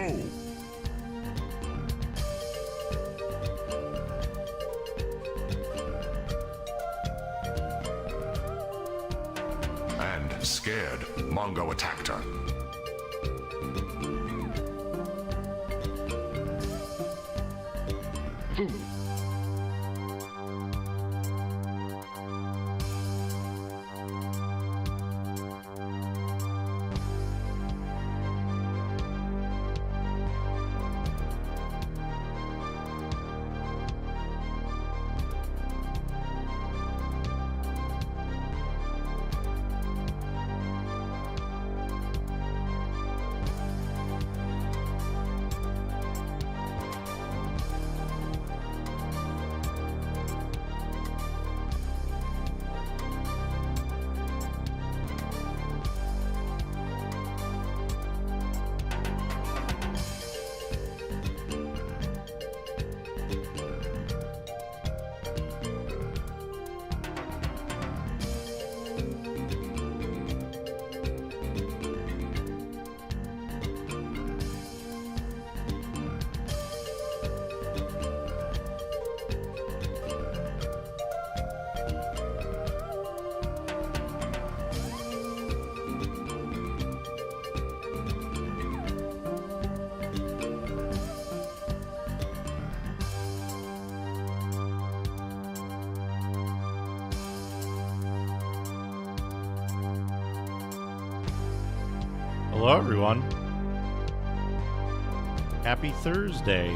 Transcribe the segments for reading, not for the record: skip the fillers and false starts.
Go! And scared, Mongo attacked her. Hello, everyone. Happy Thursday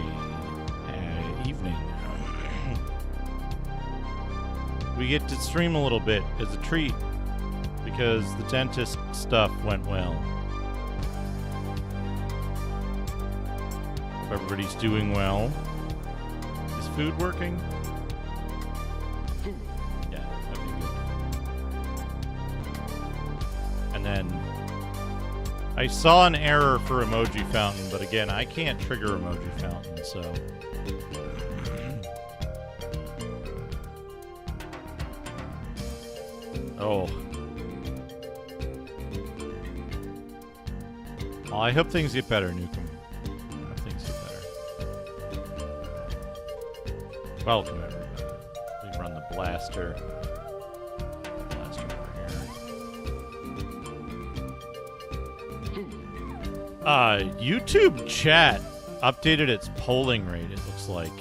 evening. We get to stream a little bit as a treat because the dentist stuff went well. Everybody's doing well. Is food working? Yeah, that'd be good. And then I saw an error for Emoji Fountain, but again, I can't trigger Emoji Fountain, so... Oh. Well, I hope things get better, Nukem. I hope things get better. Welcome, everybody. We run the blaster. YouTube chat updated its polling rate, it looks like.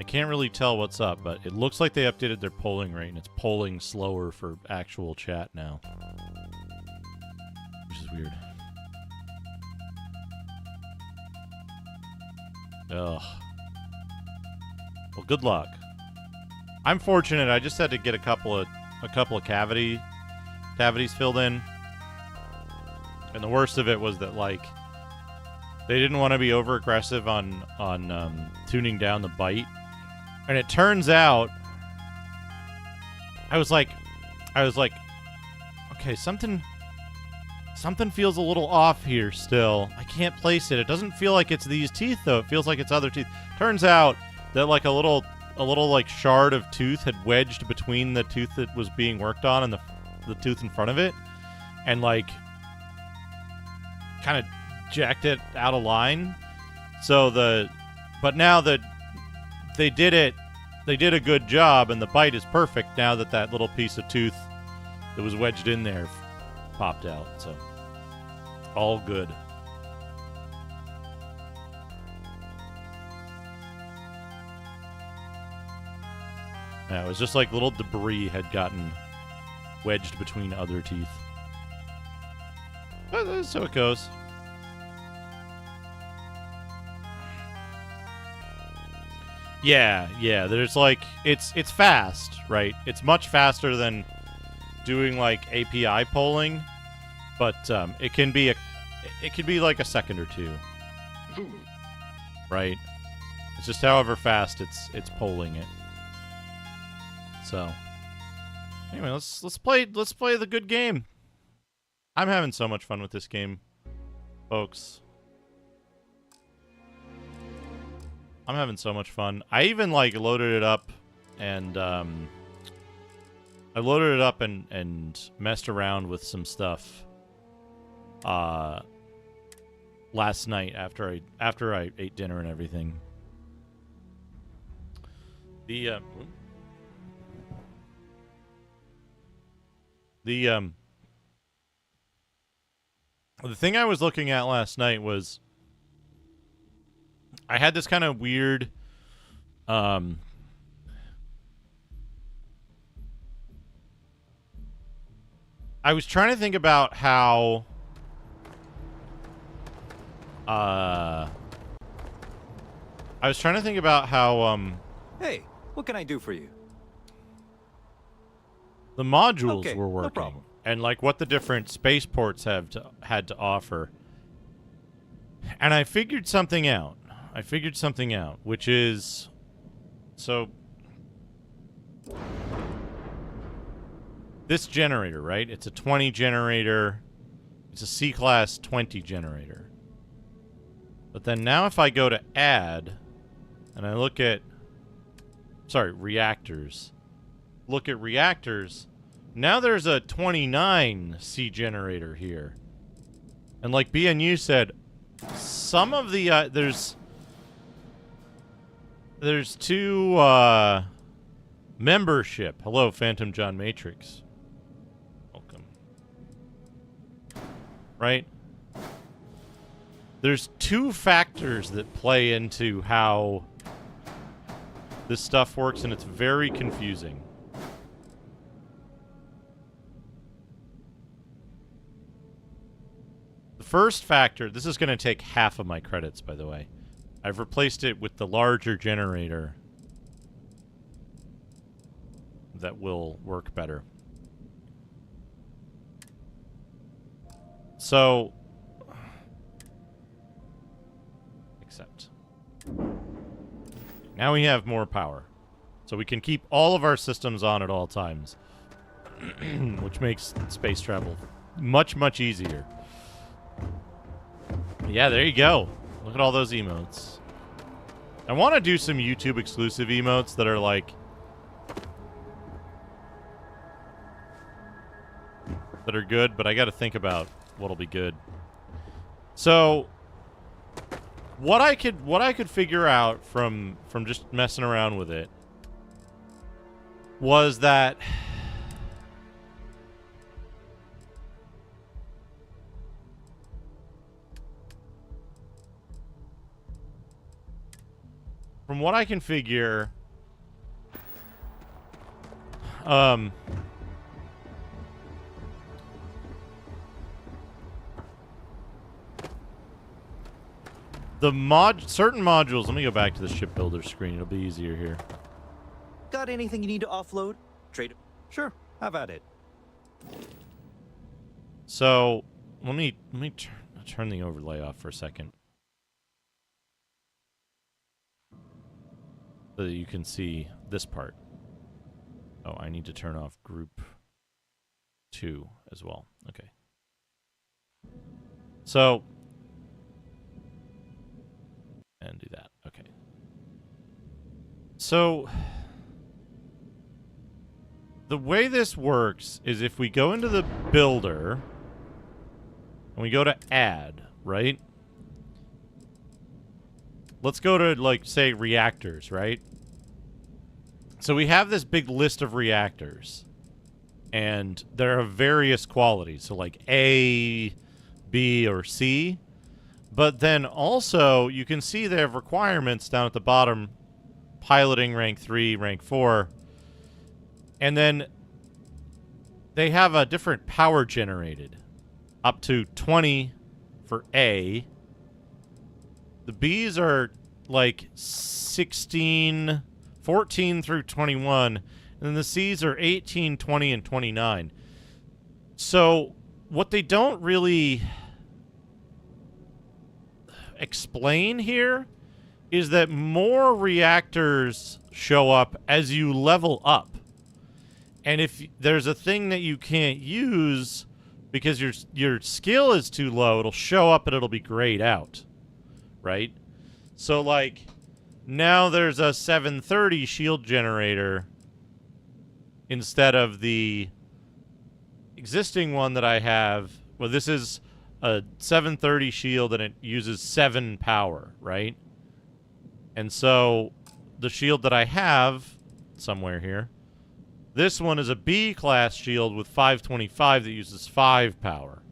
I can't really tell what's up, but it looks like they updated their polling rate, and it's polling slower for actual chat now. Which is weird. Ugh. Well, good luck. I'm fortunate, I just had to get a couple of cavities filled in. And the worst of it was that, like, they didn't want to be over-aggressive on tuning down the bite. And it turns out, I was like, okay, something feels a little off here still. I can't place it. It doesn't feel like it's these teeth, though. It feels like it's other teeth. Turns out that, like, a little like, shard of tooth had wedged between the tooth that was being worked on and the tooth in front of it. And, like, kind of jacked it out of line. But now that they did a good job and the bite is perfect now that little piece of tooth that was wedged in there popped out. So all good. Yeah, it was just like little debris had gotten wedged between other teeth. So it goes. Yeah, there's like, it's fast, right? It's much faster than doing like API polling, but it can be like a second or two. Right? It's just however fast it's polling it. So anyway, let's play the good game. I'm having so much fun with this game, folks. I'm having so much fun. I even like loaded it up and messed around with some stuff last night after I ate dinner and everything. The thing I was looking at last night was I had this kind of weird I was trying to think about how Hey, what can I do for you? the modules Okay, were no working problem. and like what the different spaceports had to offer. And I figured something out. Which is so this generator, right? It's a 20 generator. It's a C-class 20 generator. But then now if I go to add and I look at reactors. Look at reactors. Now there's a 29 C generator here. And like BNU said, some of the there's two membership. Hello, Phantom John Matrix. Welcome. Right? There's two factors that play into how this stuff works, and it's very confusing. The first factor, this is going to take half of my credits, by the way. I've replaced it with the larger generator that will work better. So, accept. Now we have more power. So we can keep all of our systems on at all times. Which makes space travel much, much easier. Yeah, there you go. Look at all those emotes. I want to do some YouTube exclusive emotes that are like... that are good, but I got to think about what'll be good. So... What I could figure out from just messing around with it was that from what I can figure certain modules, let me go back to the shipbuilder screen. It'll be easier here. Got anything you need to offload? Trade. Sure, have at it. So, let me turn the overlay off for a second. So that you can see this part. Oh, I need to turn off group 2 as well. Okay. So, and do that. Okay. So, the way this works is if we go into the builder and we go to add, right? Let's go to, like, say, reactors, right? So we have this big list of reactors. And there are various qualities. So, like, A, B, or C. But then also, you can see they have requirements down at the bottom. Piloting, rank 3, rank 4. And then they have a different power generated. Up to 20 for A. The Bs are like 16, 14 through 21. And then the Cs are 18, 20, and 29. So what they don't really explain here is that more reactors show up as you level up. And if there's a thing that you can't use because your skill is too low, it'll show up and it'll be grayed out. Right? So, like, now there's a 730 shield generator instead of the existing one that I have. Well, this is a 730 shield and it uses 7 power, right? And so the shield that I have somewhere here, this one is a B class shield with 525 that uses 5 power.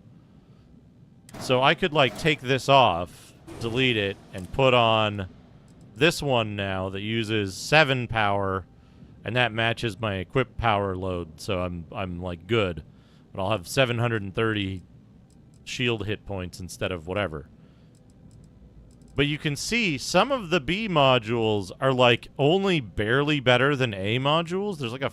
So I could like take this off, delete it, and put on this one now that uses 7 power, and that matches my equip power load, so I'm like good. But I'll have 730 shield hit points instead of whatever. But you can see some of the B modules are like only barely better than A modules. There's like a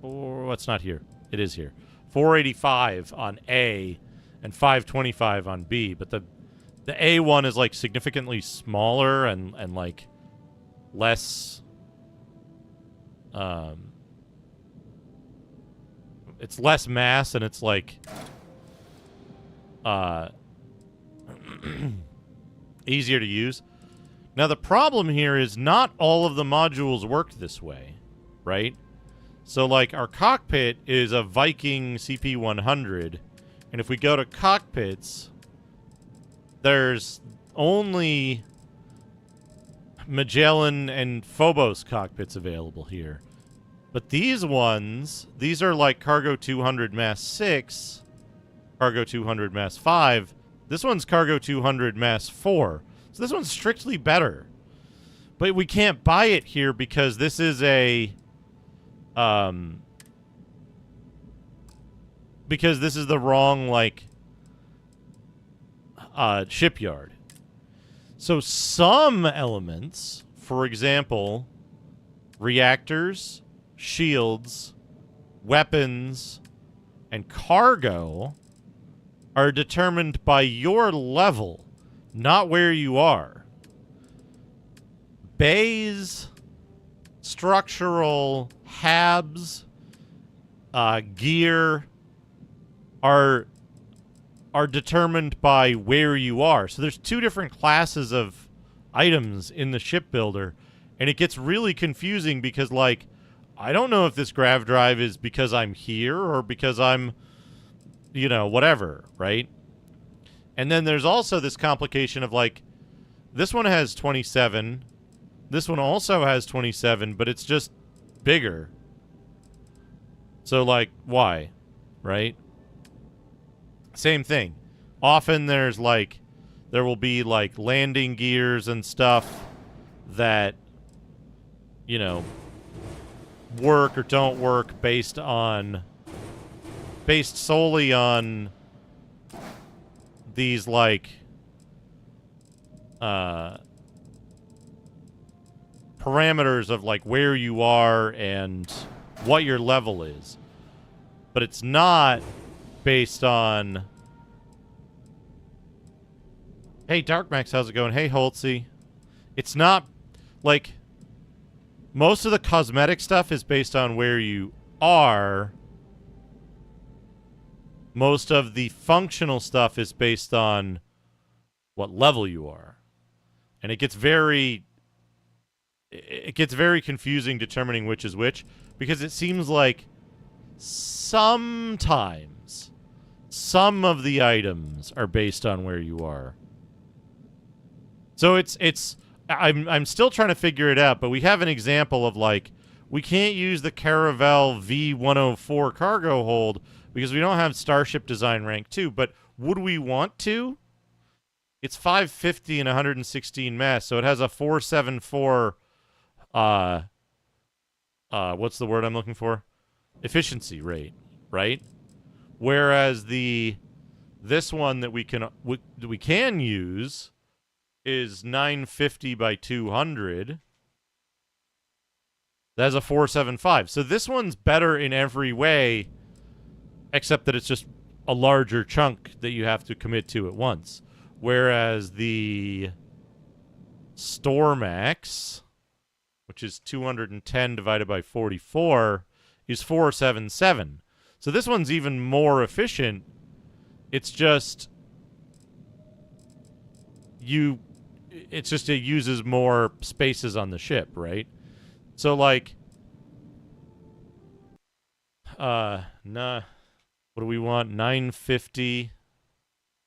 what's not here? It is here. 485 on A and 525 on B, but the A one is like significantly smaller and like less it's less mass, and it's like easier to use. Now the problem here is not all of the modules work this way, right? So like our cockpit is a Viking CP100, and if we go to cockpits, there's only Magellan and Phobos cockpits available here. But these ones, these are like Cargo 200 Mass 6, Cargo 200 Mass 5. This one's Cargo 200 Mass 4. So this one's strictly better. But we can't buy it here because this is a because this is the wrong like shipyard. So some elements, for example, reactors, shields, weapons, and cargo are determined by your level, not where you are. Bays, structural, habs, gear are determined by where you are. So there's two different classes of items in the shipbuilder, and it gets really confusing because, like, I don't know if this grav drive is because I'm here or because I'm, you know, whatever, right? And then there's also this complication of, like, this one has 27, this one also has 27, but it's just bigger. So, like, why? Right? Same thing. Often there's, like, there will be, like, landing gears and stuff that, you know, work or don't work based solely on these, like, parameters of, like, where you are and what your level is. But it's not based on... Hey, Darkmax, how's it going? Hey, Holtzy. It's not, like... Most of the cosmetic stuff is based on where you are. Most of the functional stuff is based on what level you are. And it gets very confusing determining which is which, because it seems like sometimes some of the items are based on where you are. So I'm still trying to figure it out, but we have an example of, like, we can't use the Caravel V104 cargo hold because we don't have Starship Design Rank 2, but would we want to? It's 550 and 116 mass, so it has a 474 what's the word I'm looking for? Efficiency rate, right? Whereas this one that we can use is 950 by 200. That has a 475. So this one's better in every way, except that it's just a larger chunk that you have to commit to at once. Whereas the Stormax, which is 210 divided by 44, is 477. So this one's even more efficient. It's just it uses more spaces on the ship, right? So, like, nah, what do we want? 950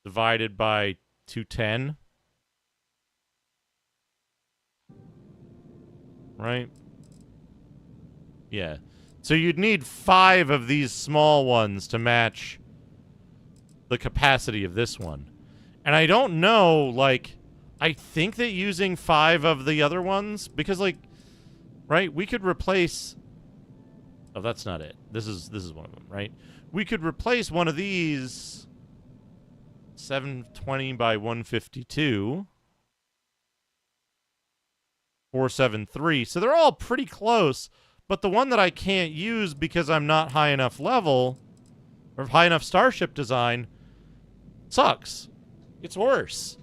divided by 210. Right? Yeah. So you'd need 5 of these small ones to match the capacity of this one. And I don't know, like, I think that using 5 of the other ones, because, like, right, we could replace... Oh, that's not it. This is one of them, right? We could replace one of these 720 by 152 473. So they're all pretty close, but the one that I can't use because I'm not high enough level or high enough starship design sucks. It's worse.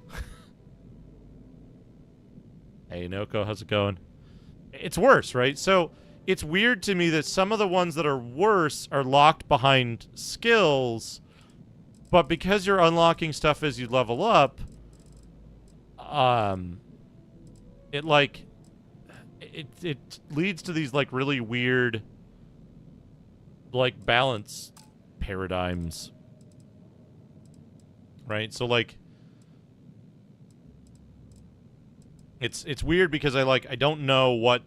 Hey, Noko, how's it going? It's worse, right? So it's weird to me that some of the ones that are worse are locked behind skills, but because you're unlocking stuff as you level up, it like it leads to these like really weird like balance paradigms. Right? So like it's weird because I don't know what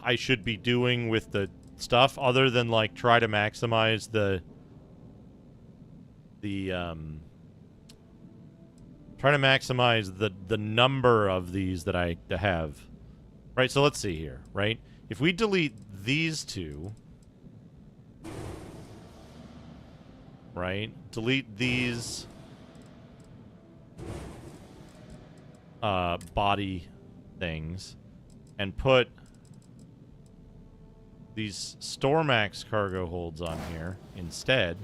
I should be doing with the stuff other than like try to maximize the number of these that I have. Right? So let's see here, right? If we delete these two, right? Delete these body things and put these Stormax cargo holds on here instead.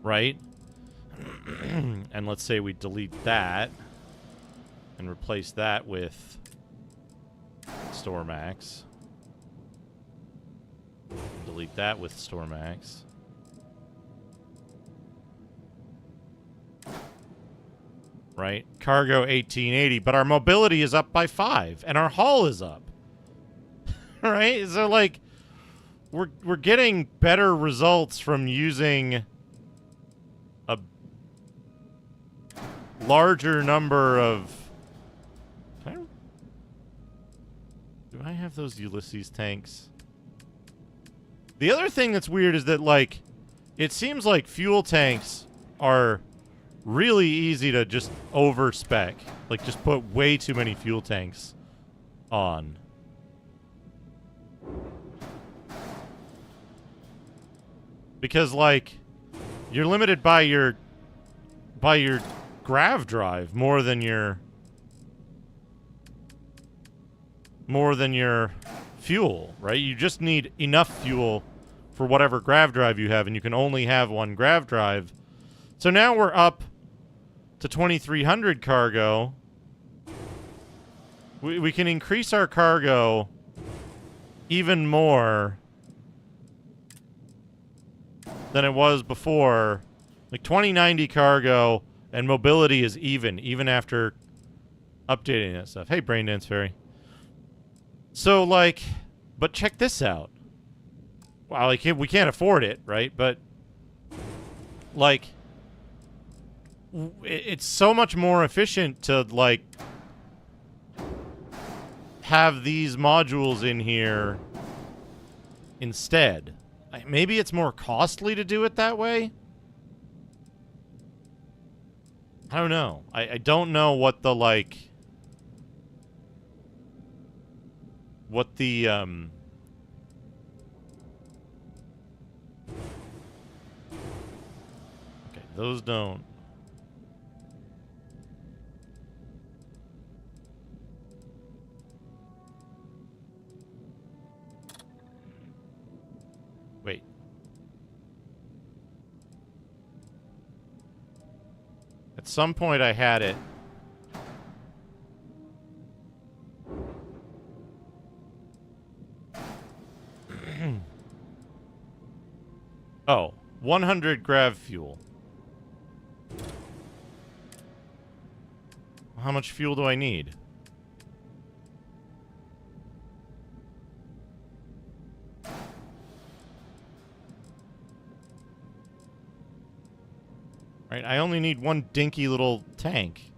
Right? And let's say we delete that and replace that with Stormax. Delete that with Stormax. Right? Cargo 1880, but our mobility is up by 5 and our hull is up. Right? So like we're getting better results from using a larger number of... Do I have those Ulysses tanks? The other thing that's weird is that, like, it seems like fuel tanks are really easy to just over-spec. Like, just put way too many fuel tanks on. Because, like, you're limited by your grav drive more than your fuel, right? You just need enough fuel for whatever grav drive you have, and you can only have one grav drive. So now we're up to 2,300 cargo. We can increase our cargo even more than it was before. Like 2090 cargo and mobility is even after updating that stuff. Hey, Braindance Fairy. So, like, but check this out. Wow, like, we can't afford it, right? But, like, it's so much more efficient to, like, have these modules in here instead. Maybe it's more costly to do it that way? I don't know. I don't know what the, like... What the, Okay, those don't... Wait. At some point I had it. Oh, 100 grav fuel. How much fuel do I need? Right? I only need one dinky little tank.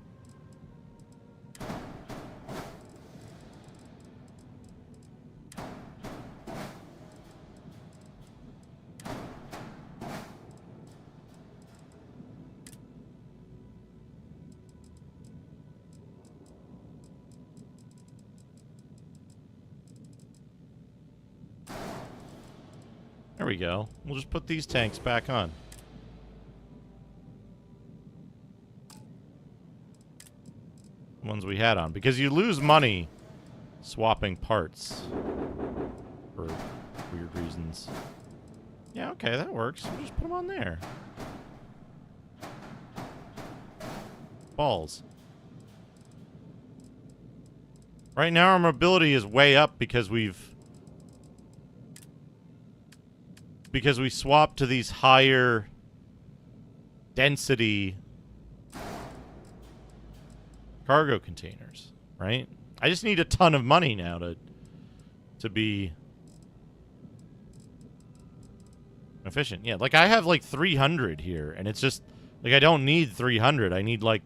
There we go. We'll just put these tanks back on. The ones we had on. Because you lose money swapping parts. For weird reasons. Yeah, okay, that works. We'll just put them on there. Balls. Right now our mobility is way up because we swapped to these higher density cargo containers, right? I just need a ton of money now to be efficient. Yeah, like I have like 300 here, and it's just like I don't need 300. I need like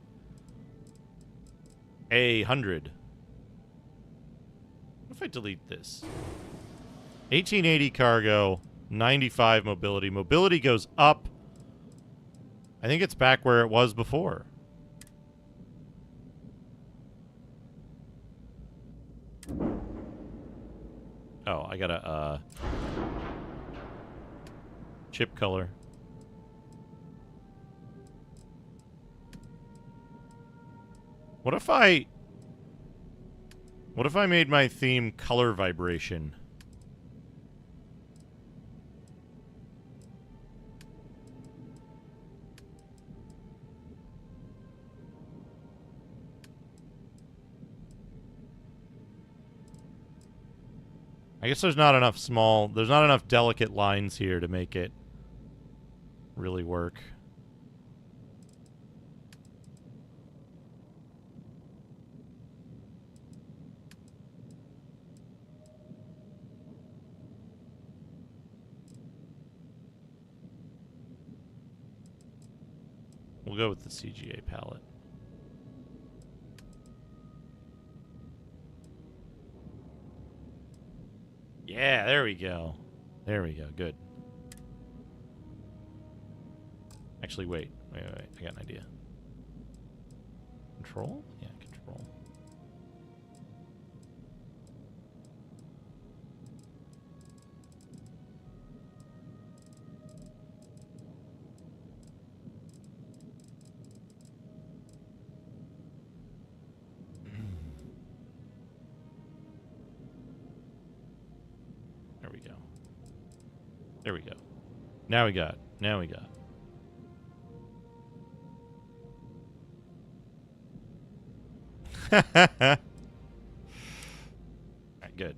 100. What if I delete this? 1880 cargo, 95 mobility. Mobility goes up. I think it's back where it was before. Oh, I gotta, chip color. What if I made my theme color vibration? I guess there's not enough delicate lines here to make it really work. We'll go with the CGA palette. Yeah, there we go. There we go. Good. Actually, wait. Wait. I got an idea. Control? Yeah, control. There we go. There we go. Now we got. Now we got. Alright, good.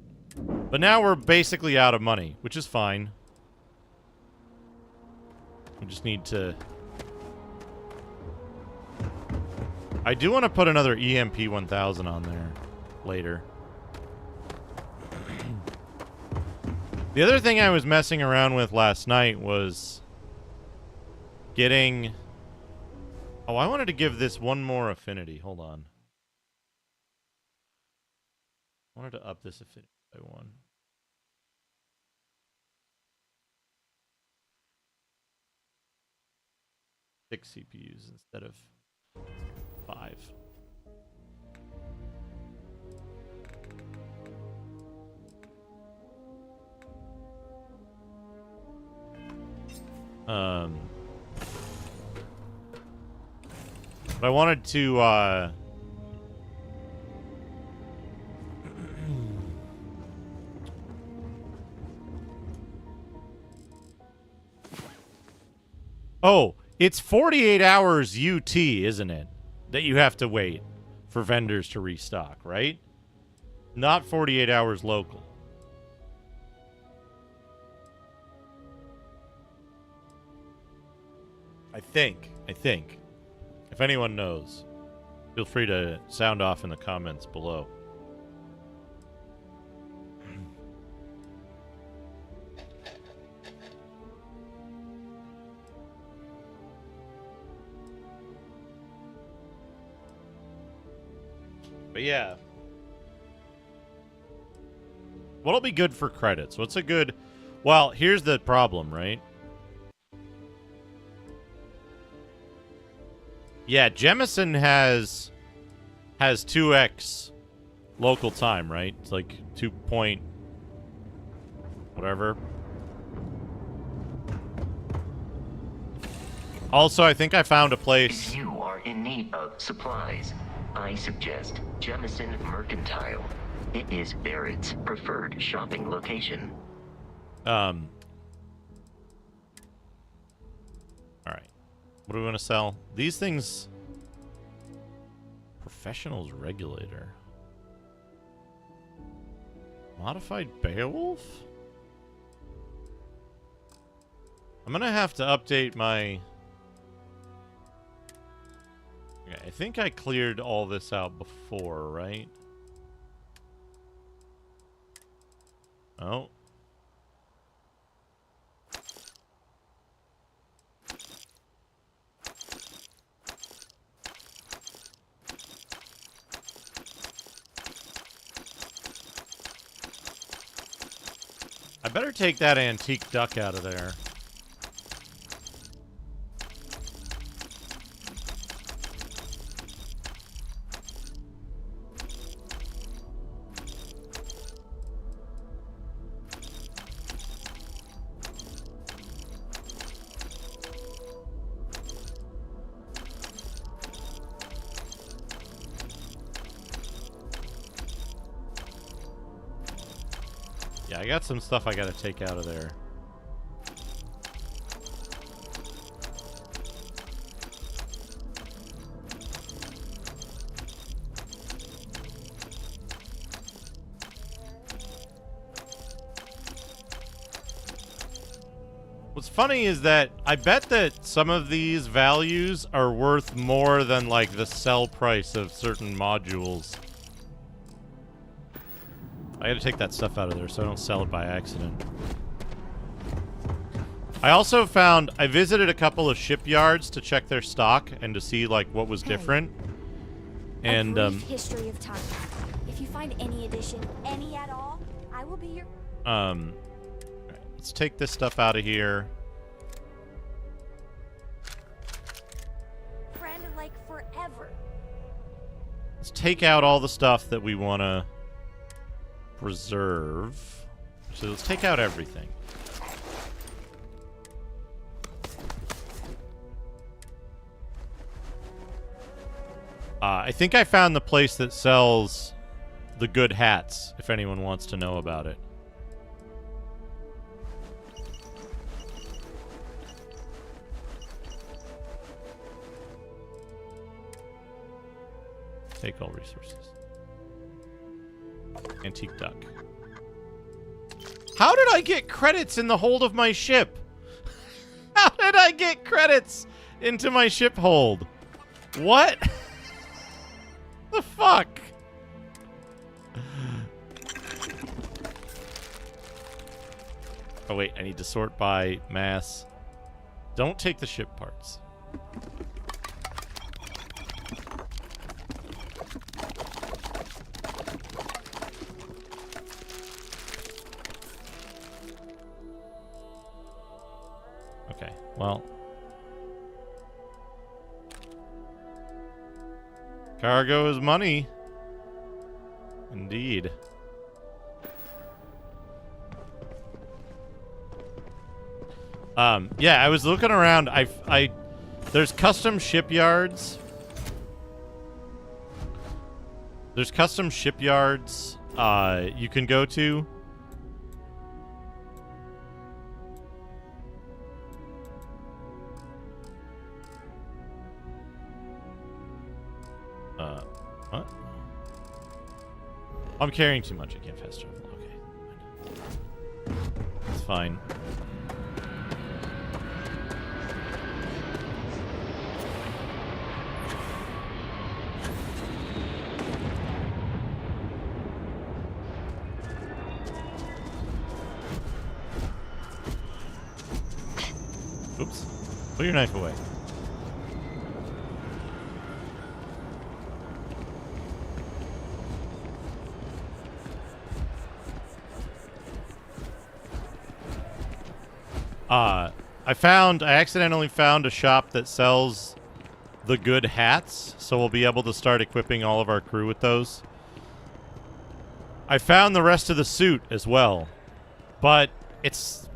But now we're basically out of money, which is fine. We just need to... I do want to put another EMP 1000 on there later. The other thing I was messing around with last night was getting... Oh, I wanted to give this one more affinity. Hold on. I wanted to up this affinity by 1. Six CPUs instead of 5. But I wanted to, Oh, it's 48 hours UT, isn't it? That you have to wait for vendors to restock, right? Not 48 hours local. I think. If anyone knows, feel free to sound off in the comments below. But yeah. What'll be good for credits? What's a good... Well, here's the problem, right? Yeah, Jemison has 2x local time, right? It's like 2 point... whatever. Also, I think I found a place... If you are in need of supplies, I suggest Jemison Mercantile. It is Barrett's preferred shopping location. Alright. What do we want to sell? These things... Professionals regulator. Modified Beowulf? I'm gonna have to update my... Okay, I think I cleared all this out before, right? Oh. I better take that antique duck out of there. Yeah, I got some stuff I gotta take out of there. What's funny is that I bet that some of these values are worth more than, like, the sell price of certain modules. I gotta take that stuff out of there so I don't sell it by accident. I also found... I visited a couple of shipyards to check their stock and to see, like, what was different. And, A brief history of time. If you find any addition, any at all, I will be your... Alright, let's take this stuff out of here. friend like forever. Let's take out all the stuff that we want to preserve. So let's take out everything. I think I found the place that sells the good hats, if anyone wants to know about it. Take all resources. Antique duck. How did I get credits in the hold of my ship? How did I get credits into my ship hold? What? The fuck? Oh wait, I need to sort by mass. Don't take the ship parts. Okay, well. Cargo is money. Indeed. Yeah, I was looking around. There's custom shipyards. There's custom shipyards you can go to. What? I'm carrying too much. I can't fast travel. Okay. It's fine. Oops. Put your knife away. I accidentally found a shop that sells the good hats, so we'll be able to start equipping all of our crew with those. I found the rest of the suit as well, but it's...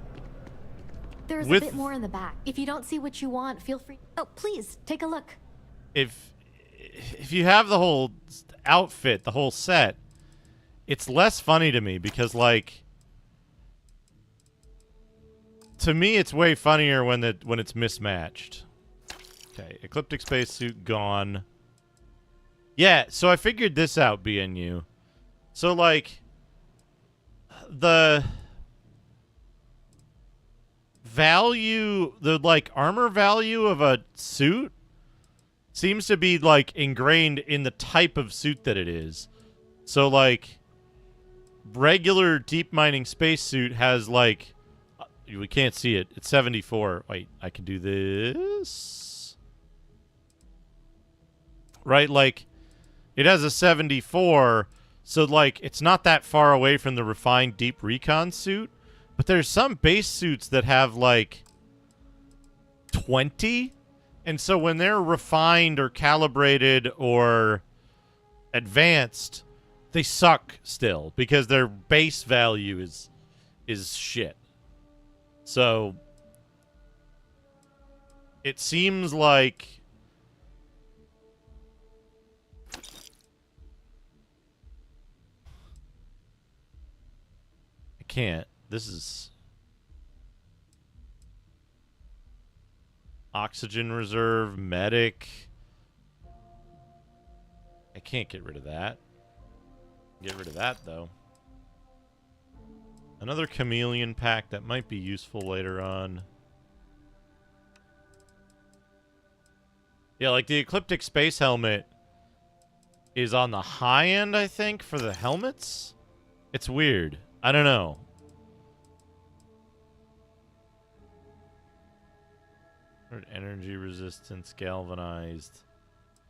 There's with- a bit more in the back. If you don't see what you want, feel free. Oh, please, take a look. If you have the whole outfit, the whole set, it's less funny to me because, like, to me, it's way funnier when it's mismatched. Okay, Ecliptic spacesuit gone. Yeah, so I figured this out, BNU. So, like, the value, the, like, armor value of a suit seems to be, like, ingrained in the type of suit that it is. So, like, regular deep mining spacesuit has, like, we can't see it. It's 74. Wait, I can do this. Right, like, it has a 74, so, like, it's not that far away from the refined deep recon suit. But there's some base suits that have, like, 20. And so when they're refined or calibrated or advanced, they suck still because their base value is shit. So it seems like I can't. This is oxygen reserve, medic. I can't get rid of that. Get rid of that, though. Another chameleon pack that might be useful later on. Yeah, like the Ecliptic Space Helmet is on the high end, I think, for the helmets. It's weird. I don't know. Energy resistance, galvanized.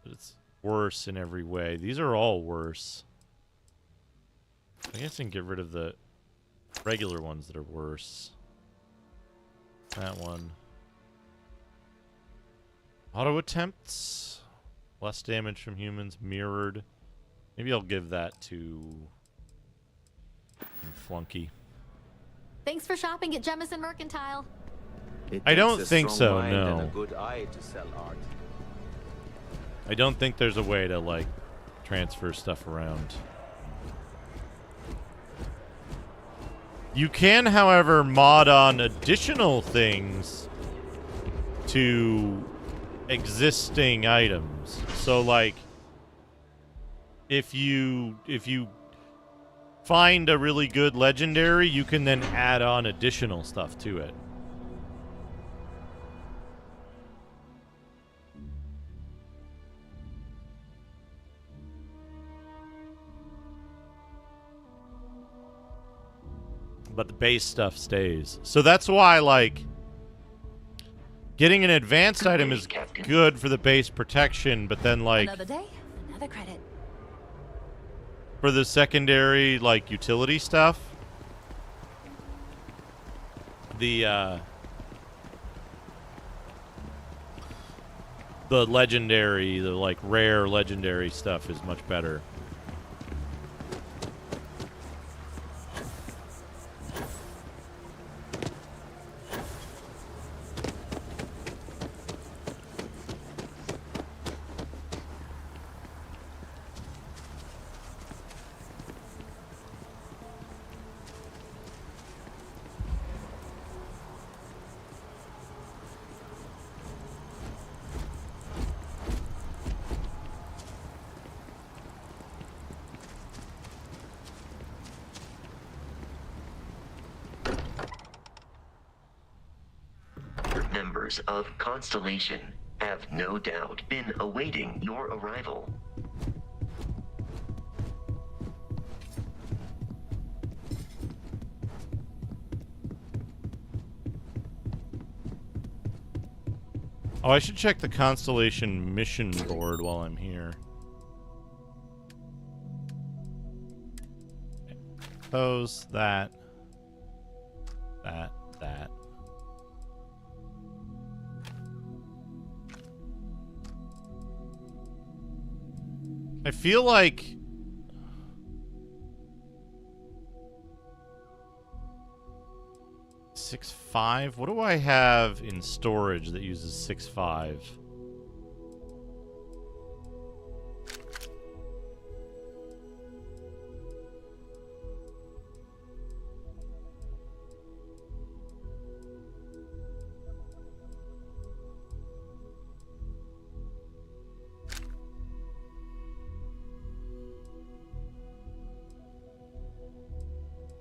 But it's worse in every way. These are all worse. I guess I can get rid of the regular ones that are worse. That one. Auto attempts. Less damage from humans. Mirrored. Maybe I'll give that to Flunky. Thanks for shopping at Jemison Mercantile. I don't think so, And no. a good eye to sell art. I don't think there's a way to, like, transfer stuff around. You can, however, mod on additional things to existing items. So, like, if you find a really good legendary, you can then add on additional stuff to it. But the base stuff stays. So that's why, like, getting an advanced item is Captain. good for the base protection, but then, like, Another day, another credit. for the secondary, like, utility stuff, the legendary, the, like, rare legendary stuff is much better. Members of Constellation have no doubt been awaiting your arrival. Oh, I should check the Constellation mission board while I'm here. Those, that. I feel like 6.5. What do I have in storage that uses 6.5?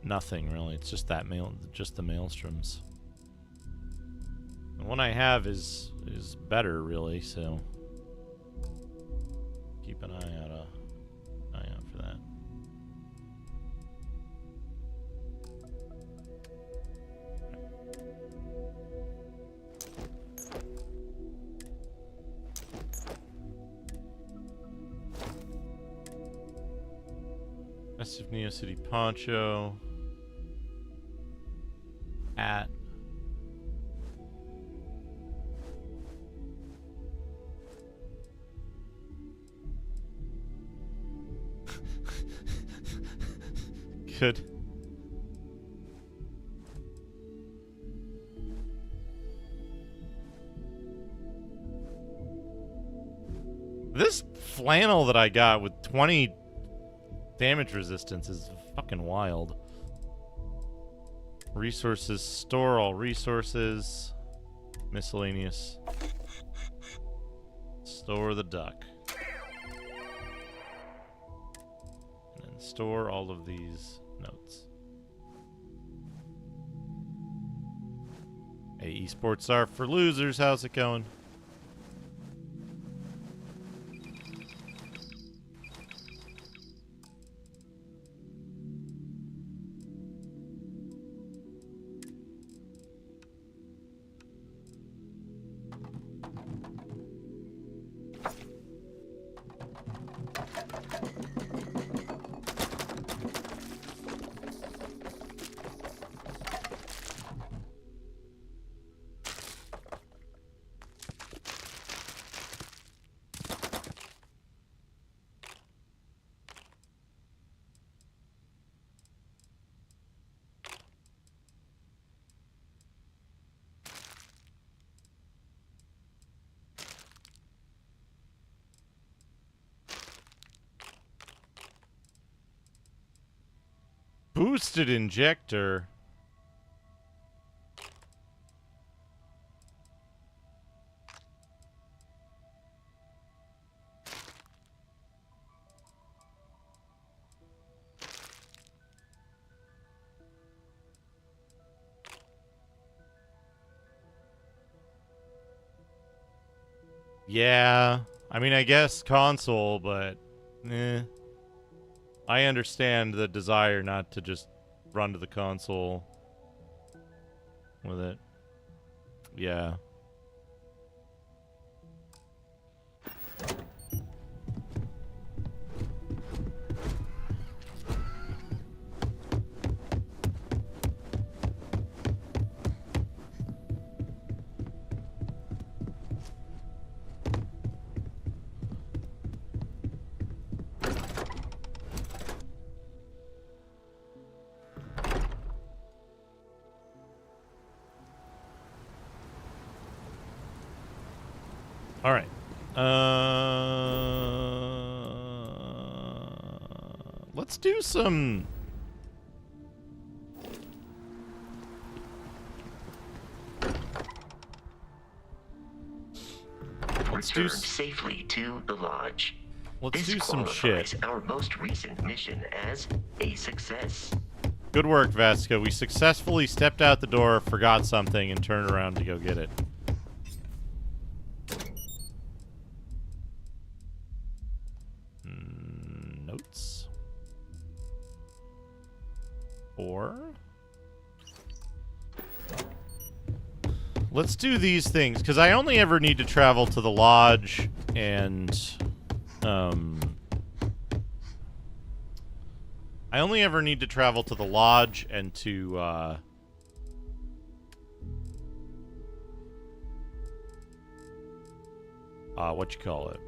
Nothing really. It's just that just the maelstroms. The one I have is better, really. So keep an eye out for that. Massive Neo City Poncho. At good. This flannel that I got with 20 damage resistance is fucking wild. Resources, store all resources. Miscellaneous. Store the duck. And then store all of these notes. Hey, esports are for losers. How's it going? Boosted injector. Yeah, I mean, I guess console, but I understand the desire not to just run to the console with it. Yeah. All right. Let's do some. Return safely to the lodge. Let's This do some qualifies shit. our most recent mission as a success. Good work, Vasco. We successfully stepped out the door, forgot something, and turned around to go get it. Notes. 4. Let's do these things, because I only ever need to travel to the lodge and, I only ever need to travel to the lodge and to, what you call it?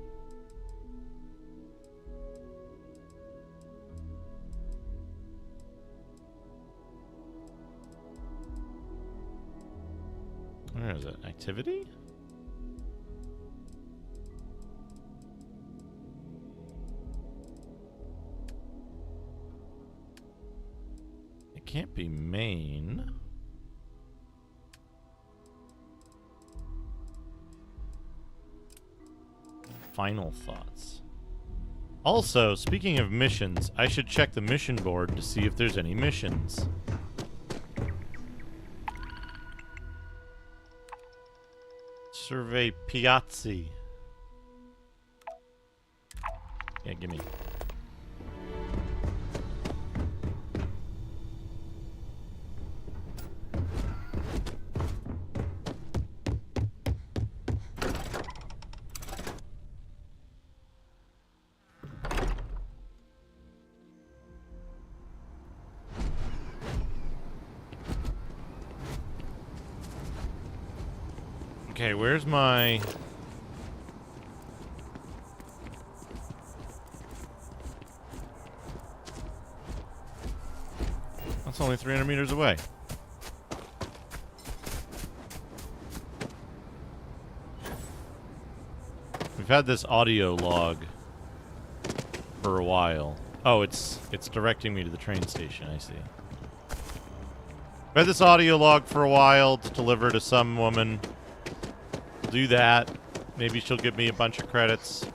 Where is it? Activity? It can't be main. Final thoughts. Also, speaking of missions, I should check the mission board to see if there's any missions. Survey Piazzi. Yeah, gimme. Okay, where's my... That's only 300 meters away. We've had this audio log for a while. Oh, it's directing me to the train station, I see. We've had this audio log for a while to deliver to some woman. Do that. Maybe she'll give me a bunch of credits.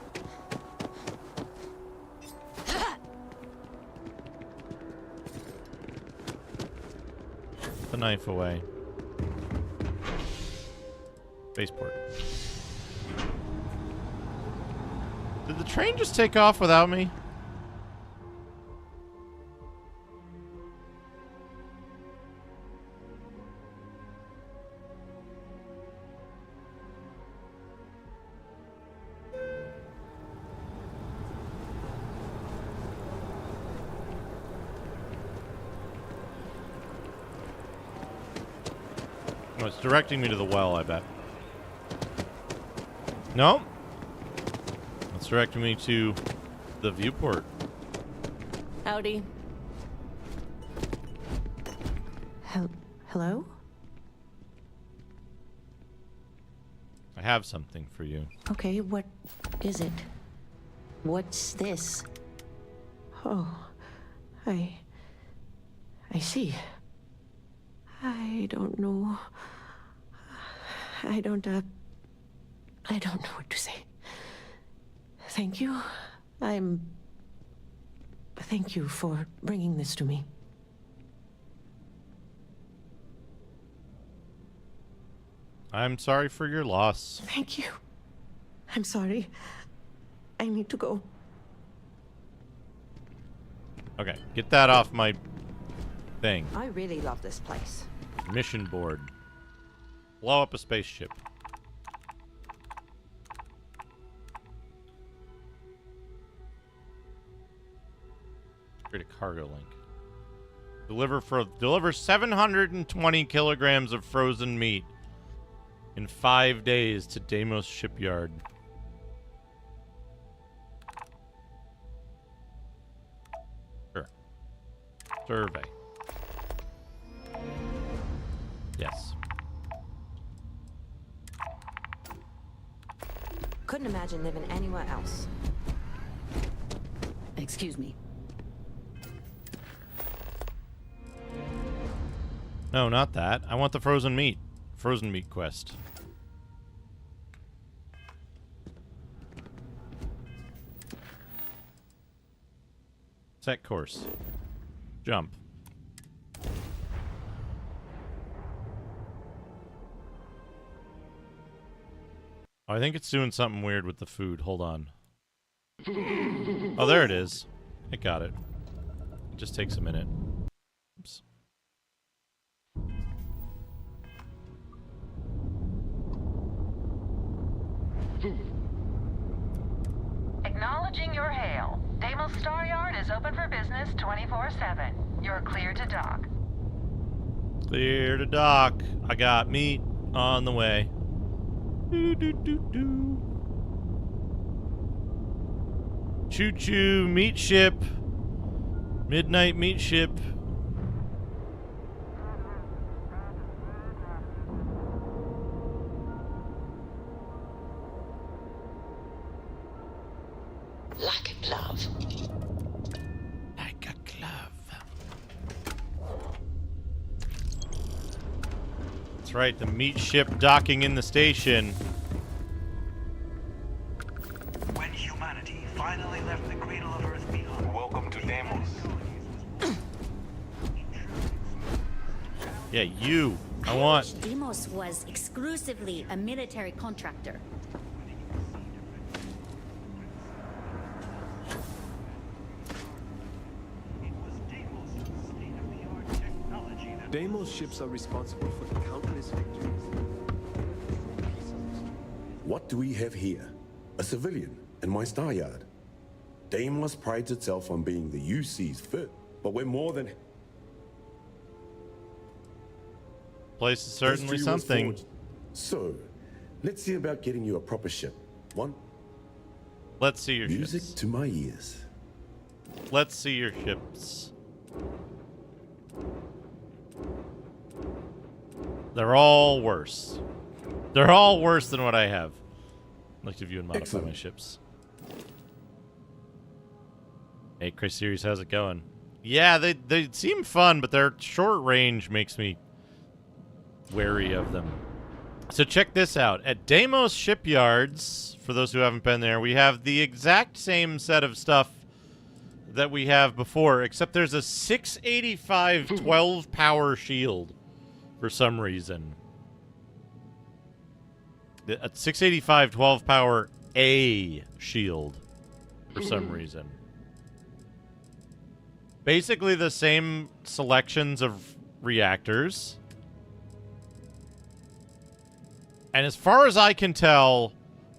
The knife away. Spaceport. Did the train just take off without me? Oh, it's directing me to the well, I bet. No. It's directing me to the viewport. Howdy. Hello? I have something for you. Okay, what is it? What's this? Oh, I see. I don't know. I don't know what to say. Thank you. Thank you for bringing this to me. I'm sorry for your loss. Thank you. I'm sorry. I need to go. Okay, get that off my thing. I really love this place. Mission board. Blow up a spaceship. Create a cargo link. Deliver 720 kilograms of frozen meat in 5 days to Deimos shipyard. Sure. Survey. Yes. Couldn't imagine living anywhere else. Excuse me. No, not that. I want the frozen meat. Frozen meat quest. Set course. Jump. Oh, I think it's doing something weird with the food. Hold on. Oh, there it is. I got it. It just takes a minute. Oops. Acknowledging your hail. Deimos Star Yard is open for business 24/7. You're clear to dock. Clear to dock. I got meat on the way. Do do do do. Choo choo meat ship. Midnight meat ship. like a glove. Like a glove. That's right, the meat ship docking in the station. When humanity finally left the cradle of Earth behind. Welcome to Deimos. Yeah, you. I want... Deimos was exclusively a military contractor. Deimos ships are responsible for the countless victories. What do we have here? A civilian in my star yard. Deimos prides itself on being the UC's fit, but we're more than... Place is certainly History was something. forged. So, let's see about getting you a proper ship. One, Let's see your music ships. to my ears. Let's see your ships. They're all worse. They're all worse than what I have. I'd like to view and modify Excellent. my ships. Hey, Chris Series, how's it going? Yeah, they seem fun, but their short range makes me wary of them. So check this out. At Deimos Shipyards, for those who haven't been there, we have the exact same set of stuff that we have before, except there's a 685 12 power shield for some reason. A 685 12 power A shield for some reason. Basically the same selections of reactors. And as far as I can tell,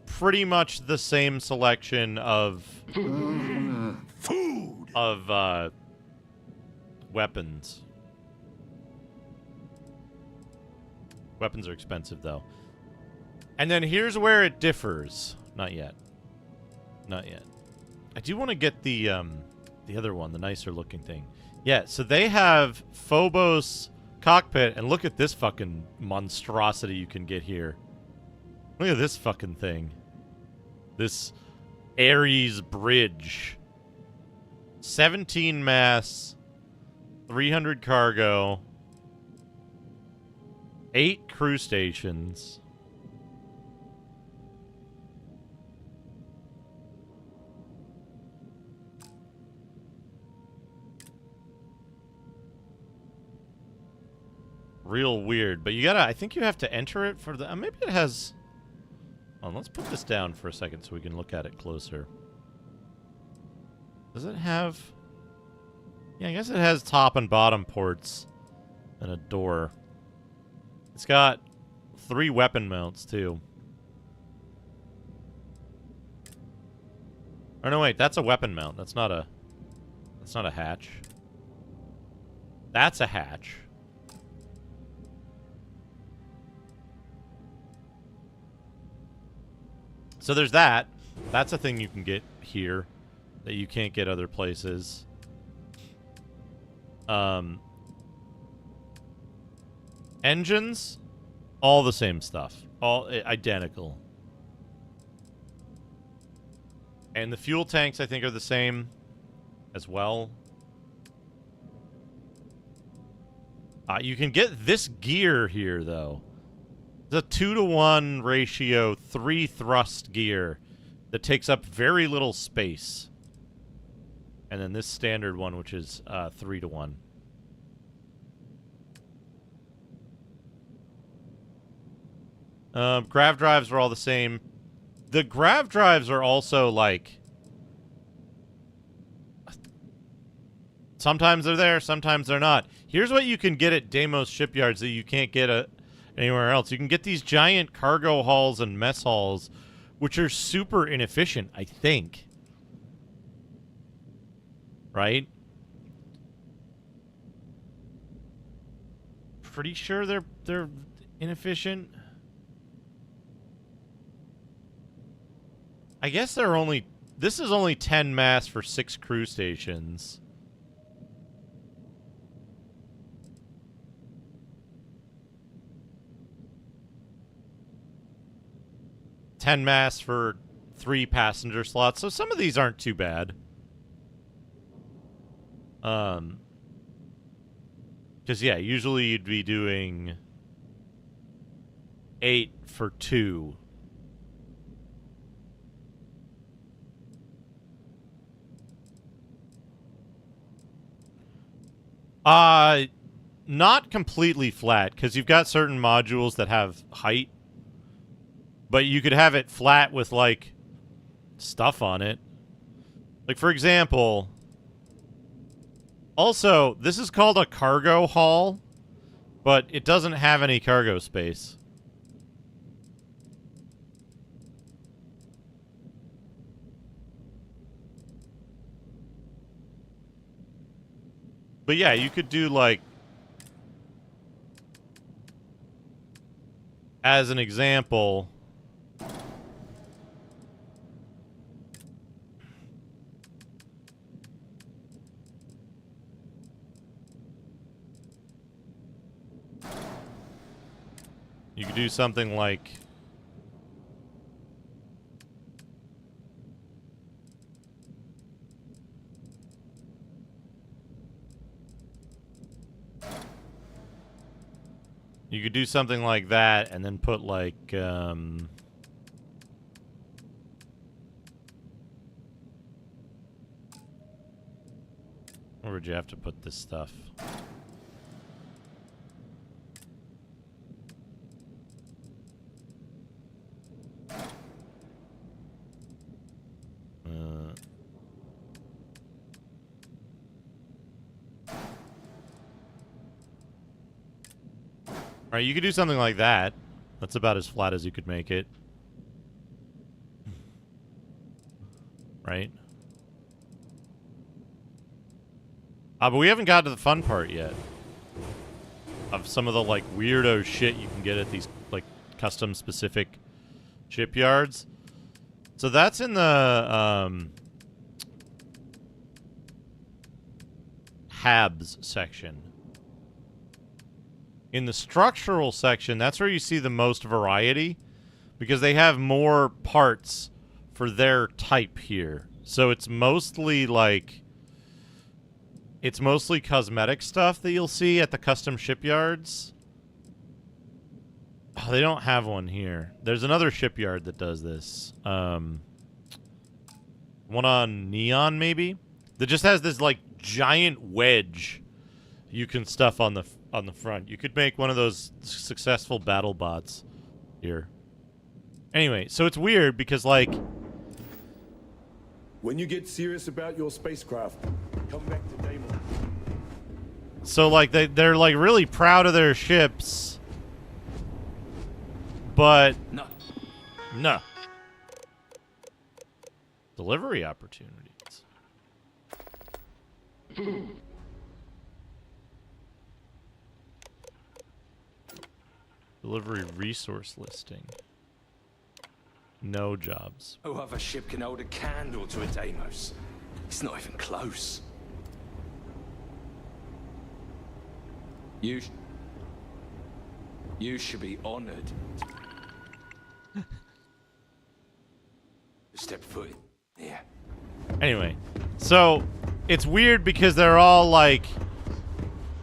pretty much the same selection of weapons. Weapons are expensive, though. And then here's where it differs. Not yet. Not yet. I do want to get the other one, the nicer looking thing. Yeah, so they have Phobos cockpit, and look at this fucking monstrosity you can get here. Look at this fucking thing. This Ares bridge. 17 mass, 300 cargo, 8 crew stations. Real weird, but you gotta, I think you have to enter it for the, maybe it has, let's put this down for a second so we can look at it closer. Does it have, yeah, I guess it has top and bottom ports and a door. It's got 3 weapon mounts too. Oh no, wait, that's a weapon mount. That's not a hatch. That's a hatch. So there's that. That's a thing you can get here that you can't get other places. Engines, all the same stuff. All identical. And the fuel tanks, I think, are the same as well. You can get this gear here, though. The 2-to-1 ratio 3 thrust gear that takes up very little space. And then this standard one, which is 3-to-1. Grav drives are all the same. The grav drives are also like, sometimes they're there, sometimes they're not. Here's what you can get at Deimos shipyards that you can't get anywhere else. You can get these giant cargo halls and mess halls, which are super inefficient, I think. Right? Pretty sure they're inefficient. I guess they're only, this is only 10 mass for 6 crew stations. $10 mass for 3 passenger slots, so some of these aren't too bad. Because, yeah, usually you'd be doing 8 for 2. Not completely flat, because you've got certain modules that have height. But you could have it flat with, like, stuff on it. Like, for example... Also, this is called a cargo hall, but it doesn't have any cargo space. But yeah, you could do, like... As an example... You could do something like... You could do something like that and then put like, where would you have to put this stuff? Alright, you could do something like that. That's about as flat as you could make it. Right? But we haven't got to the fun part yet. Of some of the, like, weirdo shit you can get at these, like, custom-specific shipyards. So that's in the, HABs section. In the structural section, that's where you see the most variety, because they have more parts for their type here. So it's mostly like... It's mostly cosmetic stuff that you'll see at the custom shipyards. Oh, they don't have one here. There's another shipyard that does this. One on Neon, maybe? That just has this, like, giant wedge you can stuff on the front. You could make one of those successful battle bots here. Anyway, so it's weird because, like... When you get serious about your spacecraft, come back to Daemon. So, like, they're like, really proud of their ships. But... No. Delivery opportunities. Delivery resource listing. No jobs. No other ship can hold a candle to a Deimos. It's not even close. You should be honored. Step foot in here. Anyway, so it's weird because they're all like...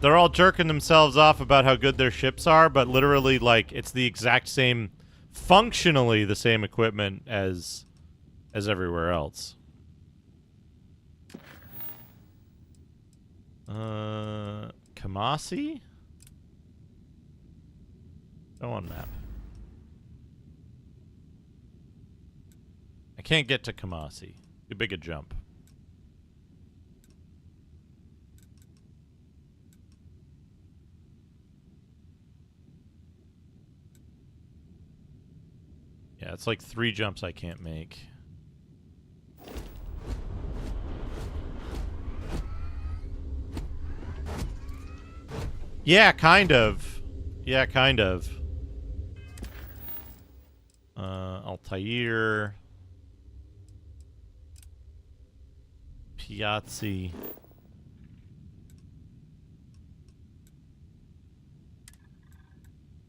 They're all jerking themselves off about how good their ships are, but literally, like, it's the exact same, functionally the same equipment as everywhere else. Kamasi? Go on map. I can't get to Kamasi. Too big a jump. Yeah, it's like 3 jumps I can't make. Yeah, kind of. Yeah, kind of. Altair. Piazzi.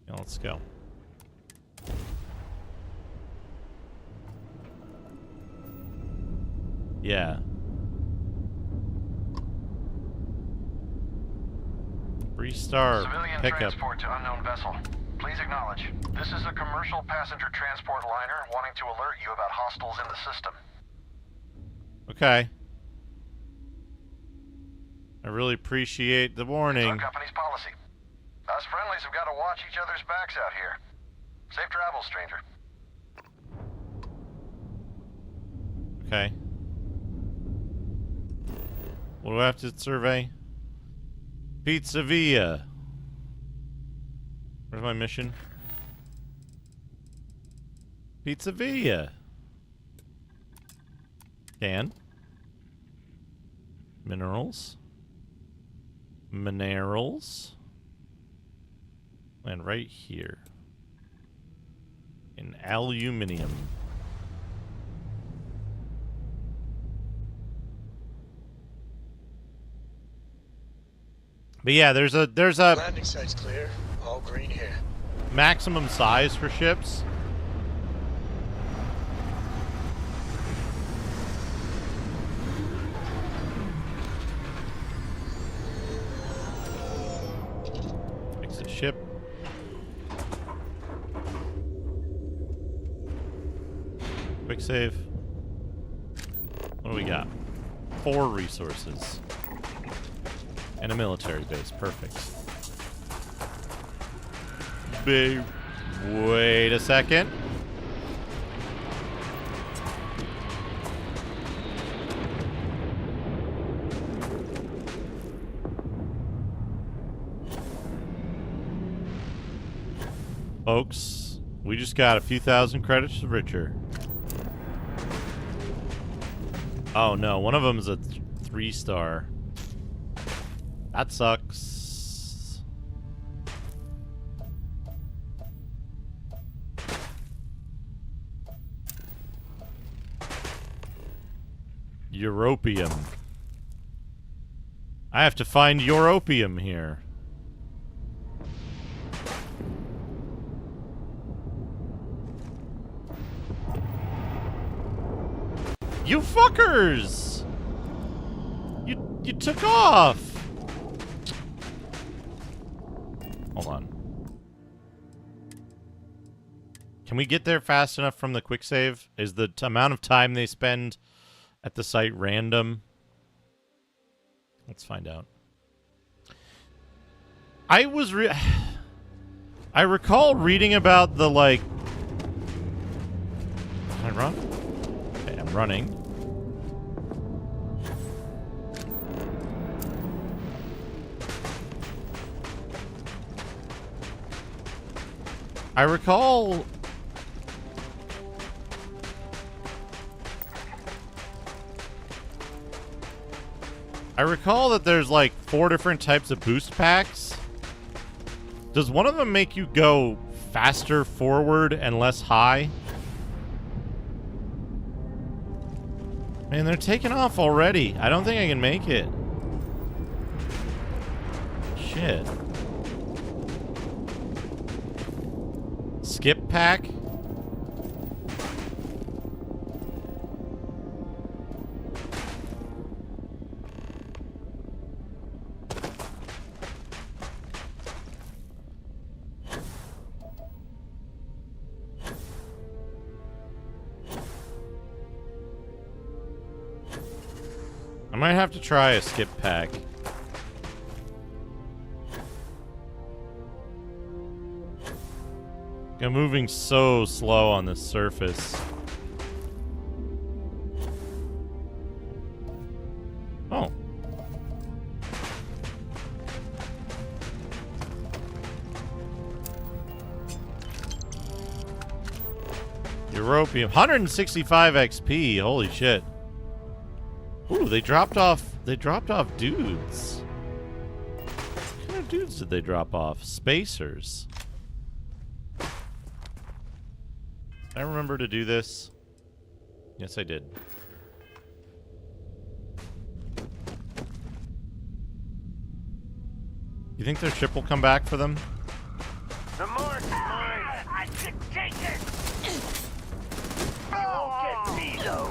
Yeah, let's go. Yeah. Three-star Civilian pickup. transport to unknown vessel. Please acknowledge. This is a commercial passenger transport liner wanting to alert you about hostiles in the system. Okay. I really appreciate the warning. It's our company's policy. Us friendlies have got to watch each other's backs out here. Safe travels, stranger. Okay. What do I have to survey? Pizza Via. Where's my mission? Pizza Via. Can. Minerals. Minerals. And right here. In aluminium. But yeah, there's a landing site's clear. All green here. maximum size for ships. Exit ship. Quick save. What do we got? 4 resources. And a military base. Perfect. Wait a second. Folks, we just got a few thousand credits richer. Oh no, one of them is a 3-star. That sucks. Europium. I have to find Europium here. You fuckers! You took off! Hold on. Can we get there fast enough from the quick save? Is the amount of time they spend at the site random? Let's find out. I recall reading about the, like... Can I run? Okay, I'm running. I recall that there's like 4 different types of boost packs. Does one of them make you go faster forward and less high? Man, they're taking off already. I don't think I can make it. Shit. Skip pack? I might have to try a skip pack. I'm moving so slow on this surface. Oh. Europium. 165 XP. Holy shit. Ooh, they dropped off dudes. What kind of dudes did they drop off? Spacers. I remember to do this. Yes, I did. You think their ship will come back for them? The mark is mine. I should take it. You won't get me though.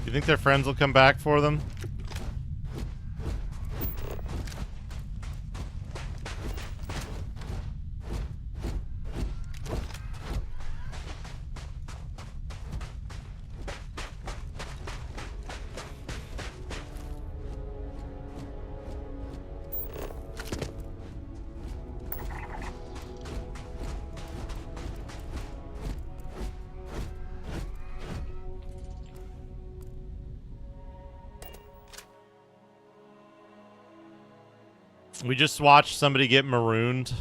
You think their friends will come back for them? We just watched somebody get marooned.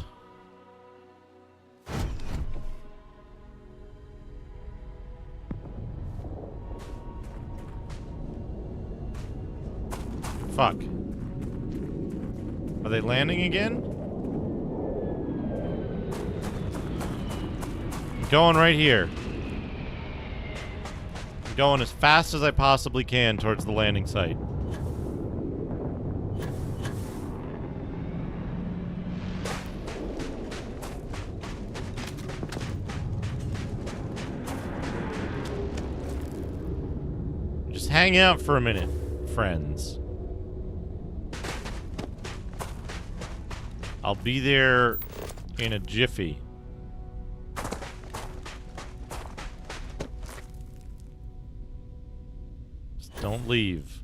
Fuck. Are they landing again? I'm going right here. I'm going as fast as I possibly can towards the landing site. Hang out for a minute, friends. I'll be there in a jiffy. Just don't leave.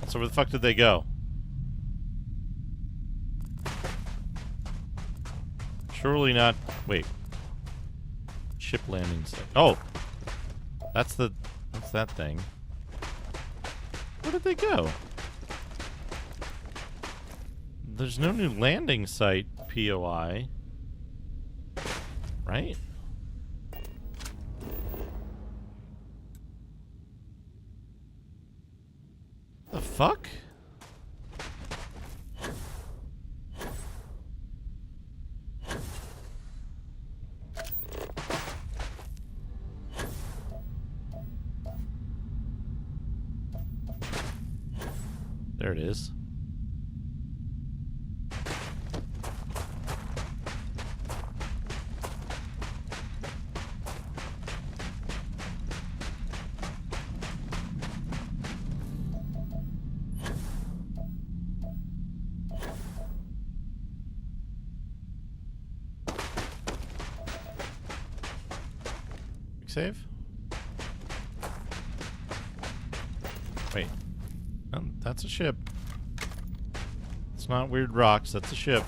So where the fuck did they go? Surely not. Wait. Ship landing site. Oh! That's that thing. Where did they go? There's no new landing site, POI. Right? The fuck? There it is. Save? Wait. Oh, that's a ship. It's not weird rocks, that's a ship.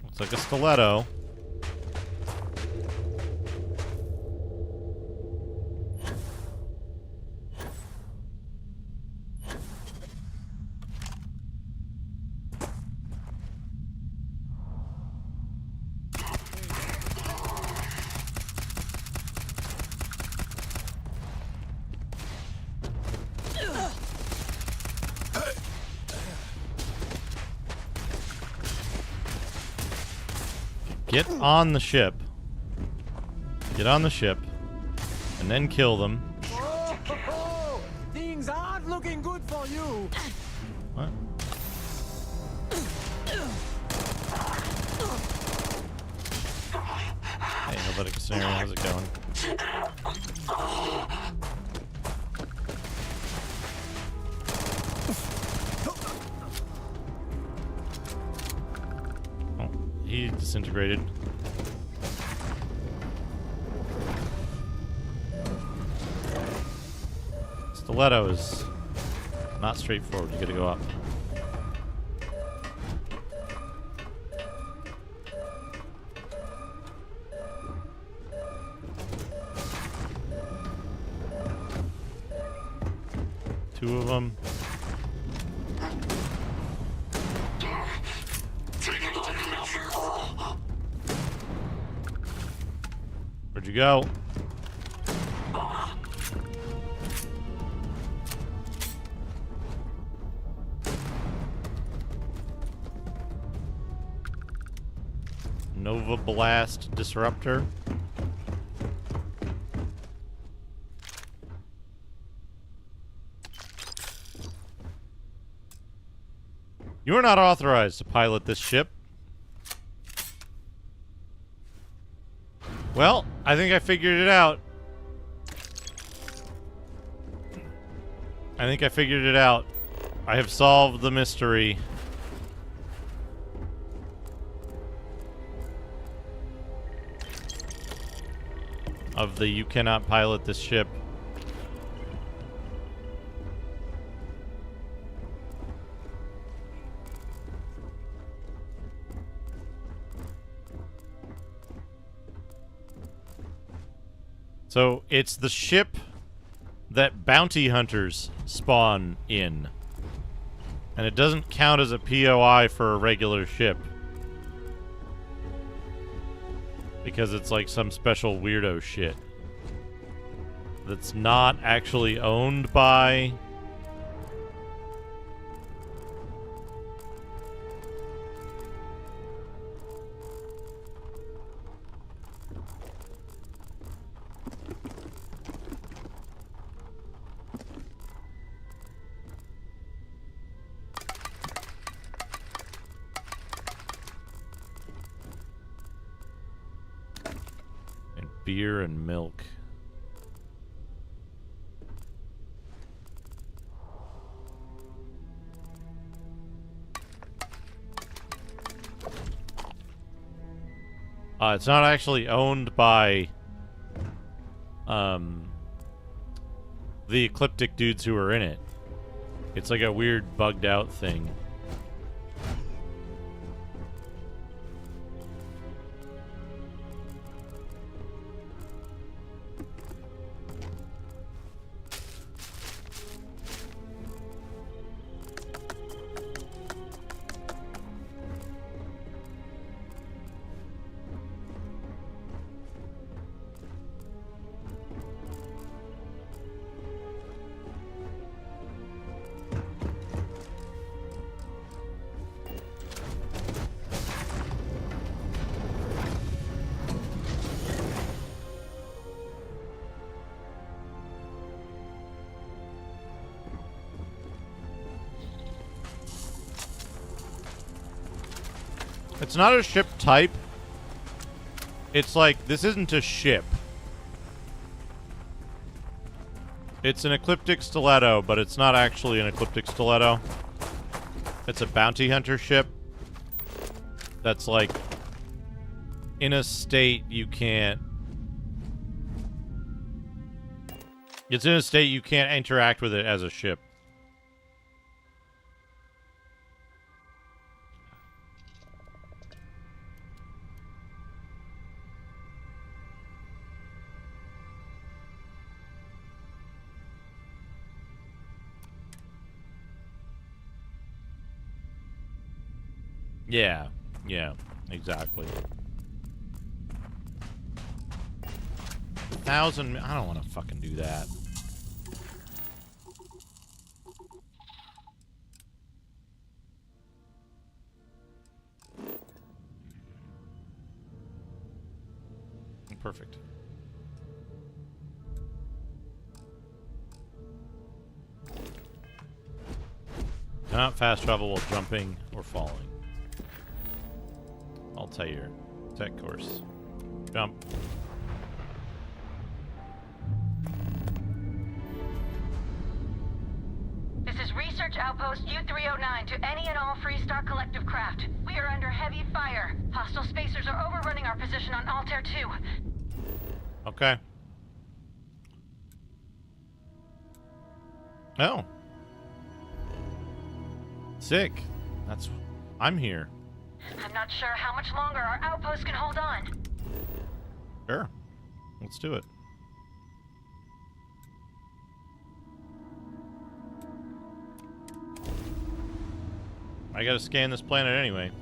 Looks like a stiletto. Get on the ship. Get on the ship. And then kill them. Things aren't looking good for you. What? Hey, Helvetica Scenario, how's it going? He disintegrated. Stiletto is not straightforward. You gotta go up. Two of them. Where'd you go? Nova Blast Disruptor. You are not authorized to pilot this ship. Well, I think I figured it out. I have solved the mystery. Of the you cannot pilot this ship. So it's the ship that bounty hunters spawn in. And it doesn't count as a POI for a regular ship. Because it's like some special weirdo shit that's not actually owned by beer and milk. It's not actually owned by the Ecliptic dudes who are in it. It's like a weird bugged out thing. It's not a ship type. It's like, this isn't a ship. It's an Ecliptic Stiletto, but it's not actually an Ecliptic Stiletto. It's a bounty hunter ship that's like in a state you can't... It's in a state you can't interact with it as a ship. Yeah, exactly. 1,000... I don't want to fucking do that. Perfect. Cannot fast travel while jumping or falling. I'll tell you. Tech course. Jump. This is Research Outpost U-309 to any and all Freestar Collective craft. We are under heavy fire. Hostile spacers are overrunning our position on Altair 2. Okay. Oh. Sick. That's... I'm here. I'm not sure how much longer our outpost can hold on. Sure. Let's do it. I gotta scan this planet anyway.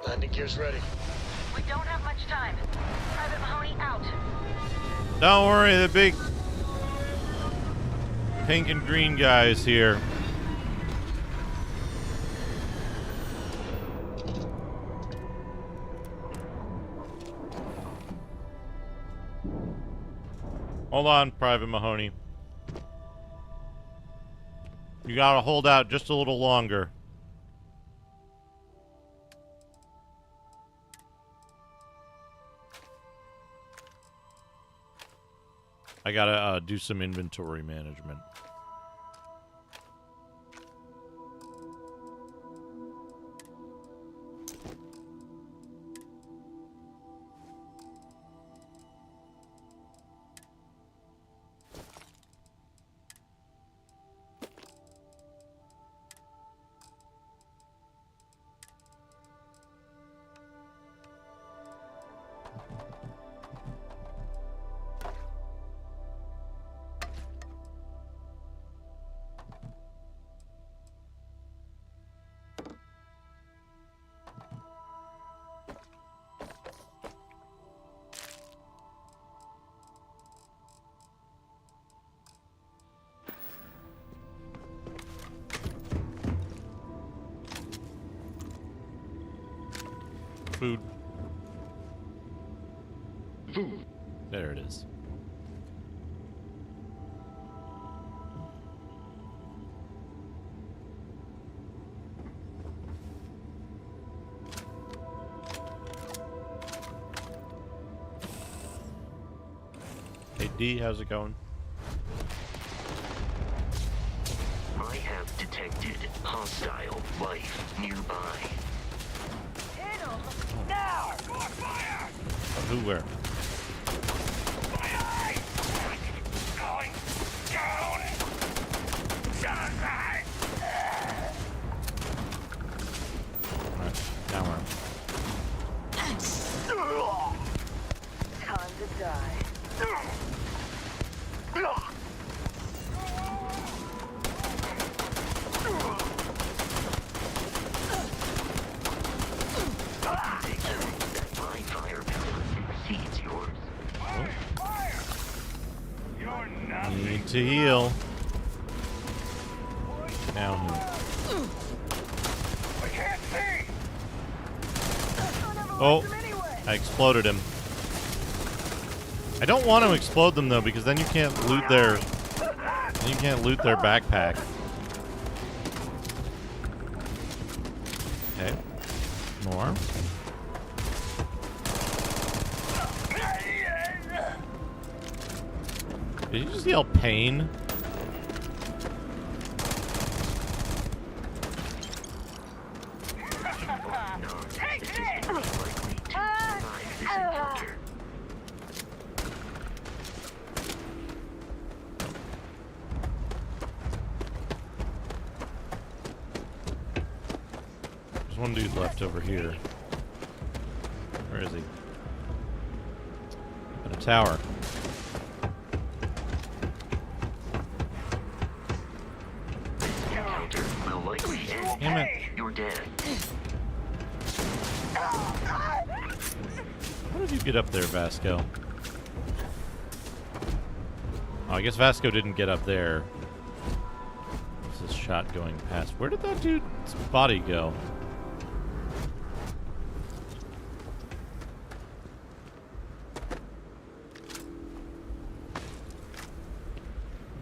Landing gear's ready. We don't have much time. Private Mahoney out. Don't worry, the big pink and green guy is here. Hold on, Private Mahoney. You gotta hold out just a little longer. I gotta do some inventory management. Food. There it is. Hey D, how's it going? I have detected hostile life nearby. Now! More fire! Who, where? Going down! Genocide! Alright, now we're. Time to die. Need to heal. Now heal. I can't see! Oh, I exploded him. I don't want to explode them though, because then you can't loot their backpack. Okay. More. Did you just yell pain? There's one dude left over here. Where is he? In a tower. Damn it. You're dead. How did you get up there, Vasco? Oh, I guess Vasco didn't get up there. This is shot going past. Where did that dude's body go?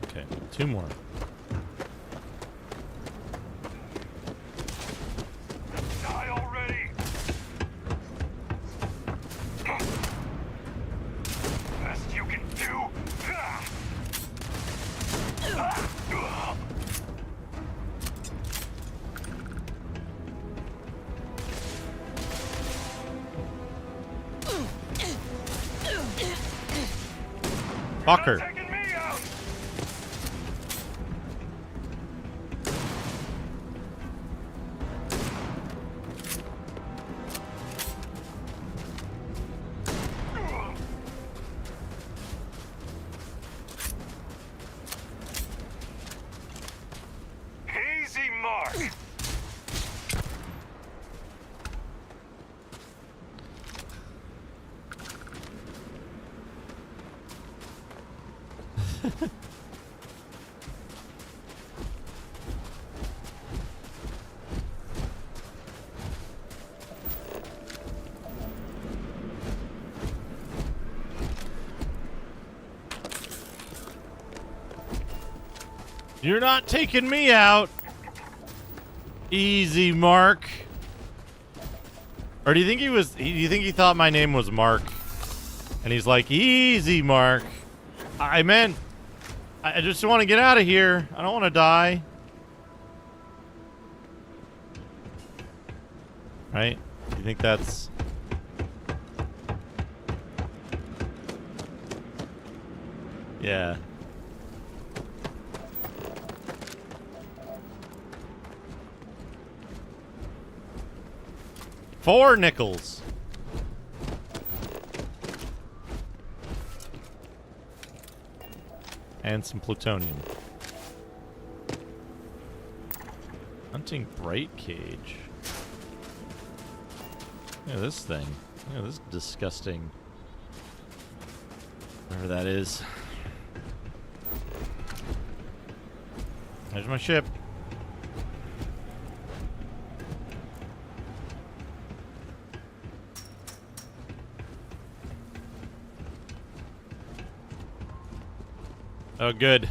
Okay, 2 more. Die already! Best you can do! Fucker. Easy mark! You're not taking me out. Easy, Mark. Or do you think do you think he thought my name was Mark? And he's like, easy, Mark. I just want to get out of here. I don't want to die. Right? You think that's... Yeah. $4 nickels. And some plutonium. Hunting bright cage. Yeah, this thing. Yeah, this disgusting. Whatever that is. There's my ship. Oh, good.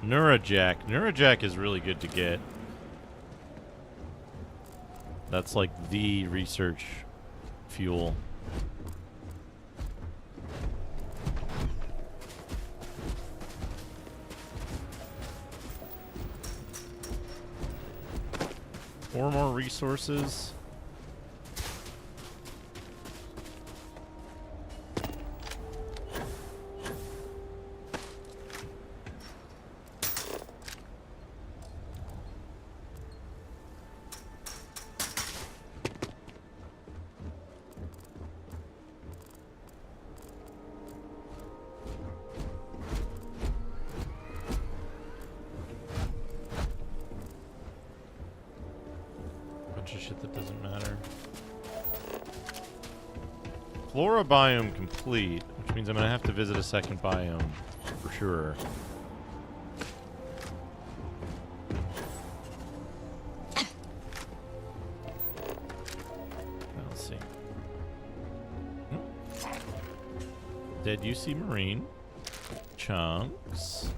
Neurajack. Neurajack is really good to get. That's like the research fuel. Four more resources. Flora biome complete, which means I'm going to have to visit a second biome for sure. Let's see. Dead UC Marine. Chunks.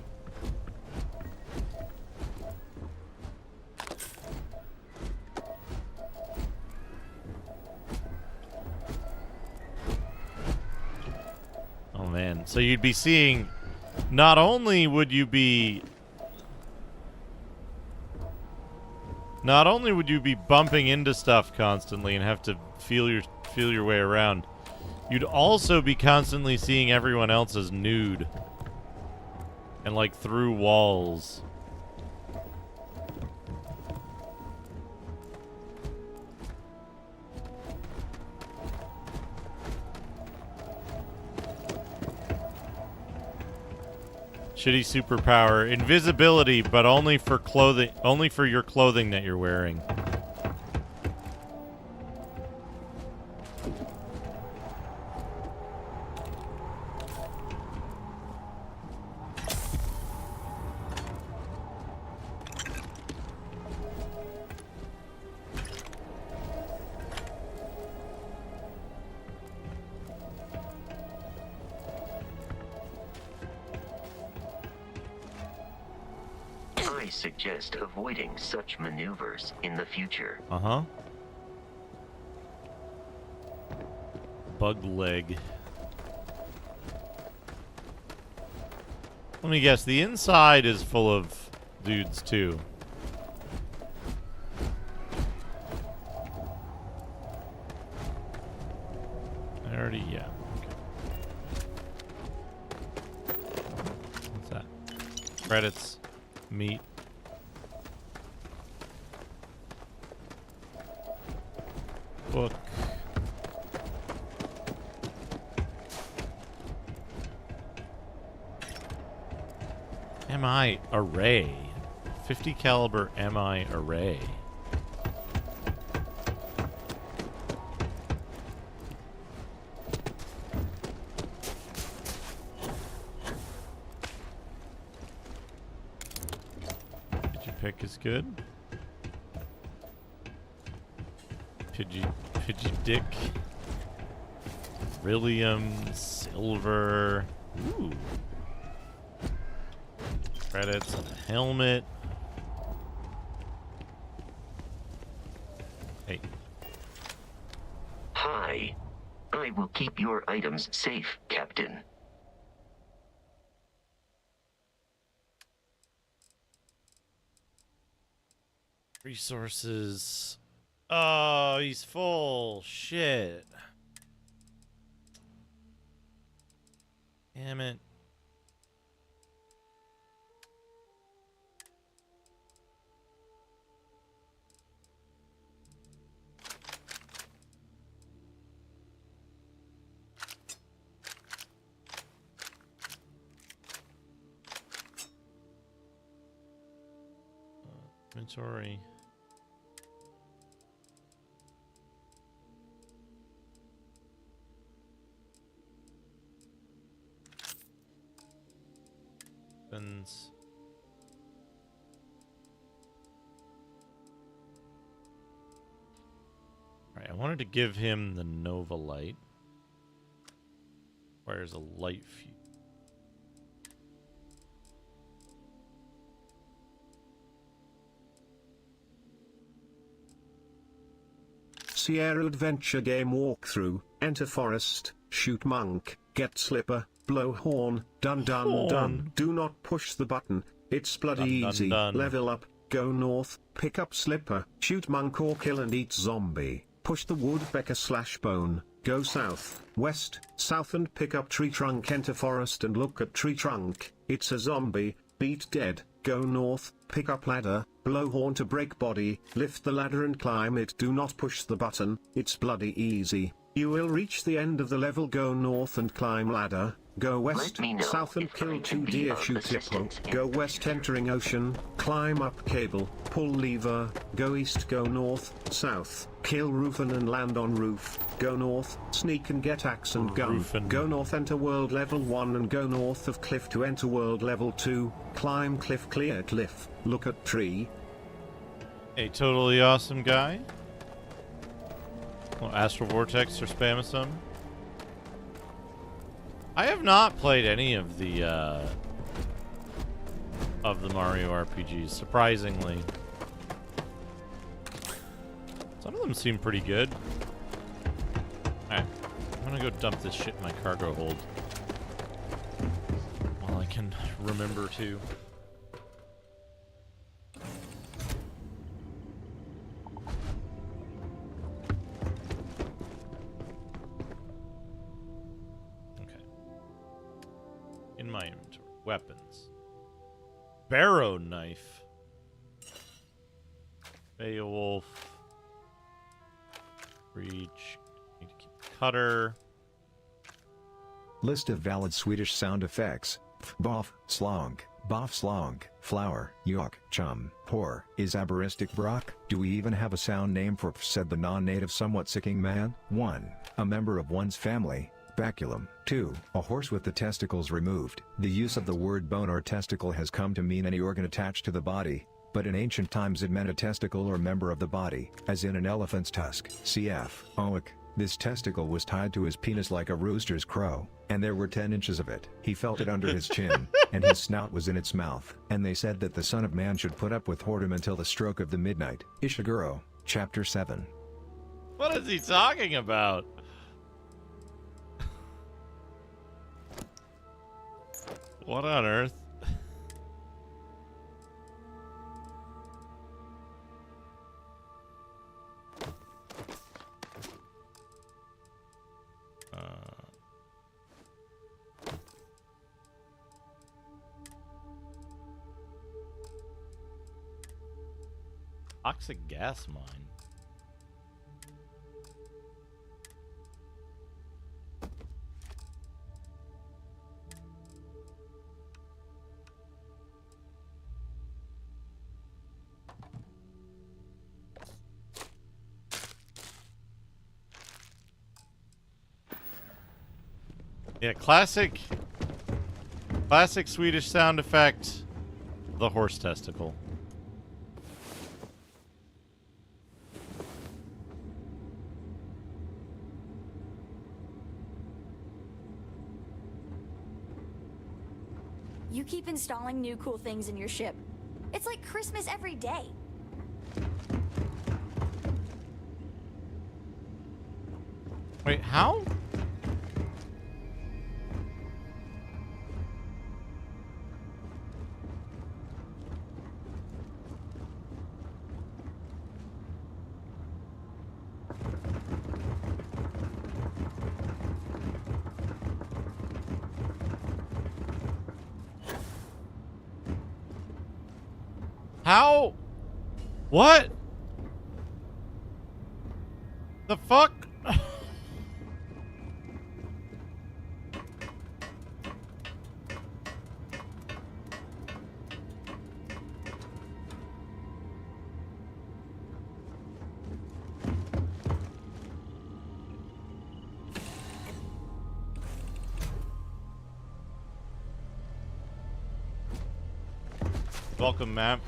So you'd be seeing, not only would you be bumping into stuff constantly and have to feel your way around, you'd also be constantly seeing everyone else as nude and like through walls. Shitty superpower. Invisibility, but only for clothing, only for your clothing that you're wearing. Suggest avoiding such maneuvers in the future. Uh-huh. Bug leg. Let me guess, the inside is full of dudes too. I already, yeah. Okay. What's that? Credits. Meat. Book. MI array. 50 caliber MI array. pick is good. Pidgey Dick. Brillium, silver. Ooh. Credits on the helmet. Hey. Hi. I will keep your items safe, Captain. Resources. Oh, he's full. Shit. Damn it. Inventory. Weapons. Alright, I wanted to give him the Nova Light. Requires a light fuse. Sierra Adventure Game Walkthrough, enter forest, shoot monk, get slipper, blow horn, dun dun dun, do not push the button, it's bloody easy, level up, go north, pick up slipper, shoot monk or kill and eat zombie, push the woodpecker / bone, go south, west, south and pick up tree trunk, enter forest and look at tree trunk, it's a zombie, beat dead, go north, pick up ladder, blow horn to break body, lift the ladder and climb it, do not push the button, it's bloody easy. You will reach the end of the level, go north and climb ladder, go west, south and kill 2 deer, shoot hippo, go west entering ocean, climb up cable, pull lever, go east, go north, south, kill roofin and land on roof, go north, sneak and get axe and gun, go north enter world level 1 and go north of cliff to enter world level 2, climb cliff, clear cliff, look at tree. A totally awesome guy. Well, Astral Vortex or Spamasum. I have not played any of the Mario RPGs, surprisingly. Some of them seem pretty good. Alright, I'm gonna go dump this shit in my cargo hold. While I can remember to. My inventory. Weapons. Barrow knife. Beowulf. Reach. Need to keep cutter. List of valid Swedish sound effects. Boff, slong, boff slong, flower, yok, chum, whore. Is aberistic brock? Do we even have a sound name for said the non-native somewhat sicking man? 1. A member of one's family. Baculum. 2. A horse with the testicles removed. The use of the word bone or testicle has come to mean any organ attached to the body, but in ancient times it meant a testicle or member of the body, as in an elephant's tusk. Cf. Owick. This testicle was tied to his penis like a rooster's crow, and there were 10 inches of it. He felt it under his chin, and his snout was in its mouth. And they said that the Son of Man should put up with whoredom until the stroke of the midnight. Ishiguro, Chapter 7. What is he talking about? What on earth? Toxic gas mine. Yeah, classic Swedish sound effect, the horse testicle. You keep installing new cool things in your ship. It's like Christmas every day. Wait, how? How? What? The fuck? Welcome, map.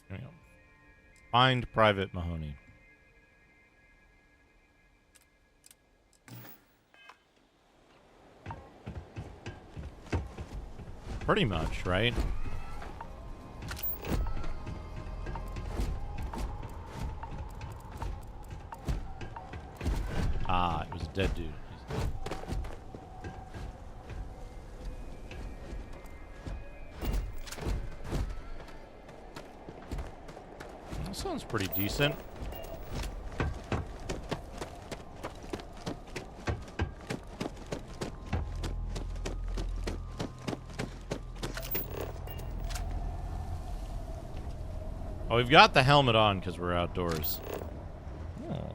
There we go. Find Private Mahoney. Pretty much, right? Ah, it was a dead dude. That sounds pretty decent. Oh, we've got the helmet on because we're outdoors. Oh,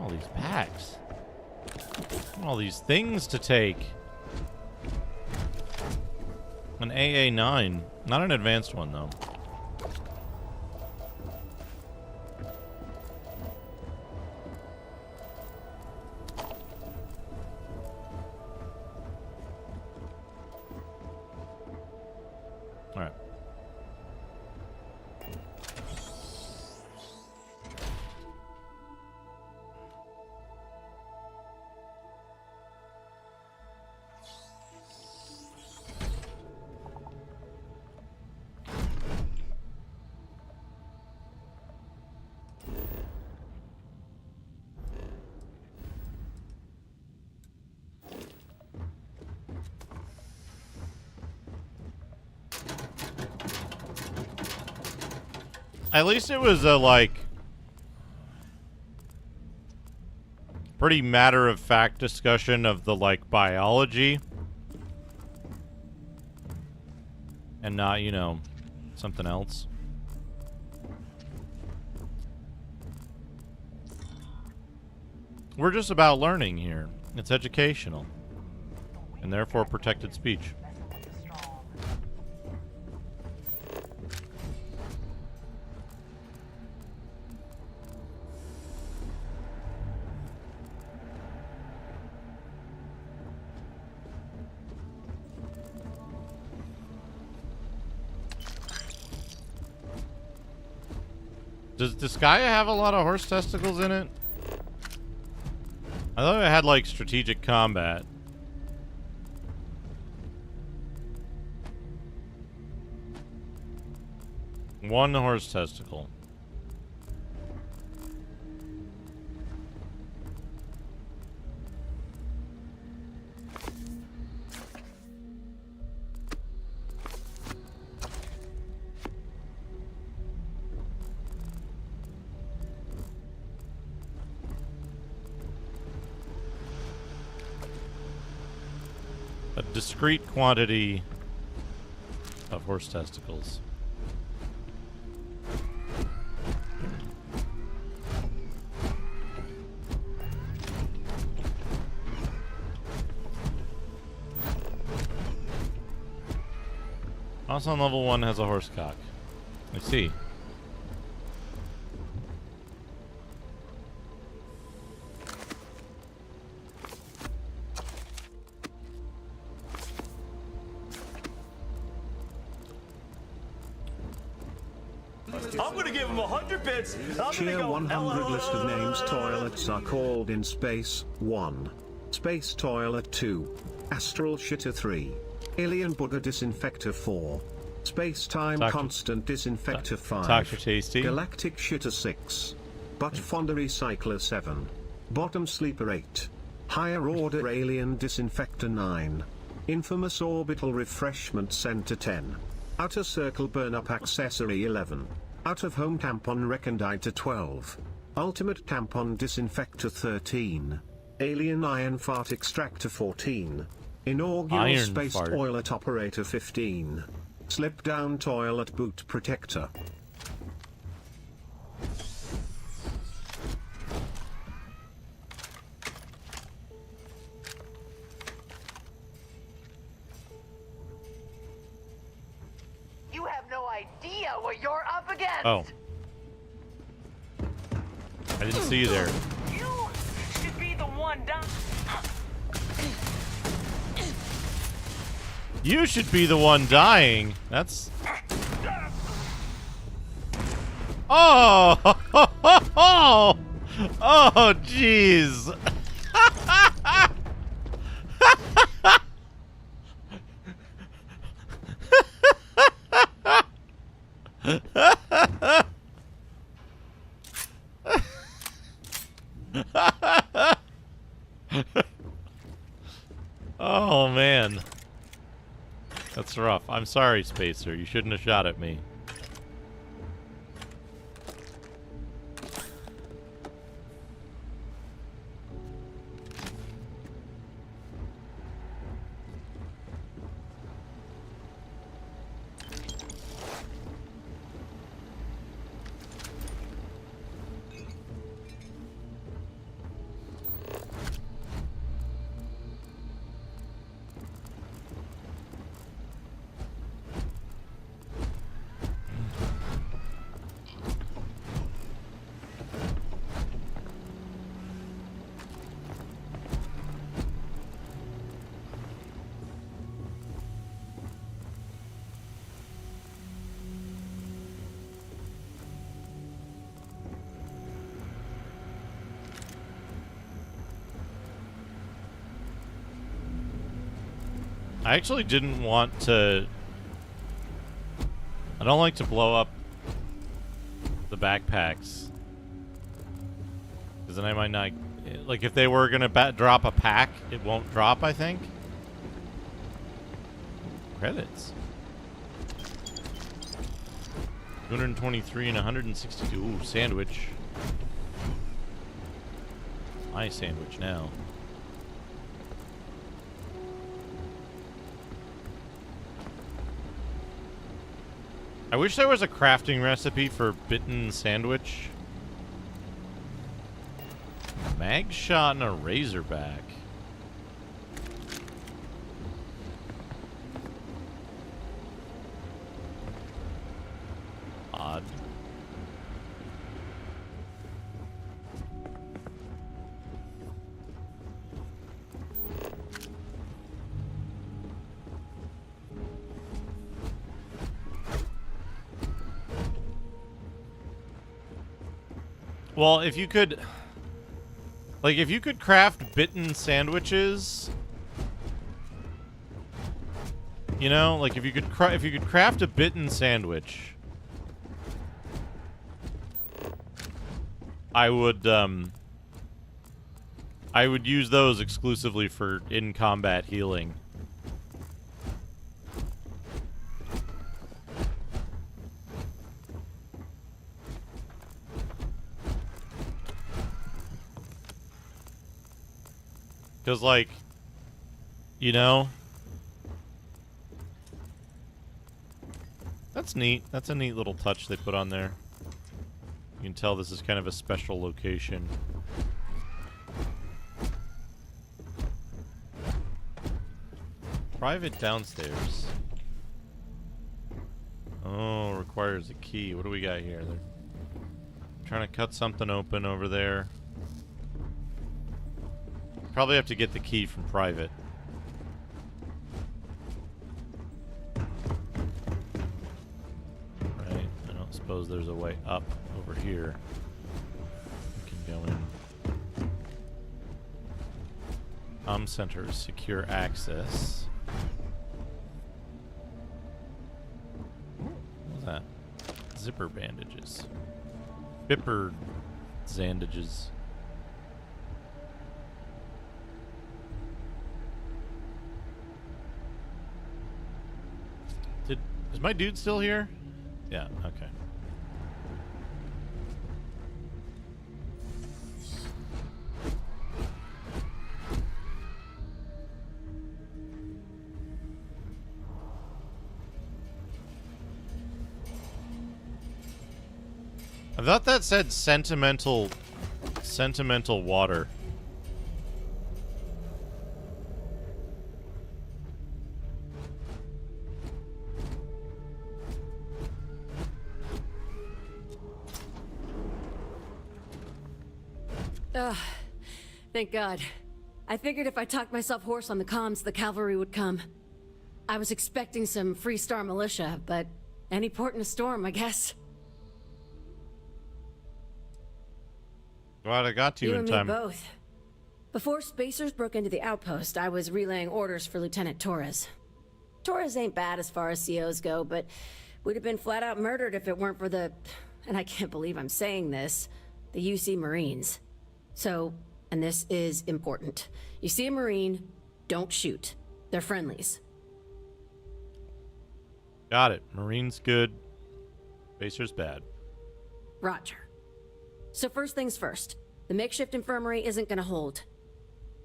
all these packs. All these things to take. An AA-9. Not an advanced one, though. All right. At least it was a, like, pretty matter-of-fact discussion of the, like, biology. And not, you know, something else. We're just about learning here. It's educational. And therefore protected speech. Does Disgaea have a lot of horse testicles in it? I thought it had, like, strategic combat. One horse testicle. A discrete quantity of horse testicles. Also on level 1 has a horse cock. I see. I'm gonna give him 100 bits. Tier 100 list of names toilets are called in Space 1. Space Toilet 2. Astral Shitter 3. Alien Booger Disinfector 4. Space Time Constant Disinfector 5. Dr. Tasty. Galactic Shitter 6. Butt Fonder Recycler 7. Bottom Sleeper 8. Higher Order Alien Disinfector 9. Infamous Orbital Refreshment Center 10. Outer Circle Burn Up Accessory 11. Out of Home Tampon Recondite 12. Ultimate Tampon Disinfector 13. Alien Iron Fart Extractor 14. Inaugural Iron Space Fart. Toilet Operator 15. Slip Down Toilet Boot Protector. You have no idea what you're up against. Oh. I didn't see you there. You should be the one down. You should be the one dying. That's... Oh! Oh, jeez. Oh, man. That's rough. I'm sorry, Spacer. You shouldn't have shot at me. I actually didn't want to... I don't like to blow up the backpacks. Because then I might not... Like, if they were going to drop a pack, it won't drop, I think. Credits. 223 and 162. Ooh, sandwich. My sandwich now. I wish there was a crafting recipe for bitten sandwich. Mag shot and a razorback. Odd. Well, if you could... Like, if you could craft bitten sandwiches... You know? Like, if you could craft a bitten sandwich... I would use those exclusively for in-combat healing. Because, like, you know, that's neat. That's a neat little touch they put on there. You can tell this is kind of a special location. Private downstairs. Oh, requires a key. What do we got here? They're trying to cut something open over there. Probably have to get the key from private. Right. I don't suppose there's a way up over here. We can go in. Center, secure access. What's that? Zipper bandages. Bipper zandages. Is my dude still here? Yeah, okay. I thought that said sentimental water. Thank God. I figured if I talked myself hoarse on the comms, the cavalry would come. I was expecting some Freestar militia, but any port in a storm, I guess. Glad I got to you in time. You and me both. Before Spacers broke into the outpost, I was relaying orders for Lieutenant Torres. Torres ain't bad as far as COs go, but we'd have been flat out murdered if it weren't for the... and I can't believe I'm saying this... the UC Marines. So, and this is important. You see a Marine, don't shoot. They're friendlies. Got it. Marines good. Spacers bad. Roger. So first things first. The makeshift infirmary isn't gonna hold.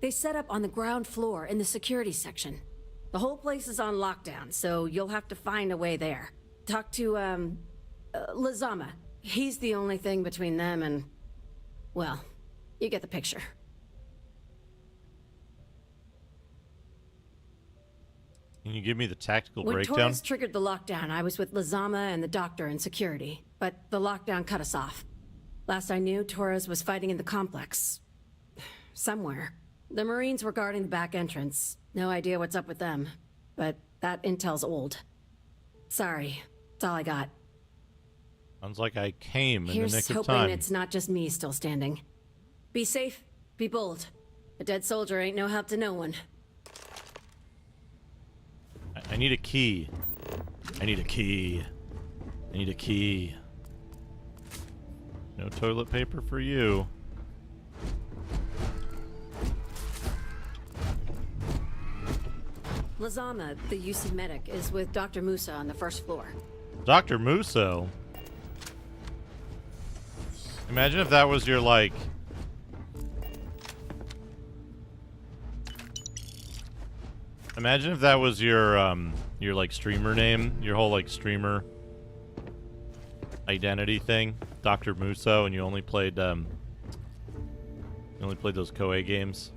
They set up on the ground floor in the security section. The whole place is on lockdown, so you'll have to find a way there. Talk to, Lazama. He's the only thing between them and... well, you get the picture. Can you give me the tactical breakdown? When Torres triggered the lockdown, I was with Lazama and the doctor in security, but the lockdown cut us off. Last I knew, Torres was fighting in the complex. Somewhere. The Marines were guarding the back entrance. No idea what's up with them. But that intel's old. Sorry. That's all I got. Sounds like I came in the nick of Here's time. hoping it's not just me still standing. Be safe. Be bold. A dead soldier ain't no help to no one. I need a key. I need a key. I need a key. No toilet paper for you. Lazama, the UC medic, is with Dr. Musa on the first floor. Dr. Musso? Imagine if that was your, like... Imagine if that was your, like, streamer name. Your whole, like, streamer identity thing. Dr. Musso, and you only played, those Koei games.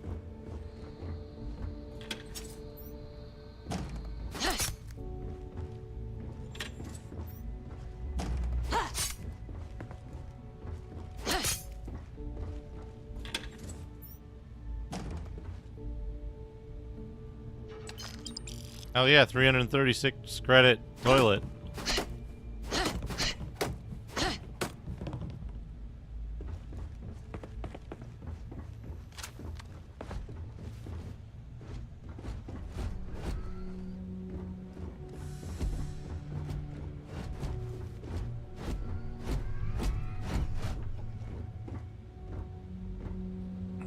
Oh yeah, 336 credit toilet.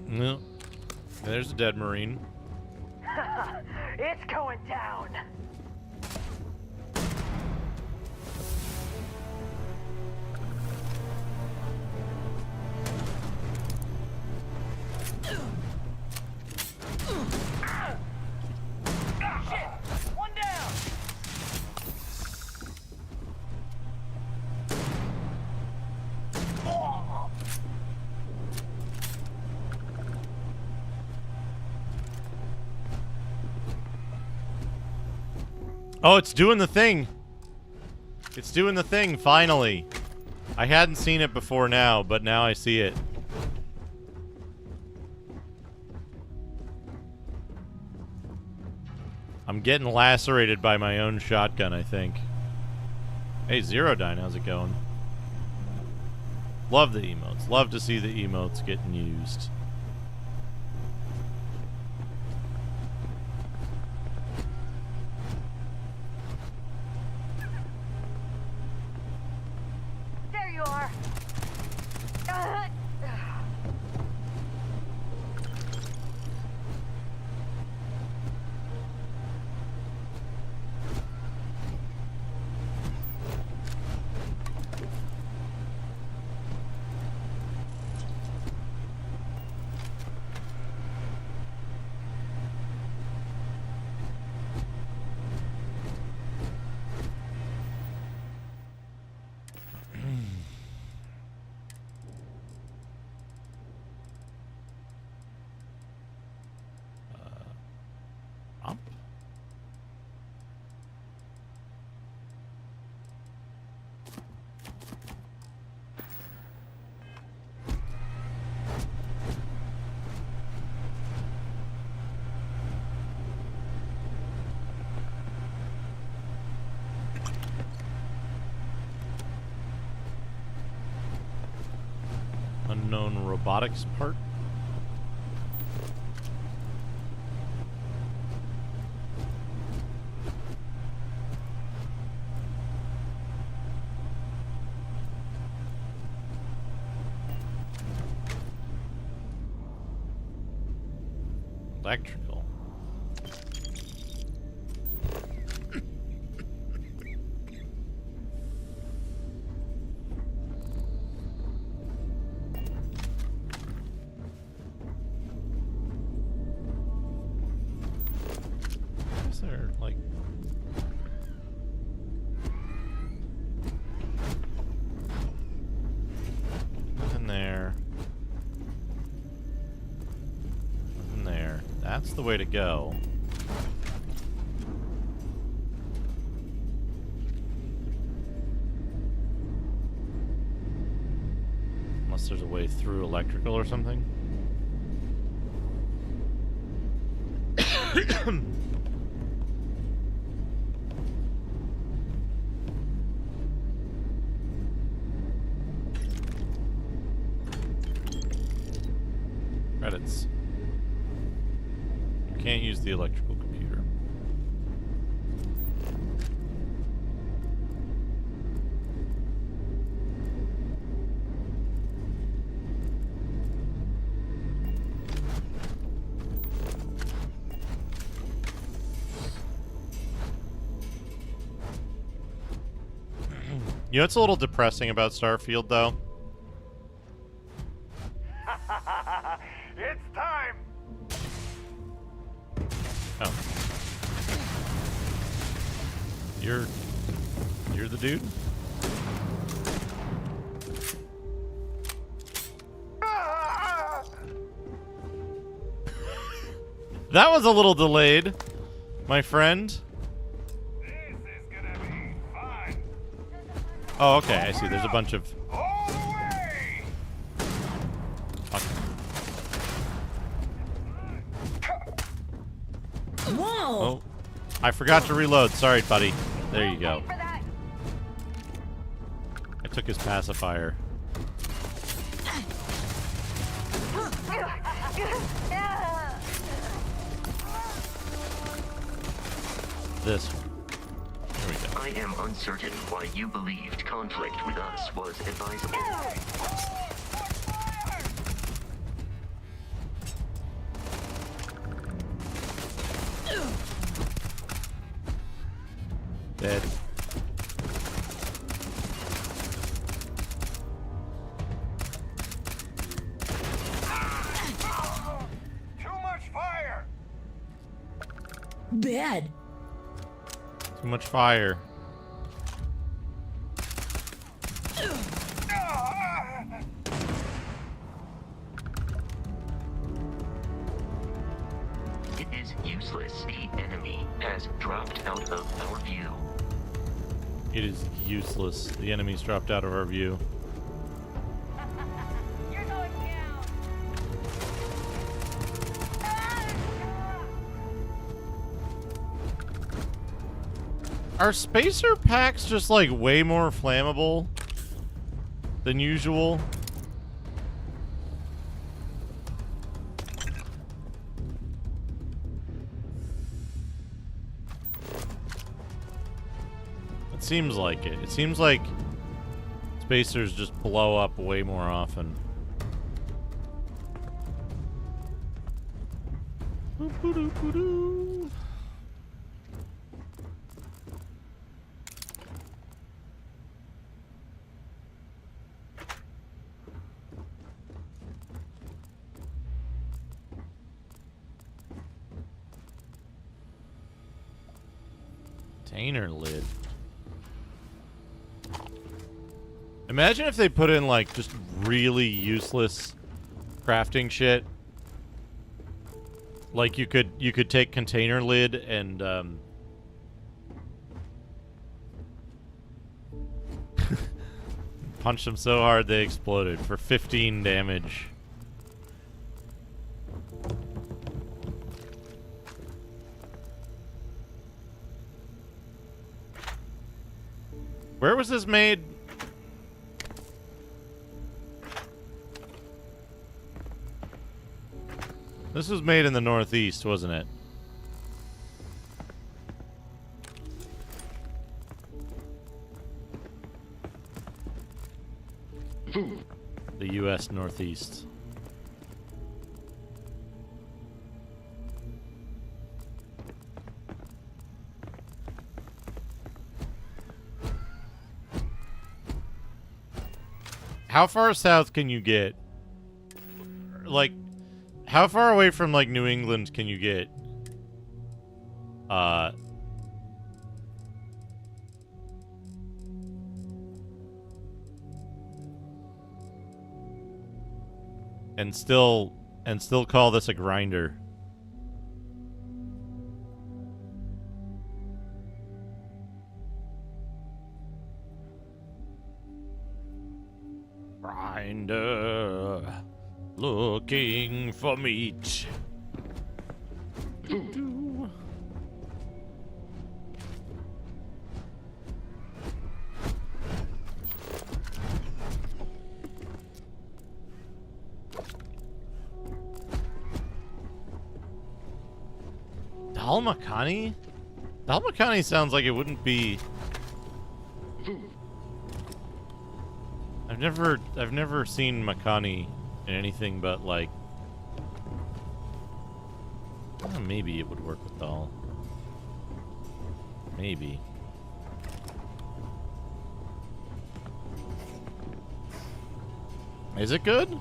No. There's a dead Marine. It's going down. Shit! One down. Oh, it's doing the thing. It's doing the thing, finally. I hadn't seen it before now, but now I see it. I'm getting lacerated by my own shotgun, I think. Hey, Zerodyne, how's it going? Love the emotes. Love to see the emotes getting used. There you are. Unknown robotics part. Electrical. Is there, like... nothing there. Nothing there. That's the way to go. Unless there's a way through electrical or something. Credits. Can't use the electrical computer. You know what's a little depressing about Starfield, though? It's time! Oh. You're the dude? That was a little delayed, my friend. Oh, okay, I see. There's a bunch of... Whoa! Oh, I forgot to reload. Sorry, buddy. There you go. I took his pacifier. This one. Here we go. I am uncertain why you believed conflict with us was advisable. Dead. Too much fire! Bad. Too much fire. It is useless. The enemy has dropped out of our view. It is useless. The enemy's dropped out of our view. Are spacer packs just like way more flammable than usual? It seems like it. It seems like spacers just blow up way more often. Boop-a-doop-a-doo. Container lid. Imagine if they put in like just really useless crafting shit. Like you could take container lid and punch them so hard they exploded for 15 damage. Where was this made? This was made in the Northeast, wasn't it? The U.S. Northeast. How far south can you get? Like, how far away from, like, New England can you get? And still call this a grinder. Grinder, looking for meat. Dal Makhani? Dal Makhani sounds like it wouldn't be. I've never seen Makhani in anything but like. Maybe it would work with dal. Maybe. Is it good?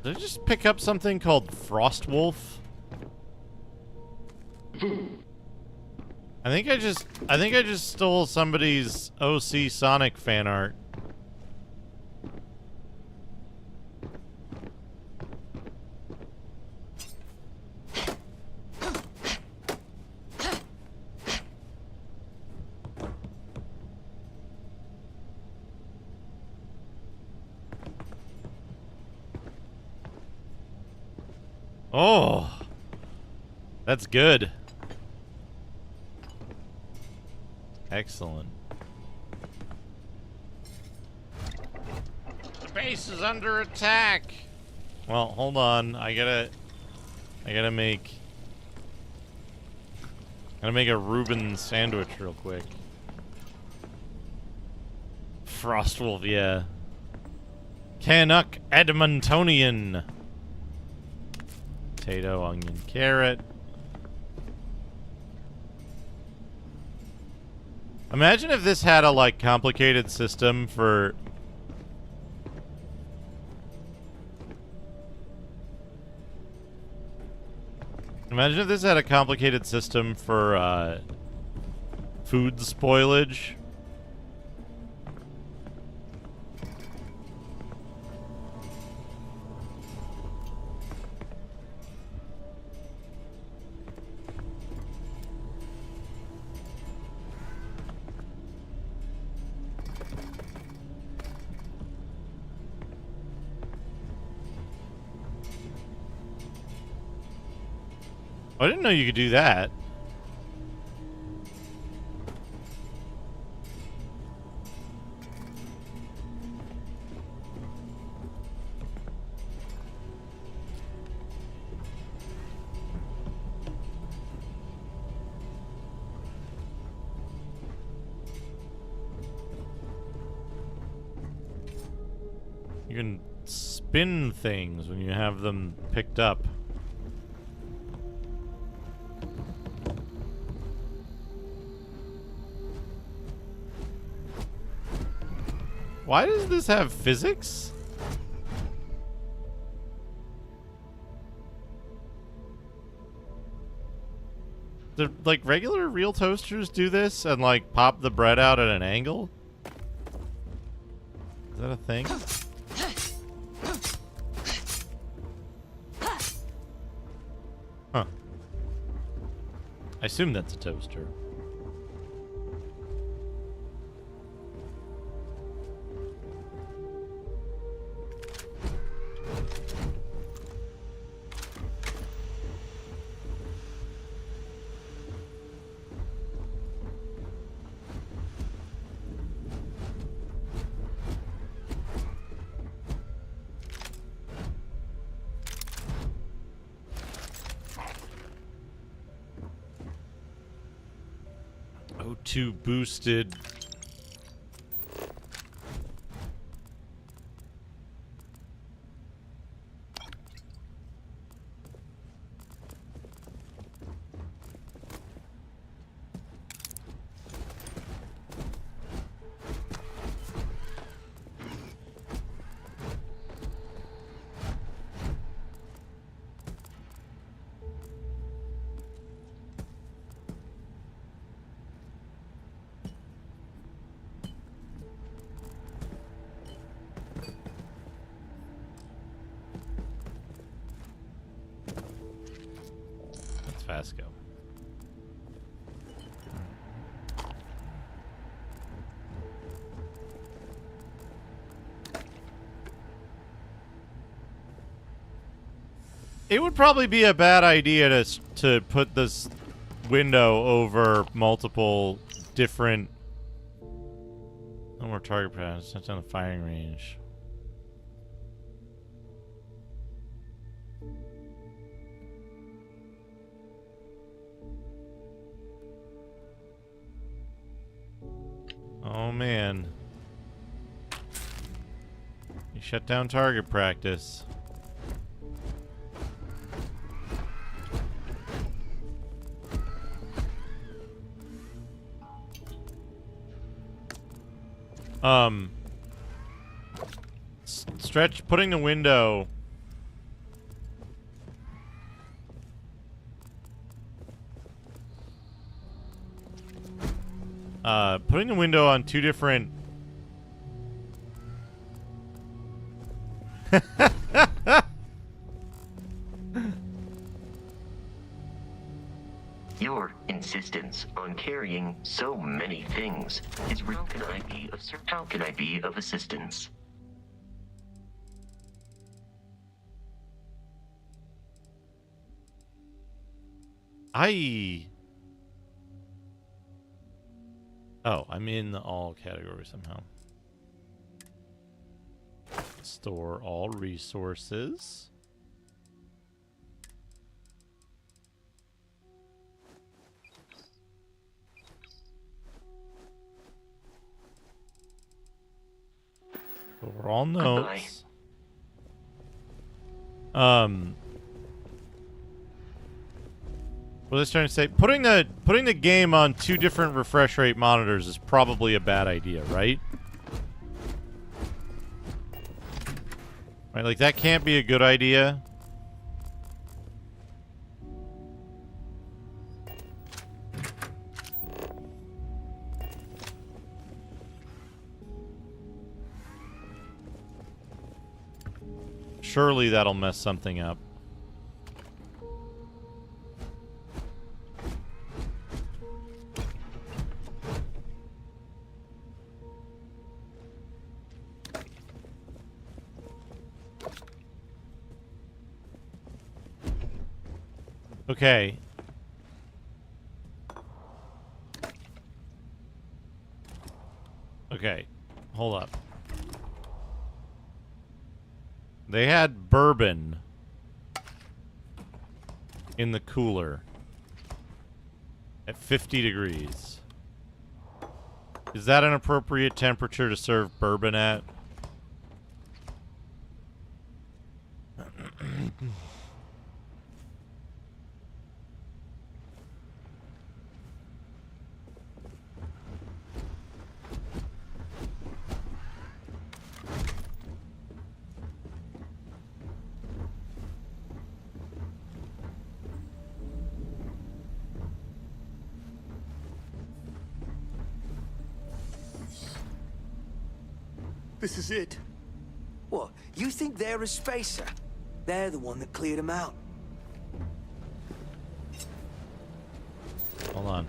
Did I just pick up something called Frostwolf? I think I just stole somebody's OC Sonic fan art. Oh, that's good. Excellent. The base is under attack. Well, hold on. I gotta make a Reuben sandwich real quick. Frostwolf, yeah. Canuck Edmontonian. Potato, onion, carrot. Imagine if this had a, like, complicated system for... Imagine if this had a complicated system for, food spoilage. I didn't know you could do that. You can spin things when you have them picked up. Why does this have physics? The like regular real toasters do this and like pop the bread out at an angle? Is that a thing? Huh. I assume that's a toaster. O2 boosted. Vasco. It would probably be a bad idea to put this window over multiple different. No more target practice. That's on the firing range. Oh man. You shut down target practice. Stretch, putting the window. Putting the window on two different. Your insistence on carrying so many things is how can I be of assistance? Oh, I'm in all categories somehow. Store all resources. Overall notes. What I was trying to say, putting the game on two different refresh rate monitors is probably a bad idea, right? Right, like that can't be a good idea. Surely that'll mess something up. Okay. Okay, hold up. They had bourbon in the cooler at 50 degrees. Is that an appropriate temperature to serve bourbon at? This is it. What? You think they're a spacer? They're the one that cleared him out. Hold on.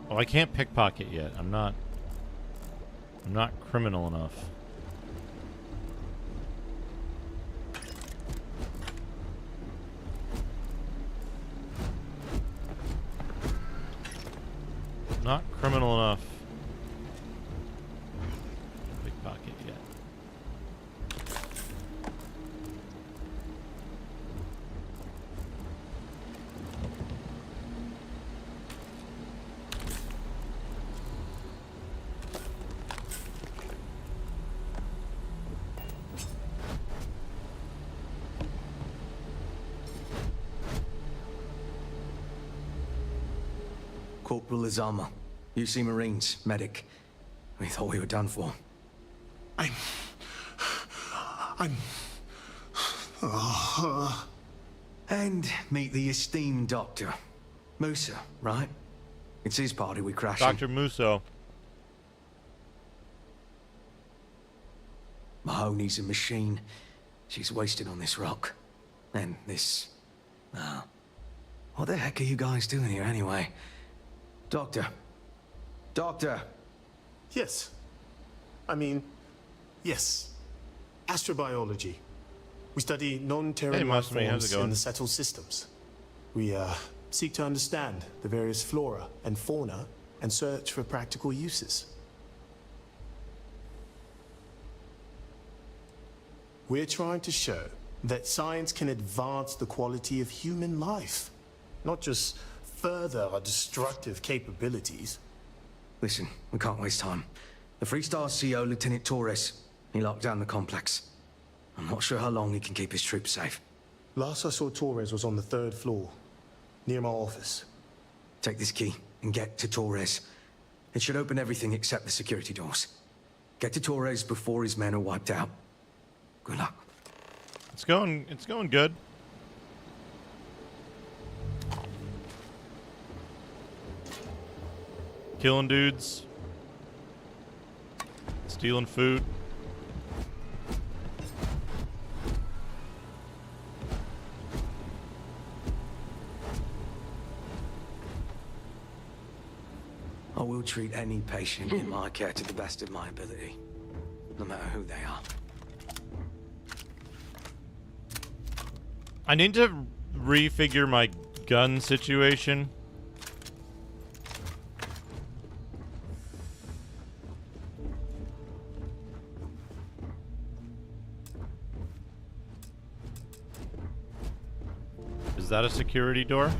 Oh, I can't pickpocket yet. I'm not criminal enough. Not criminal enough. Pickpocket yet. Corporal Azama, UC Marines, medic. We thought we were done for. And meet the esteemed doctor. Musa, right? It's his party we crashed. Dr. Musso. Mahoney's a machine. She's wasted on this rock. And this... what the heck are you guys doing here anyway? Doctor. Doctor! Yes. Yes. Astrobiology. We study non-terran Hey, life Musme, how's it forms going? in the settled systems. We seek to understand the various flora and fauna and search for practical uses. We're trying to show that science can advance the quality of human life, not just further our destructive capabilities. Listen, we can't waste time. The Freestar CO, Lieutenant Torres, he locked down the complex. I'm not sure how long he can keep his troops safe. Last I saw Torres was on the 3rd floor, near my office. Take this key and get to Torres. It should open everything except the security doors. Get to Torres before his men are wiped out. Good luck. It's going good. Killing dudes. Stealing food. I will treat any patient in my care to the best of my ability, no matter who they are. I need to refigure my gun situation. Is that a security door?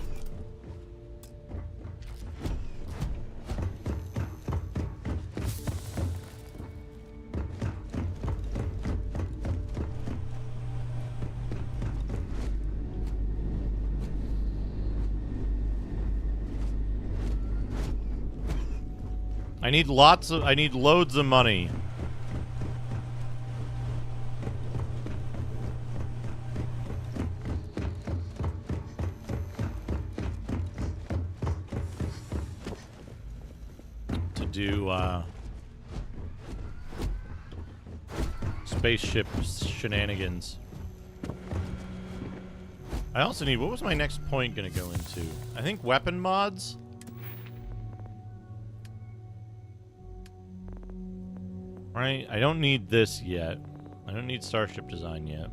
I need loads of money. To do, spaceship shenanigans. I also need, what was my next point gonna go into? I think weapon mods? Right, I don't need this yet. I don't need starship design yet.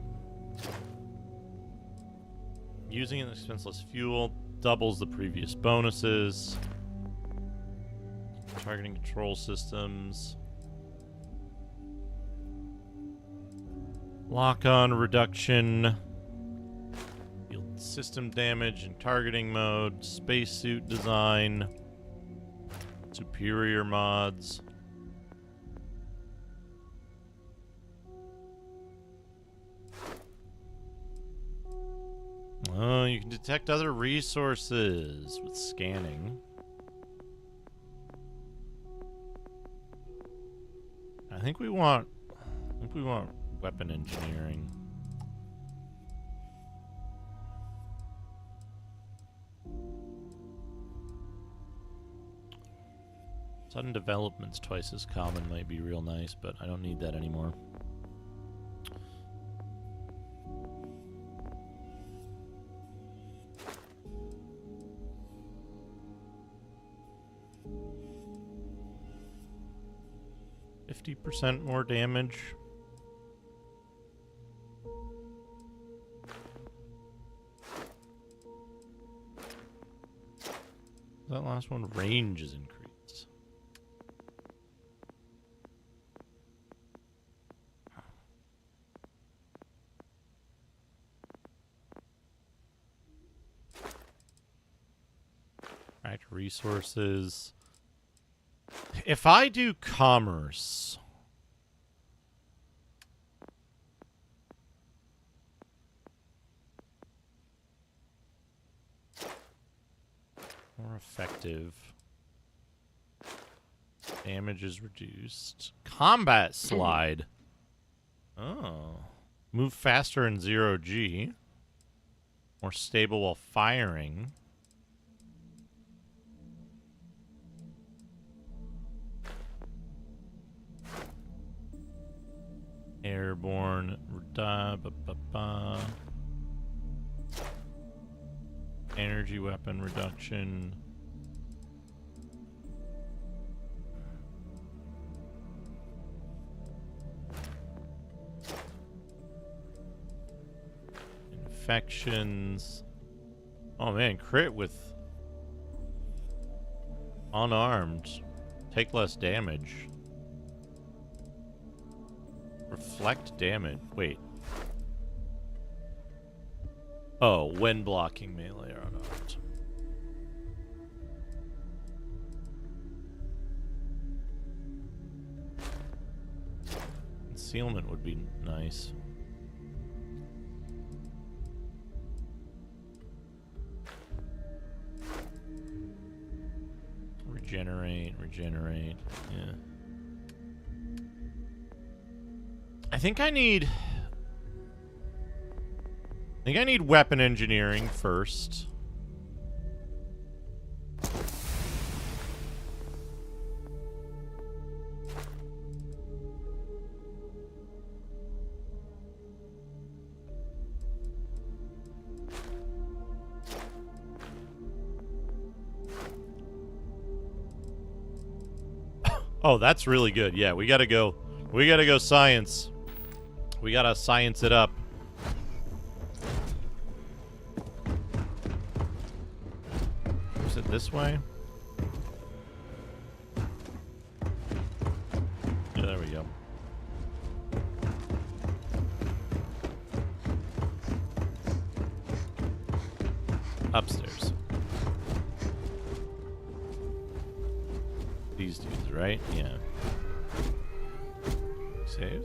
Using an expenseless fuel doubles the previous bonuses. Targeting control systems. Lock-on reduction. Field system damage and targeting mode. Spacesuit design. Superior mods. Oh, you can detect other resources with scanning. I think we want weapon engineering. Sudden development's twice as common might be real nice, but I don't need that anymore. %50 more damage. That last one, range is increased. Right, resources. If I do commerce, more effective. Damage is reduced. Combat slide. Oh. Move faster in 0G. More stable while firing. Airborne. Energy weapon reduction. Infections. Oh man, crit with unarmed. Take less damage. Reflect damage. Wait. Oh, when blocking melee or unarmed. Concealment would be nice. Regenerate. Yeah. I think I need weapon engineering first. Oh, that's really good. Yeah, we gotta go science. We gotta science it up. Is it this way? Yeah, there we go. Upstairs. These dudes, right? Yeah. Save.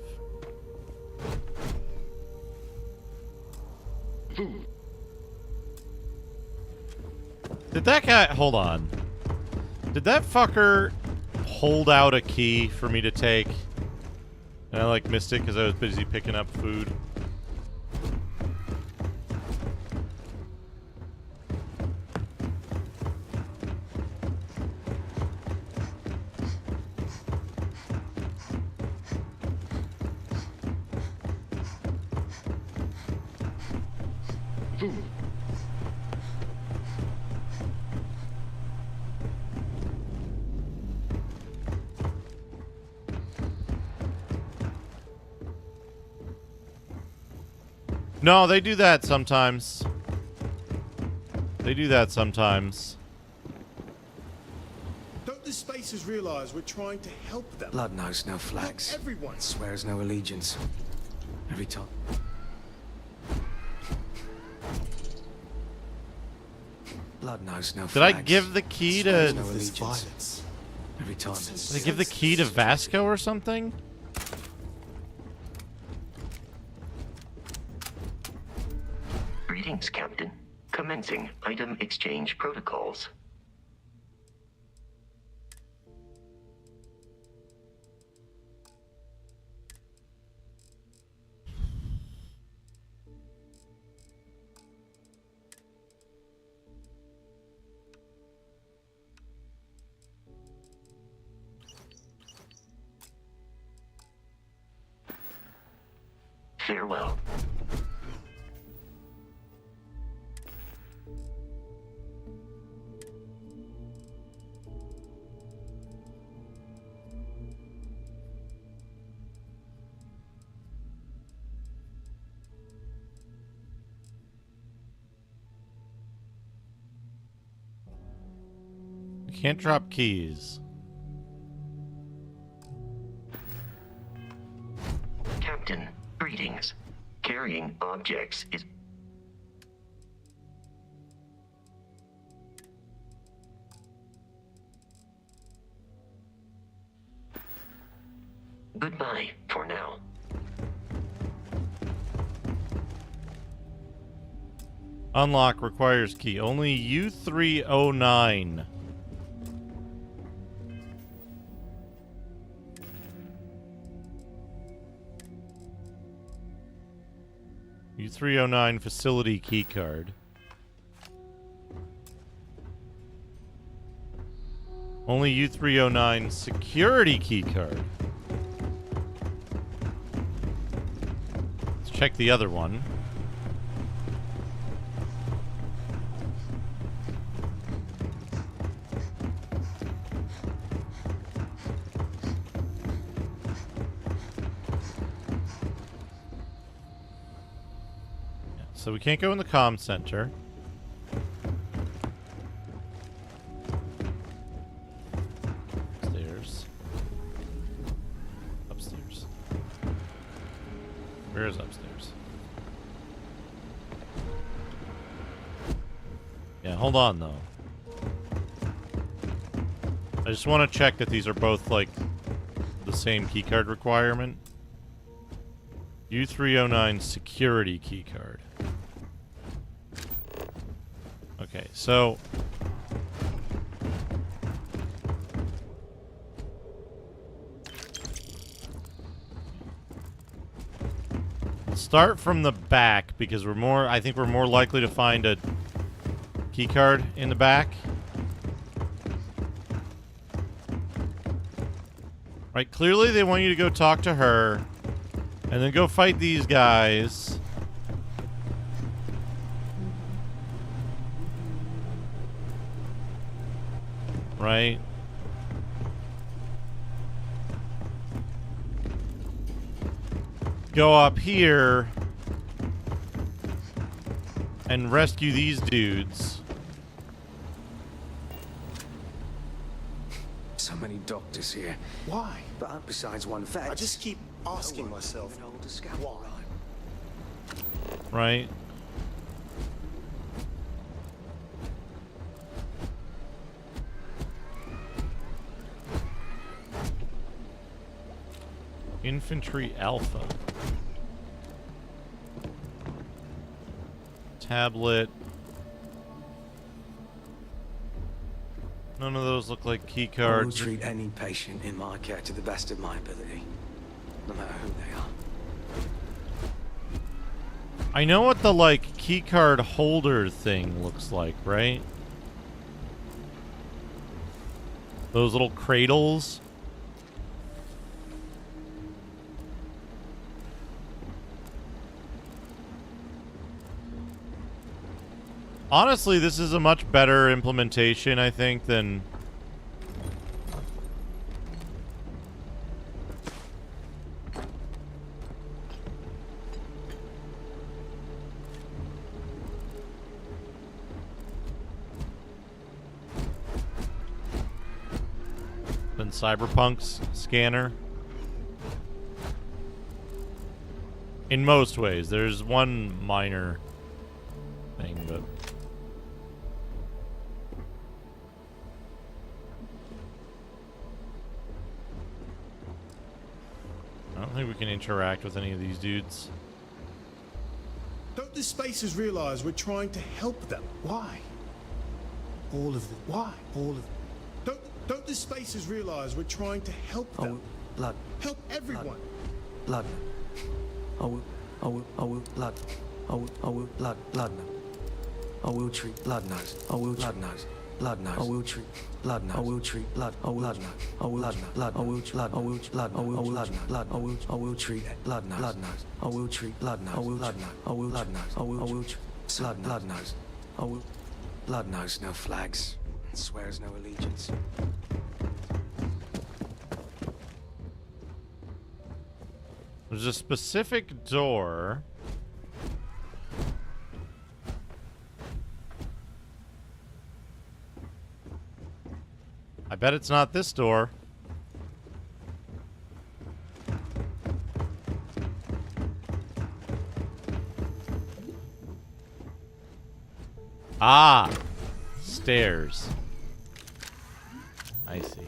Did that guy... Hold on. Did that fucker hold out a key for me to take? And I, like, missed it because I was busy picking up food. No, they do that sometimes. They do that sometimes. Don't the spacers realize we're trying to help them? Blood knows no flags. Help everyone. Swears no allegiance. Every time. Blood knows no Did flags. I give the key Swears to... no allegiance. Every time. Did I give the key to Vasco or something? Greetings, Captain. Commencing item exchange protocols. Farewell. You can't drop keys. Captain, greetings. Carrying objects is... Goodbye for now. Unlock requires key. Only U309. U309 facility keycard. Only U309 security keycard. Let's check the other one. So we can't go in the comm center. Upstairs. Upstairs. Where is upstairs? Yeah, hold on though. I just want to check that these are both like the same keycard requirement. U309 security keycard. Okay, so we'll start from the back because I think we're more likely to find a keycard in the back. Right, clearly they want you to go talk to her and then go fight these guys. Right? Go up here and rescue these dudes. So many doctors here. Why? But besides one fact, I just keep asking myself, why? Right? Infantry Alpha. Tablet. None of those look like key I will cards. treat any patient in my care to the best of my ability, no matter who they are. I know what the like key card holder thing looks like, right? Those little cradles. Honestly, this is a much better implementation, I think, than... Cyberpunk's scanner. In most ways. There's one minor thing, but... I don't think we can interact with any of these dudes. Don't the spacers realize we're trying to help them? Why? All of them. Why? All of them. Don't the spacers realize we're trying to help them? Blood. Help everyone. Blood. I will blood. I will blood nose. I will treat blood nose. I will blood nose. Blood nose. I will treat blood nose. I will treat blood. I will blood nose. I will blood. I will blood. I will blood. I will blood. Blood. I will treat blood nose. Blood nose. I will treat blood nose. I will blood nose. I will blood nose. I will blood nose. I will blood nose. No flags. Swears no allegiance. There's a specific door. I bet it's not this door. Ah! Stairs. I see.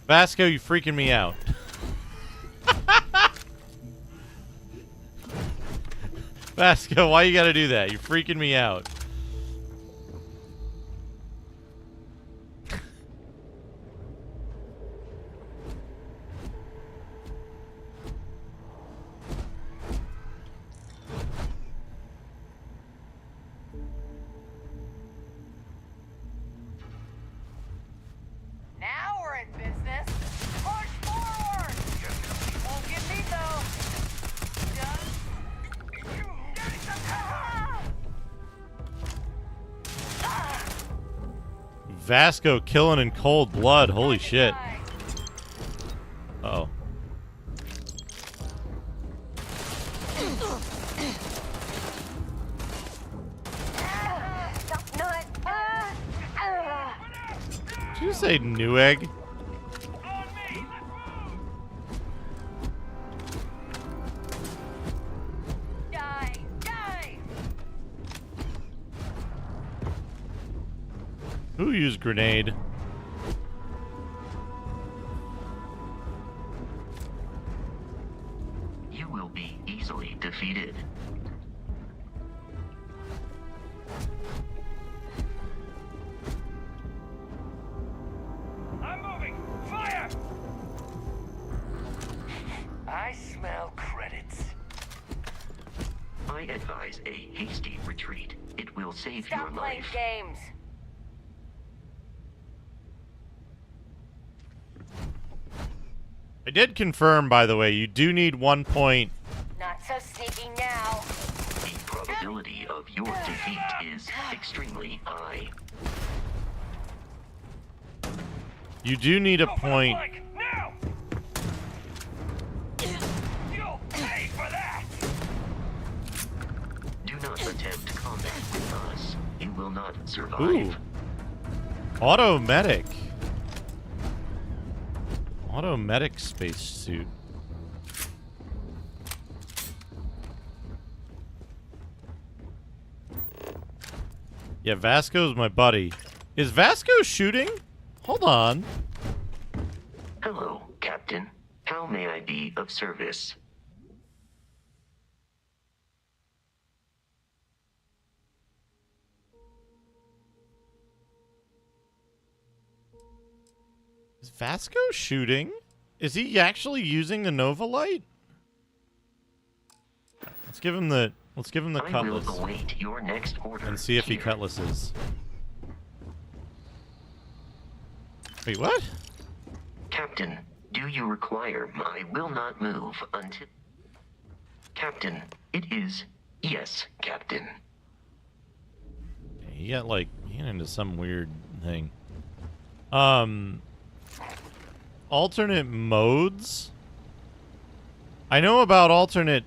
Vasco, you freaking me out. Vasco, why you gotta do that? You're freaking me out. Now we're in business. Push forward. Won't get me though. Done. Getting some cover. Vasco killing in cold blood. Holy shit. Uh-oh. Did you say Newegg? Die. Die. Who used grenade? You will be easily defeated. I'm moving. Fire! I smell credits. I advise a hasty retreat. It will save Stop your playing life. games. I did confirm, by the way, you do need 1 point. Not so sneaky now. The probability of your defeat is extremely high. You do need a point. Now! You'll pay for that! Do not attempt combat with us. You will not survive. Ooh. Auto medic. Auto medic spacesuit. Yeah, Vasco's my buddy. Is Vasco shooting? Hold on. Hello, Captain. How may I be of service? Is Vasco shooting? Is he actually using the Nova Light? Let's give him the I will cutlass await your next order. and see if he here. cutlasses. Wait, what? Captain, do you require I will not move until... Captain, it is yes, Captain. He got into some weird thing. Alternate modes? I know about alternate...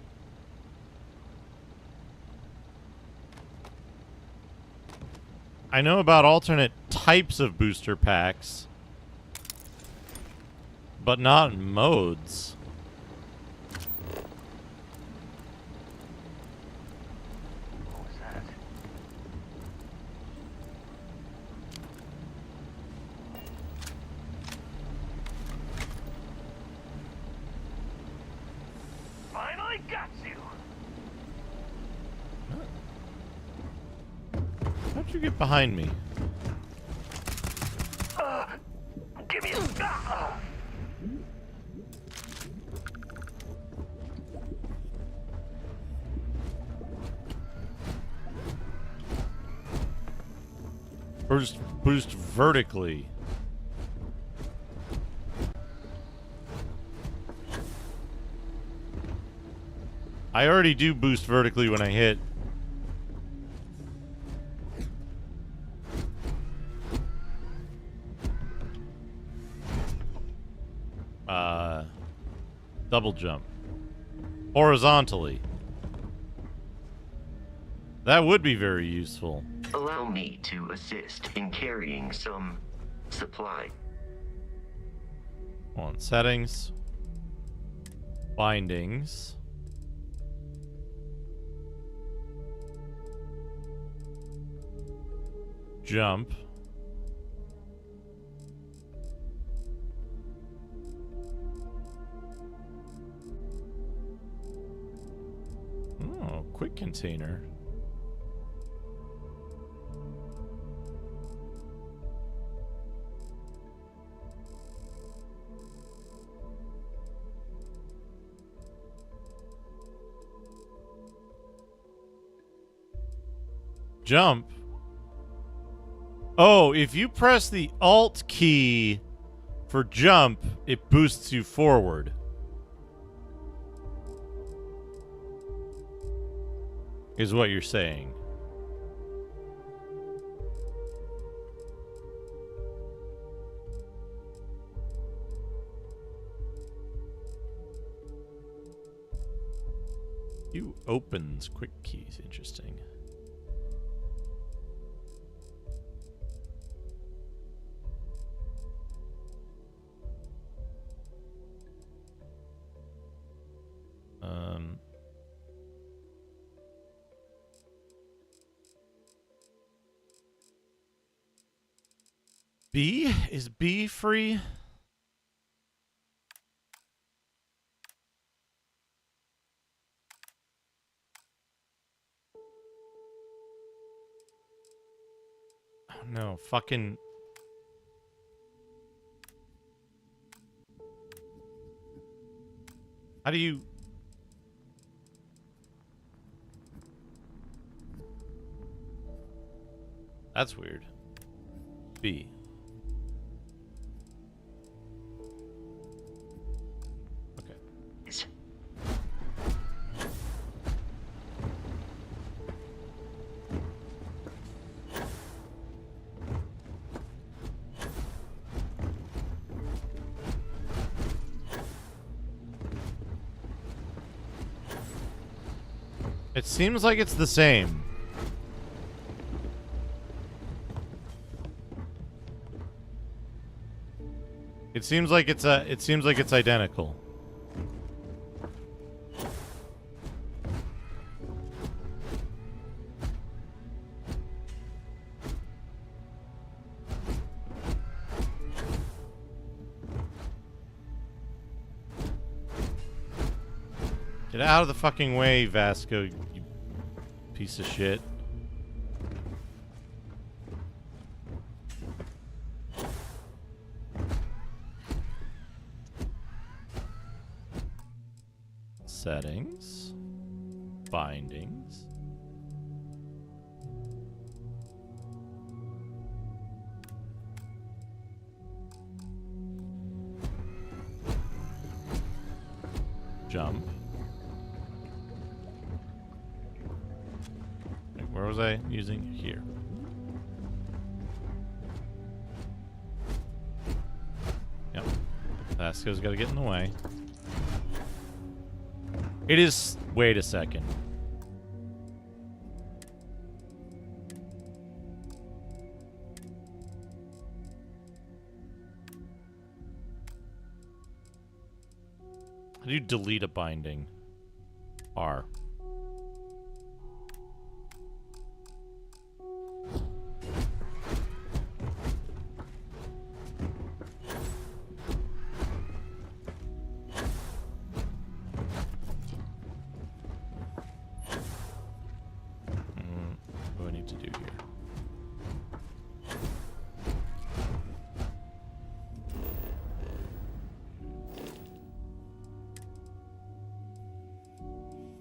I know about alternate types of booster packs, but not modes. What was that? Finally got you. How'd you get behind me? Give me a stop. Boost vertically. I already do boost vertically when I hit. Double jump. Horizontally. That would be very useful. Allow me to assist in carrying some supply. On settings. Bindings. Jump. Oh, quick container. Jump. Oh, if you press the Alt key for jump, it boosts you forward. Is what you're saying. You opens quick keys. Interesting. B? Is B free? Oh no, fucking... How do you... That's weird. B. Okay. It seems like it's the same. It seems like it's identical. Get out of the fucking way, Vasco, you piece of shit. Settings. Bindings. Jump. Wait, where was I using? Here. Yep. Vasco's got to get in the way. It is... Wait a second. How do you delete a binding? R. What do I need to do here?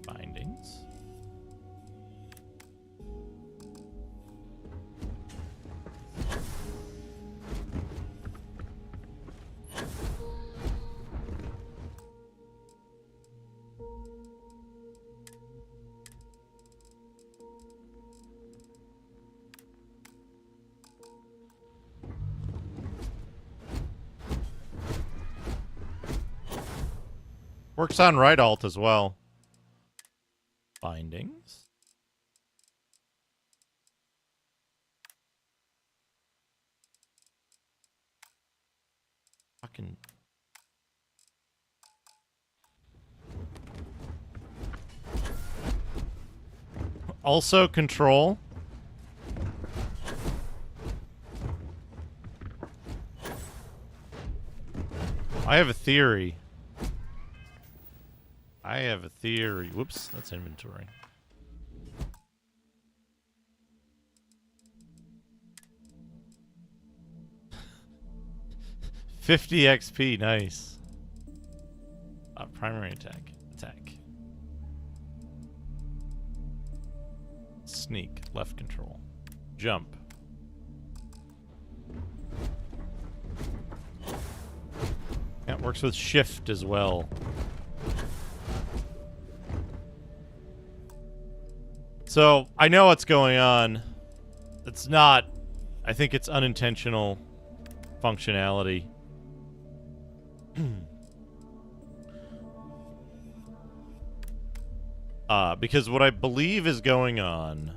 Bindings. Works on right alt as well. Bindings. Fucking. Also control. I have a theory. I have a theory. Whoops, that's inventory. $50 XP, nice. Primary attack. Sneak, left control. Jump. Yeah, it works with shift as well. So, I know what's going on. It's not... I think it's unintentional functionality. Because what I believe is going on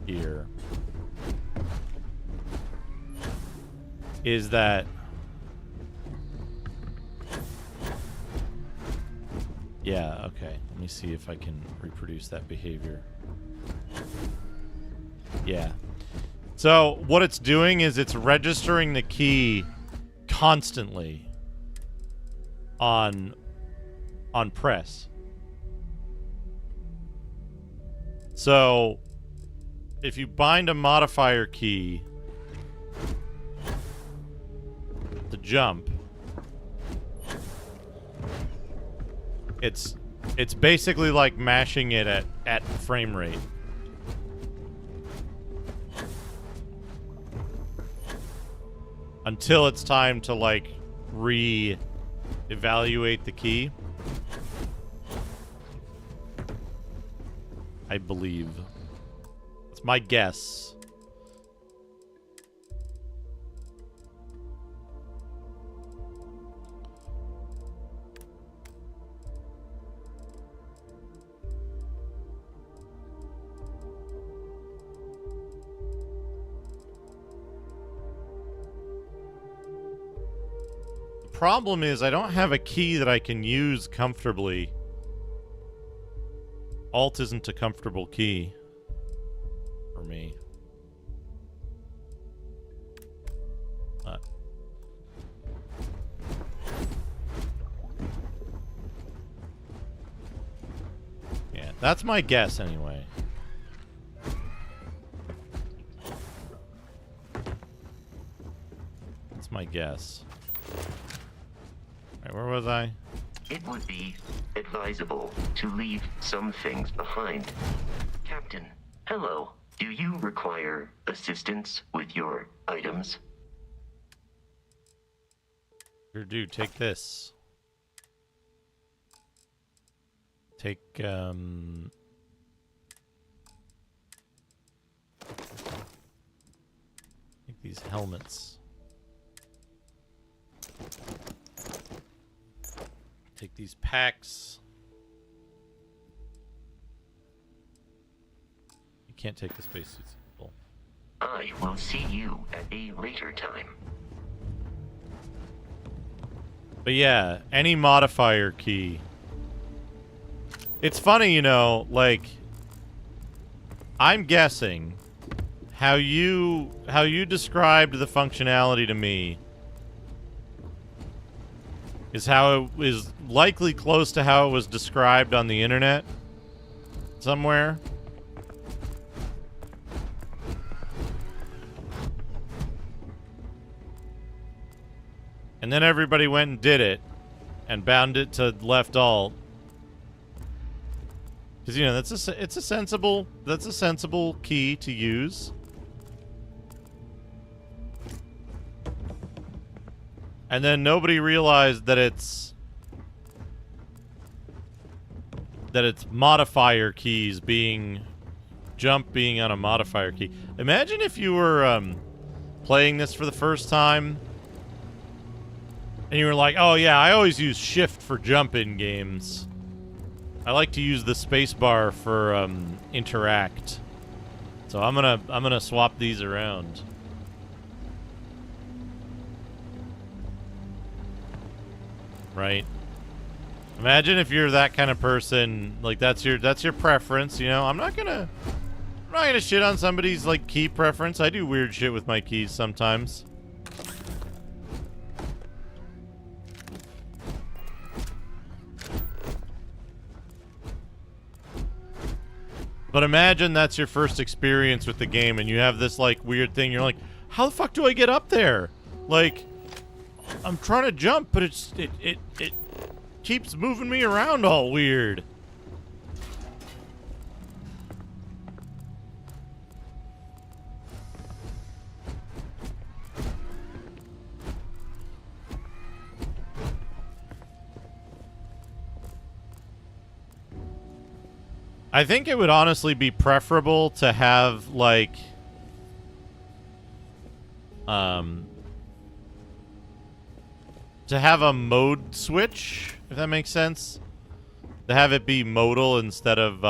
here is that yeah, okay. Let me see if I can reproduce that behavior. Yeah. So, what it's doing is it's registering the key constantly on press. So, if you bind a modifier key to jump, it's basically like mashing it at frame rate. Until it's time to like re-evaluate the key. I believe. It's my guess. Problem is I don't have a key that I can use comfortably. Alt isn't a comfortable key for me. Yeah, that's my guess anyway. That's my guess. Where was I? It would be advisable to leave some things behind. Captain, hello. Do you require assistance with your items? Here, dude, take this. Take these helmets. Take these packs. You can't take the spacesuits. I will see you at a later time. But yeah, any modifier key. It's funny, you know, like, I'm guessing how you described the functionality to me is how it is likely close to how it was described on the internet somewhere. And then everybody went and did it and bound it to left alt. Because, you know, that's a sensible key to use. And then nobody realized that it's modifier keys being jump being on a modifier key. Imagine if you were playing this for the first time and you were like, "Oh yeah, I always use shift for jump in games. I like to use the space bar for interact. So I'm gonna swap these around." Right? Imagine if you're that kind of person, like that's your preference, you know? I'm not gonna shit on somebody's like key preference. I do weird shit with my keys sometimes. But imagine that's your first experience with the game and you have this like weird thing. You're like, how the fuck do I get up there? Like, I'm trying to jump, but it keeps moving me around all weird. I think it would honestly be preferable to have, like, to have a mode switch, if that makes sense. To have it be modal instead of,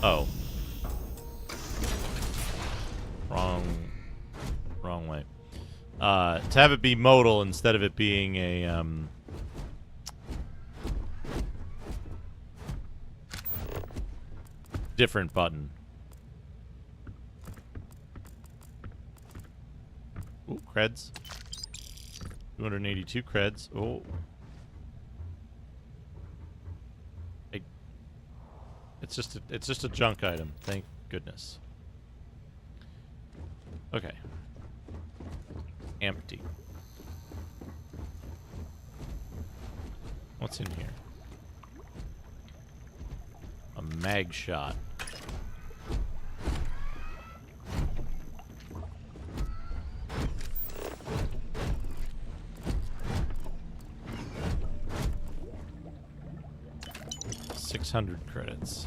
oh. Wrong way. To have it be modal instead of it being a, different button. Ooh, creds. 282 creds. Oh. It's just a junk item. Thank goodness. Okay. Empty. What's in here? A mag shot. $600 credits.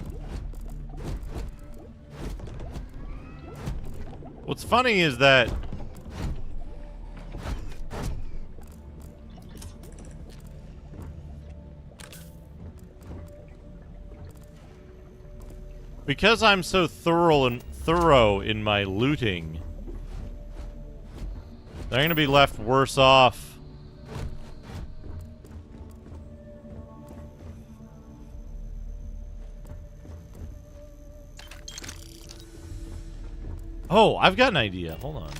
What's funny is that because I'm so thorough in my looting, they're gonna be left worse off. Oh, I've got an idea. Hold on.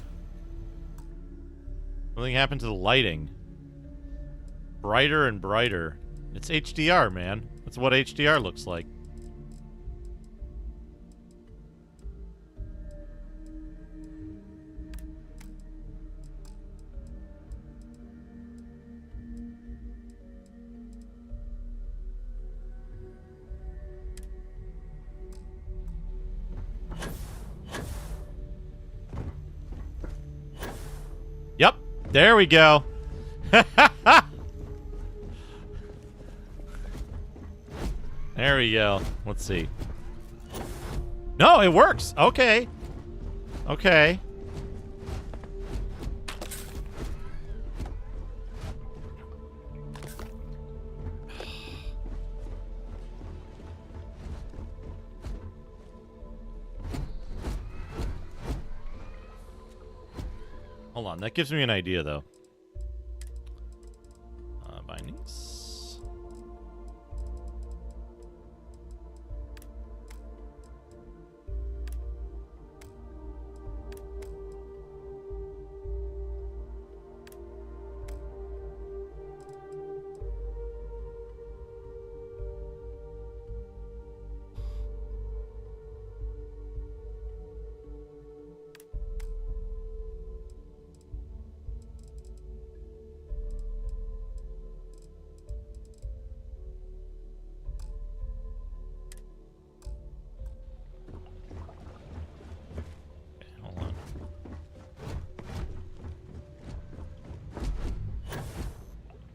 Something happened to the lighting. Brighter and brighter. It's HDR, man. That's what HDR looks like. Yep, there we go. There we go. Let's see. No, it works. Okay. Okay. Hold on, that gives me an idea, though. Bindings.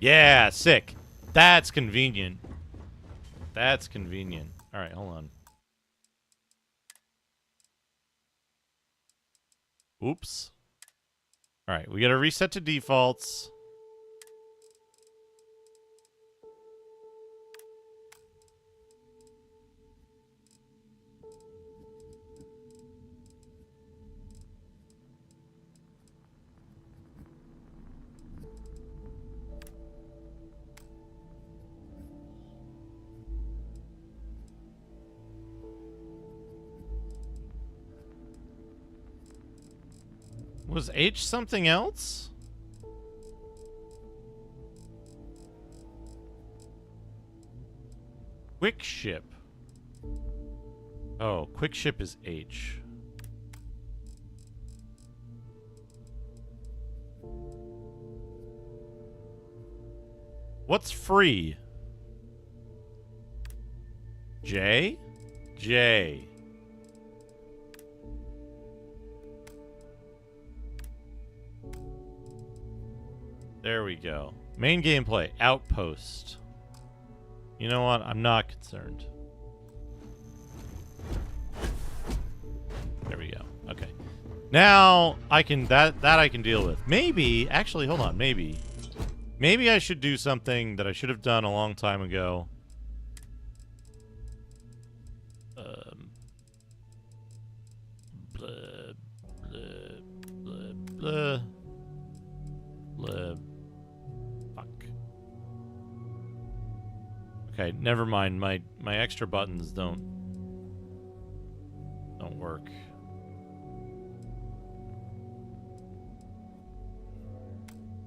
Yeah, sick. That's convenient. That's convenient. All right, hold on. Oops. All right, we got to reset to defaults. Was H something else? Quick ship. Oh, quick ship is H. What's free? J? J. There we go. Main gameplay, Outpost. You know what? I'm not concerned. There we go. Okay. Now I can that I can deal with. Maybe, actually, hold on, maybe I should do something that I should have done a long time ago. Blah, blah, blah, blah. Blah. Fuck. Okay, never mind. My extra buttons don't work.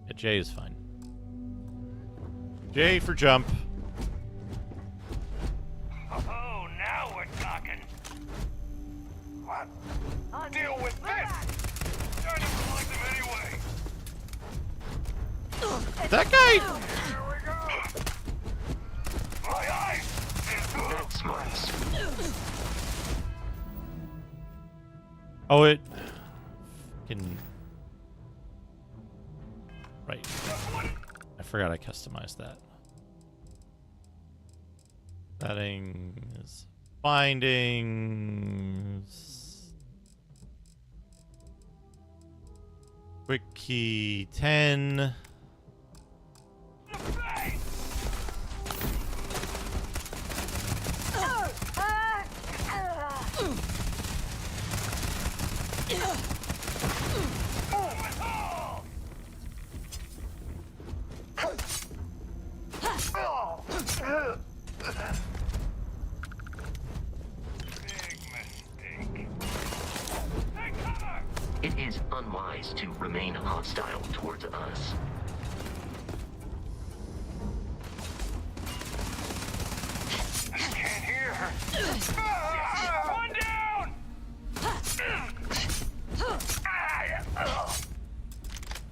Yeah, J is fine. J for jump. Oh, now we're talking. What? Deal with this! I don't like them anyway. That guy! Here we go! My eyes! That's smart. Oh, it can. Right. I forgot I customized that. Settings. Bindings. Quick key 10. It is unwise to remain hostile towards us. I can't hear her. One down!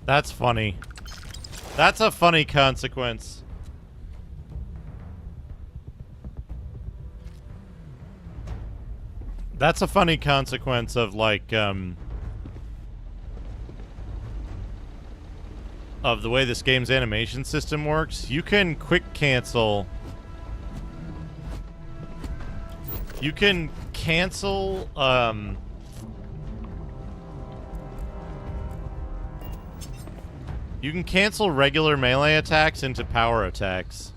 That's funny. That's a funny consequence. That's a funny consequence of, like, of the way this game's animation system works. You can quick cancel. You can cancel, you can cancel regular melee attacks into power attacks.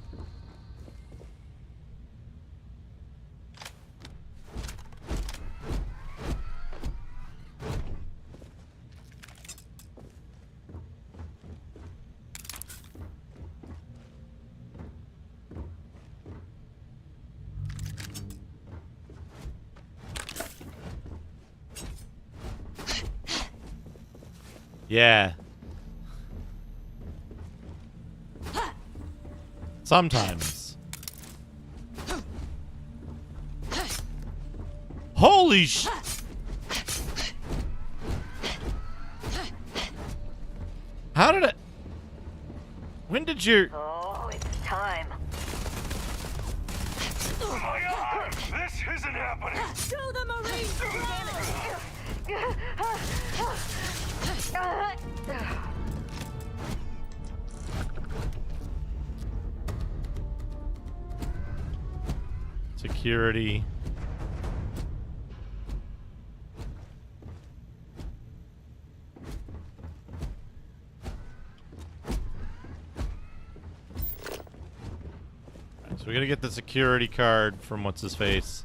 Yeah. Sometimes. Holy sh... How did it... When did your... Oh, it's time. Oh my God! This isn't happening! To the Marines! Security. So we gotta get the security card from what's his face.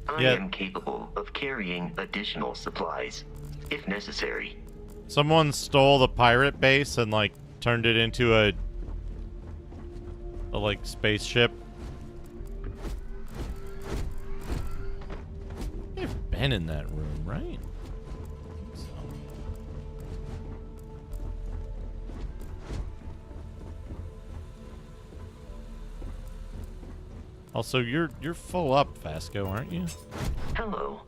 I am capable of carrying additional supplies, if necessary. Someone stole the pirate base and like turned it into a like spaceship. They've been in that room, right? So. Also, you're full up, Vasco, aren't you? Hello.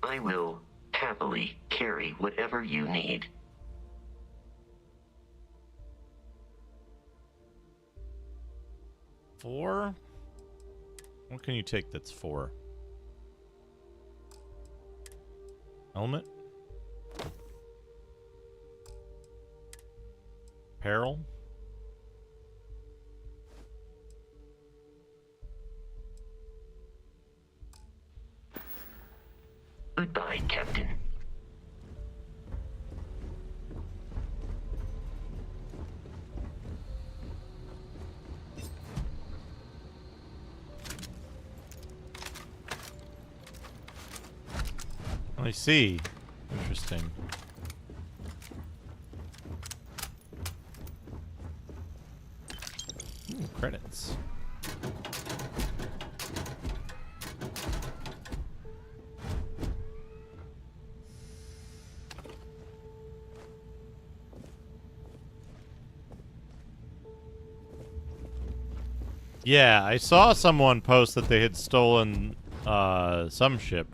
I will happily carry whatever you need. Four? What can you take that's 4? Helmet? Apparel? Goodbye, Captain. I see. Interesting. Ooh, credits. Yeah, I saw someone post that they had stolen some ship.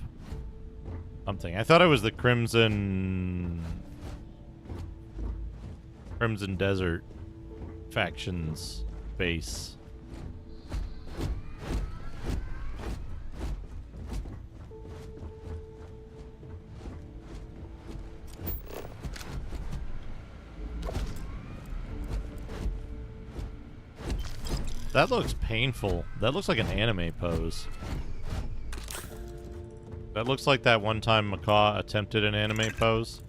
Something. I thought it was the Crimson Desert factions base. That looks painful. That looks like an anime pose. That looks like that one time Macaw attempted an anime pose.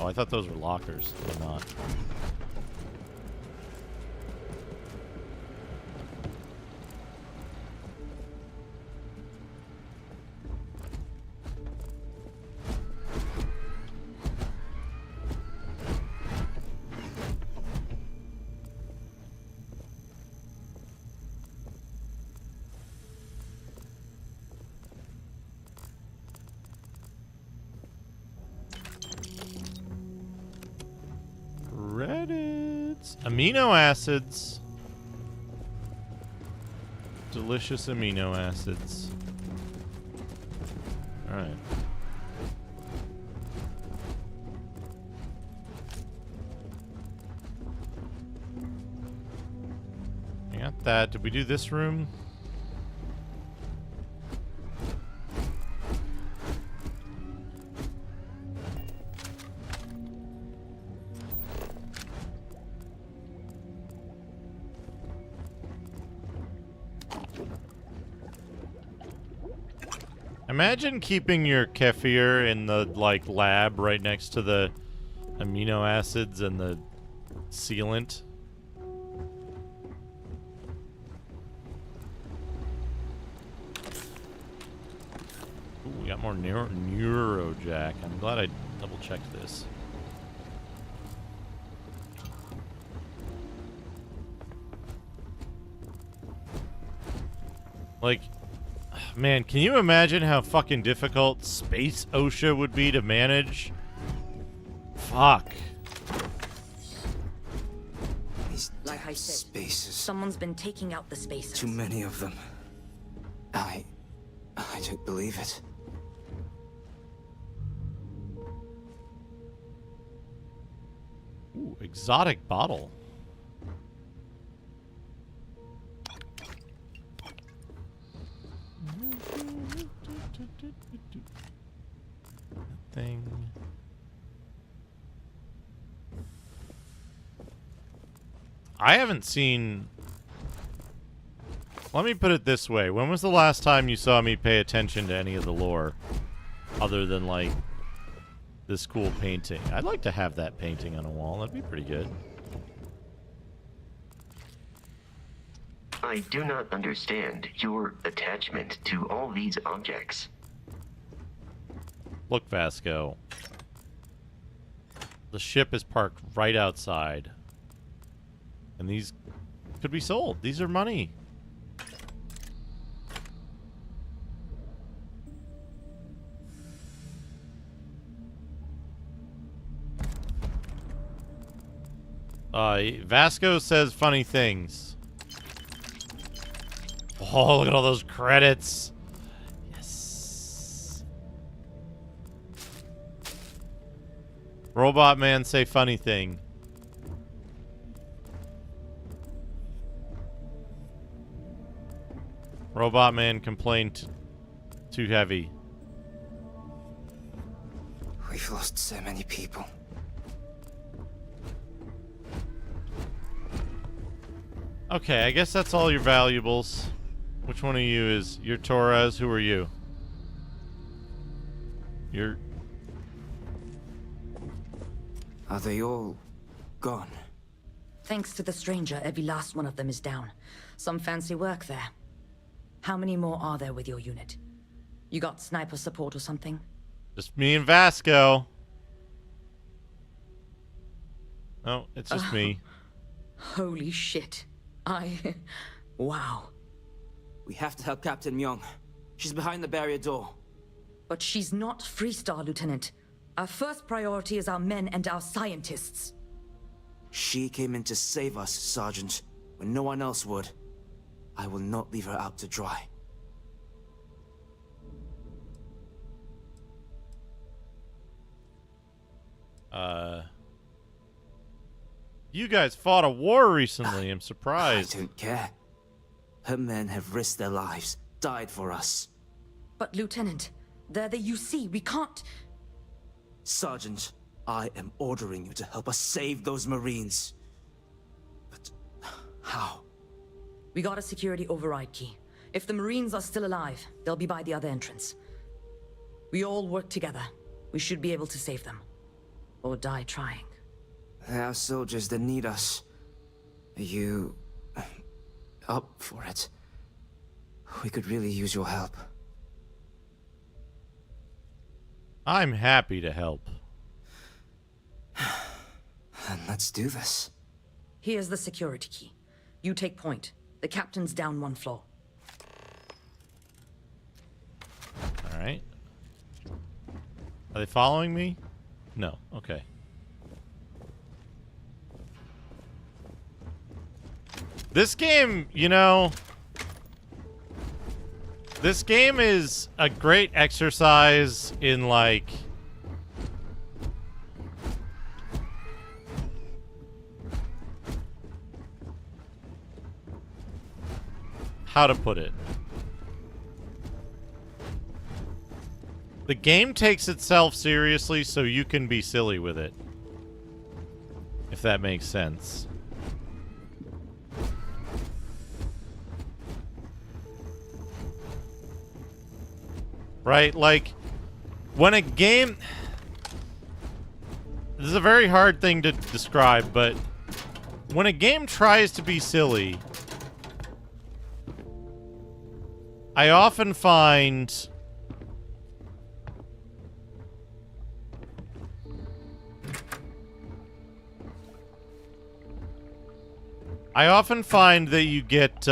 Oh, I thought those were lockers. They're not. Credits. Amino acids. Delicious amino acids. Alright. I got that. Did we do this room? Imagine keeping your kefir in the, like, lab right next to the amino acids and the sealant. Ooh, we got more Neurojack. I'm glad I double checked this. Like, man, can you imagine how fucking difficult Space OSHA would be to manage? Fuck. Like I said, spaces. Someone's been taking out the spaces. Too many of them. I don't believe it. Ooh, exotic bottle. Thing. I haven't seen... Let me put it this way. When was the last time you saw me pay attention to any of the lore? Other than, like, this cool painting. I'd like to have that painting on a wall. That'd be pretty good. I do not understand your attachment to all these objects. Look, Vasco. The ship is parked right outside. And these could be sold. These are money. Vasco says funny things. Oh, look at all those credits. Yes. Robot Man say funny thing. Robot Man complained too heavy. We've lost so many people. Okay, I guess that's all your valuables. Which one of you is... You're Torres. Who are you? You're... Are they all gone? Thanks to the stranger, every last one of them is down. Some fancy work there. How many more are there with your unit? You got sniper support or something? Just me and Vasco. No, it's just me. Holy shit. Wow. We have to help Captain Myung. She's behind the barrier door. But she's not Freestar, Lieutenant. Our first priority is our men and our scientists. She came in to save us, Sergeant, when no one else would. I will not leave her out to dry. You guys fought a war recently. I'm surprised. I don't care. Her men have risked their lives, died for us. But, Lieutenant, they're the UC. We can't... Sergeant, I am ordering you to help us save those Marines. But how? We got a security override key. If the Marines are still alive, they'll be by the other entrance. We all work together. We should be able to save them. Or die trying. There are soldiers that need us. Are you... up for it? We could really use your help. I'm happy to help. Then let's do this. Here's the security key. You take point. The captain's down one floor. Alright. Are they following me? No. Okay. This game, you know... This game is a great exercise in, like... how to put it. The game takes itself seriously so you can be silly with it. If that makes sense. Right? Like, when a game... This is a very hard thing to describe, but when a game tries to be silly, I often find that you get,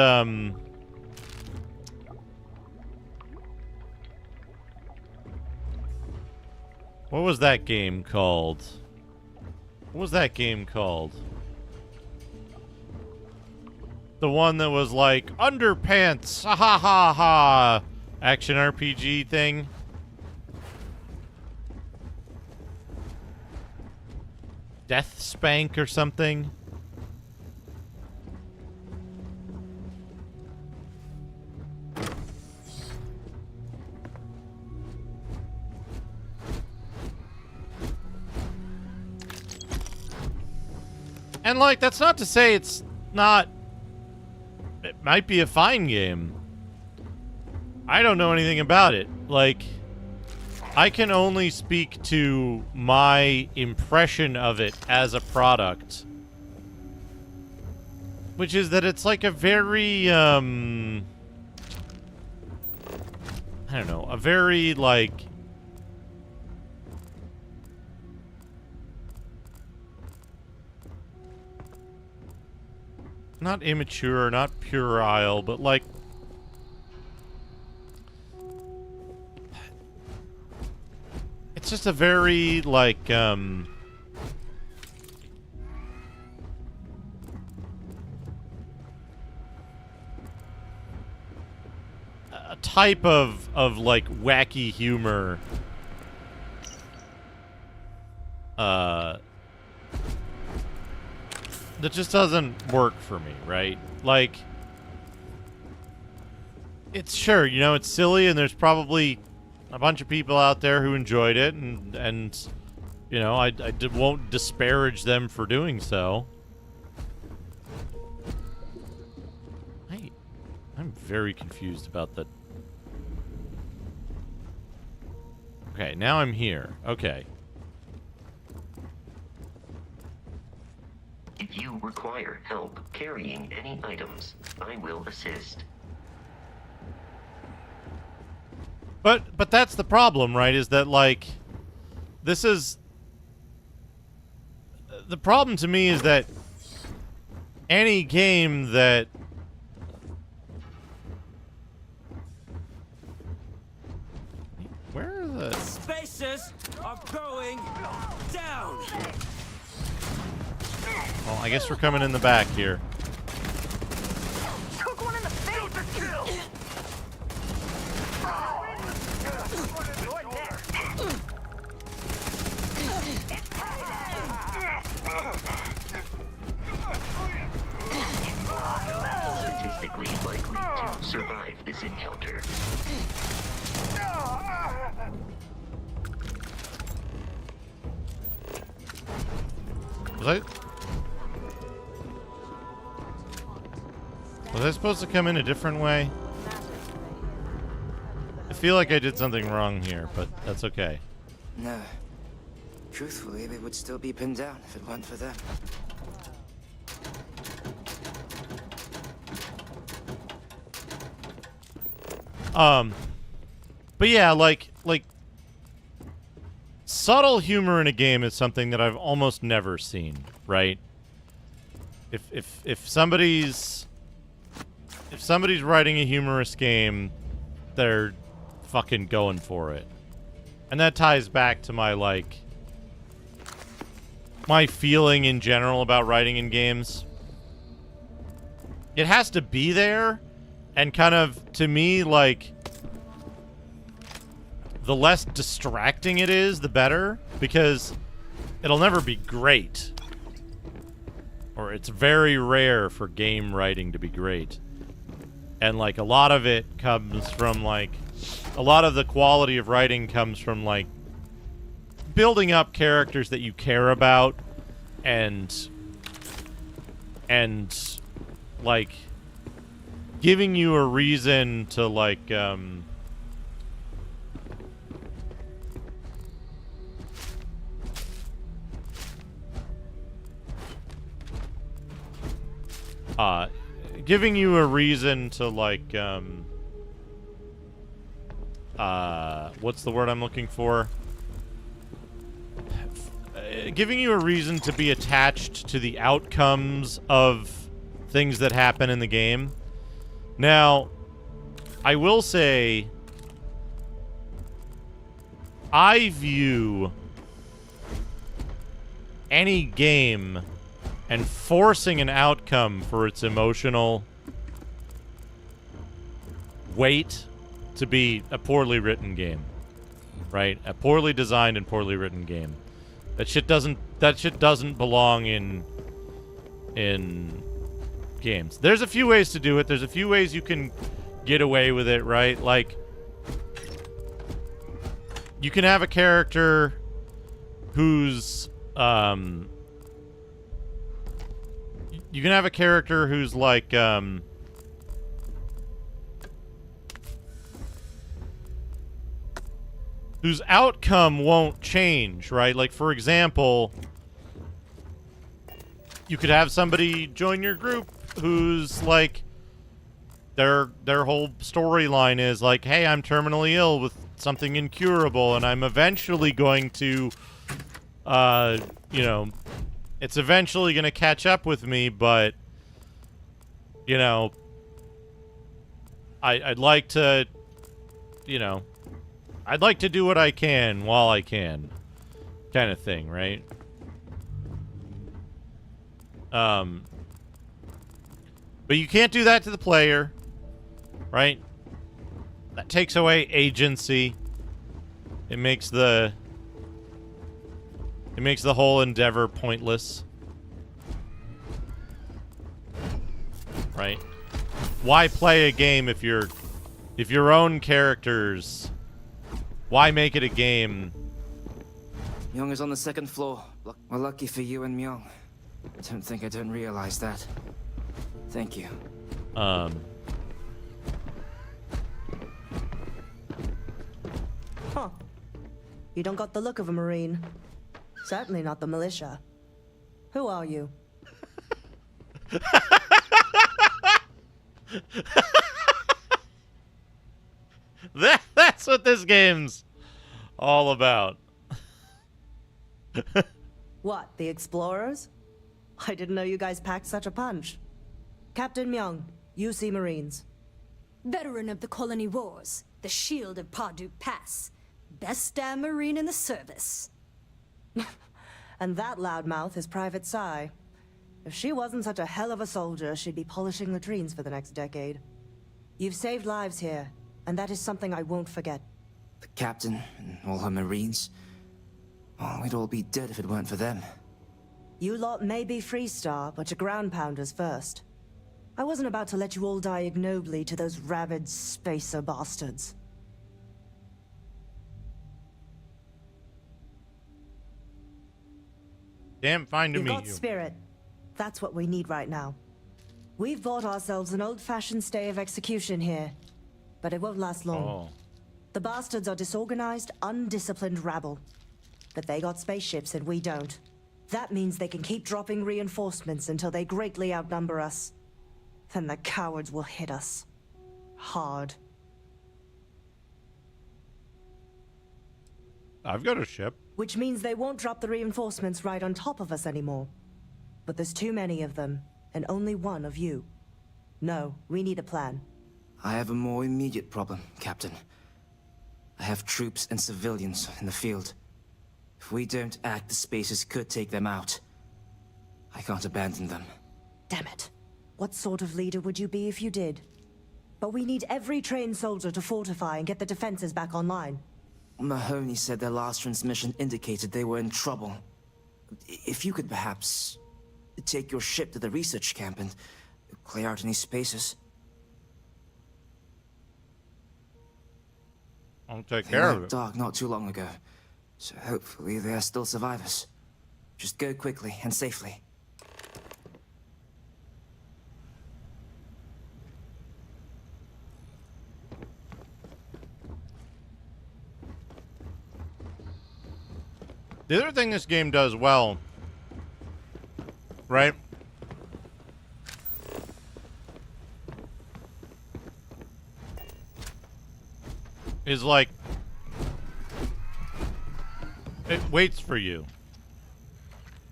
what was that game called? What was that game called? The one that was like, Underpants, ha ha ha ha, action RPG thing. Death Spank or something. And, like, that's not to say it's not... It might be a fine game. I don't know anything about it. Like, I can only speak to my impression of it as a product. Which is that it's like a very, I don't know, a very, like... Not immature, not puerile, but like... It's just a very, like, a type of like, wacky humor. That just doesn't work for me, right? Like, it's sure, you know, it's silly, and there's probably a bunch of people out there who enjoyed it, and you know, I won't disparage them for doing so. I'm very confused about that. Okay, now I'm here. Okay. If you require help carrying any items, I will assist. But that's the problem, right? Is that, like, this is... The problem to me is that any game that... Where are the... Spacers are going down! Well, I guess we're coming in the back here. Took one in the face! Statistically likely to survive this encounter. Was I supposed to come in a different way? I feel like I did something wrong here, but that's okay. No. Truthfully, they would still be pinned down if it weren't for them. But yeah, like subtle humor in a game is something that I've almost never seen, right? If somebody's writing a humorous game, they're fucking going for it. And that ties back to my, like, my feeling in general about writing in games. It has to be there, and kind of, to me, like, the less distracting it is, the better, because it'll never be great. Or it's very rare for game writing to be great. And, like, a lot of it comes from, like, a lot of the quality of writing comes from, like, building up characters that you care about and like, giving you a reason to, like, giving you a reason to, like, what's the word I'm looking for? Giving you a reason to be attached to the outcomes of things that happen in the game. Now, I will say, I view any game and forcing an outcome for its emotional weight to be a poorly written game, right? A poorly designed and poorly written game. That shit doesn't belong in games. There's a few ways to do it. There's a few ways you can get away with it, right? Like, you can have a character who's you can have a character who's like whose outcome won't change, right? Like, for example, you could have somebody join your group who's like, their whole storyline is like, hey, I'm terminally ill with something incurable, and I'm eventually going to, you know, it's eventually going to catch up with me, but, you know, I'd like to, you know, I'd like to do what I can while I can, kind of thing, right? But you can't do that to the player, right? That takes away agency. It makes the whole endeavor pointless. Right? Why play a game if your own characters, why make it a game? Myung is on the second floor. Well, lucky for you and Myung. Don't think I don't realize that. Thank you. Huh. You don't got the look of a Marine. Certainly not the militia. Who are you? That's what this game's all about. What, the explorers? I didn't know you guys packed such a punch. Captain Myung, UC Marines. Veteran of the Colony Wars, the shield of Pardue Pass. Best damn Marine in the service. And that loudmouth is Private Psy. If she wasn't such a hell of a soldier, she'd be polishing latrines for the next decade. You've saved lives here, and that is something I won't forget. The captain and all her Marines. Oh, we'd all be dead if it weren't for them. You lot may be Freestar, but you're ground pounders first. I wasn't about to let you all die ignobly to those rabid spacer bastards. Damn fine to You've meet got you. spirit. That's what we need right now. We've bought ourselves an old-fashioned stay of execution here, but it won't last long. Oh. The bastards are disorganized, undisciplined rabble. But they got spaceships and we don't. That means they can keep dropping reinforcements until they greatly outnumber us. Then the cowards will hit us. Hard. I've got a ship. Which means they won't drop the reinforcements right on top of us anymore. But there's too many of them, and only one of you. No, we need a plan. I have a more immediate problem, Captain. I have troops and civilians in the field. If we don't act, the Spacers could take them out. I can't abandon them. Damn it. What sort of leader would you be if you did? But we need every trained soldier to fortify and get the defenses back online. Mahoney said their last transmission indicated they were in trouble. If you could perhaps take your ship to the research camp and clear out any spaces. I'll take care of it. Dark not too long ago, so hopefully they are still survivors. Just go quickly and safely. The other thing this game does well, right, is like, it waits for you.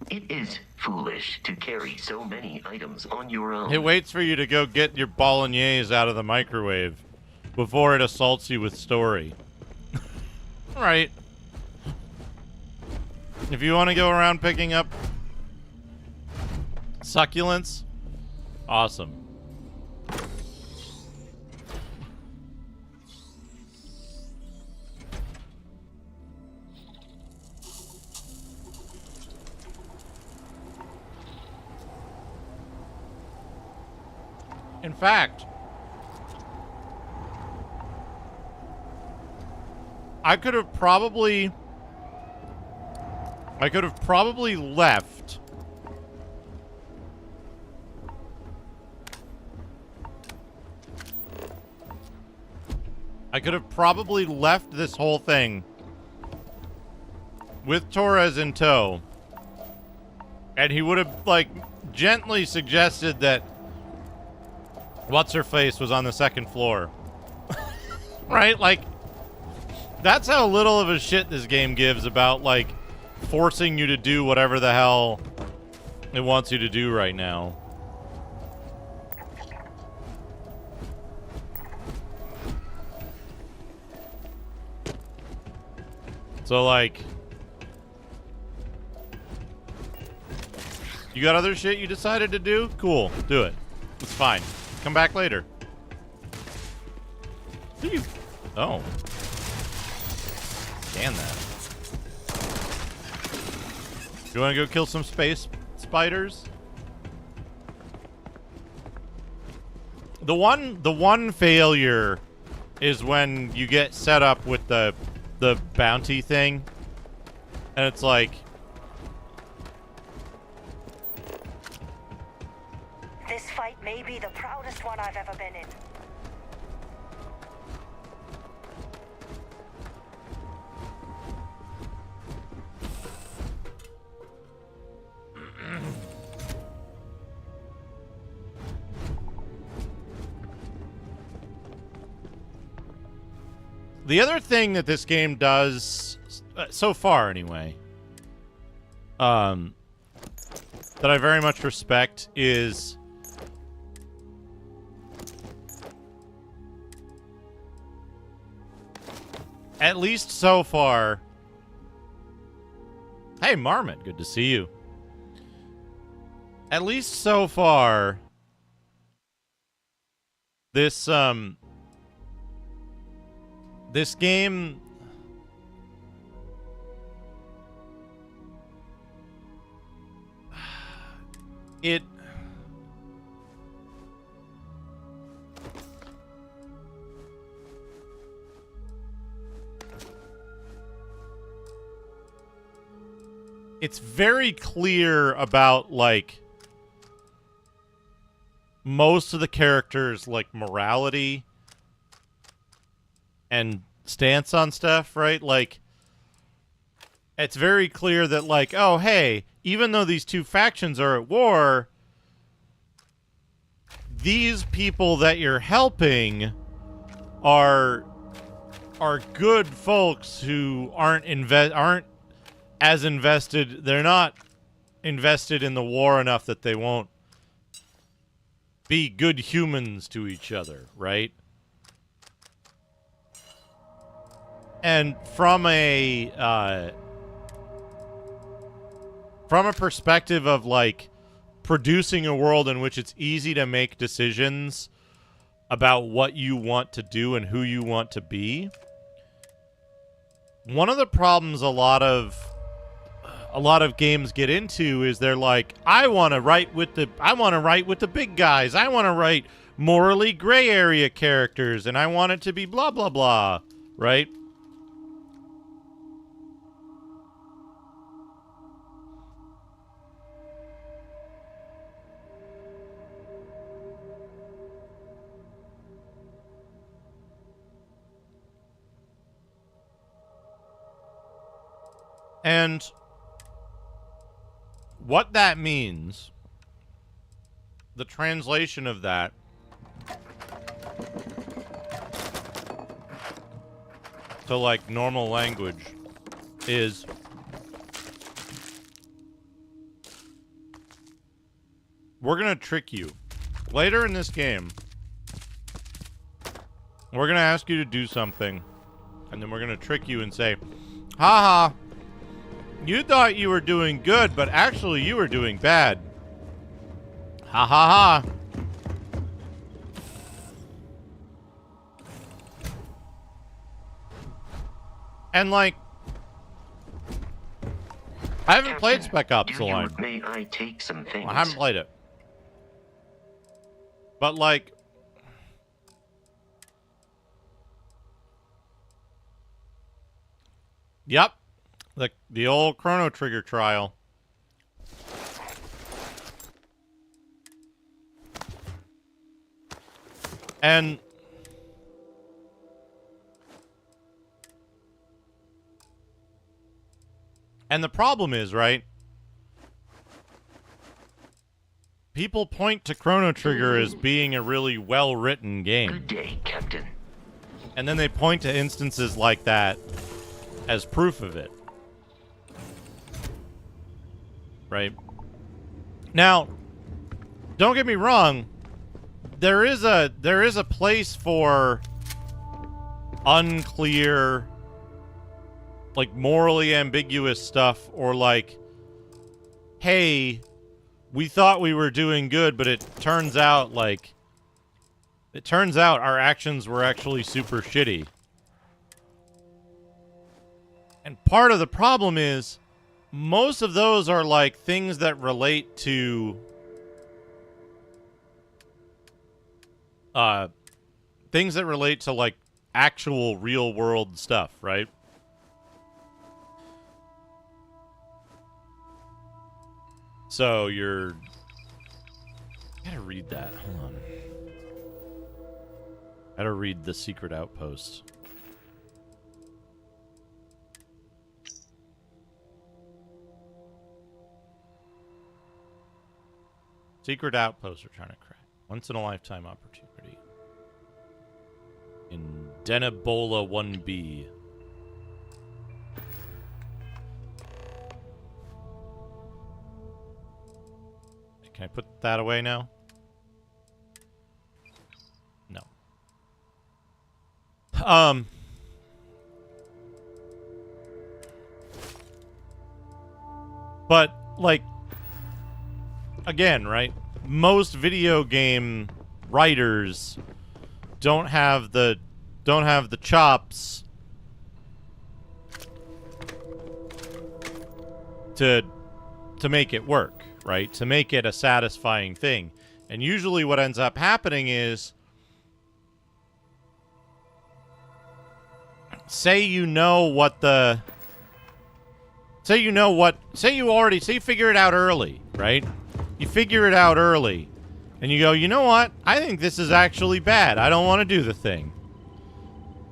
It is foolish to carry so many items on your own. It waits for you to go get your bolognese out of the microwave before it assaults you with story. Right. If you want to go around picking up succulents, awesome. In fact, I could have probably left. I could have probably left this whole thing with Torres in tow, and he would have, like, gently suggested that What's-Her-Face was on the second floor. Right? Like, that's how little of a shit this game gives about, like, forcing you to do whatever the hell it wants you to do right now. So, like, you got other shit you decided to do? Cool, do it. It's fine. Come back later. Oh. Scan that. You want to go kill some space spiders? The one failure is when you get set up with the bounty thing, and it's like, This fight may be the proudest one I've ever been in. the other thing that this game does, so far anyway, that I very much respect is at least so far. Hey, Marmot, good to see you. At least so far, this game it's very clear about, like, most of the characters' like morality and stance on stuff, right? Like, it's very clear that, like, oh, hey, even though these two factions are at war, these people that you're helping are good folks who aren't as invested. They're not invested in the war enough that they won't be good humans to each other, right? And from a perspective of, like, producing a world in which it's easy to make decisions about what you want to do and who you want to be, one of the problems a lot of games get into is they're like, I want to write with the big guys. I want to write morally gray area characters, and I want it to be blah blah blah, right? And what that means, the translation of that, to like normal language is we're gonna trick you. Later in this game, we're gonna ask you to do something, and then we're gonna trick you and say, haha, you thought you were doing good, but actually you were doing bad. Ha ha ha. And like, I haven't played Spec Ops The Line. May I take some things? I haven't played it. But like, yep, the old Chrono Trigger trial. And the problem is, right? People point to Chrono Trigger as being a really well-written game. Good day, Captain. And then they point to instances like that as proof of it. Right? Now, don't get me wrong, there is a place for unclear, like morally ambiguous stuff, or like, hey, we thought we were doing good, but it turns out our actions were actually super shitty. And part of the problem is most of those are like things that relate to like actual real world stuff, right? So you're... I gotta read that. Hold on. I gotta read the Secret Outpost. Secret Outpost we're trying to crack. Once in a lifetime opportunity. In Denebola 1B. Can I put that away now? No. But, like, again, right? Most video game writers don't have the chops to make it work, right? To make it a satisfying thing. And usually what ends up happening is, say you figure it out early, right? You figure it out early, and you go, you know what? I think this is actually bad. I don't want to do the thing.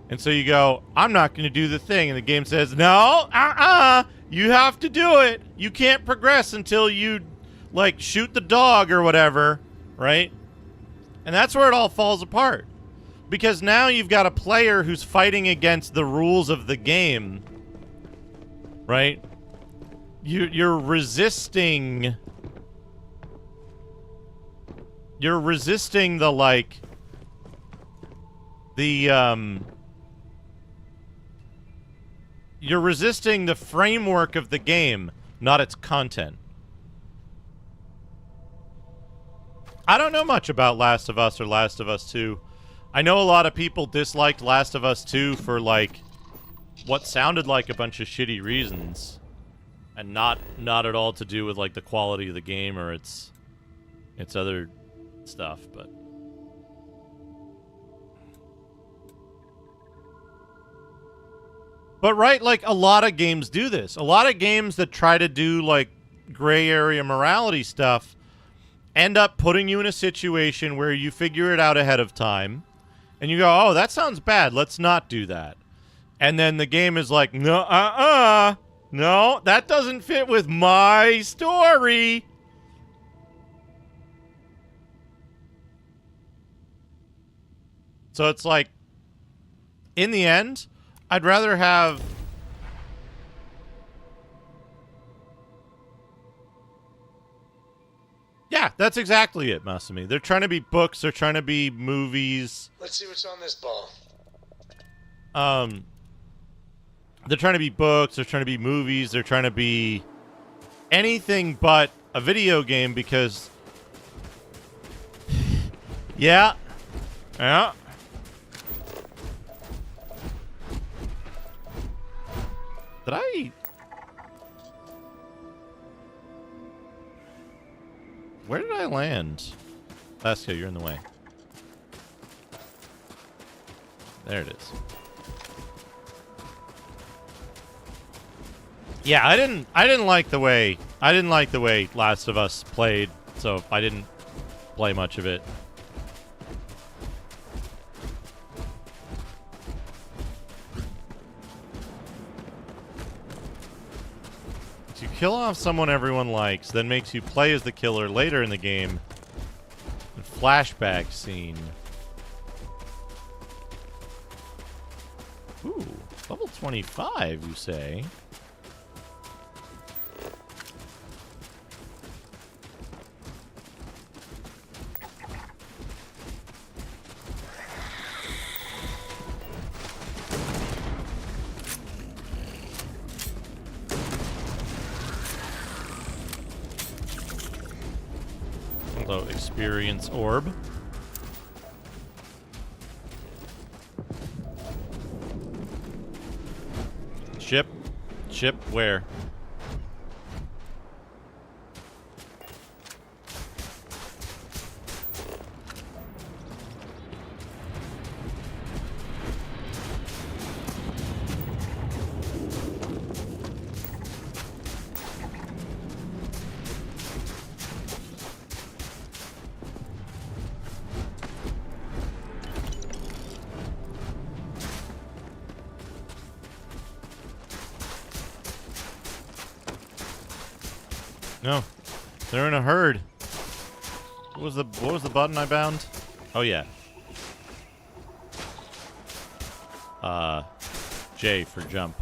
And so you go, I'm not going to do the thing. And the game says, no, you have to do it. You can't progress until you, like, shoot the dog or whatever, right? And that's where it all falls apart. Because now you've got a player who's fighting against the rules of the game, right? You're resisting... You're resisting the, like... You're resisting the framework of the game, not its content. I don't know much about Last of Us or Last of Us 2. I know a lot of people disliked Last of Us 2 for, like, what sounded like a bunch of shitty reasons. And not at all to do with, like, the quality of the game or its other stuff, but... But, right, like, a lot of games do this. A lot of games that try to do, like, gray area morality stuff end up putting you in a situation where you figure it out ahead of time, and you go, oh, that sounds bad, let's not do that. And then the game is like, no, no, that doesn't fit with my story. So it's like, in the end... I'd rather have... Yeah, that's exactly it, Masumi. They're trying to be books. They're trying to be movies. Let's see what's on this ball. They're trying to be books. They're trying to be movies. They're trying to be anything but a video game because... Yeah. Yeah. Did I... Where did I land? Vasco, you're in the way. There it is. Yeah, I didn't like the way Last of Us played, so I didn't play much of it. You kill off someone everyone likes, then makes you play as the killer later in the game. Flashback scene. Ooh, level 25, you say? Hello, experience orb. Ship? Ship where? No, they're in a herd. What was the button I bound? Oh yeah. J for jump.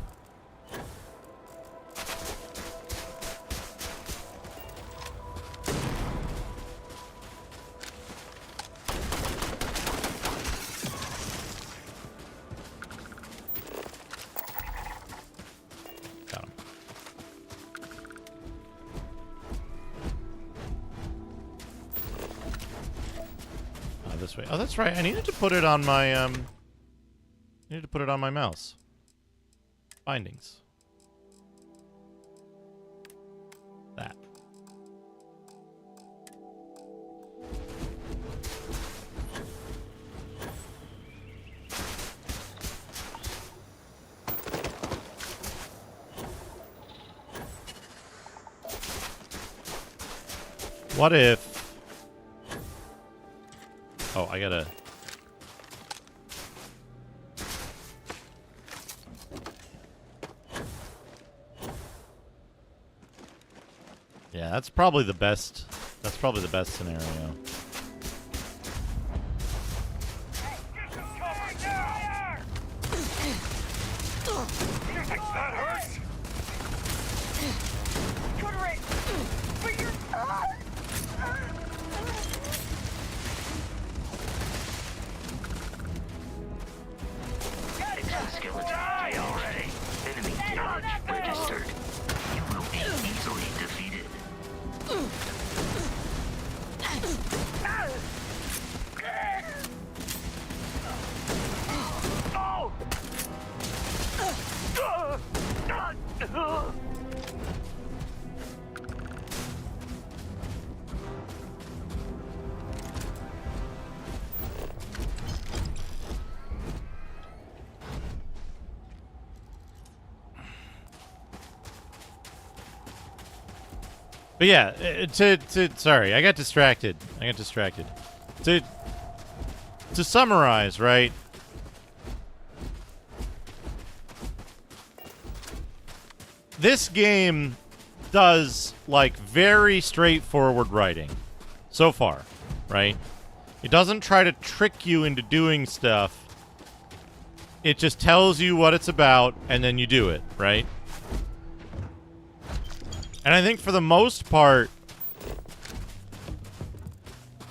This way. Oh, that's right. I needed to put it on my mouse. Findings. That. What if... Oh, I gotta... Yeah, that's probably the best. That's probably the best scenario. That hurts. Exoskeleton die already. Enemy damage registered. You will be easily defeated. But yeah, sorry, I got distracted. To summarize, right? This game does, like, very straightforward writing. So far, right? It doesn't try to trick you into doing stuff it just tells you what it's about, and then you do it, right? And I think for the most part,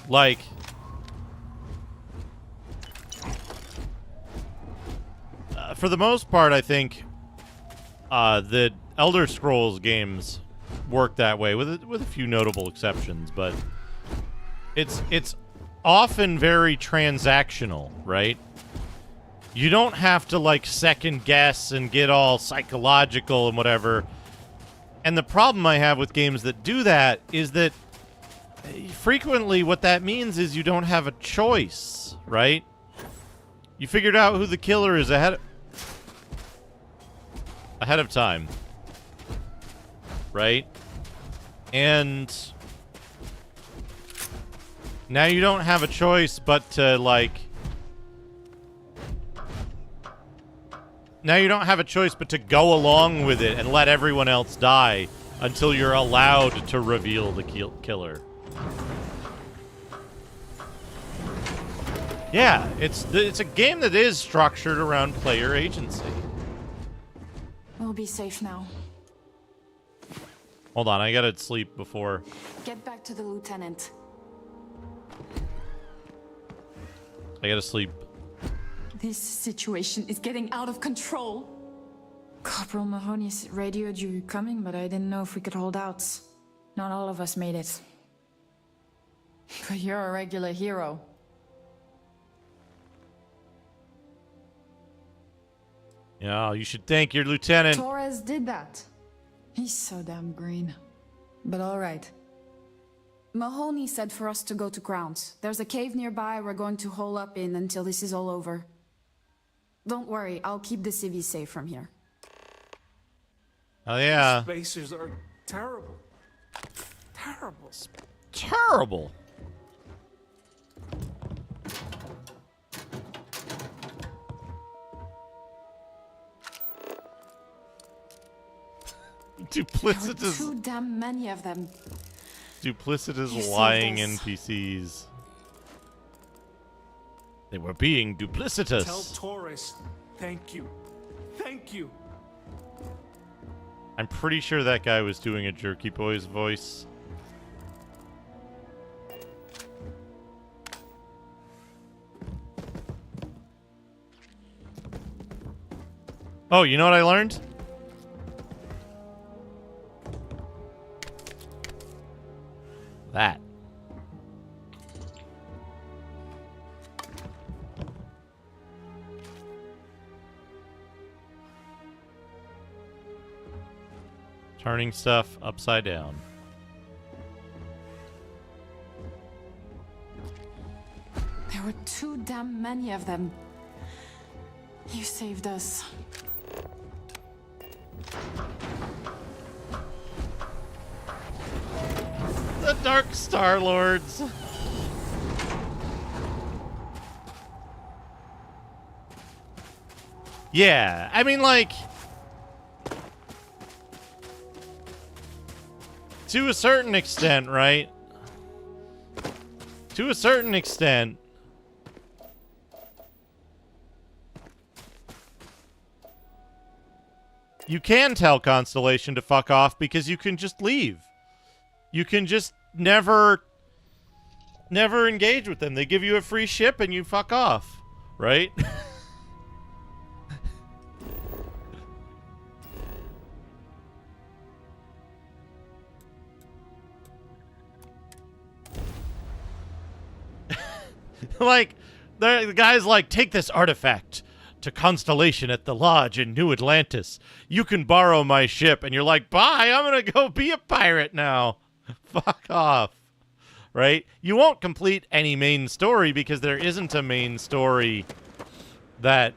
like, for the most part, I think the Elder Scrolls games work that way, with a few notable exceptions, but it's often very transactional, right? You don't have to, like, second guess and get all psychological and whatever. And the problem I have with games that do that is that frequently what that means is you don't have a choice, right? You figured out who the killer is ahead of time, right? And now you don't have a choice but to, like, now you don't have a choice but to go along with it and let everyone else die until you're allowed to reveal the killer. Yeah, it's a game that is structured around player agency. We'll be safe now. Hold on, I gotta sleep before. Get back to the lieutenant. I gotta sleep. This situation is getting out of control. Corporal Mahoney radioed you coming, but I didn't know if we could hold out. Not all of us made it. But you're a regular hero. Yeah, you should thank your lieutenant. Torres did that. He's so damn green. But alright. Mahoney said for us to go to Grounds. There's a cave nearby we're going to hole up in until this is all over. Don't worry, I'll keep the civvies safe from here. Oh yeah. Spacers are terrible. Terrible. Terrible. Duplicitous. There were too damn many of them. Duplicitous lying NPCs. They were being duplicitous. Tell Torres, thank you. Thank you. I'm pretty sure that guy was doing a Jerky Boys voice. Oh, you know what I learned? That. Turning stuff upside down. There were too damn many of them. You saved us. The Dark Star Lords. Yeah, I mean, like, to a certain extent, right? To a certain extent, you can tell Constellation to fuck off because you can just leave. You can just never engage with them. They give you a free ship and you fuck off, right? Like, the guy's like, take this artifact to Constellation at the lodge in New Atlantis. You can borrow my ship. And you're like, bye, I'm gonna go be a pirate now. Fuck off. Right? You won't complete any main story because there isn't a main story that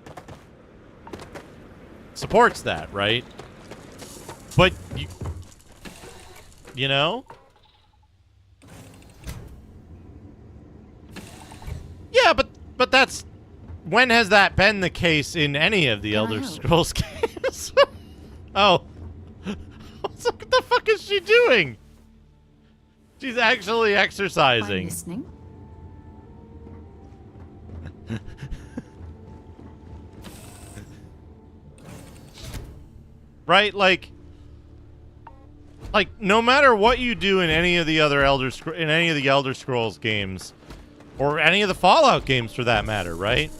supports that, right? But you know? Yeah, but that's, when has that been the case in any of the Elder Scrolls games? Oh. What the fuck is she doing? She's actually exercising. I'm listening. right? Like no matter what you do in any of the other Elder Scrolls games, or any of the Fallout games for that matter, right?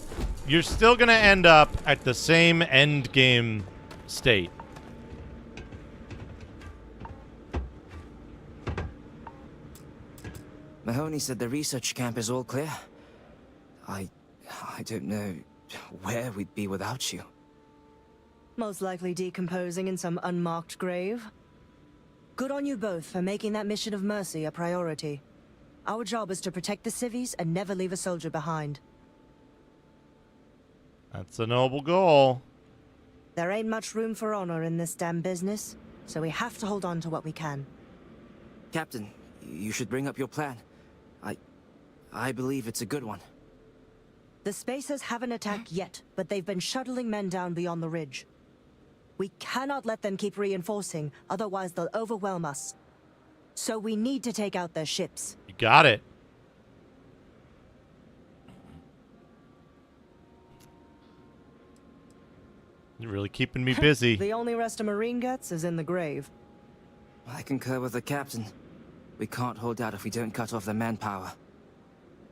You're still gonna end up at the same end game state. Mahoney said the research camp is all clear. I don't know where we'd be without you. Most likely decomposing in some unmarked grave. Good on you both for making that mission of mercy a priority. Our job is to protect the civvies and never leave a soldier behind. That's a noble goal. There ain't much room for honor in this damn business, so we have to hold on to what we can. Captain, you should bring up your plan. I believe it's a good one. The Spacers haven't attacked yet, but they've been shuttling men down beyond the ridge. We cannot let them keep reinforcing, otherwise they'll overwhelm us. So we need to take out their ships. You got it. You're really keeping me busy. The only rest a Marine gets is in the grave. I concur with the captain. We can't hold out if we don't cut off their manpower.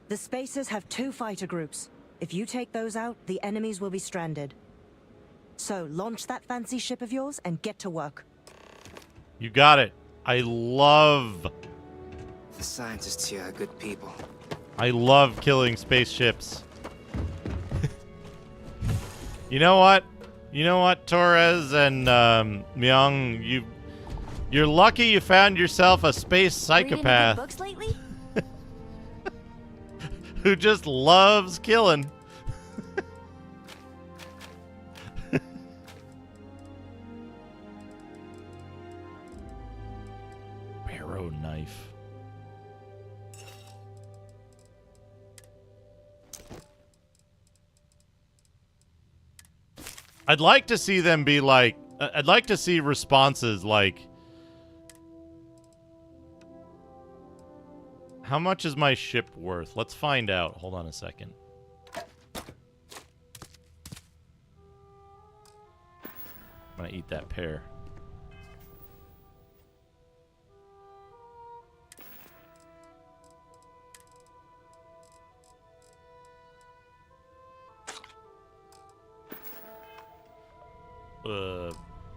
The Spacers have 2 fighter groups. If you take those out, the enemies will be stranded. So launch that fancy ship of yours and get to work. You got it. I love... The scientists here are good people. I love killing spaceships. You know what? You know what, Torres and Myung, you're lucky you found yourself a space psychopath. Reading good books lately? Who just loves killing. Barrow knife. I'd like to see them be like, I'd like to see responses like, how much is my ship worth? Let's find out. Hold on a second. I'm gonna eat that pear.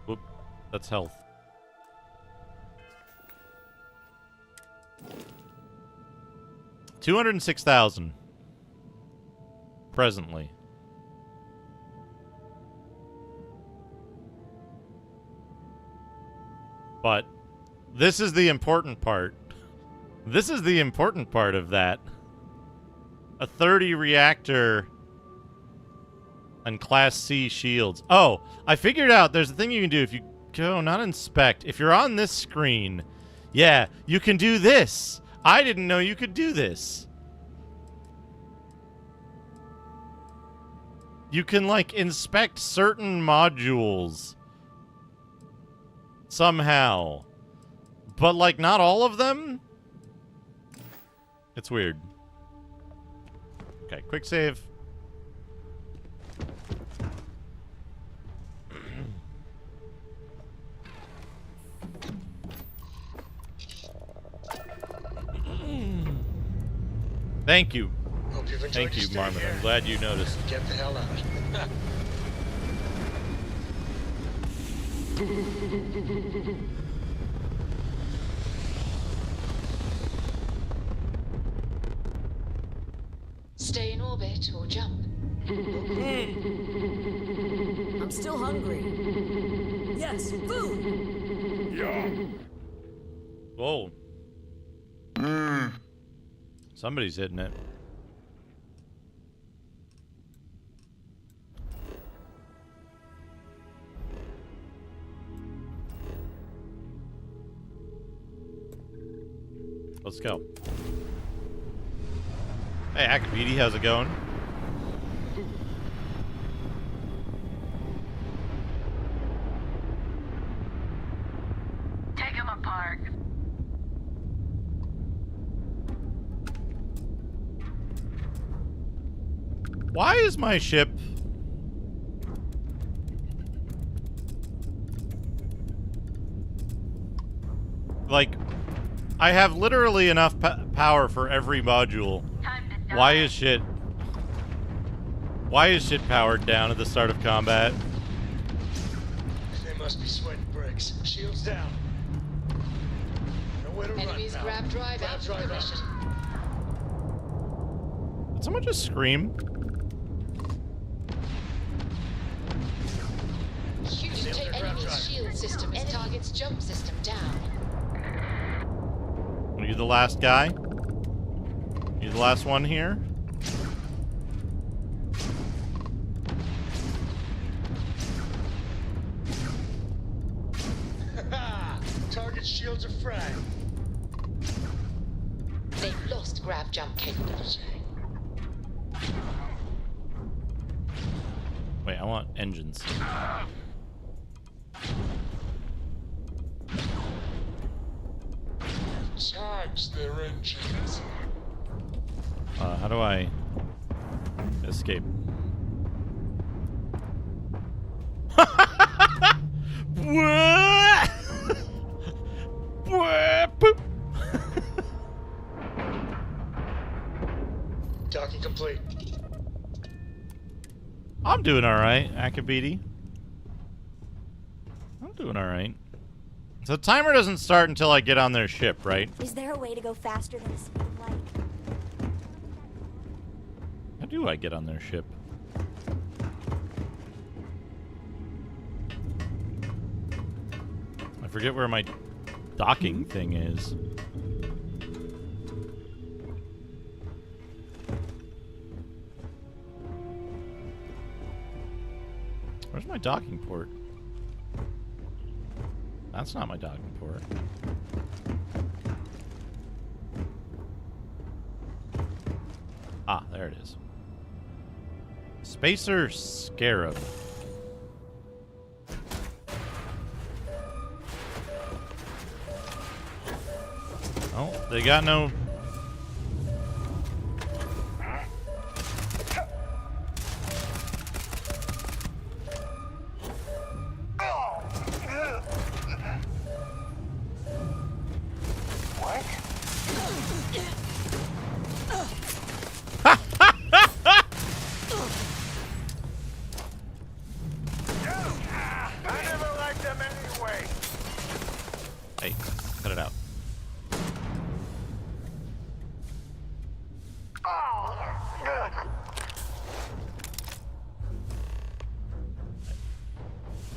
Whoop. That's health. $206,000 presently. But this is the important part. This is the important part of that. A 30 reactor and Class C shields. Oh, I figured out there's a thing you can do if you go, not inspect. If you're on this screen, yeah, you can do this. I didn't know you could do this. You can, like, inspect certain modules somehow. But, like, not all of them? It's weird. Okay, quick save. Thank you. Hope you've enjoyed Thank you, your stay Marmon. here. I'm glad you noticed. Get the hell out. Stay in orbit or jump. I'm still hungry. Yes, food! Yeah. Whoa. Somebody's hitting it. Let's go. Hey, Akabidi, how's it going? Take them apart. Why is my ship... like, I have literally enough power for every module. Why is shit powered down at the start of combat? They must be sweating bricks. Shields down. Nowhere to Enemies run, pal. grab drive out of commission. Did someone just scream? Huge enemy's shield system is target's jump system down. Are you the last guy? You the last one here? Target shields are fragged. They've lost grav jump capability. Wait, I want engines. Charge their engines. How do I escape? Docking complete. I'm doing alright, Akabidi. I'm doing alright. So the timer doesn't start until I get on their ship, right? Is there a way to go faster than the speed of light? How do I get on their ship? I forget where my docking thing is. Where's my docking port? That's not my docking port. Ah, there it is. Spacer Scarab. Oh, they got no... Hey, cut it out.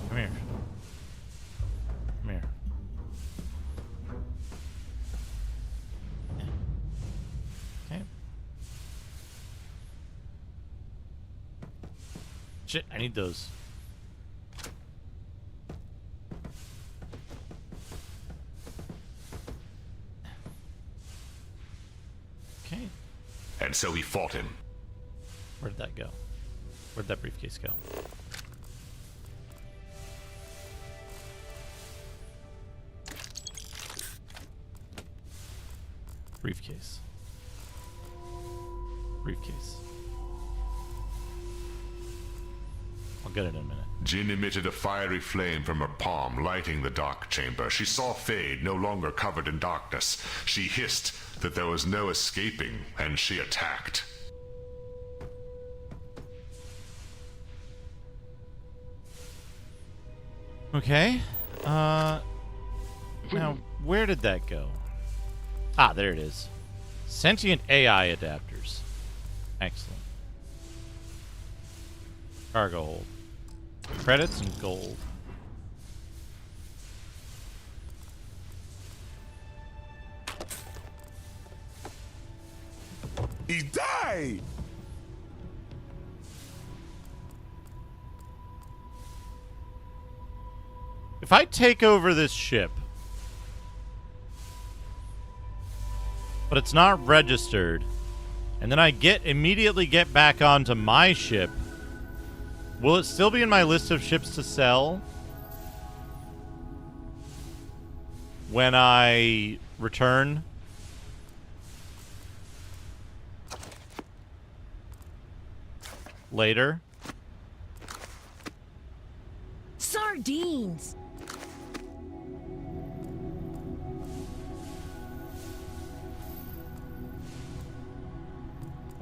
Come here. Come here. Okay. Shit, I need those. Okay. And so he fought him. Where did that go? Where'd that briefcase go? Briefcase. Briefcase. I'll get it in a minute. Jin emitted a fiery flame from her palm, lighting the dark chamber. She saw Fade, no longer covered in darkness. She hissed that there was no escaping, and she attacked. Okay. Now, where did that go? Ah, there it is. Sentient AI adapters. Excellent. Cargo hold. Credits and gold. He died! If I take over this ship, but it's not registered, and then I immediately get back onto my ship, will it still be in my list of ships to sell when I return? Later? Sardines!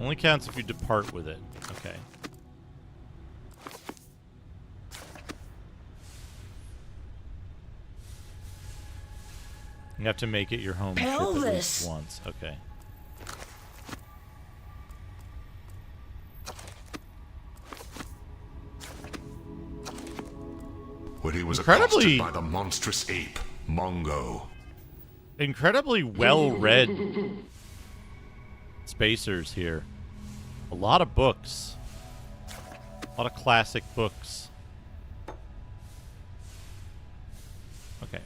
Only counts if you depart with it. Okay. You have to make it your home ship at least once. Okay. When he was Incredibly- accosted by the monstrous ape, Mongo. Incredibly well-read spacers here. A lot of books. A lot of classic books. Okay.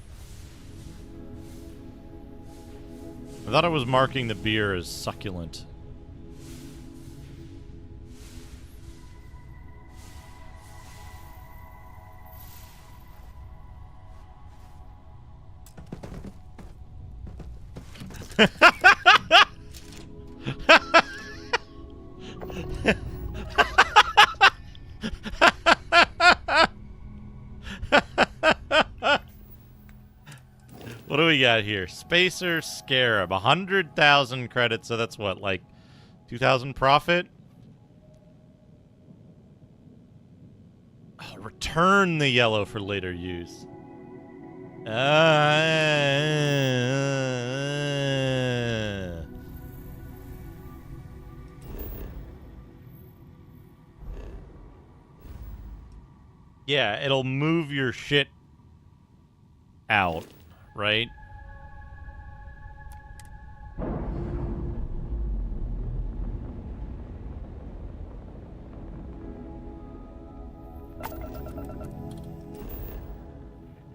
I thought I was marking the beer as succulent. What do we got here? Spacer Scarab, 100,000 credits, so that's what, like 2,000 profit? Oh, return the yellow for later use. Yeah, it'll move your shit out, right?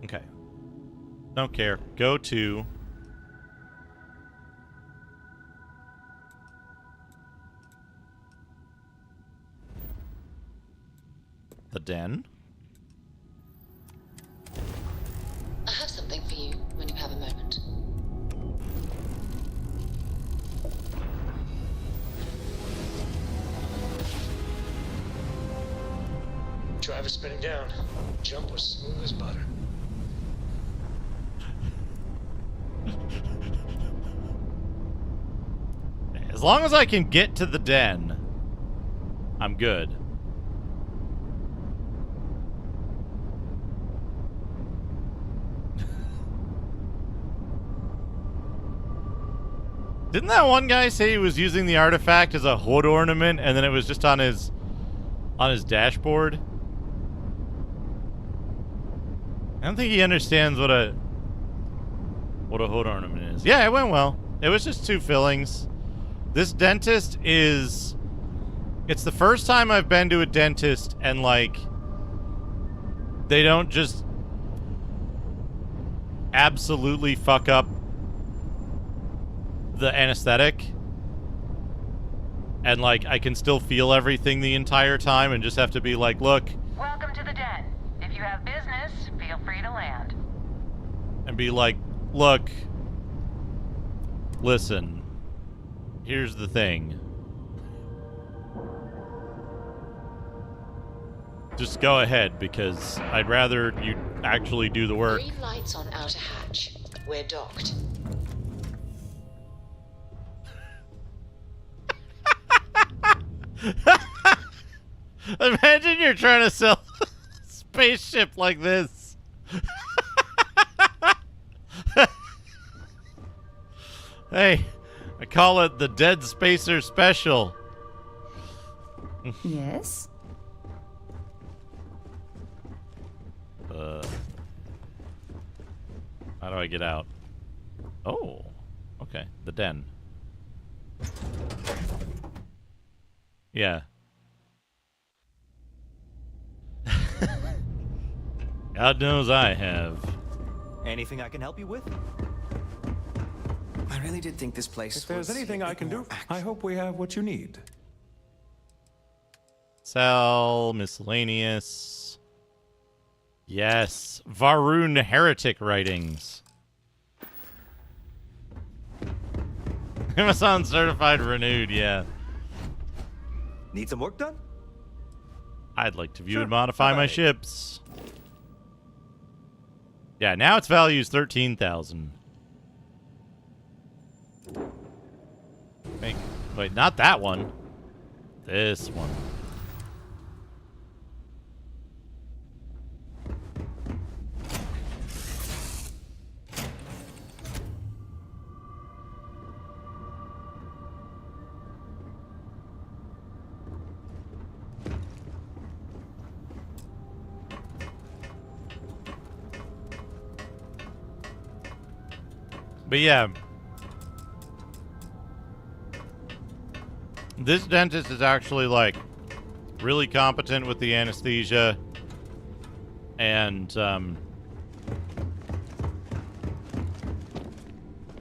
Okay. Don't care. Go to the den. I have something for you when you have a moment. Driver spinning down. Jump was smooth as butter. As long as I can get to the den, I'm good. Didn't that one guy say he was using the artifact as a hood ornament and then it was just on his dashboard? I don't think he understands what a hood ornament is. Yeah, it went well. It was just 2 fillings. This dentist is... It's the first time I've been to a dentist and, like, they don't just absolutely fuck up the anesthetic. And, like, I can still feel everything the entire time and just have to be like, look... Welcome to the den. If you have business, feel free to land. And be like, look... Listen... Here's the thing. Just go ahead, because I'd rather you actually do the work. Green lights on outer hatch. We're docked. Imagine you're trying to sell a spaceship like this. Hey, I call it the Dead Spacer Special. Yes? How do I get out? Oh, okay. The den. Yeah. God knows I have. Anything I can help you with? I really did think this place If there's was anything a I bit can more do, I hope we have what you need. Sell miscellaneous. Yes, Varun Heretic writings. Amazon certified renewed, yeah. Need some work done? I'd like to view Sure, and modify my alright. ships. Yeah, now its value is 13,000. Wait, not that one. This one. But yeah, this dentist is actually like really competent with the anesthesia, and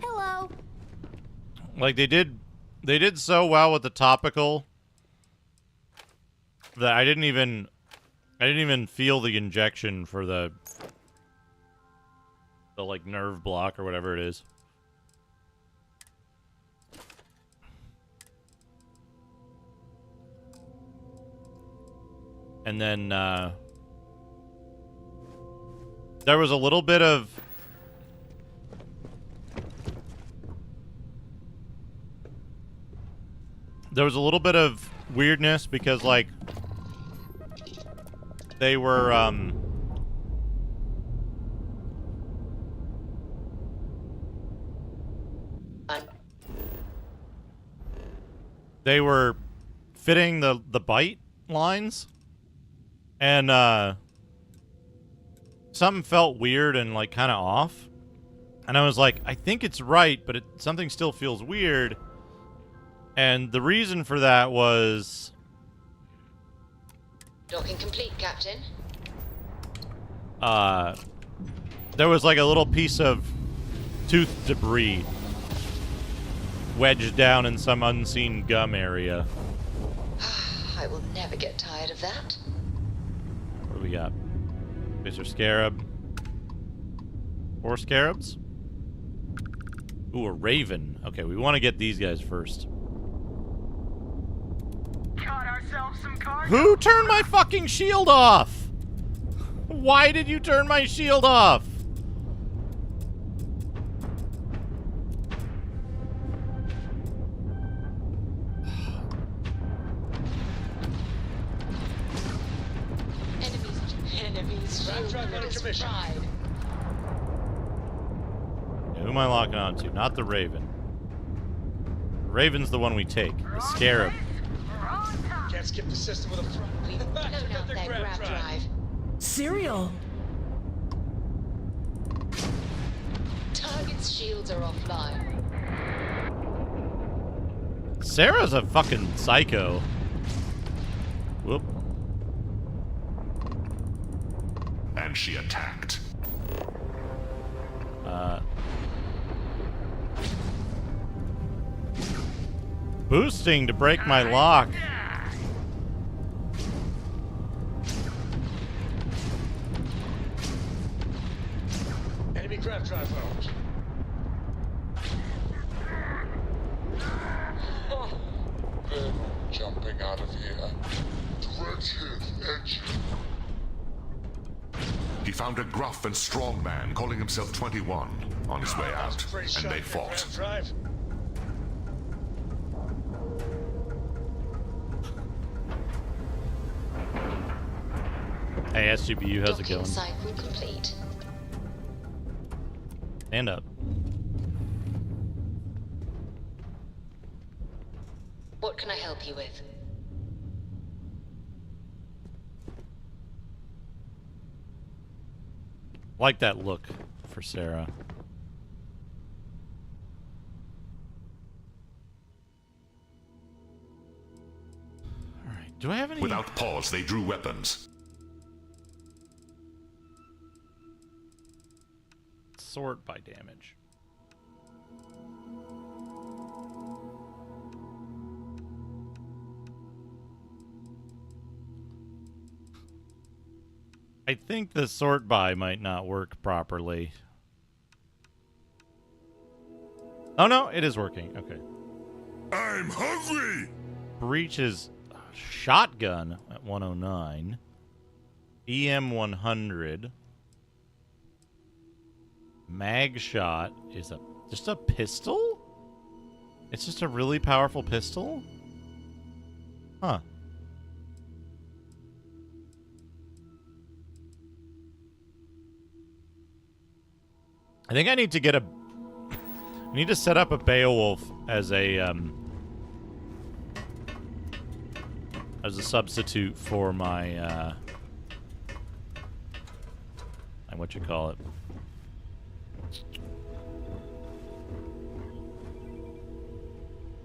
Hello. like they did so well with the topical that I didn't even feel the injection for the like nerve block or whatever it is. And then, there was a little bit of... There was a little bit of weirdness because, like, they were, they were fitting the bite lines. And, something felt weird and, like, kind of off. And I was like, I think it's right, but something still feels weird. And the reason for that was... Docking complete, Captain. There was, like, a little piece of tooth debris wedged down in some unseen gum area. I will never get tired of that. What do we got? Mr. Scarab. 4 scarabs? Ooh, a raven. Okay, we want to get these guys first. Got ourselves some cargo. Who turned my fucking shield off? Why did you turn my shield off? Enemies. Pride. Who am I locking on to? Not the Raven. Raven's the one we take. The Scarab. Can't skip the system with a front. We've blown out their grab drive. Serial! Target's shields are offline. Sarah's a fucking psycho. Whoop. And she attacked. Boosting to break my lock. Enemy grab drive arms. Then jumping out of here. He found a gruff and strong man calling himself 21 on his way out, and they fought. Hey, SGPU, how's it Docking going? cycle complete. Stand up. What can I help you with? Like that look for Sarah. Alright, do I have any... Without pause, they drew weapons. Sort by damage. I think the sort by might not work properly. Oh no, it is working. Okay. I'm hungry! Breach is shotgun at 109. EM 100. Mag shot is just a pistol? It's just a really powerful pistol? Huh. I think I need to get a... I need to set up a Beowulf as a substitute for my, what you call it?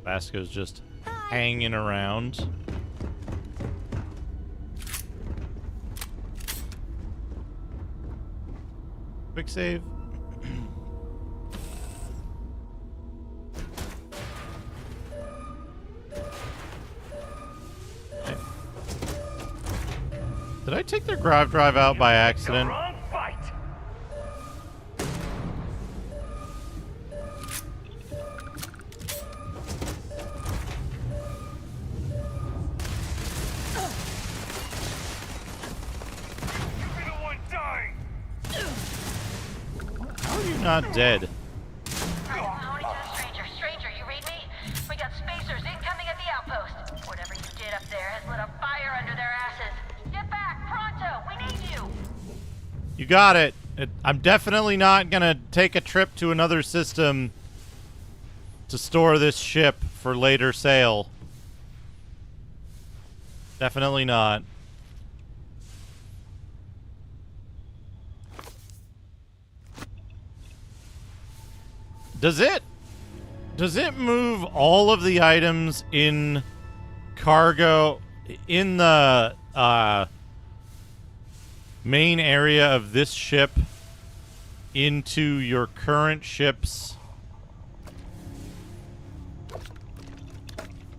Vasco's just hanging around. Quick save. Did I take their drive out by accident? How are you not dead? Stranger, you read me? We got spacers incoming at the outpost. Whatever you did up there has lit a fire under their asses. Get back, pronto! We need you! You got it. I'm definitely not gonna take a trip to another system to store this ship for later sale. Definitely not. Does it move all of the items in cargo in the main area of this ship into your current ship's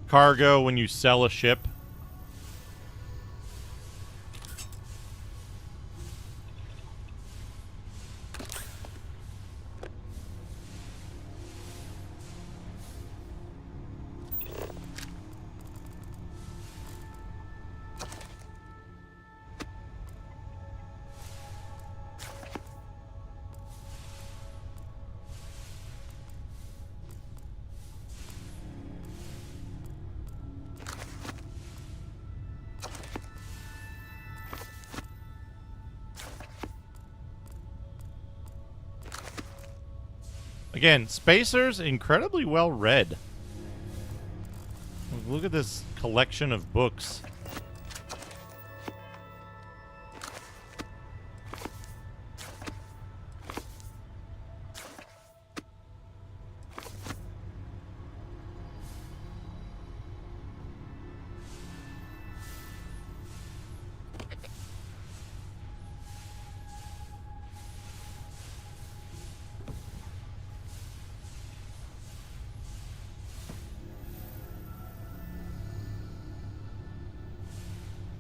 cargo when you sell a ship? Again, Spacers, incredibly well read. Look at this collection of books.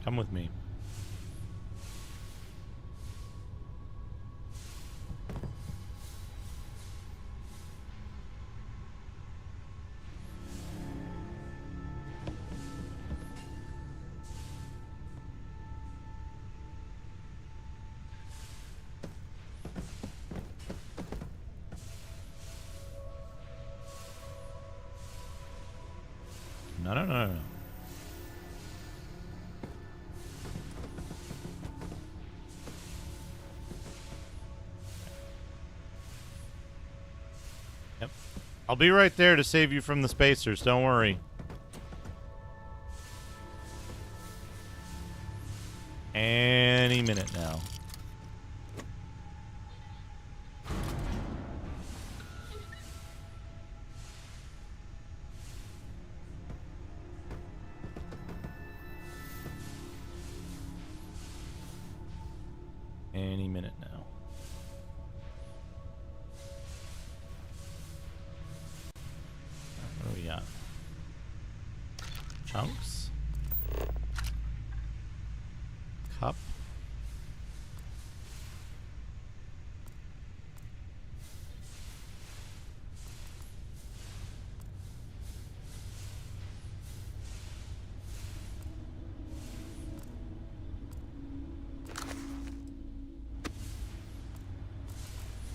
Come with me. No. Yep. I'll be right there to save you from the Spacers, don't worry. Any minute now. Any minute now. What do we got? Chunks. Cup.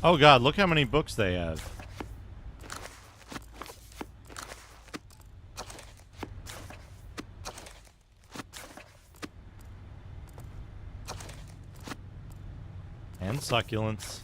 Oh god, look how many books they have. And succulents.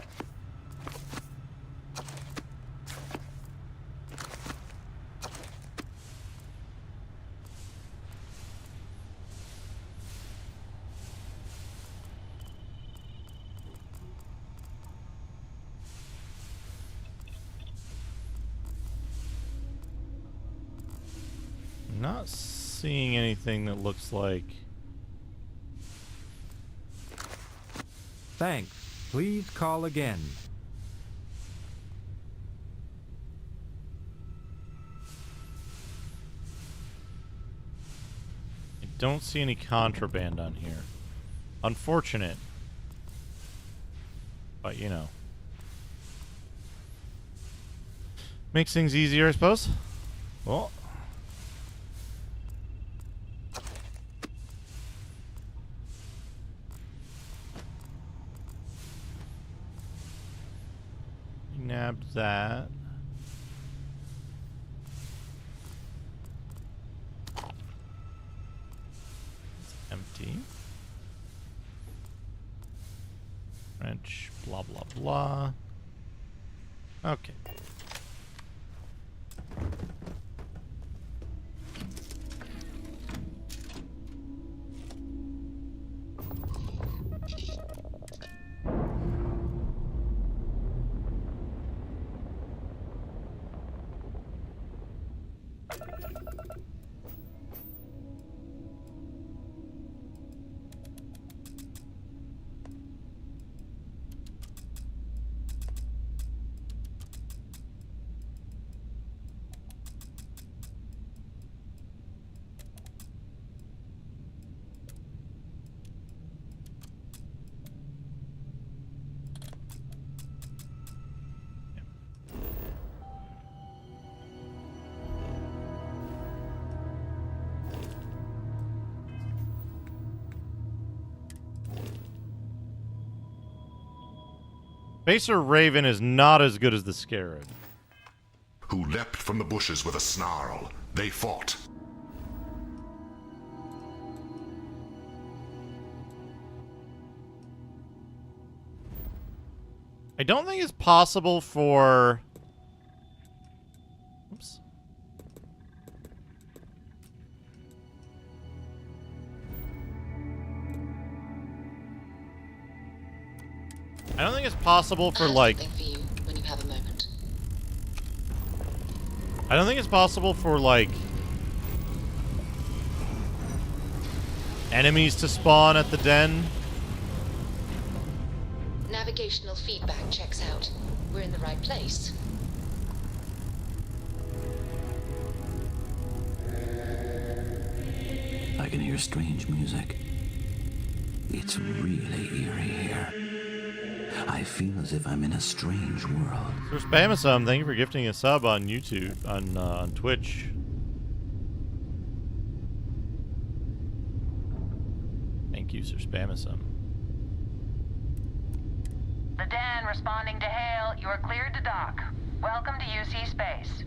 Not seeing anything that looks like... Thanks. Please call again. I don't see any contraband on here. Unfortunate. But, you know. Makes things easier, I suppose. Well... Nabbed that. It's empty. Wrench, blah blah blah. Okay. Spacer Raven is not as good as the Scarab. Who leapt from the bushes with a snarl. They fought. I don't think it's possible for... Oops. I don't think it's possible for, like... Something for you when you have a moment. I don't think it's possible for, like... enemies to spawn at the den. Navigational feedback checks out. We're in the right place. I can hear strange music. It's really eerie here. I feel as if I'm in a strange world. Sir Spamasum, thank you for gifting a sub on YouTube, on Twitch. Thank you, Sir Spamasum. The Den responding to hail. You are cleared to dock. Welcome to UC Space.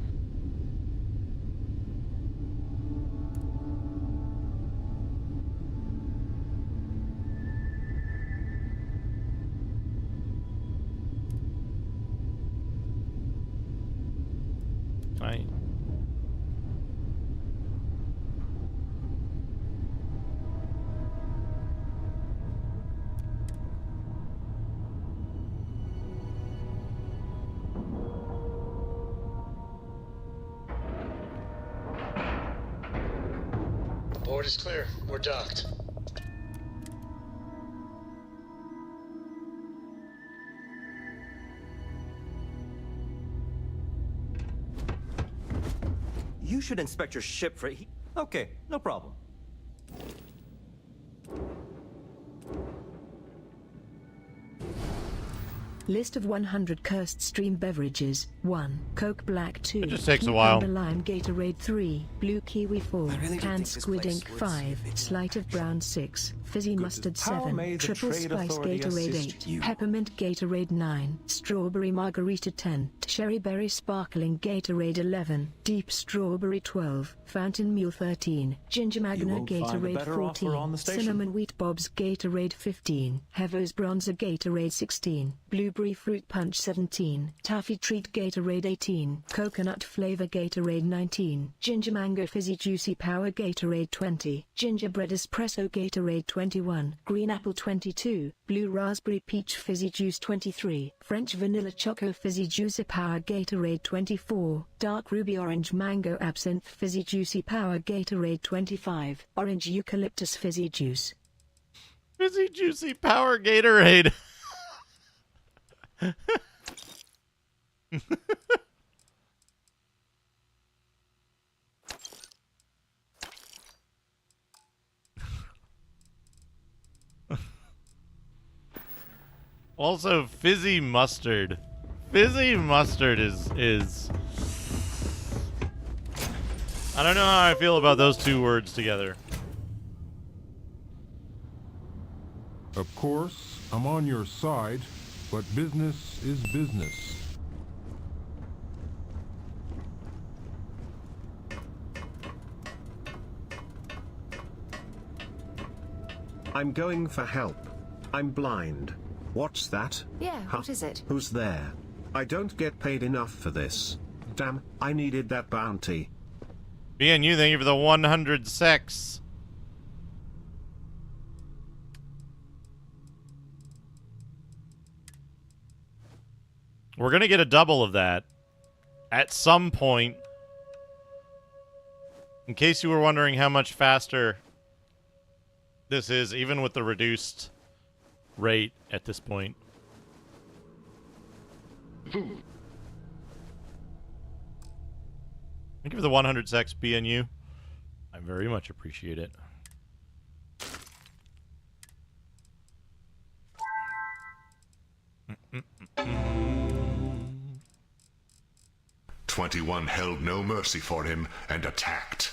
Right. The board is clear. We're docked. You should inspect your ship for... Okay, no problem. List of 100 cursed stream beverages. 1. Coke Black 2. It just takes a while. Cucumber Lime Gatorade 3. Blue Kiwi 4. Canned Squid Ink 5. Slight of Brown 6. Fizzy Mustard How 7. may the Triple Trade Spice Authority Gatorade assist 8. you? Peppermint Gatorade 9. Strawberry Margarita 10. Cherry Berry Sparkling Gatorade 11. Deep Strawberry 12. Fountain Mule 13. Ginger Magna won't find a Gatorade better offer 14. on the station. Cinnamon Wheat Bob's Gatorade 15. Hevo's Bronzer Gatorade 16. Blueberry Fruit Punch 17. Taffy Treat Gatorade 18. Coconut Flavor Gatorade 19. Ginger Mango Fizzy Juicy Power Gatorade 20. Gingerbread Espresso Gatorade 21. Green Apple 22. Blue Raspberry Peach Fizzy Juice 23. French Vanilla Choco Fizzy Juicy Power Gatorade 24. Dark Ruby Orange Mango Absinthe Fizzy Juicy Power Gatorade 25. Orange Eucalyptus Fizzy Juice. Fizzy Juicy Power Gatorade. Also, fizzy mustard. Fizzy mustard is I don't know how I feel about those two words together. Of course, I'm on your side, but business is business. I'm going for help. I'm blind. What's that? Yeah, what is it? Who's there? I don't get paid enough for this. Damn, I needed that bounty. BNU, thank you for the 100 sex. We're gonna get a double of that at some point. In case you were wondering how much faster this is, even with the reduced rate at this point. Thank you for the 100 sex, BNU. I very much appreciate it. Mm-mm-mm. 21 held no mercy for him and attacked.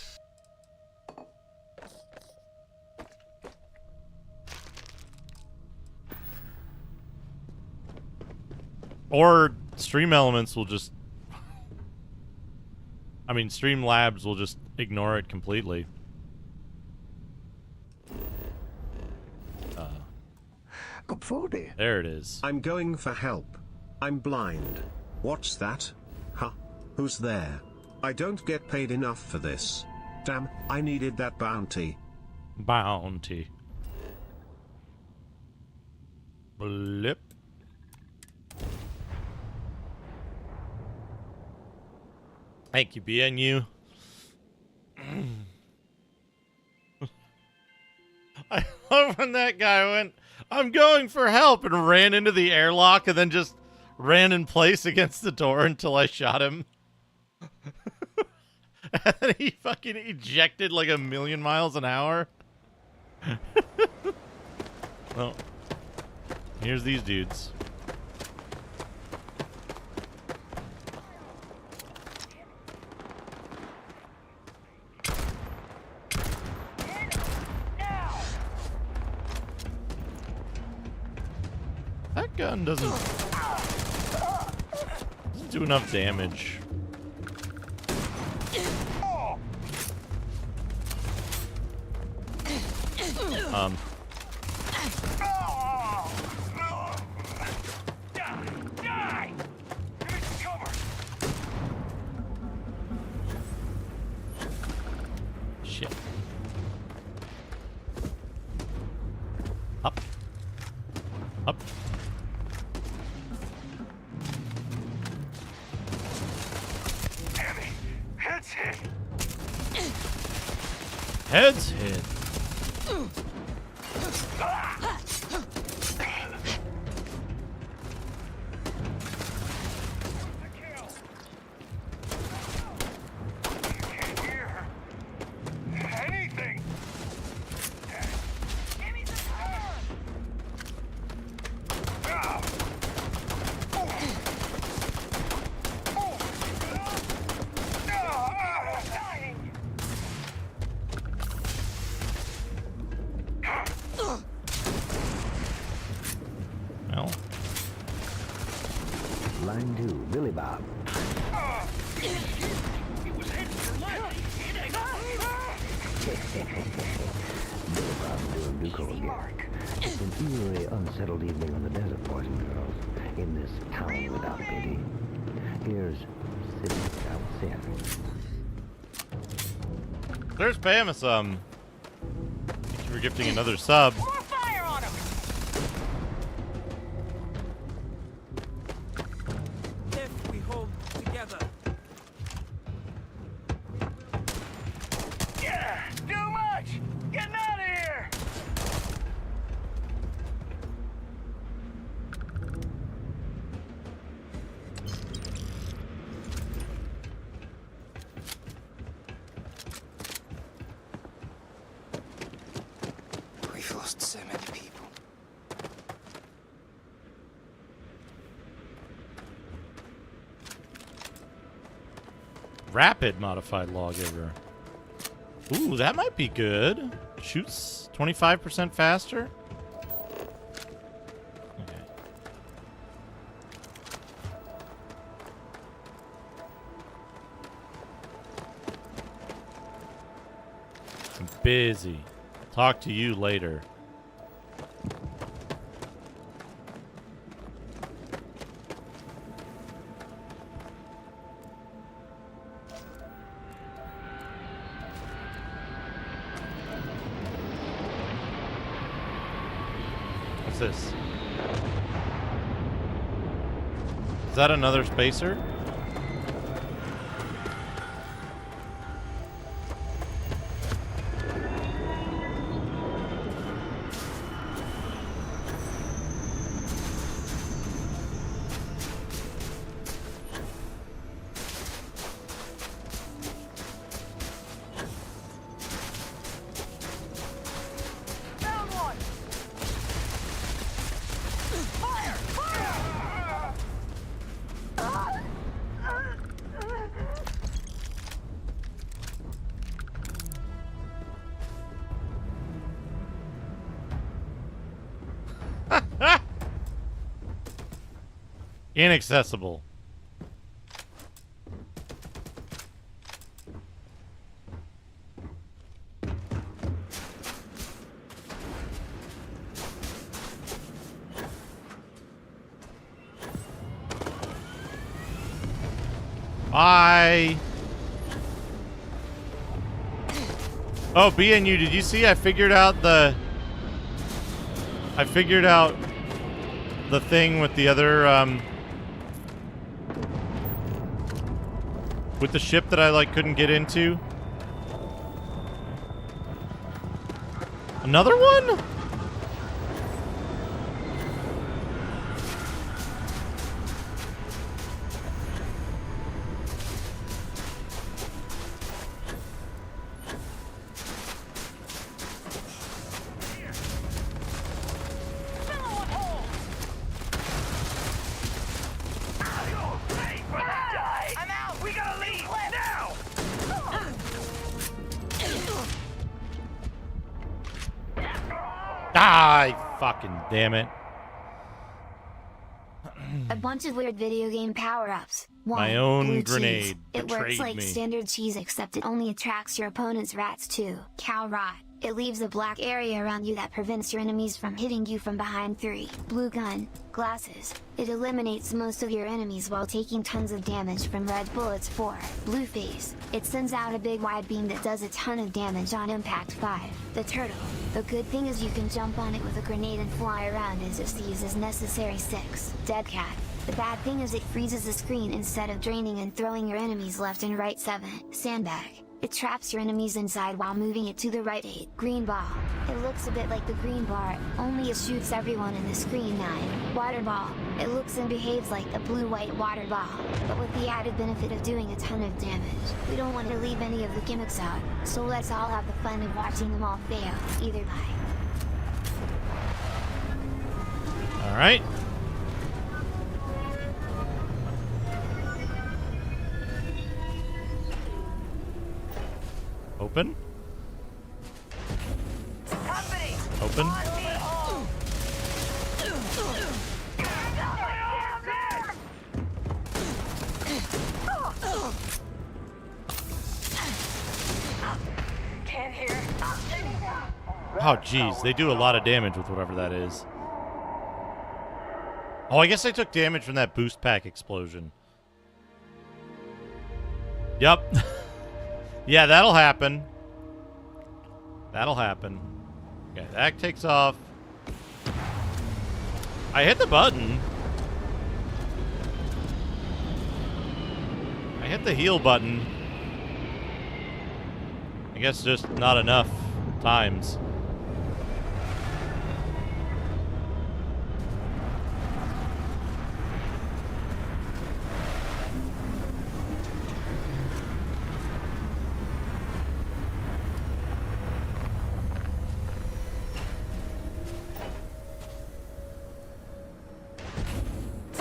Or Stream Elements will just... I mean, Stream Labs will just ignore it completely. There it is. I'm going for help. I'm blind. What's that? Huh? Who's there? I don't get paid enough for this. Damn, I needed that bounty. Bounty. Blip. Thank you, BNU. I love when that guy went, I'm going for help, and ran into the airlock and then just ran in place against the door until I shot him. And then he fucking ejected like 1,000,000 miles an hour. Well, here's these dudes. That gun doesn't do enough damage. Shit. Up. Up. Heads hit. Heads hit. Anything. unsettled evening on the desert, boys and girls, in this town without pity. Here's city without sin. There's Bama some. Thank you for gifting another sub. Fire on him! If we hold together. Yeah! Too much! Getting out of here! We've lost so many people. Rapid modified lawgiver. Ooh, that might be good. Shoots 25% faster. Okay. I'm busy. Talk to you later. What's this? Is that another spacer? Down one! Fire! Fire! Inaccessible. Bye. Oh, BNU, did you see? I figured out the thing with the other with the ship that I couldn't get into. Another one? I'm out! We gotta leave! Now! Die! Fucking damn it. A bunch of weird video game power-ups. My own blue grenade cheese. It works betrayed like me. standard cheese, except it only attracts your opponent's rats too. Cow rot. It leaves a black area around you that prevents your enemies from hitting you from behind. 3. Blue gun. Glasses. It eliminates most of your enemies while taking tons of damage from red bullets. 4. Blue face. It sends out a big wide beam that does a ton of damage on impact. 5. The turtle. The good thing is you can jump on it with a grenade and fly around as it sees as necessary. 6. Dead cat. The bad thing is it freezes the screen instead of draining and throwing your enemies left and right. 7. Sandbag. It traps your enemies inside while moving it to the right. 8. Green ball. It looks a bit like the green bar, only it shoots everyone in the screen. 9. Water ball. It looks and behaves like the blue-white water ball, but with the added benefit of doing a ton of damage. We don't want to leave any of the gimmicks out, so let's all have the fun of watching them all fail, either by. Alright. Open. Open. Can't hear. Oh, geez. They do a lot of damage with whatever that is. Oh, I guess I took damage from that boost pack explosion. Yep. Yeah, that'll happen. That'll happen. Okay, that takes off. I hit the button. I hit the heal button. I guess just not enough times.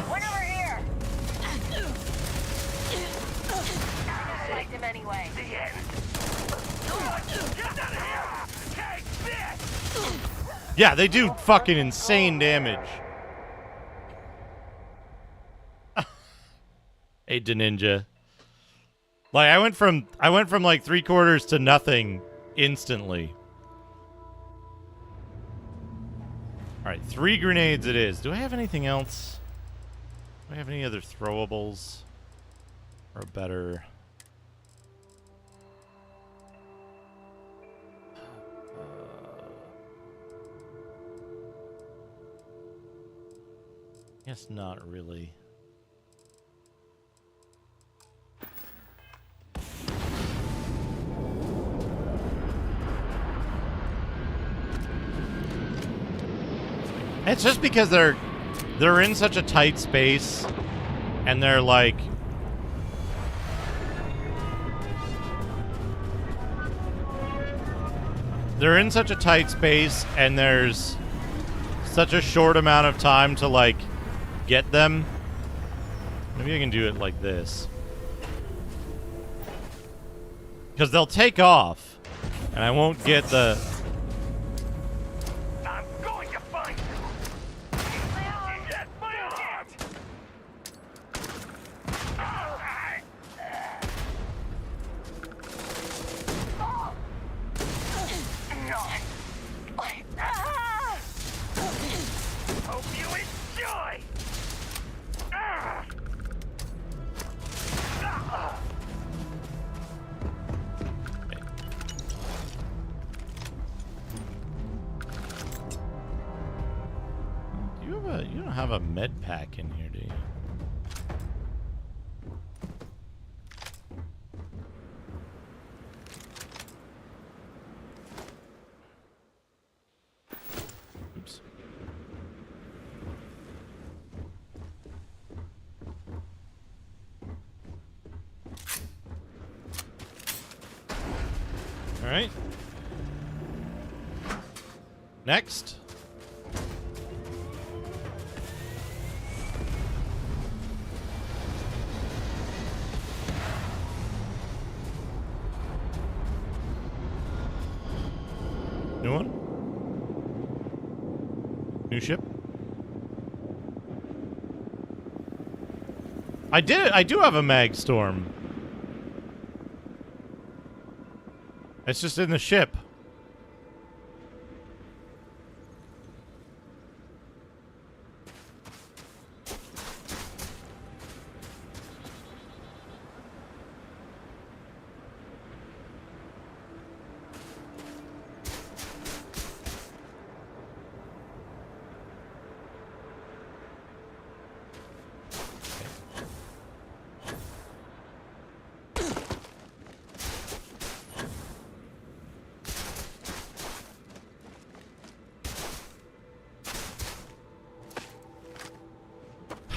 One over here! Select him anyway. The end. Get out of here! Take this! Yeah, they do fucking insane damage. Hey, Ninja. Like I went from like 3/4 to nothing instantly. All right, 3 grenades it is. Do I have anything else? Do I have any other throwables or better? Guess not really. It's just because they're in such a tight space, and they're like in such a tight space, and there's such a short amount of time to like get them. Maybe I can do it like this, because they'll take off, and I won't get the. I'm going to find you. Get my arm! Hope you enjoy. You don't have a med pack in here, do you? Oops. All right. Next. New one? New ship? I do have a mag storm. It's just in the ship.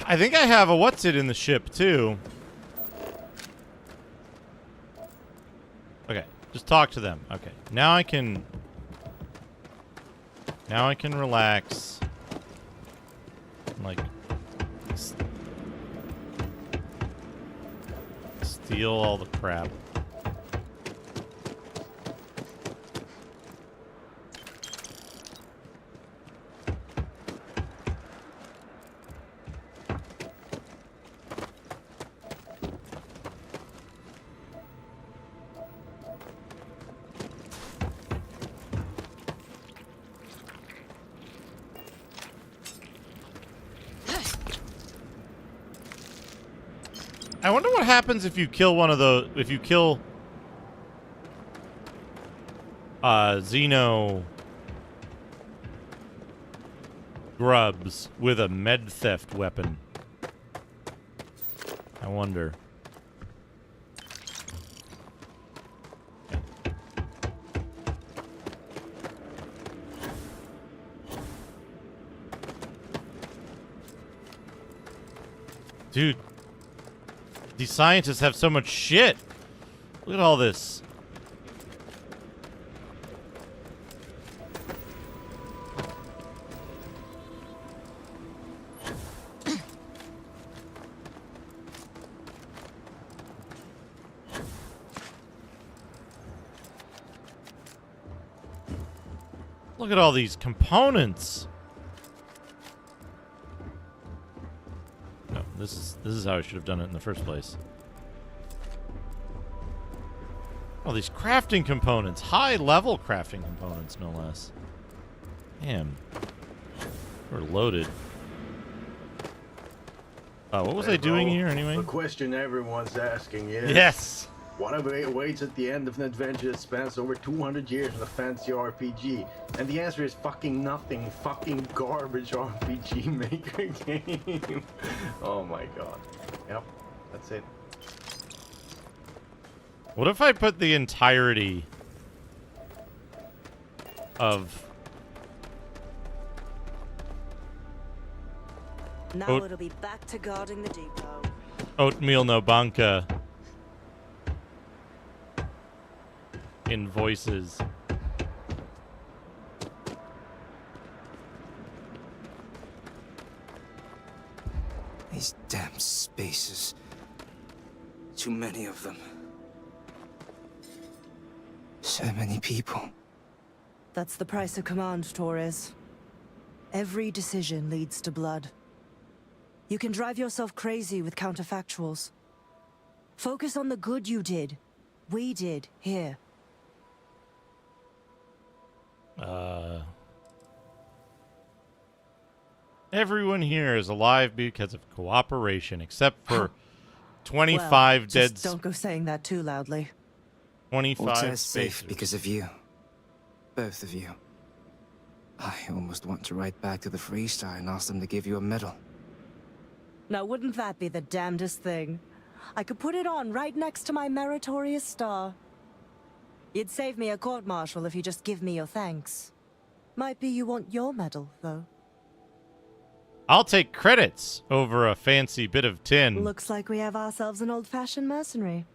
I think I have a what's it in the ship too. Okay, just talk to them. Okay, now I can relax. Like steal all the crap. I wonder what happens if you kill one of those. If you kill Xeno grubs with a med theft weapon. I wonder. Dude, these scientists have so much shit. Look at all this. Look at all these components. No, this is how I should have done it in the first place. All these crafting components, high-level crafting components, no less. Damn, we're loaded. What was I doing here anyway? The question everyone's asking is... Yes! What awaits at the end of an adventure that spans over 200 years in a fancy RPG? And the answer is fucking nothing. Fucking garbage RPG maker game. Oh my god. Yep, that's it. What if I put the entirety of... Now it'll be back to guarding the depot. Oatmeal no banka in voices. These damn spaces. Too many of them. So many people. That's the price of command, Torres. Every decision leads to blood. You can drive yourself crazy with counterfactuals. Focus on the good you did. We did here. Everyone here is alive because of cooperation, except for 25 well, dead. Just don't go saying that too loudly. 25 Altair's safe spacers. because of you. Both of you. I almost want to write back to the Freestar and ask them to give you a medal. Now, wouldn't that be the damnedest thing? I could put it on right next to my meritorious star. You'd save me a court-martial if you just give me your thanks. Might be you want your medal, though. I'll take credits over a fancy bit of tin. Looks like we have ourselves an old-fashioned mercenary.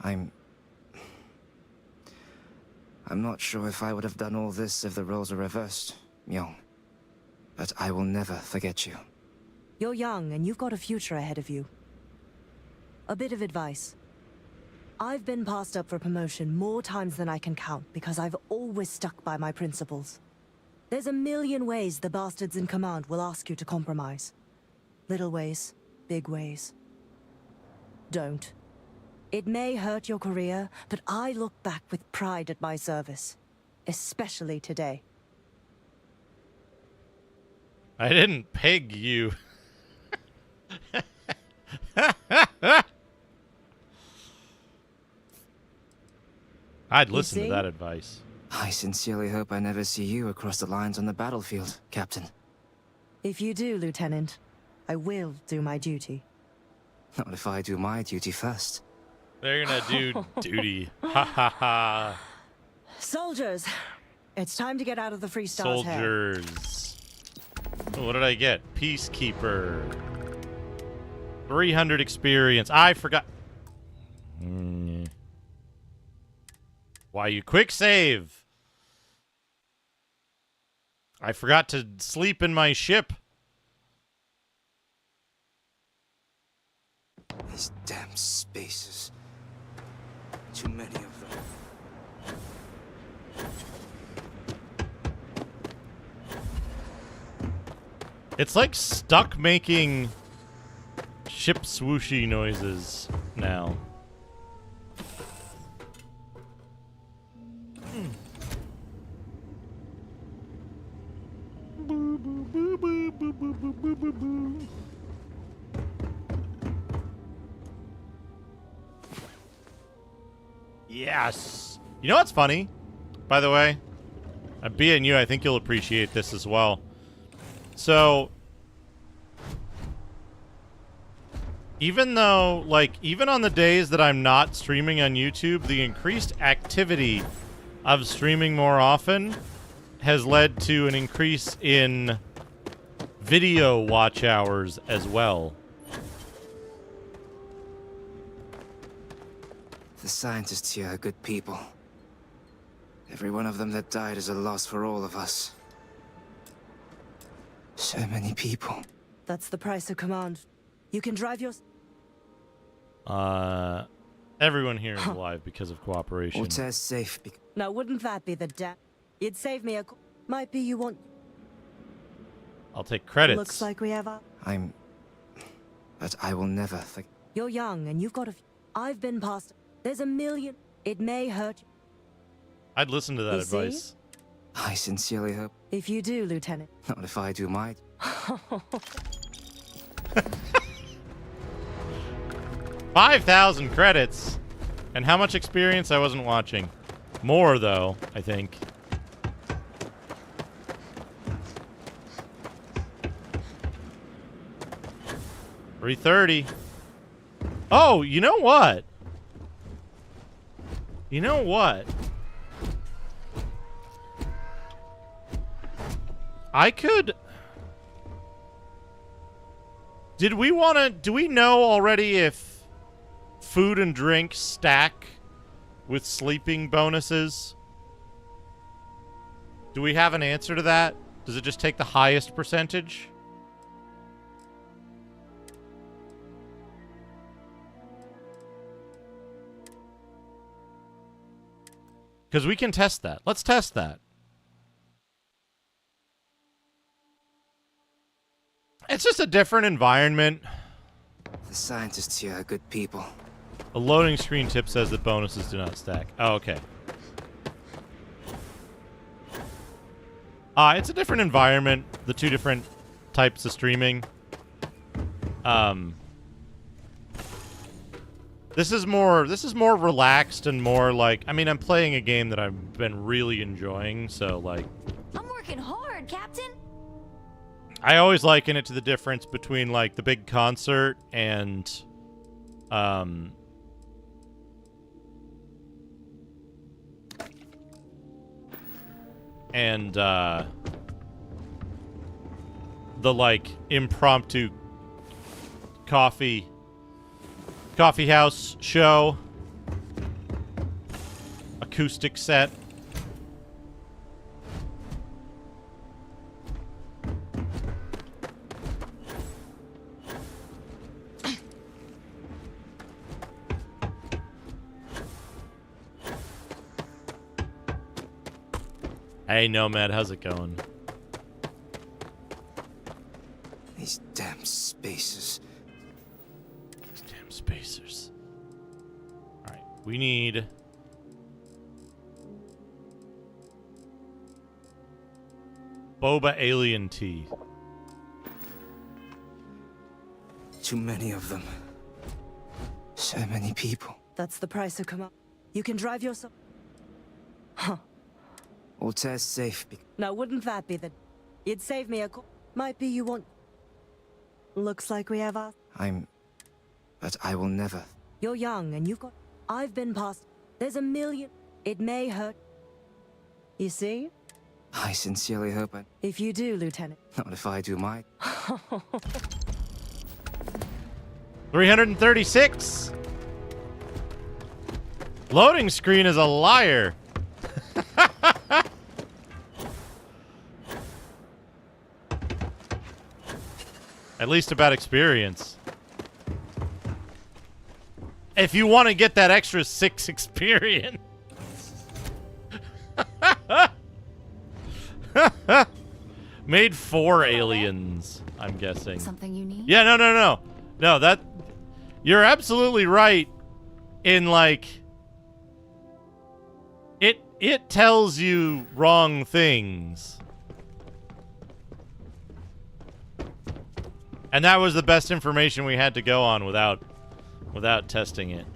I'm not sure if I would have done all this if the roles were reversed, Myung. But I will never forget you. You're young, and you've got a future ahead of you. A bit of advice. I've been passed up for promotion more times than I can count because I've always stuck by my principles. There's a million ways the bastards in command will ask you to compromise. Little ways, big ways. Don't. It may hurt your career, but I look back with pride at my service. Especially today. I didn't peg you. I'd listen to that advice. I sincerely hope I never see you across the lines on the battlefield, Captain. If you do, Lieutenant, I will do my duty. Not if I do my duty first. They're gonna do duty. Ha ha ha. Soldiers, it's time to get out of the Freestar's hair. Soldiers. Oh, what did I get? Peacekeeper. 300 experience. I forgot. Why you quick save? I forgot to sleep in my ship. These damn spaces. Too many of them. It's like stuck making ship swooshy noises now. Yes. You know what's funny? By the way, being you, I think you'll appreciate this as well. So, even though, like, even on the days that I'm not streaming on YouTube, the increased activity of streaming more often has led to an increase in video watch hours as well. The scientists here are good people. Every one of them that died is a loss for all of us. So many people. That's the price of command. You can drive your... Everyone here is alive because of cooperation. Ortez safe. Now, wouldn't that be the You'd save me a... Might be you want... I'll take credits. Looks like we have a... But I will never You're young and you've got a... I've been past... There's a million... It may hurt you. I'd listen to that You see? advice. I sincerely hope. If you do, Lieutenant. Not if I do my... 5,000 credits. And how much experience? I wasn't watching. More, though, I think. $330. Oh, you know what? You know what? I could... Do we know already if food and drink stack with sleeping bonuses? Do we have an answer to that? Does it just take the highest percentage? Because we can test that. Let's test that. It's just a different environment. The scientists here are good people. A loading screen tip says that bonuses do not stack. Oh, okay. It's a different environment. The two different types of streaming. This is more relaxed and more like, I mean, I'm playing a game that I've been really enjoying, so like I'm working hard, Captain. I always liken it to the difference between like the big concert and the like impromptu coffee house show acoustic set. Hey, Nomad, how's it going? These damn spacers. These damn spacers. Alright, we need... Boba Alien Tea. Too many of them. So many people. That's the price of command. You can drive yourself... Huh. Ortez safe. Now, wouldn't that be the... You'd save me a... Might be you want... Looks like we have a... But I will never. You're young and you've got... I've been past... There's a million... It may hurt... You see? I sincerely hope I... If you do, Lieutenant. Not if I do my... 336. Loading screen is a liar. At least about experience. If you want to get that extra 6 experience. Made 4 aliens, I'm guessing. Something you need? Yeah, no. No, that... You're absolutely right in, like... It tells you wrong things. And that was the best information we had to go on without testing it.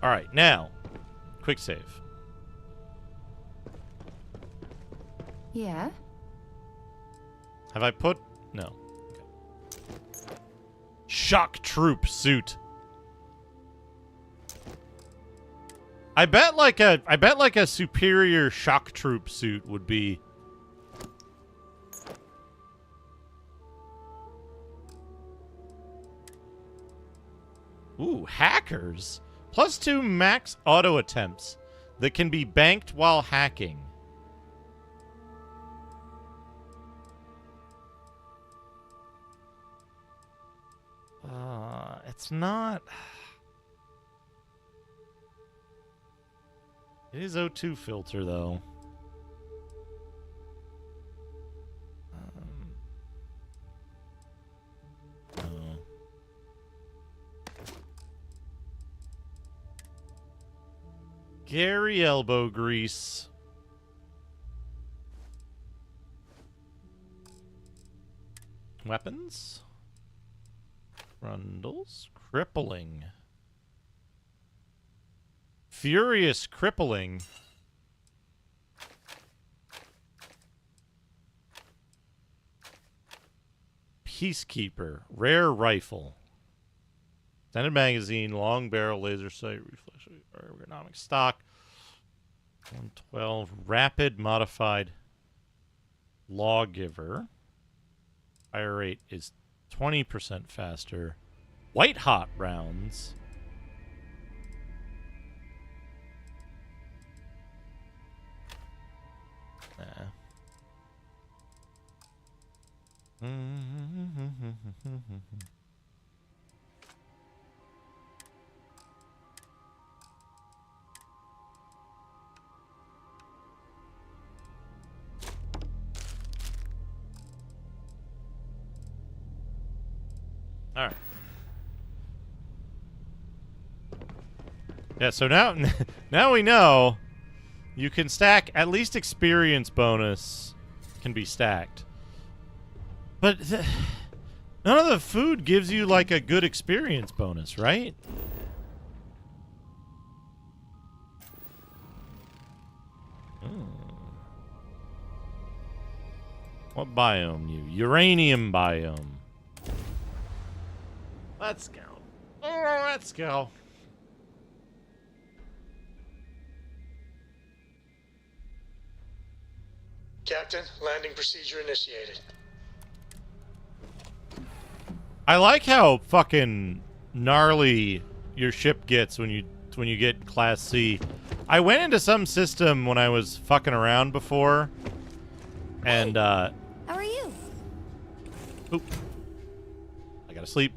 All right, now, quick save. Yeah? Have I put... No. Okay. Shock troop suit. I bet like a superior shock troop suit would be... Ooh, hackers. +2 max auto attempts that can be banked while hacking. It's not... It is O2 filter, though. No. Gary elbow grease. Weapons. Rundles. Crippling. Furious crippling. Peacekeeper. Rare rifle. Extended magazine. Long barrel. Laser sight. Reflex. Ergonomic stock. 112. Rapid modified lawgiver. Fire rate is 20% faster. White hot rounds. All right. Yeah, so now we know you can stack at least experience bonus can be stacked. But none of the food gives you like a good experience bonus, right? What biome you? Uranium biome. Let's go. Oh, let's go. Captain, landing procedure initiated. I like how fucking gnarly your ship gets when you get Class C. I went into some system when I was fucking around before, and How are you? Oop. I gotta sleep.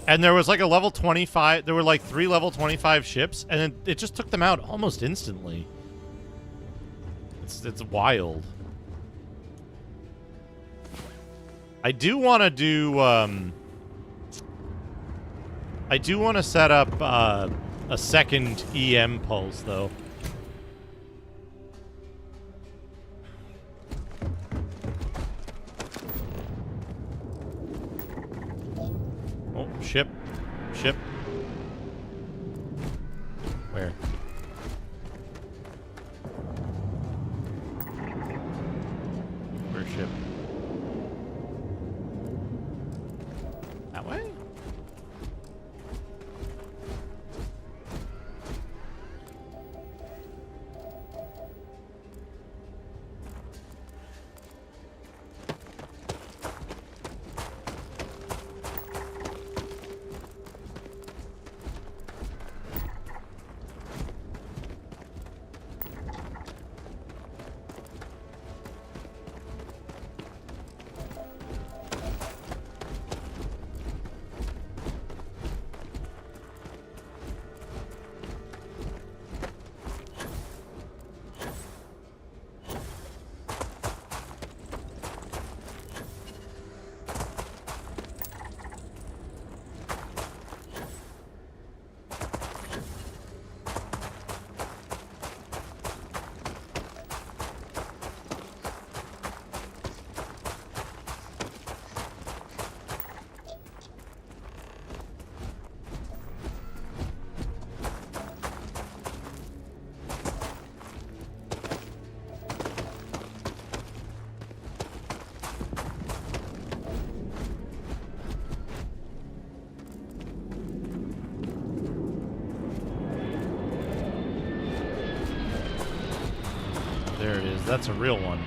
And there was like a level 25. There were like 3 level 25 ships, and it just took them out almost instantly. It's wild. I do want to do. I do want to set up a second EM pulse, though. Oh, ship. Where? Where's ship? That way? is. That's a real one.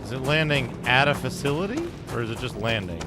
Is it landing at a facility? Or is it just landing?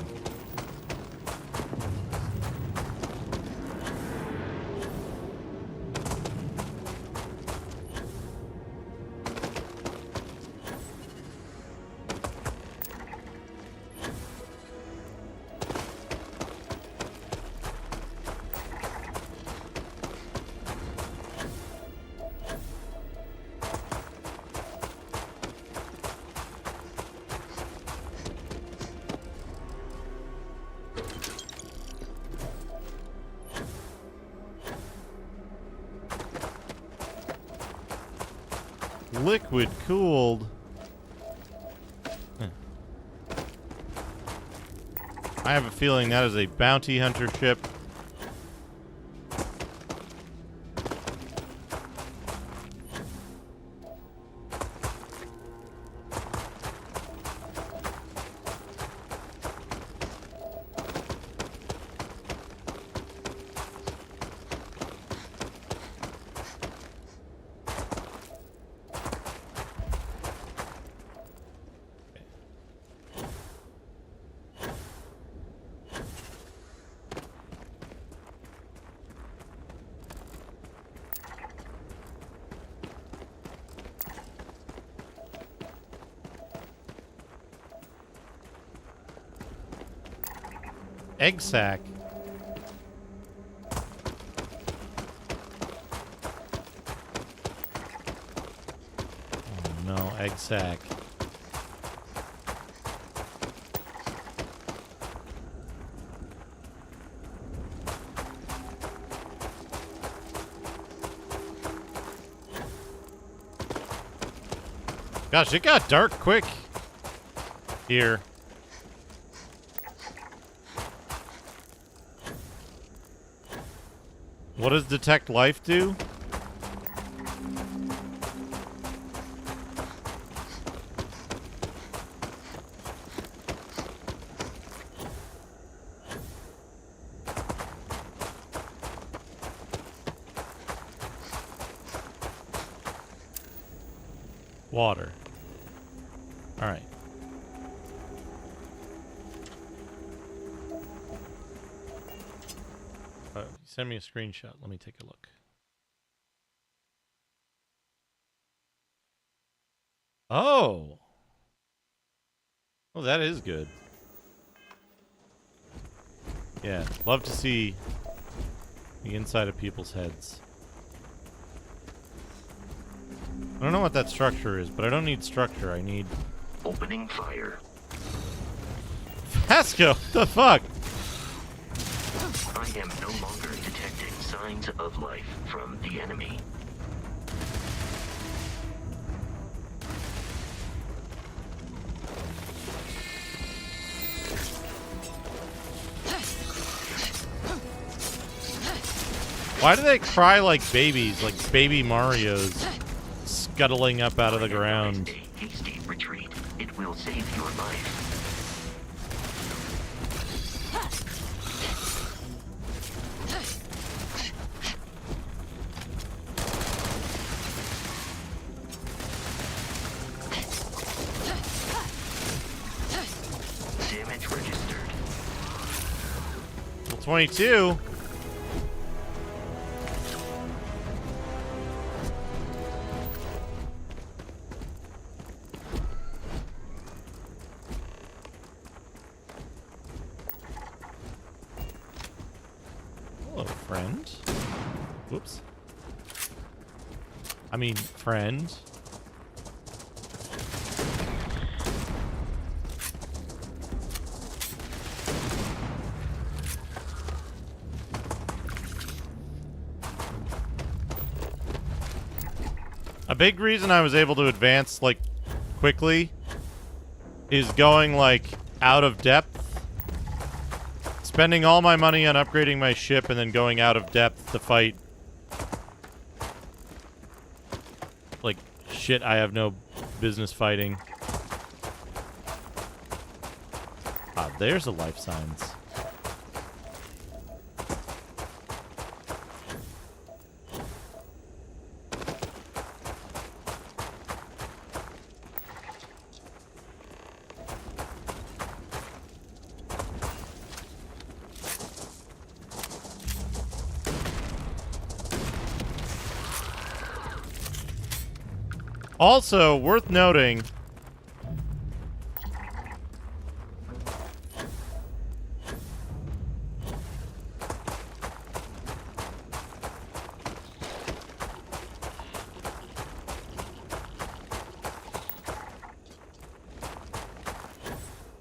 Liquid cooled. I have a feeling that is a bounty hunter ship. Egg sack. Oh no, egg sack. Gosh, it got dark quick here. What does detect life do? Water. All right. Send me a screenshot. Let me take a look. Oh. Oh, that is good. Yeah, love to see the inside of people's heads. I don't know what that structure is, but I don't need structure. I need... Opening fire. Vasco, what the fuck? I am no longer detecting signs of life from the enemy. Why do they cry like babies, like baby Marios scuttling up out of the ground? A hasty retreat. It will save your life. Damage registered. 22. Hello, friend. Whoops. I mean, friend. A big reason I was able to advance, like, quickly is going, like, out of depth. Spending all my money on upgrading my ship and then going out of depth to fight. Like, shit I have no business fighting. Ah, there's the life signs. Also, worth noting,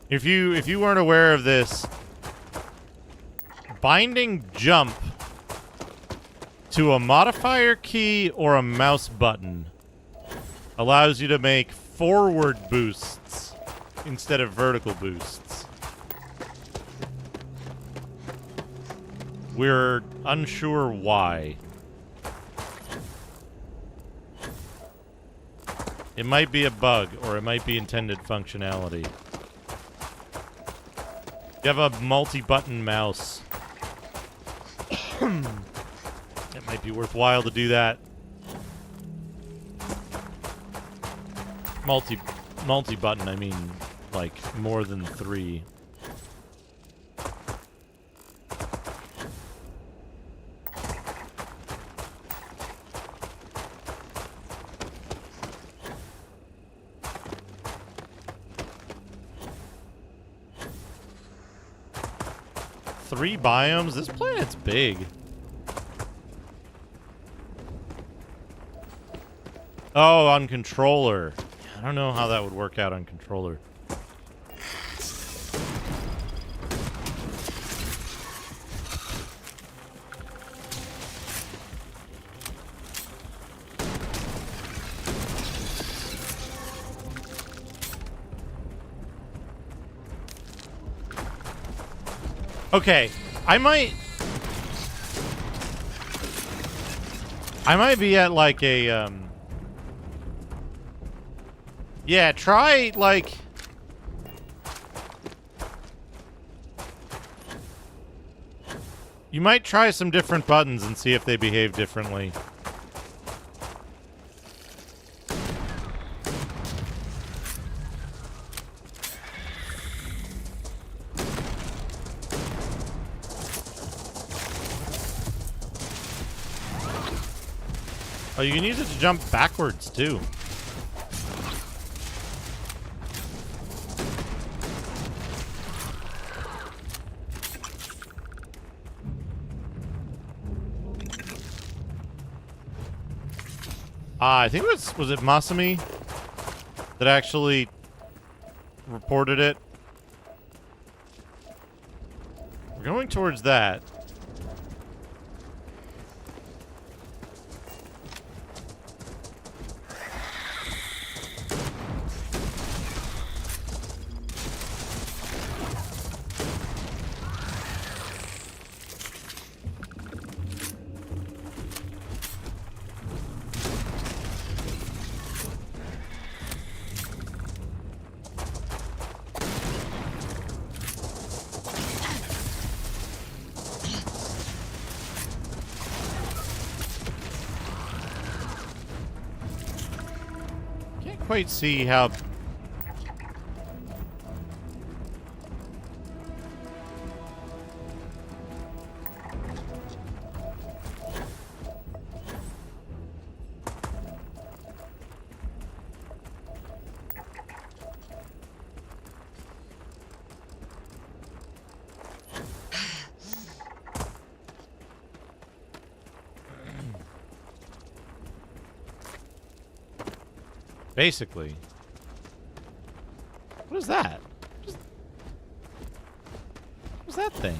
if you weren't aware of this, binding jump to a modifier key or a mouse button allows you to make forward boosts instead of vertical boosts. We're unsure why. It might be a bug, or it might be intended functionality. You have a multi-button mouse. It might be worthwhile to do that. Multi-button, I mean, like, more than 3. Three biomes? This planet's big. Oh, on controller. I don't know how that would work out on controller. Okay, I might be at like a yeah, try like you might try some different buttons and see if they behave differently. Oh, you can use it to jump backwards, too. I think it was it Masami that actually reported it? We're going towards that. Quite see how basically. What is that? What's that thing?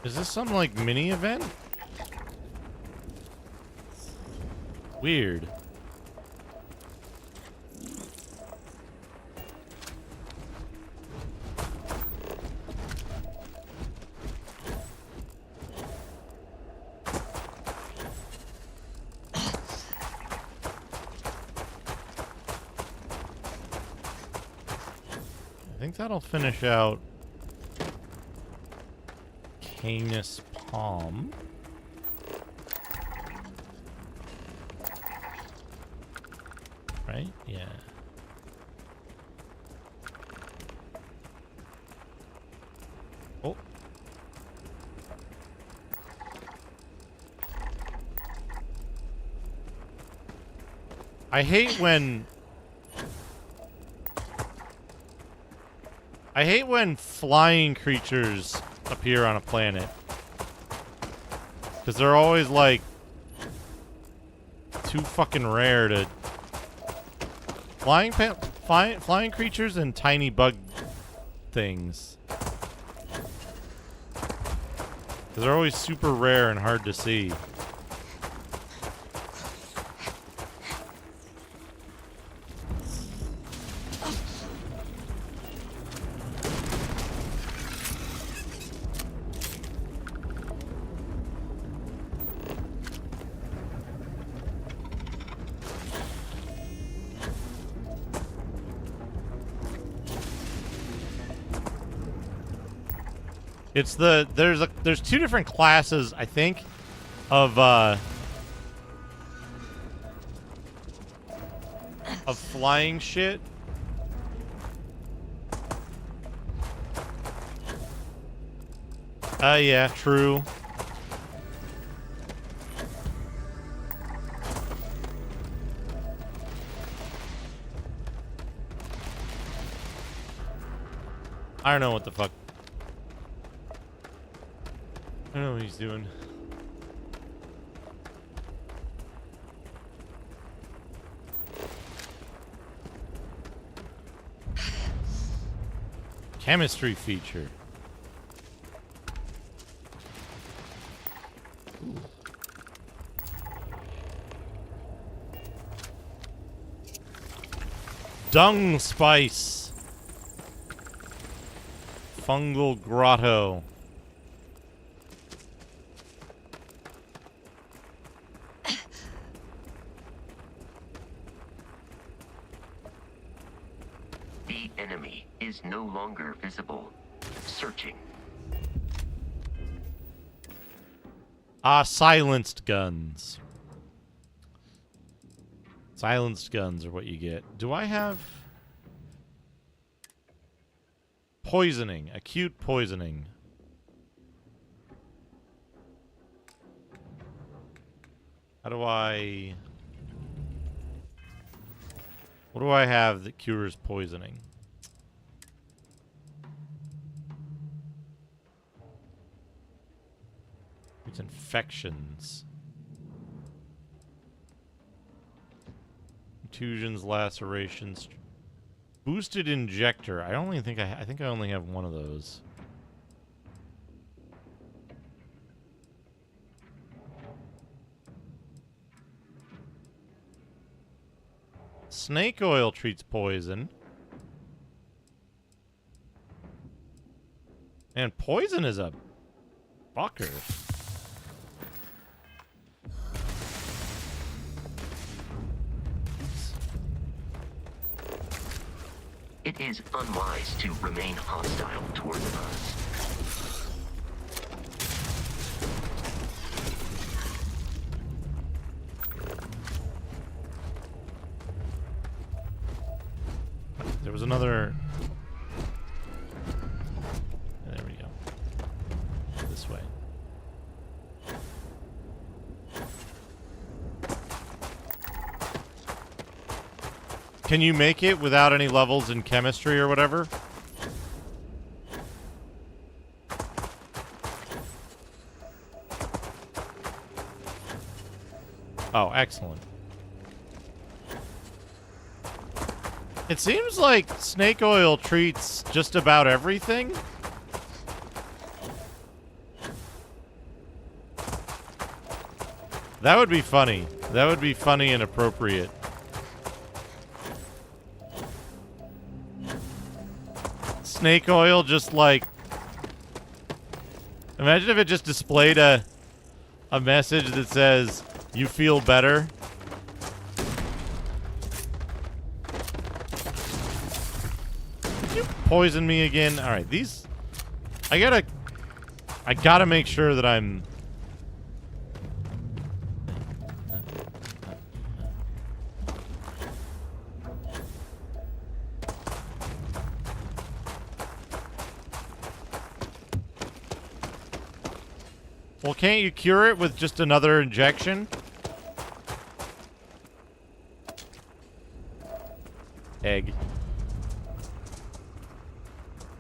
Is this some like mini event? Weird. I think that'll finish out Canis Palm. right? Yeah. Oh. I hate when flying creatures appear on a planet. Because they're always like too fucking rare to flying creatures and tiny bug things. Because they're always super rare and hard to see. It's there's two different classes, I think, of flying shit. Yeah, true. I don't know what the fuck. I don't know what he's doing. Chemistry feature. Dung spice. Fungal grotto. The enemy is no longer visible. Searching. Silenced guns. Silenced guns are what you get. Do I have poisoning? Acute poisoning. How do I... What do I have that cures poisoning? It's infections. Contusions, lacerations. Boosted injector. I think I only have one of those. Snake oil treats poison. And poison is a fucker. It is unwise to remain hostile toward us. There was another... There we go. This way. Can you make it without any levels in chemistry or whatever? Oh, excellent. It seems like snake oil treats just about everything. That would be funny. That would be funny and appropriate. Snake oil just like... Imagine if it just displayed a message that says, "You feel better." Did you poison me again? Alright, these... I gotta make sure that I'm... Well, can't you cure it with just another injection? Egg.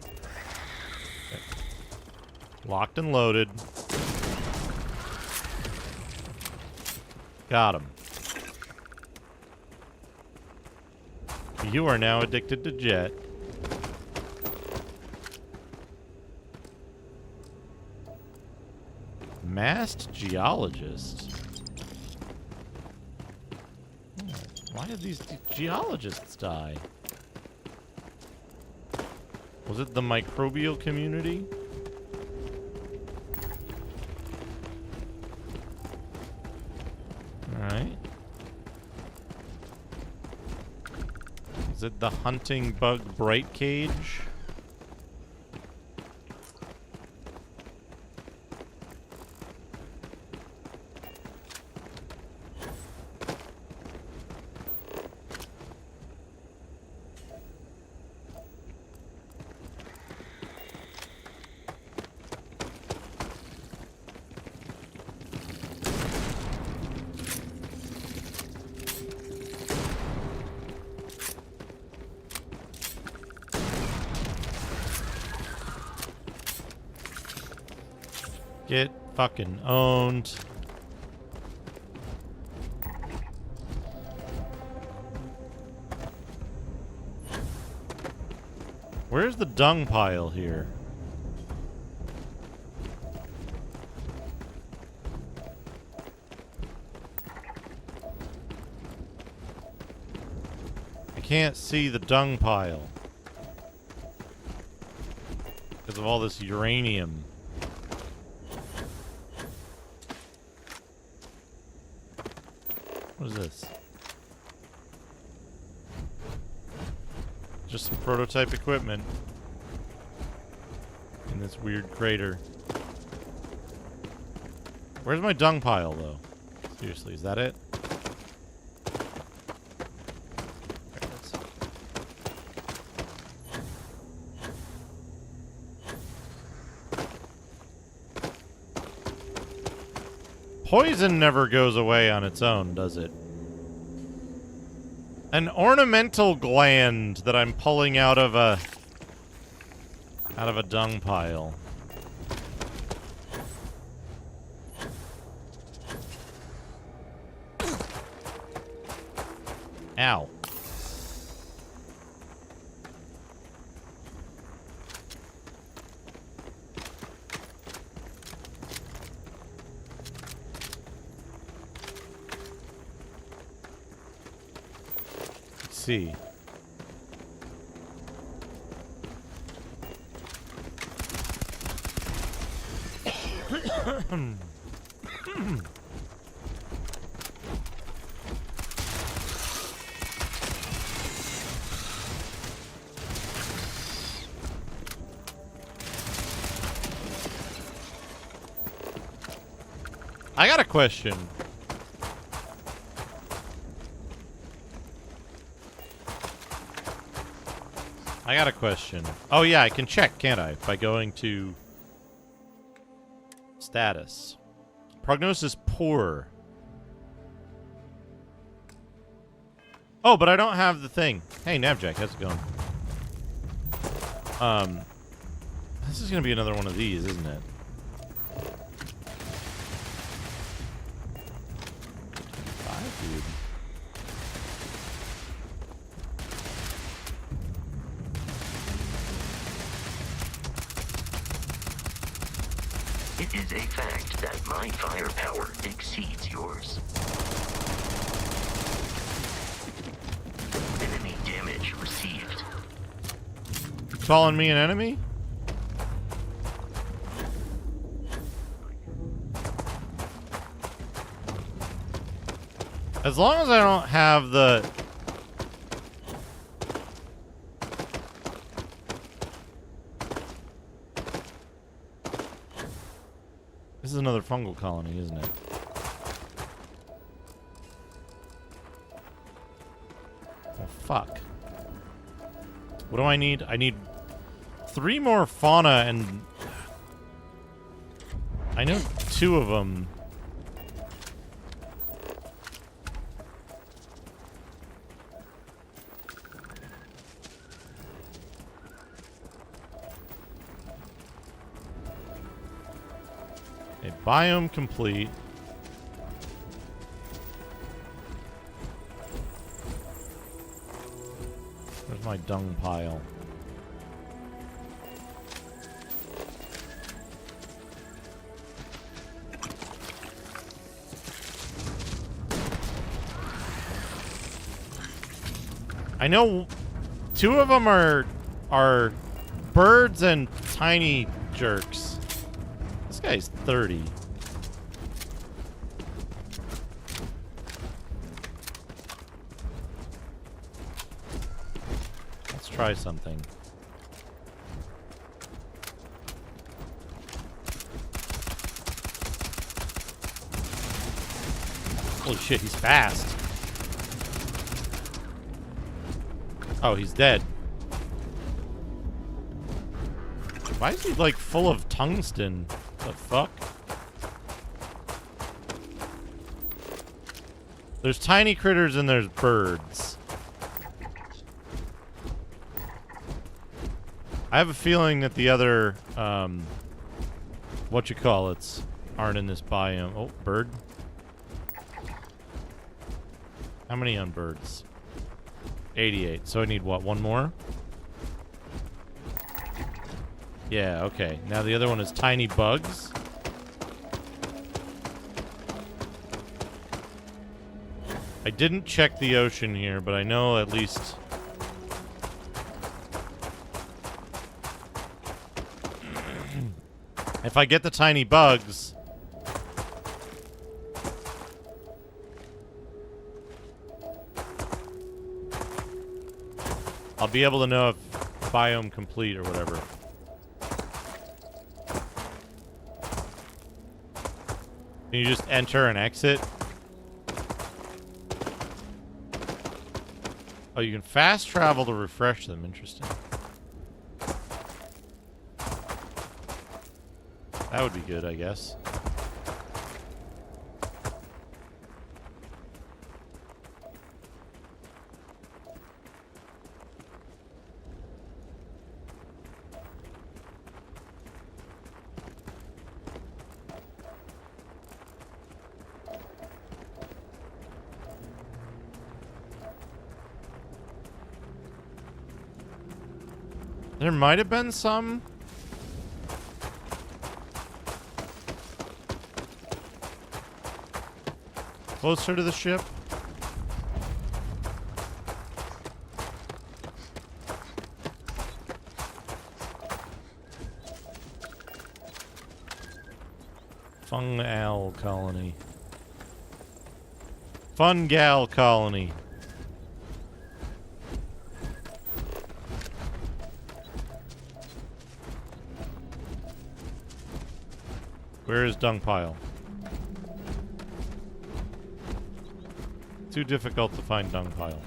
Okay. Locked and loaded. Got him. You are now addicted to Jet. Masked geologist. Oh, why did these geologists die? Was it the microbial community? Alright. Is it the hunting bug bright cage? Get fucking owned. Where's the dung pile here? I can't see the dung pile because of all this uranium. What is this? Just some prototype equipment in this weird crater. Where's my dung pile, though? Seriously, is that it? Poison never goes away on its own, does it? An ornamental gland that I'm pulling out of a dung pile. Ow. See. I got a question. I got a question. Oh yeah, I can check, can't I? By going to status. Prognosis poor. Oh, but I don't have the thing. Hey, Navjack, how's it going? This is gonna be another one of these, isn't it? Dude. It is a fact that my firepower exceeds yours. Enemy damage received. You calling me an enemy? As long as I don't have the... This is another fungal colony, isn't it? Oh, fuck. What do I need? I need 3 more fauna and... I know two of them. A biome complete. Where's my dung pile? I know two of them are birds and tiny jerks. This guy's 30. Let's try something. Holy shit, he's fast. Oh, he's dead. Why is he, like, full of tungsten? The fuck? There's tiny critters and there's birds. I have a feeling that the other, whatchamacallits aren't in this biome. Oh, bird. How many on birds? 88. So I need what? One more? Yeah, okay. Now the other one is tiny bugs. I didn't check the ocean here, but I know at least... if I get the tiny bugs... I'll be able to know if biome complete or whatever. Can you just enter and exit? Oh, you can fast travel to refresh them. Interesting. That would be good, I guess. There might have been some. Closer to the ship. Fungal colony. Fungal colony. Where is dung pile? Too difficult to find dung pile.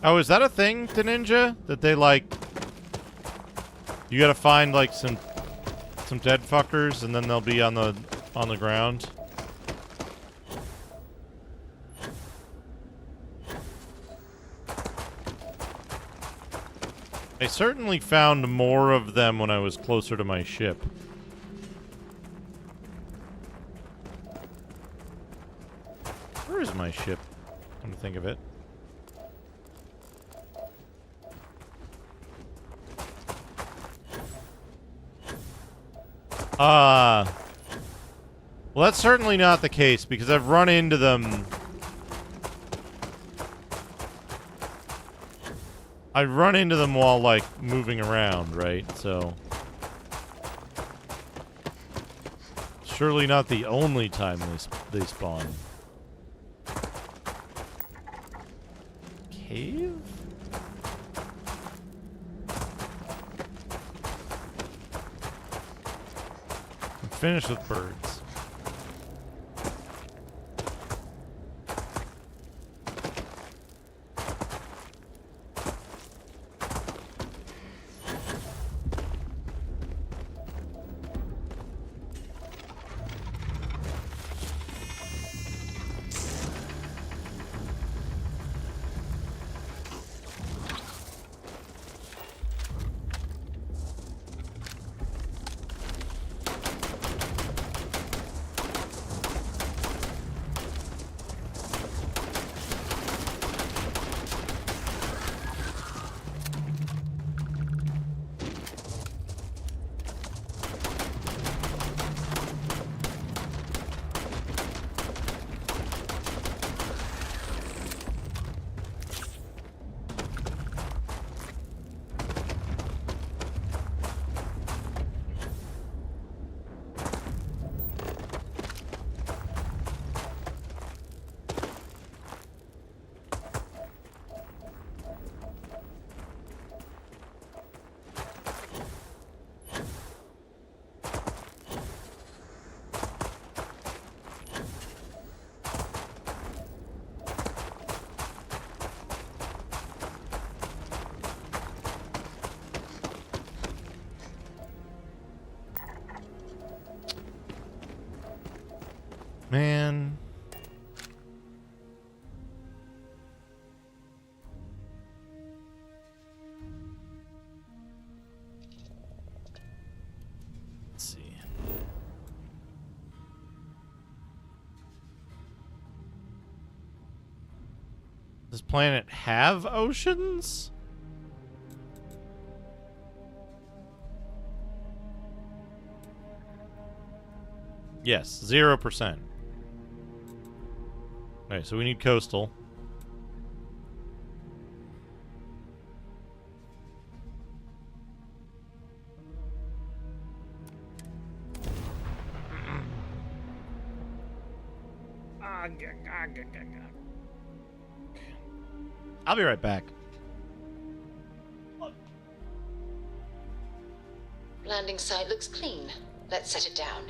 Oh, is that a thing to Ninja? That they like... You gotta find like some dead fuckers and then they'll be on the ground? I certainly found more of them when I was closer to my ship. Where is my ship? Come to think of it. Well, that's certainly not the case, because I've run into them. I run into them while, like, moving around, right? So... surely not the only time they spawn. Cave? I'm finished with birds. Man. Let's see. Does this planet have oceans? Yes, 0%. Alright, so we need coastal. I'll be right back. Landing site looks clean. Let's set it down.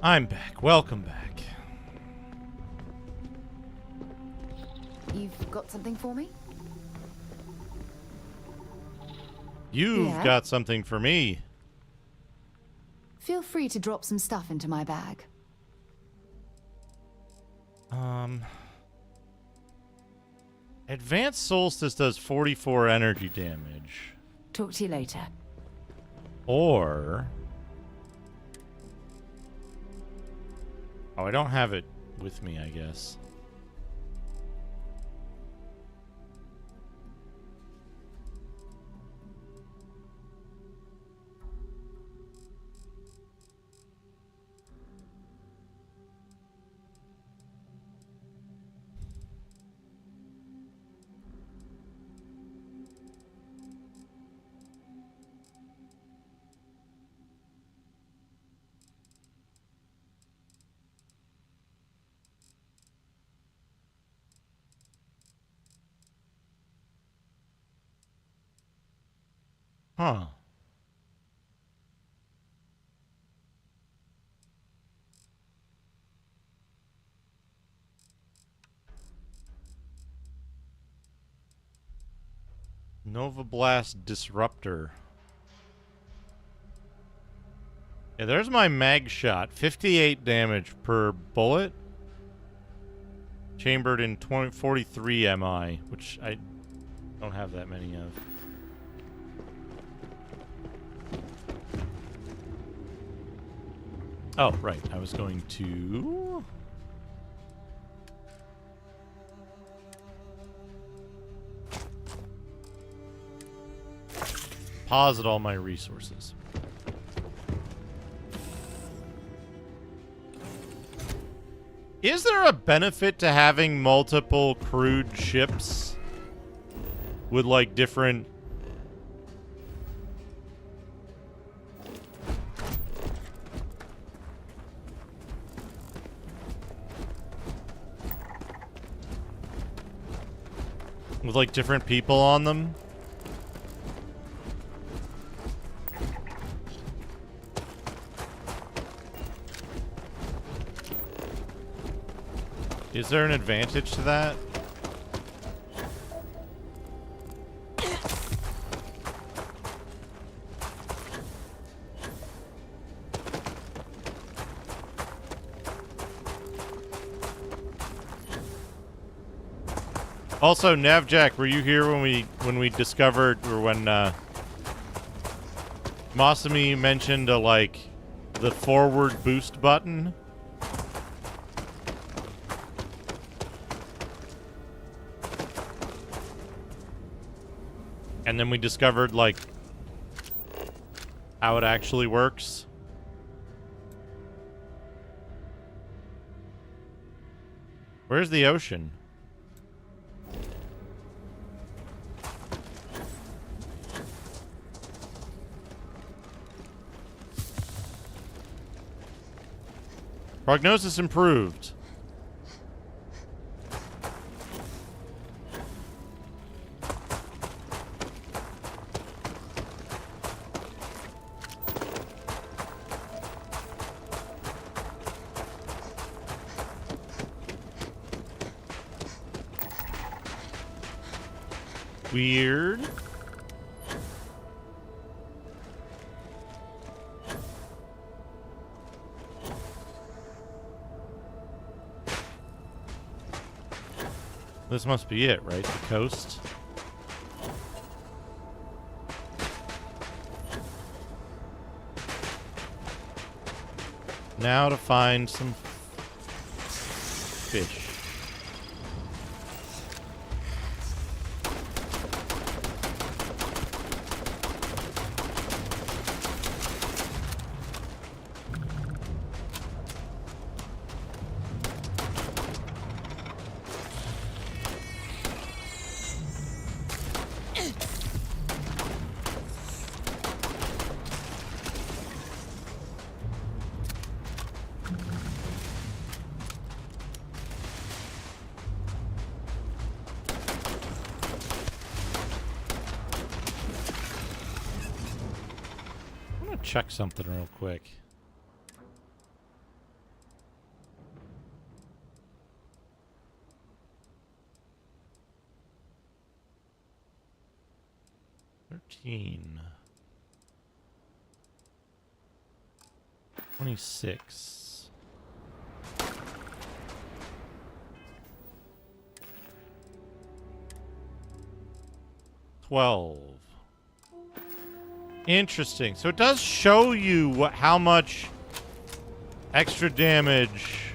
I'm back. Welcome back. You've got something for me? You've Yeah? got something for me. Feel free to drop some stuff into my bag. Advanced Solstice does 44 energy damage. Talk to you later. Or... Oh, I don't have it with me, I guess. Huh. Nova Blast Disruptor. Yeah, there's my mag shot. 58 damage per bullet. Chambered in 43 MI, which I don't have that many of. Oh, right. I was going to... Posit all my resources. Is there a benefit to having multiple crewed ships with, like, different... with, like, different people on them? Is there an advantage to that? Also, Navjack, were you here when we discovered, or when Masami mentioned like the forward boost button? And then we discovered like how it actually works. Where's the ocean? Prognosis improved. Weird. This must be it, right? The coast. Now to find some fish. Check something real quick. $13. 26. $12. Interesting. So it does show you how much extra damage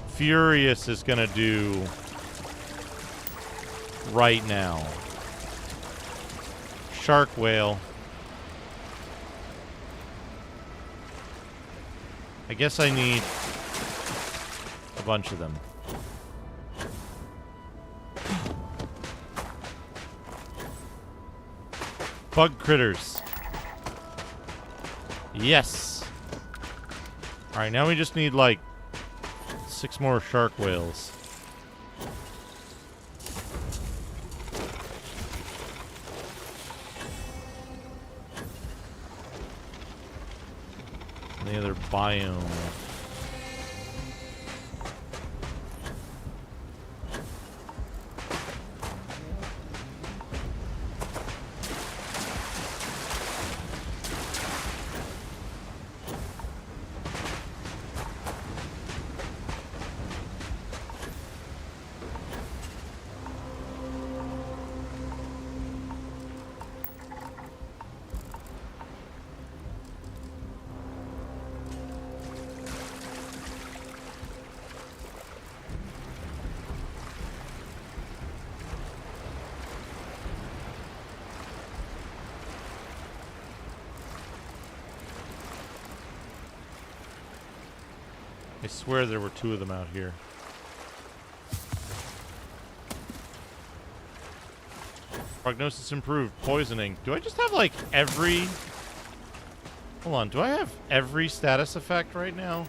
Furious is gonna do right now. Shark whale. I guess I need a bunch of them. Bug critters. Yes. Alright, now we just need like 6 more shark whales. The other biome. I swear there were 2 of them out here. Prognosis improved. Poisoning. Do I just have like every... Hold on. Do I have every status effect right now?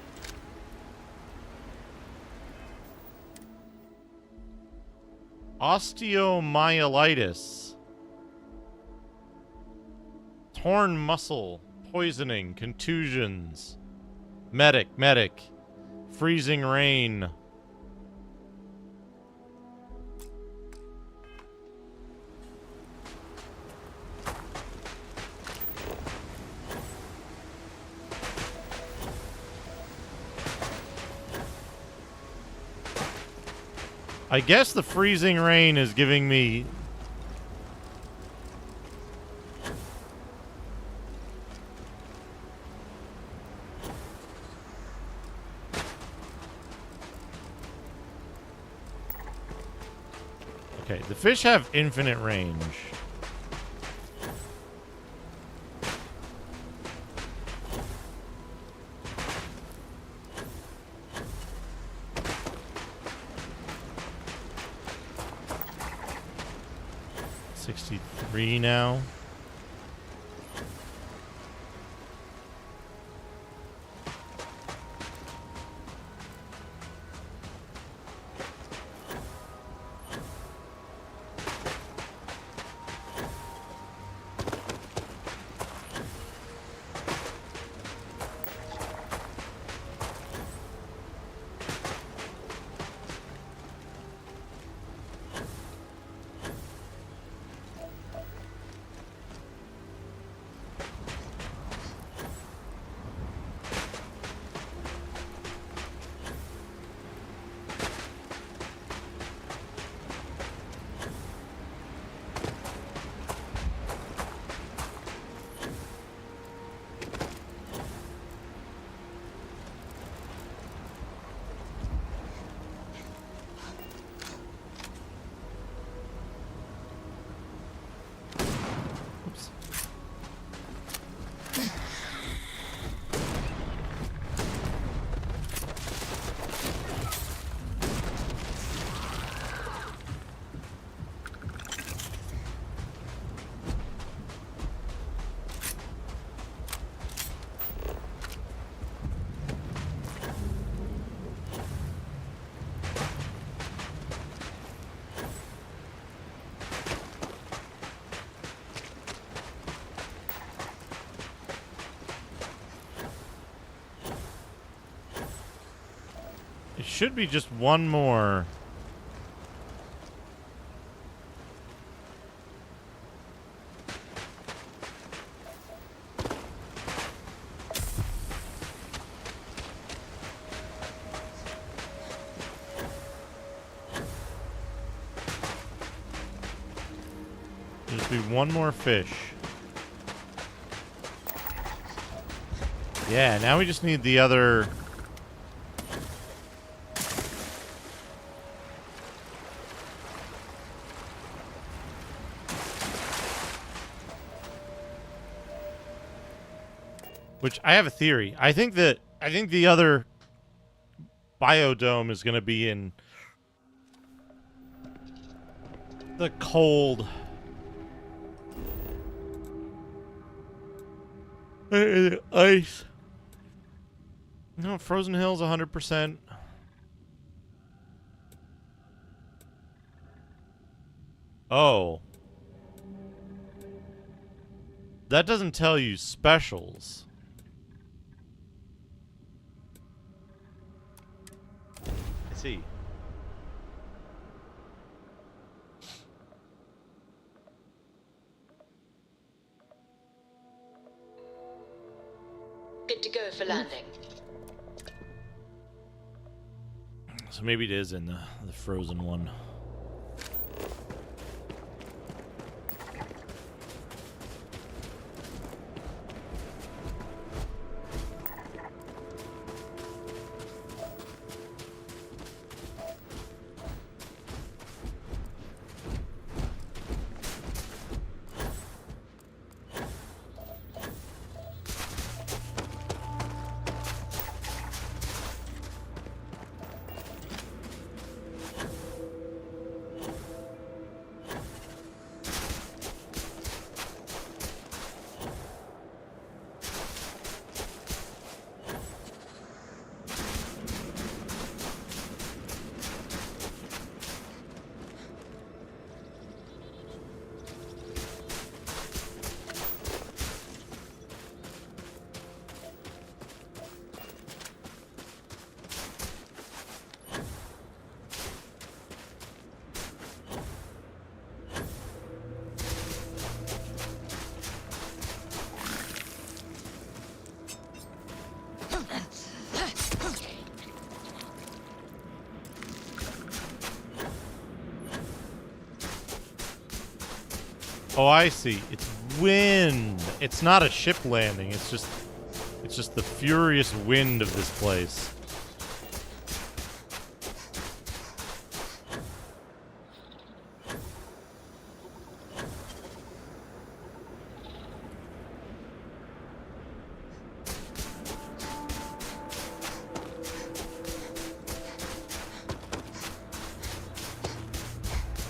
Osteomyelitis. Torn muscle. Poisoning. Contusions. Medic. Freezing rain. I guess the freezing rain is giving me... Okay, the fish have infinite range. 63 now. It should be just one more. Just be one more fish. Yeah, now we just need the other. Which I have a theory. I think the other biodome is going to be in the cold ice. No, Frozen Hills 100%. Oh. That doesn't tell you specials. I see. Good to go for landing. So maybe it is in the frozen one. Oh, I see. It's wind. It's not a ship landing. It's just the furious wind of this place.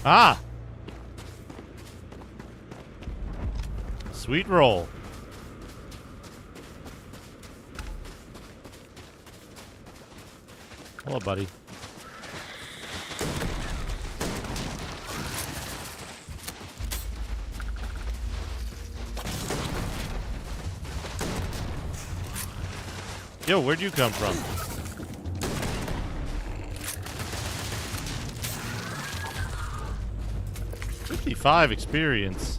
Ah! Sweet roll. Hello, buddy. Yo, where'd you come from? $55 experience.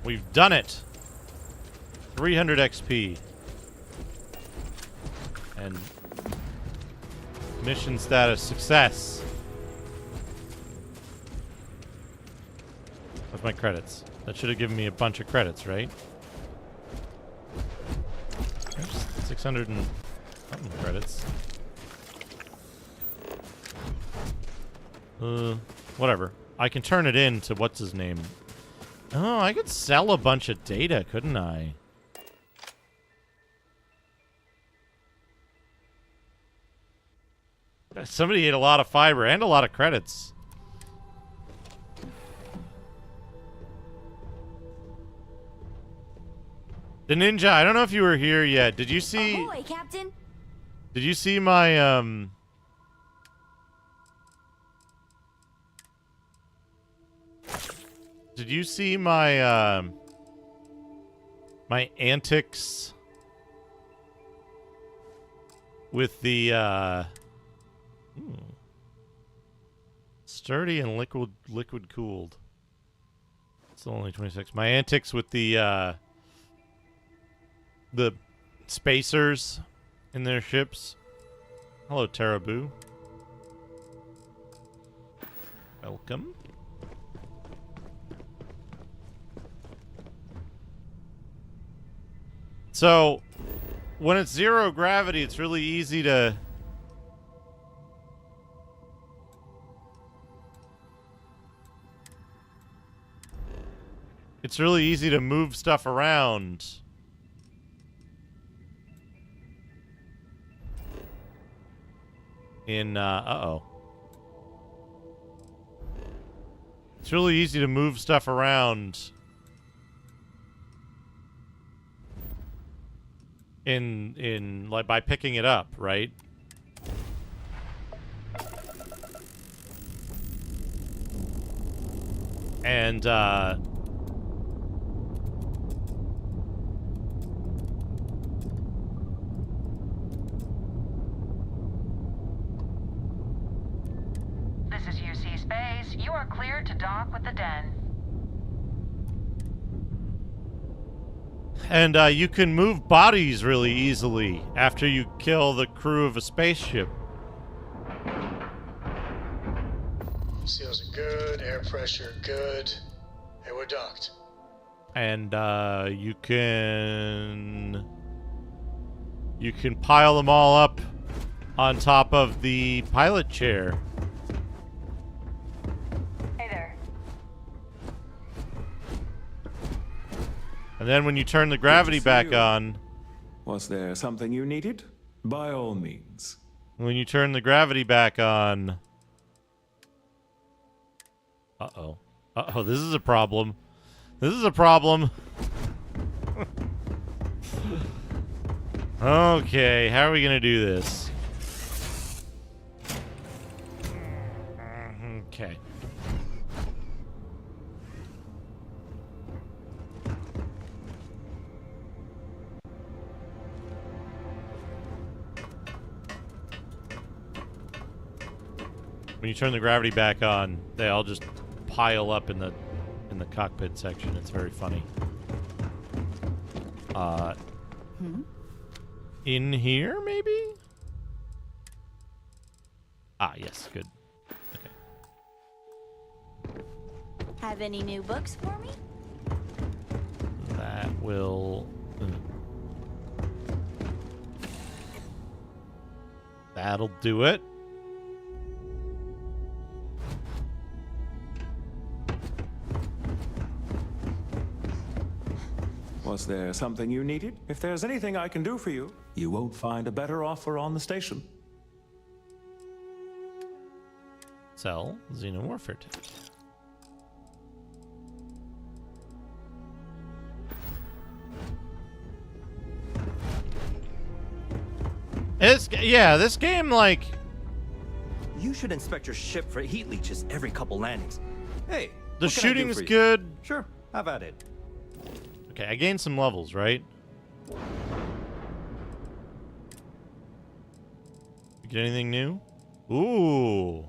We've done it. 300 XP. And mission status success. With my credits. That should have given me a bunch of credits, right? There's 600 and something credits. Whatever. I can turn it in to what's his name. Oh, I could sell a bunch of data, couldn't I? Somebody ate a lot of fiber and a lot of credits. The ninja, I don't know if you were here yet. Did you see... Ahoy, Captain. Did you see my, Did you see my, my antics with the, sturdy and liquid cooled. It's only 26. My antics with the spacers in their ships. Hello, Tarabu. Welcome. So, when it's zero gravity, it's really easy to... It's really easy to move stuff around. In, uh-oh. It's really easy to move stuff around in like by picking it up, right? And this is UC Space. You are cleared to dock with the Den. And you can move bodies really easily after you kill the crew of a spaceship. Seals are good, air pressure good. Hey, we're docked. And you can pile them all up on top of the pilot chair. Hey there. And then when you turn the gravity back on... Was there something you needed? By all means. When you turn the gravity back on... Uh-oh. Uh-oh, this is a problem. This is a problem. Okay, how are we gonna do this? Okay. When you turn the gravity back on, they all just pile up in the cockpit section. It's very funny. In here, maybe? Ah, yes, good. Okay. Have any new books for me? That will... That'll do it. Was there something you needed? If there's anything I can do for you, you won't find a better offer on the station. Sell Xenowarfare ticket. This game, like... You should inspect your ship for heat leeches every couple landings. Hey, the what can I do shooting's for you? good. Sure, have at it. Okay, I gained some levels, right? Get anything new? Ooh.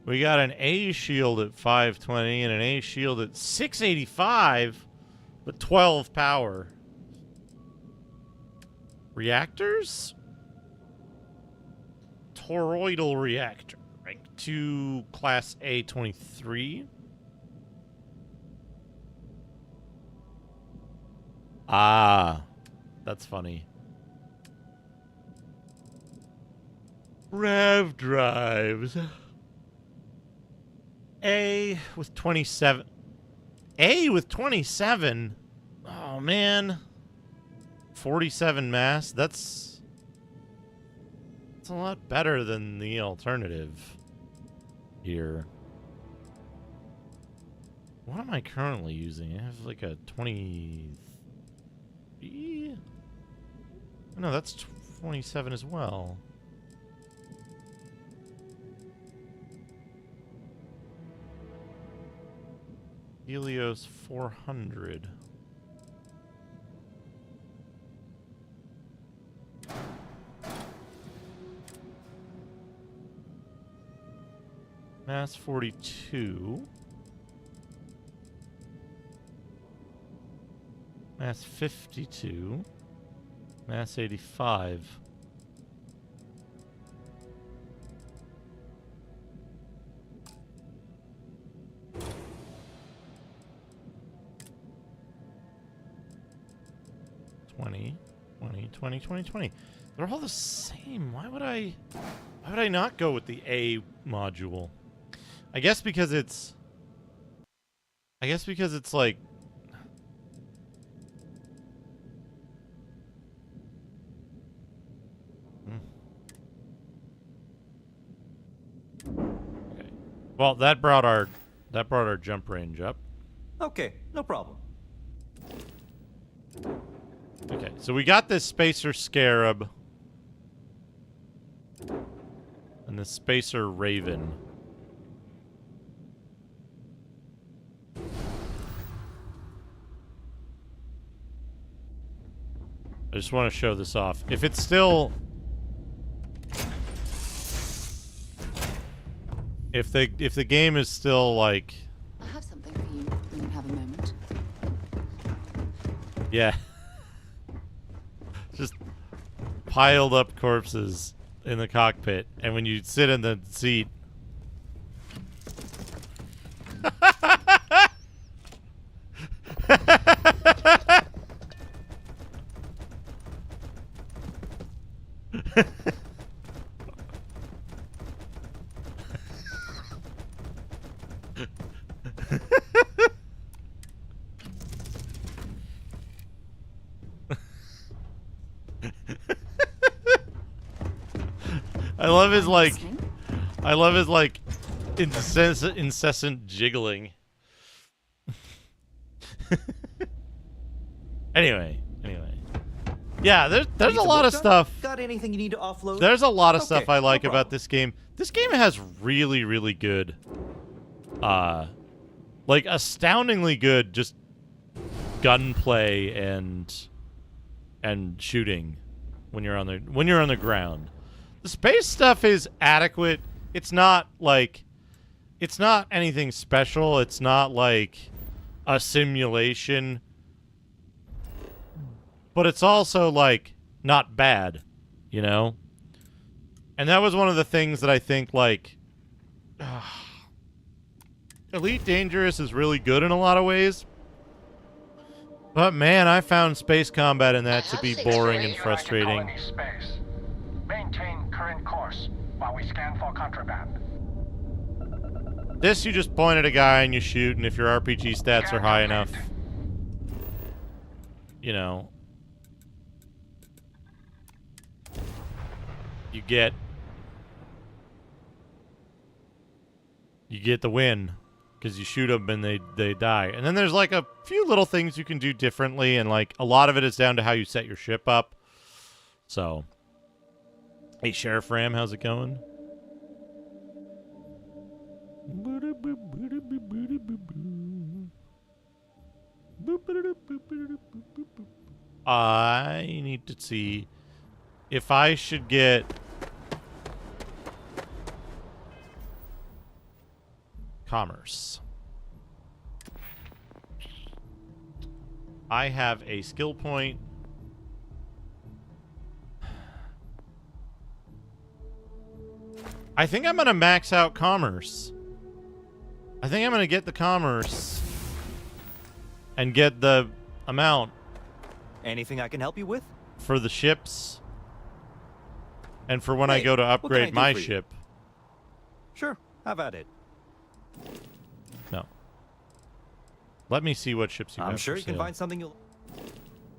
We got an A shield at 520 and an A shield at 685 with 12 power. Reactors? Toroidal reactor. Rank 2, class A23. Ah, that's funny. Rev drives. A with 27. A with 27? Oh, man. 47 mass. That's a lot better than the alternative here. What am I currently using? I have like a 23? No, that's 27 as well. Helios 400. Mass 42. Mass 52. Mass 85. $20. They're all the same. Why would I not go with the A module? I guess because it's like okay. Well, that brought our jump range up. Okay, no problem. Okay, so we got this Spacer Scarab and the Spacer Raven. I just want to show this off. If it's still... If the game is still like... I have something for you when you have a moment. Yeah. Just piled up corpses in the cockpit, and when you sit in the seat... I love his like incessant jiggling. Anyway. Yeah, there's a lot of stuff. Got anything you need to offload? There's a lot of stuff I like about this game. This game has really, really good, like astoundingly good, just gunplay and shooting when you're on the ground. The space stuff is adequate. It's not anything special. It's not like a simulation. But it's also, like, not bad, you know? And that was one of the things that I think, like... Elite Dangerous is really good in a lot of ways. But, man, I found space combat in that to be boring and frustrating. Space. Maintain current course while we scan for contraband. This, you just point at a guy and you shoot, and if your RPG stats are high enough... You know... You get you get the win. Because you shoot them and they die. And then there's like a few little things you can do differently, and like a lot of it is down to how you set your ship up. So, hey Sheriff Ram, how's it going? I need to see if I should get commerce. I have a skill point. I think I'm going to max out commerce. I think I'm going to get the commerce and get the amount. Anything I can help you with? For the ships. And for when Hey, I go to what can I upgrade do my for you? ship. Sure, have at it. No. Let me see what ships you got. I'm sure for you can sale. find something you'll...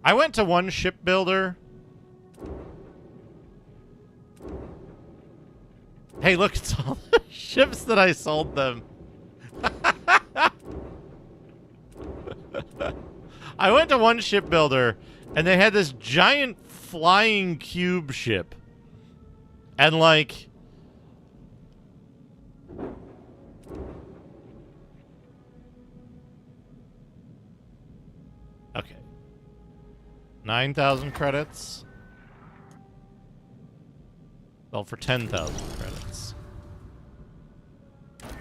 I went to one shipbuilder. Hey, look, it's all the ships that I sold them. I went to one shipbuilder, and they had this giant flying cube ship. And, like... Okay. 9,000 credits. Sell for 10,000 credits.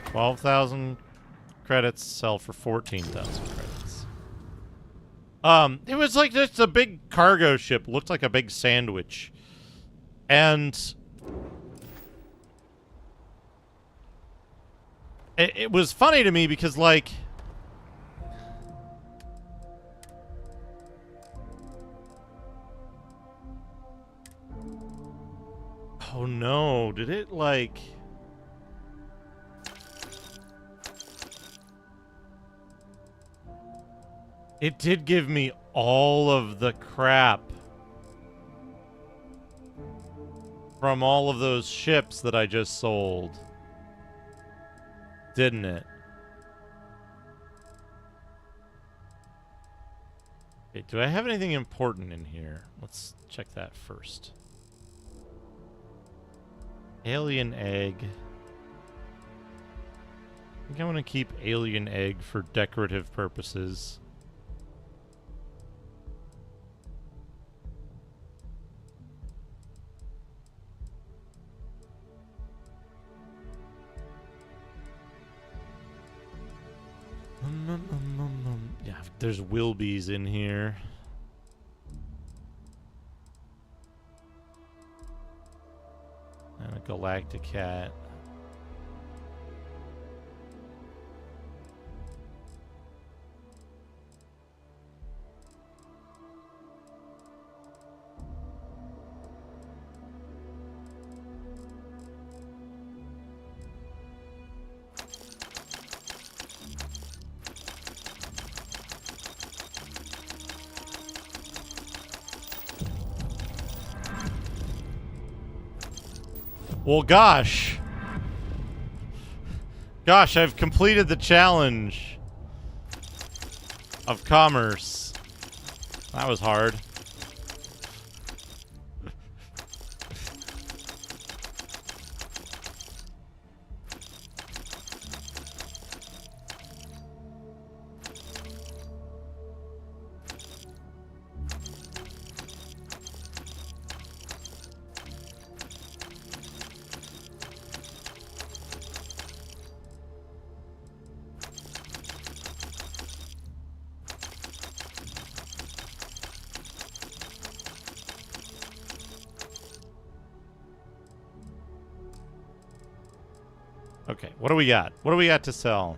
12,000 credits. Sell for 14,000 credits. It was like just a big cargo ship. Looked like a big sandwich. And it was funny to me because, like, oh no, did it like... It did give me all of the crap from all of those ships that I just sold. Didn't it? Okay, do I have anything important in here? Let's check that first. Alien egg. I think I want to keep alien egg for decorative purposes. Yeah, there's Wilbies in here. And a Galactic Cat. Well, gosh. Gosh, I've completed the challenge of commerce. That was hard. Okay, what do we got? What do we got to sell?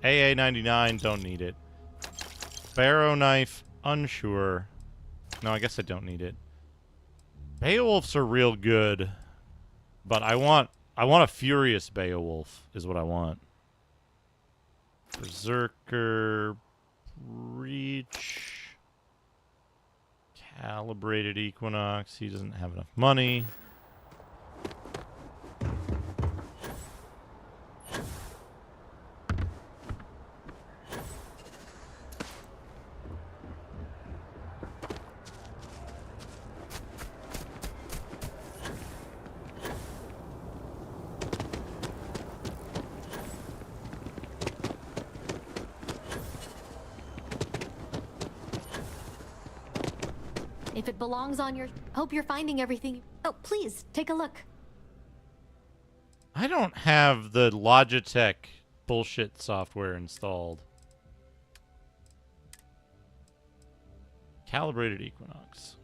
AA-99, don't need it. Barrow knife, unsure. No, I guess I don't need it. Beowulfs are real good, but I want a furious Beowulf is what I want. Berserker, Breach, Calibrated Equinox. He doesn't have enough money. If it belongs on your... Hope you're finding everything... Oh, please, take a look. I don't have the Logitech bullshit software installed. Calibrated Equinox.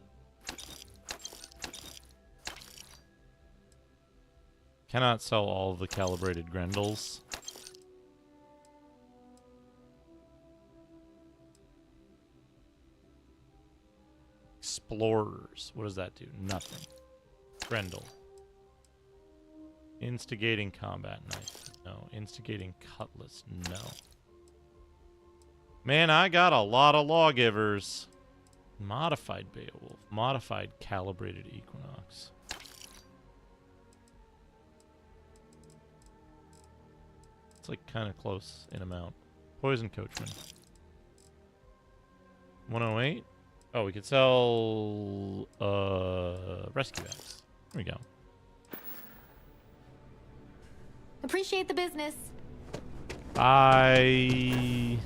Cannot sell all of the calibrated Grendels. Explorers. What does that do? Nothing. Grendel. Instigating combat knife. No. Instigating cutlass. No. Man, I got a lot of lawgivers. Modified Beowulf. Modified calibrated Equinox. It's like kind of close in amount. Poison Coachman. 108. Oh, we could sell rescue axe. There we go. Appreciate the business. Bye.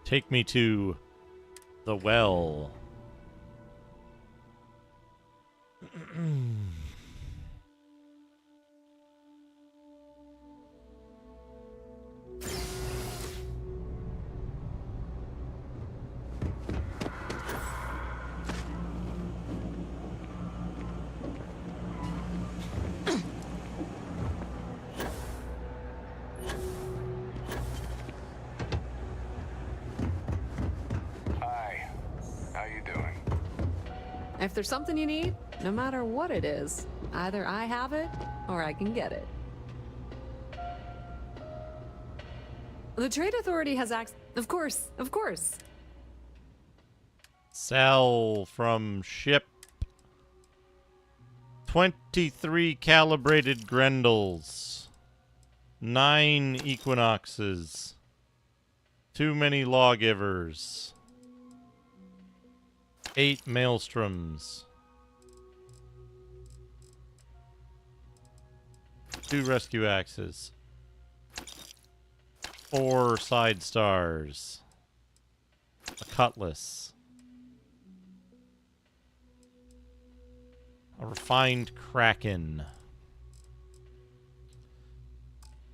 Take me to the well. If there's something you need, no matter what it is, either I have it or I can get it. The Trade Authority has access. Of course, of course. Sell from ship. 23 calibrated Grendels. 9 Equinoxes. Too many lawgivers. 8 Maelstroms. 2 rescue axes. 4 side stars. A cutlass. A refined kraken.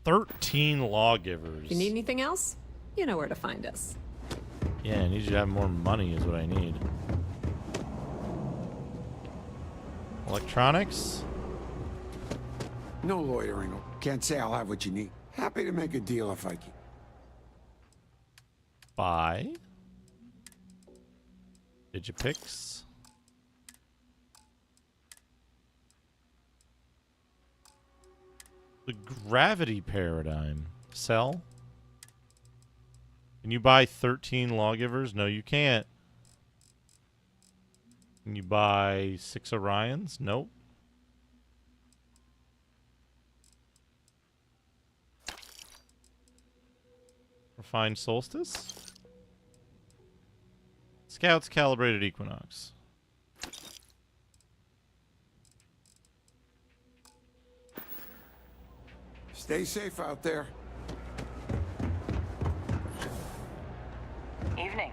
13 lawgivers. If you need anything else, you know where to find us. Yeah, I need you to have more money is what I need. Electronics? No loitering. Can't say I'll have what you need. Happy to make a deal if I can. Buy. Digipix. The gravity paradigm. Sell. Can you buy 13 lawgivers? No, you can't. Can you buy 6 Orions? Nope. Refined Solstice? Scouts Calibrated Equinox. Stay safe out there. Evening.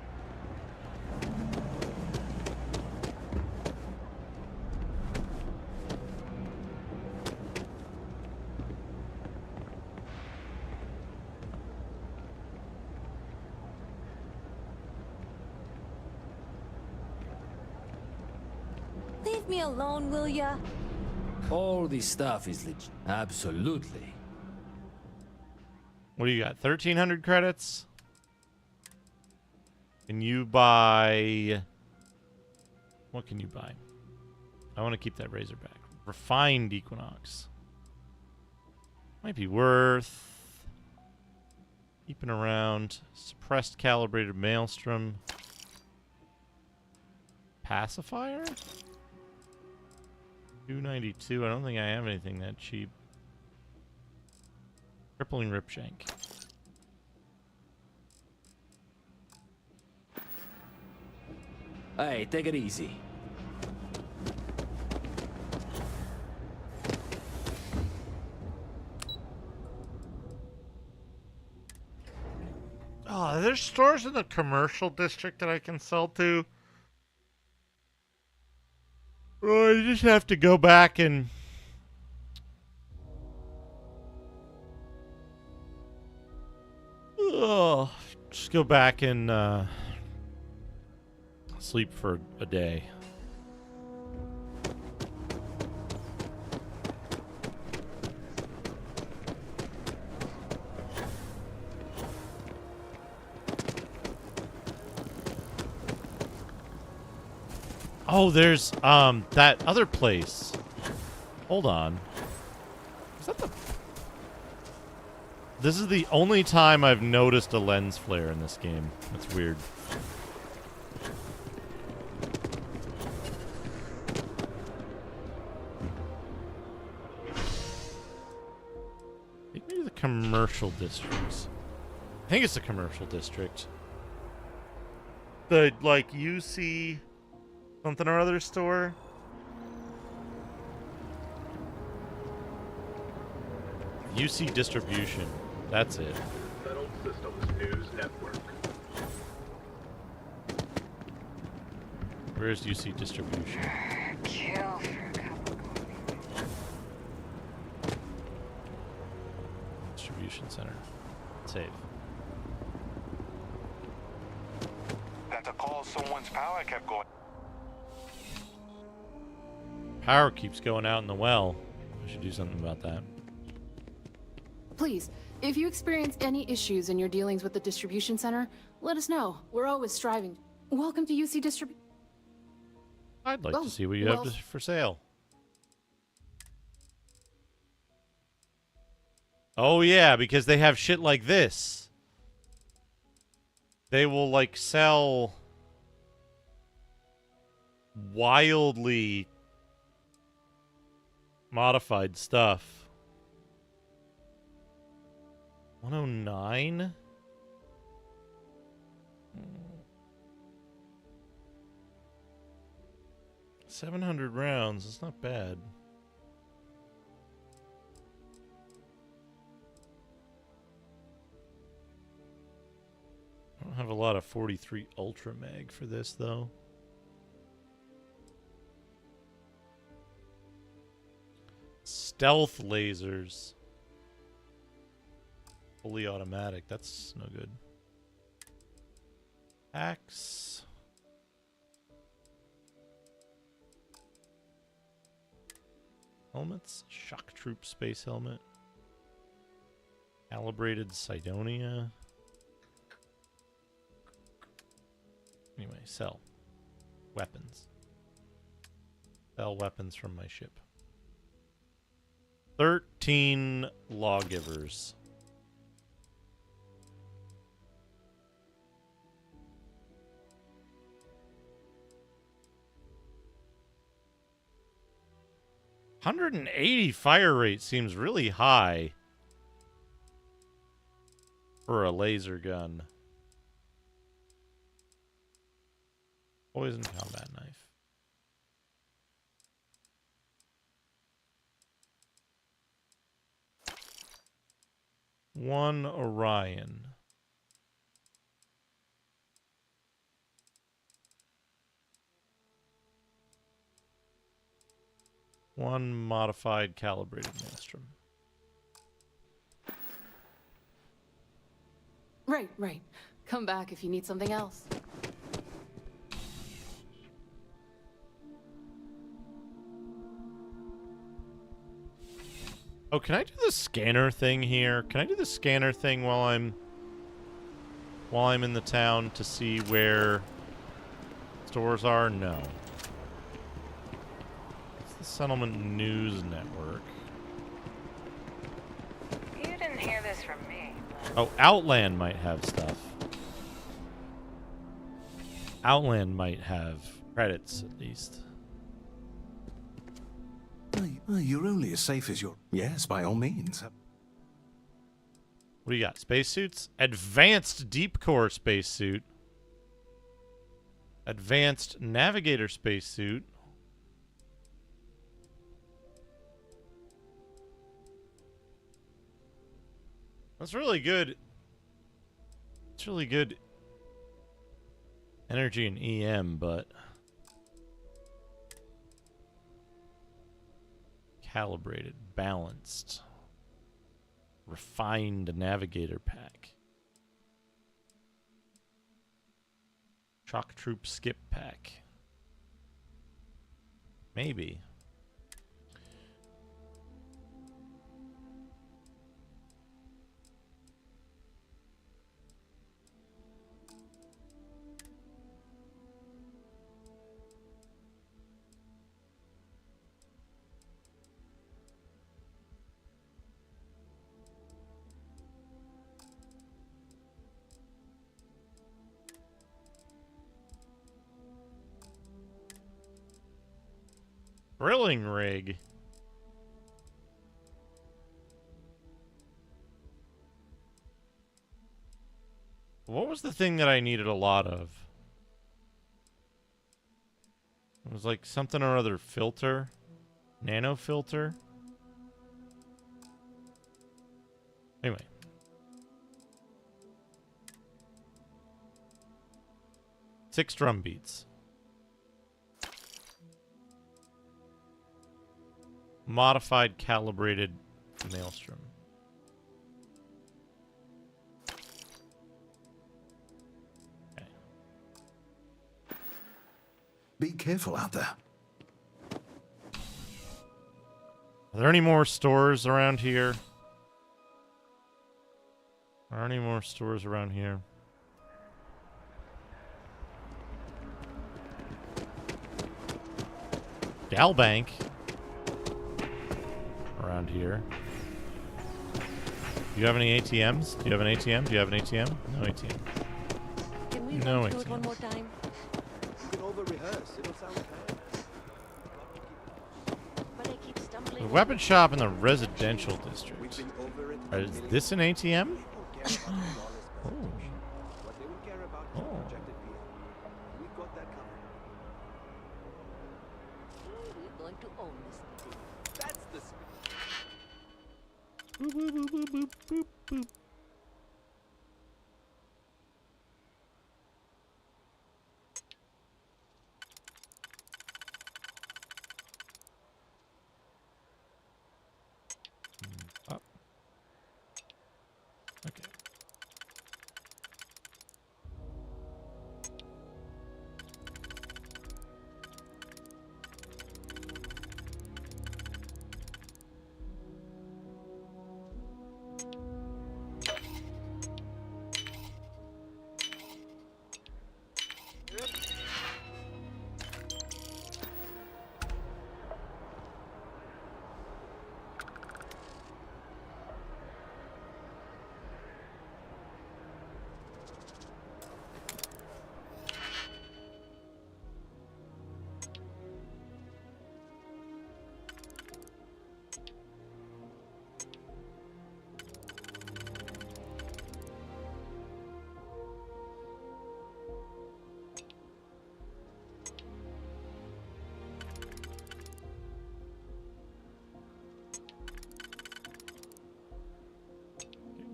Leave me alone, will ya? All this stuff is legit. Absolutely. What do you got? 1,300 credits? Can you buy... What can you buy? I want to keep that Razorback. Refined Equinox. Might be worth... keeping around. Suppressed Calibrated Maelstrom. Pacifier? 292. I don't think I have anything that cheap. Crippling Ripshank. Hey, take it easy. Oh, there's stores in the commercial district that I can sell to. Oh, I just have to go back and... Oh, just go back and sleep for a day. Oh, there's that other place. Hold on. Is that the... This is the only time I've noticed a lens flare in this game. That's weird. I think maybe the commercial districts. I think it's the commercial district. The, like, UC something or other store. UC Distribution. That's it. Settled Systems News Network. Where's UC Distribution? Kill for a couple. Distribution center. Save. That's a call. Someone's power kept going. Power keeps going out in the well. I should do something about that. Please, if you experience any issues in your dealings with the distribution center, let us know. We're always striving. Welcome to UC Distribution. I'd like to see what you have for sale. Oh yeah, because they have shit like this. They will like sell wildly modified stuff. 109? 700 rounds. That's not bad. I don't have a lot of 43 Ultra Mag for this, though. Stealth lasers. Fully automatic. That's no good. Axe. Helmets. Shock Troop space helmet. Calibrated Cydonia. Anyway, sell. Weapons. Sell weapons from my ship. 13 lawgivers. $180 fire rate seems really high for a laser gun. Poison combat knife. One Orion. One modified calibrated Maelstrom. Right. Come back if you need something else. Oh, can I do the scanner thing here? Can I do the scanner thing while I'm in the town to see where stores are? No. It's the Settlement News Network. You didn't hear this from me. Oh, Outland might have stuff. Outland might have credits, at least. You're only as safe as your... Yes, by all means. What do you got? Spacesuits? Advanced Deep Core Spacesuit. Advanced Navigator Spacesuit. That's really good. It's It's really good energy in EM, but calibrated, balanced, refined navigator pack. Shock troop skip pack. Maybe. Drilling rig. What was the thing that I needed a lot of? It was like something or other filter. Nano filter. Anyway. Six drum beats. Modified calibrated maelstrom. Okay. Be careful out there. Are there any more stores around here? Are there any more stores around here? Galbank. Around here. Do you have any ATMs? Do you have an ATM? Do you have an ATM? No ATM. Can we no run through ATM. it one more time? You can over-rehearse. It'll sound bad. But I keep stumbling. The weapon shop in the residential district. We've been over it. Is this an ATM? What they will care about is the projected vehicle. We've got that covered. We're going to own this thing. That's the spirit. Boop, boop, boop, boop, boop, boop, boop. Up. Okay.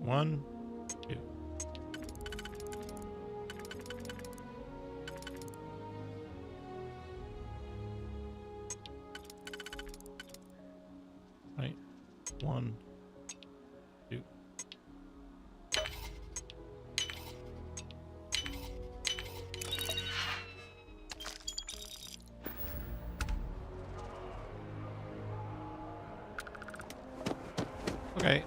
One, two. Right. One, two. Okay.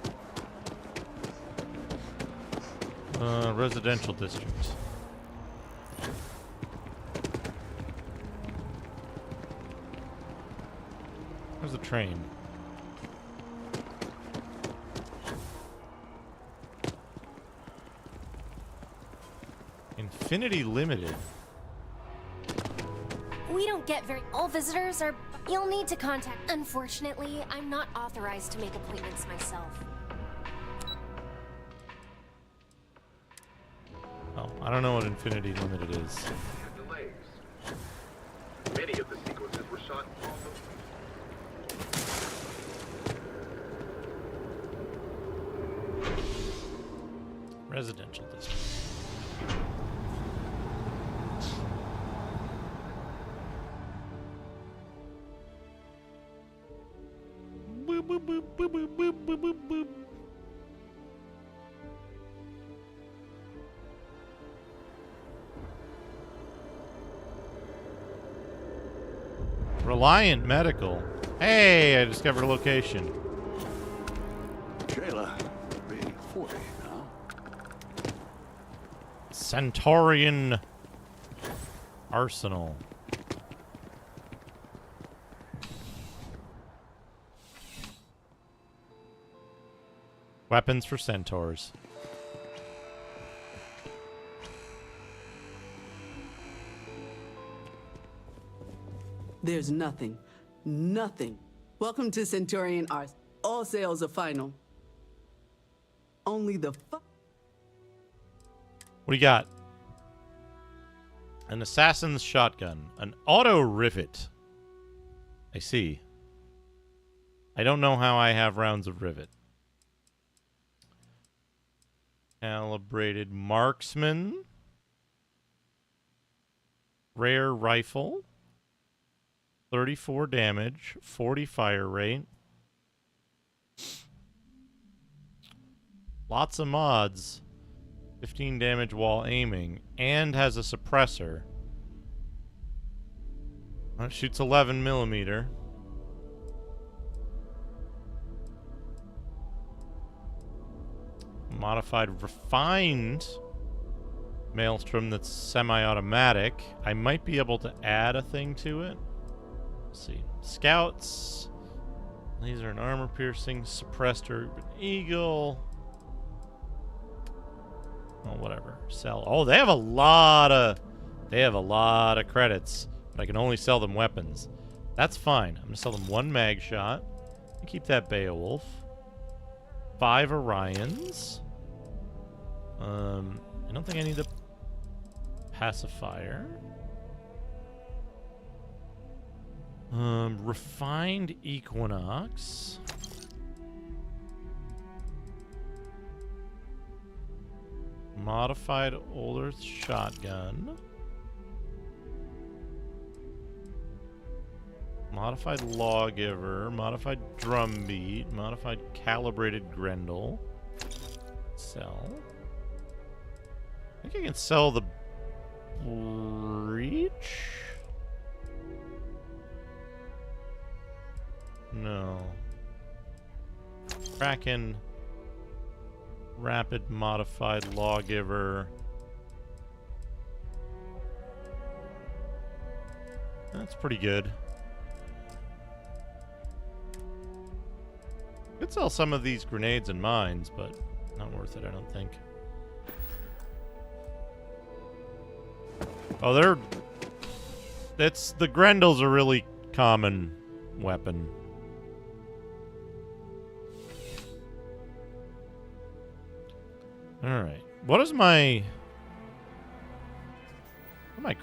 Residential district. Where's the train? Infinity Limited. We don't get very... All visitors are... You'll need to contact... Unfortunately, I'm not authorized to make appointments myself. Oh, I don't know what Infinity Limited is. Delays. Many of the sequences were shot Residential district. Boop, boop, boop, boop, boop, boop, boop, boop, boop. Reliant Medical. Hey, I discovered a location. Shayla, being 40 now. Centaurian Arsenal. Weapons for centaurs. There's nothing. Nothing. Welcome to Centaurian Arts. All sales are final. Only the What do you got? An assassin's shotgun. An auto rivet. I see. I don't know how I have rounds of rivet. Calibrated marksman. Rare rifle. 34 damage. 40 fire rate. Lots of mods. 15 damage while aiming. And has a suppressor. It shoots 11 millimeter. Modified refined Maelstrom that's semi-automatic. I might be able to add a thing to it. Let's see. Scouts. Laser and armor piercing. Suppressed urban eagle. Oh, whatever. Sell. Oh, they have a lot of credits, but I can only sell them weapons. That's fine. I'm gonna sell them 1 mag shot. Keep that Beowulf. 5 Orions. I don't think I need the pacifier. Refined Equinox. Modified Old Earth shotgun. Modified Lawgiver. Modified Drumbeat. Modified Calibrated Grendel. Sell. I think I can sell the Breach? No. Kraken. Rapid Modified Lawgiver. That's pretty good. Could sell some of these grenades and mines, but not worth it, I don't think. Oh, the Grendel's a really common weapon. Alright. What does my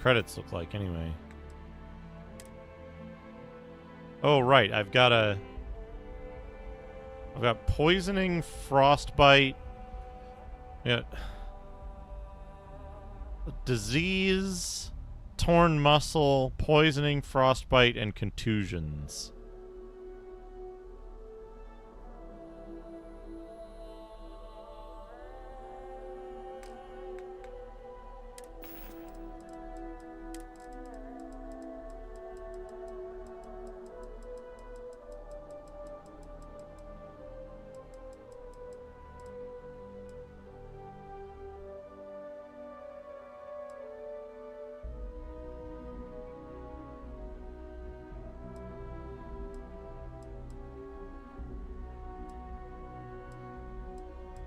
credits look like anyway? Oh, right. I've got poisoning, frostbite. Yeah. Disease, torn muscle, poisoning, frostbite, and contusions.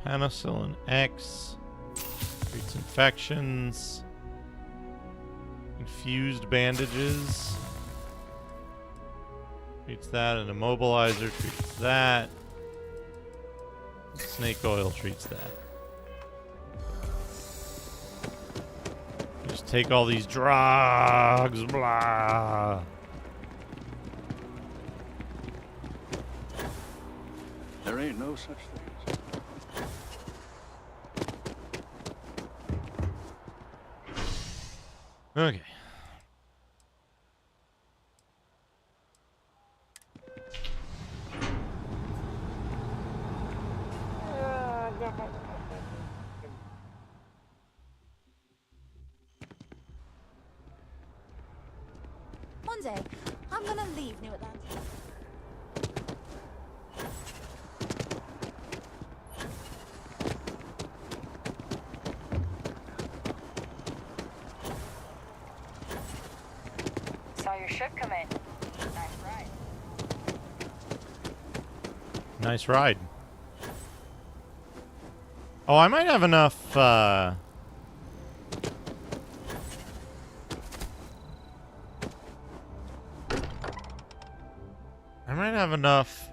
Penicillin X. Treats infections. Infused bandages. Treats that. An immobilizer treats that. Snake oil treats that. Just take all these drugs. Blah. There ain't no such thing. Okay. One day, I'm gonna leave New Atlanta. Saw your ship come in. Nice ride. Nice ride. Oh, I might have enough, I might have enough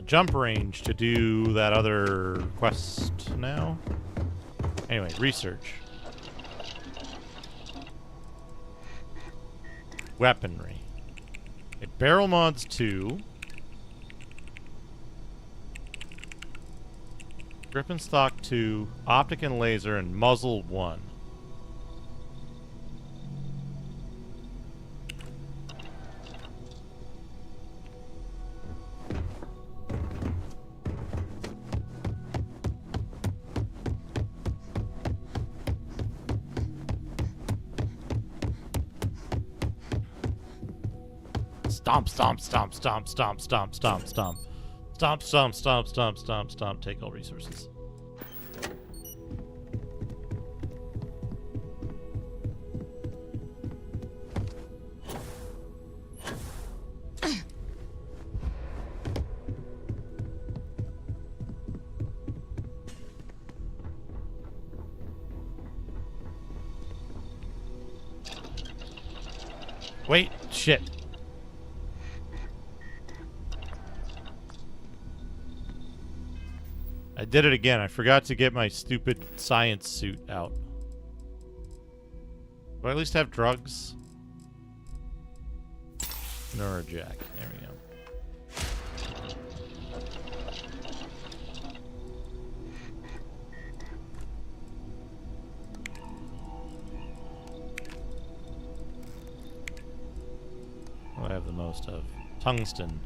jump range to do that other quest now. Anyway, research. Weaponry. Okay, barrel mods 2. Grip and stock 2. Optic and laser and muzzle 1. Stomp, stomp, stomp, stomp, stomp, stomp, stomp, stomp. Stomp, stomp, stomp, stomp, stomp, stomp. Take all resources. Wait, shit. I did it again. I forgot to get my stupid science suit out. Do I at least have drugs? Neurojack. There we go. What do I have the most of? Tungsten.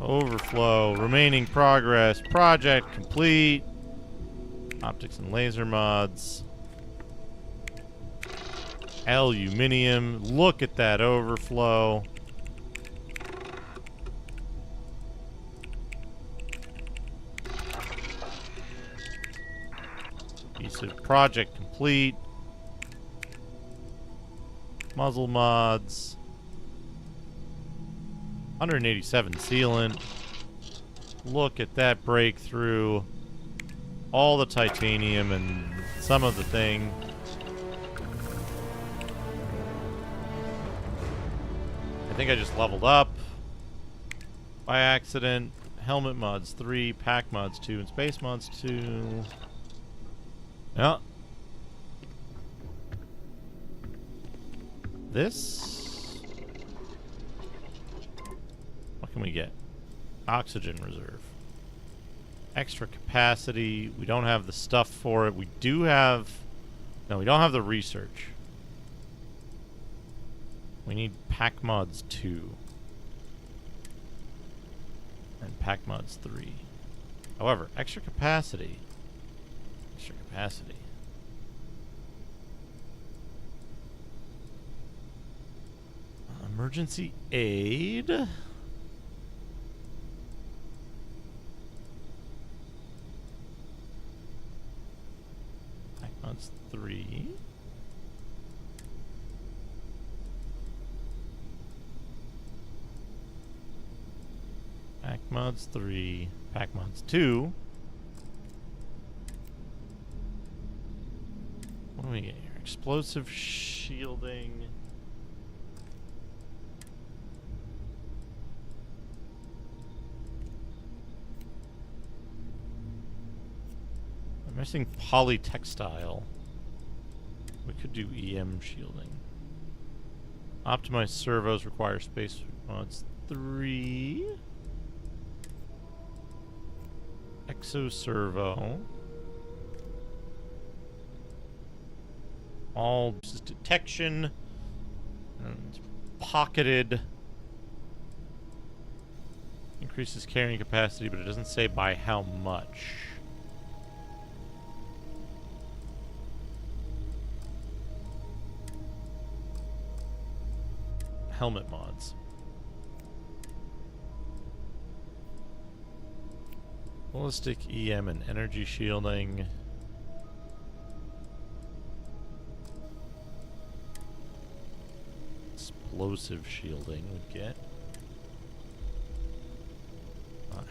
Overflow, remaining progress, project complete. Optics and laser mods. Aluminium, look at that overflow. Piece of project complete. Muzzle mods. 187 sealant. Look at that breakthrough. All the titanium and some of the thing. I think I just leveled up by accident. Helmet mods 3, pack mods 2, and space mods 2. Yeah. This. What can we get? Oxygen reserve. Extra capacity. We don't have the stuff for it. We do have... No, we don't have the research. We need pack mods 2. And pack mods 3. However, extra capacity. Extra capacity. Emergency aid. Pack mods 3. Pack mods 3. Pack mods 2. What do we get here? Explosive shielding. Missing polytextile. We could do EM shielding. Optimized servos require space. Oh, it's 3. Exo servo. All detection. And pocketed. Increases carrying capacity, but it doesn't say by how much. Helmet mods. Ballistic EM and energy shielding. Explosive shielding would get.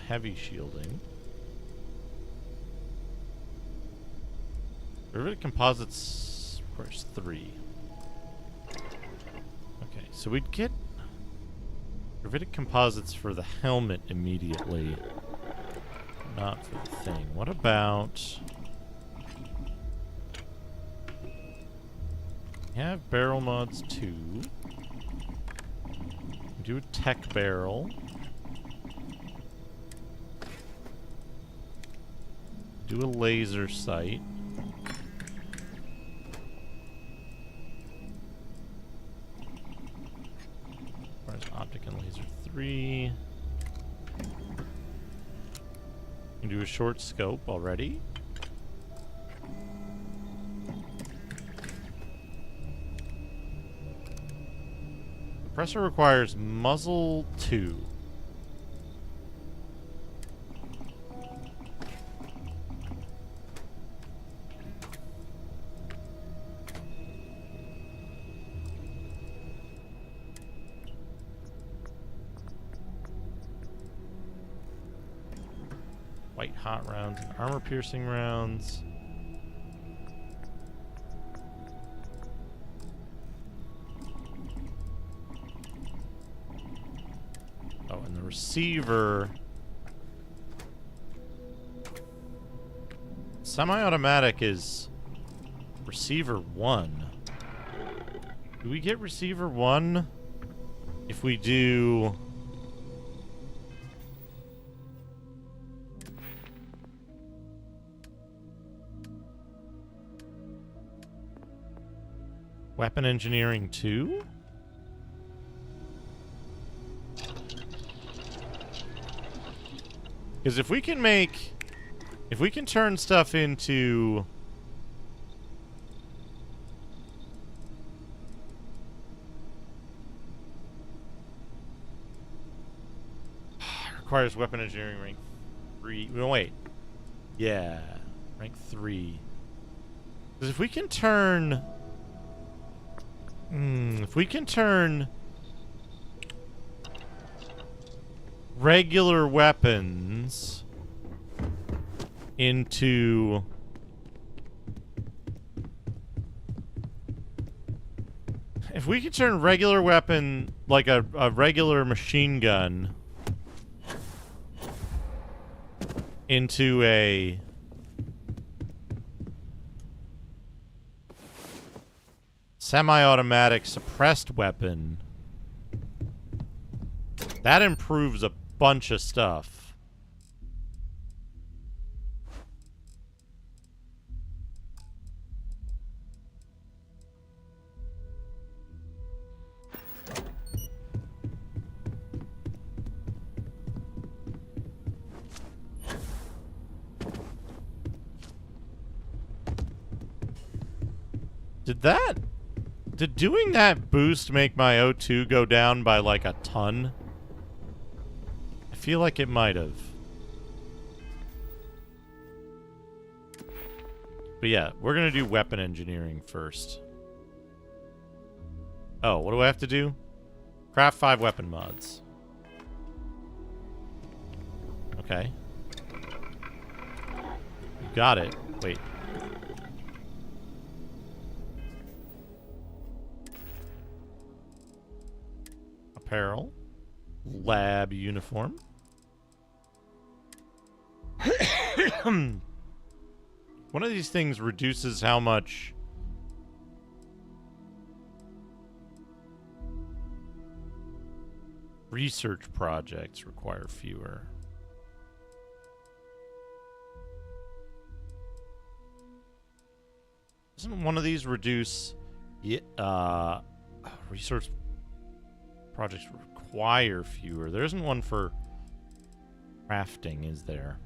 Heavy shielding. Riveted composites requires 3. Okay, so we'd get riveted composites for the helmet immediately. Not for the thing. What about... We have barrel mods too. Do a tech barrel. Do a laser sight. Where's optic and laser 3? You can do a short scope already. Compressor requires muzzle 2. White hot rounds and armor piercing rounds. Oh, and the receiver. Semi-automatic is receiver 1. Do we get receiver 1 if we do... Weapon engineering 2? Because if we can turn stuff into... Requires weapon engineering rank 3. No, wait. Yeah. Rank 3. Because if we can turn... if we can turn regular weapons into if we can turn regular weapon like a regular machine gun into a semi-automatic suppressed weapon, that improves a bunch of stuff. Did doing that boost make my O2 go down by like a ton? I feel like it might have. But yeah, we're gonna do weapon engineering first. Oh, what do I have to do? Craft 5 weapon mods. Okay. You got it. Wait. Apparel. Lab uniform. One of these things reduces how much research projects require fewer. Doesn't one of these reduce research projects require fewer? There isn't one for crafting, is there?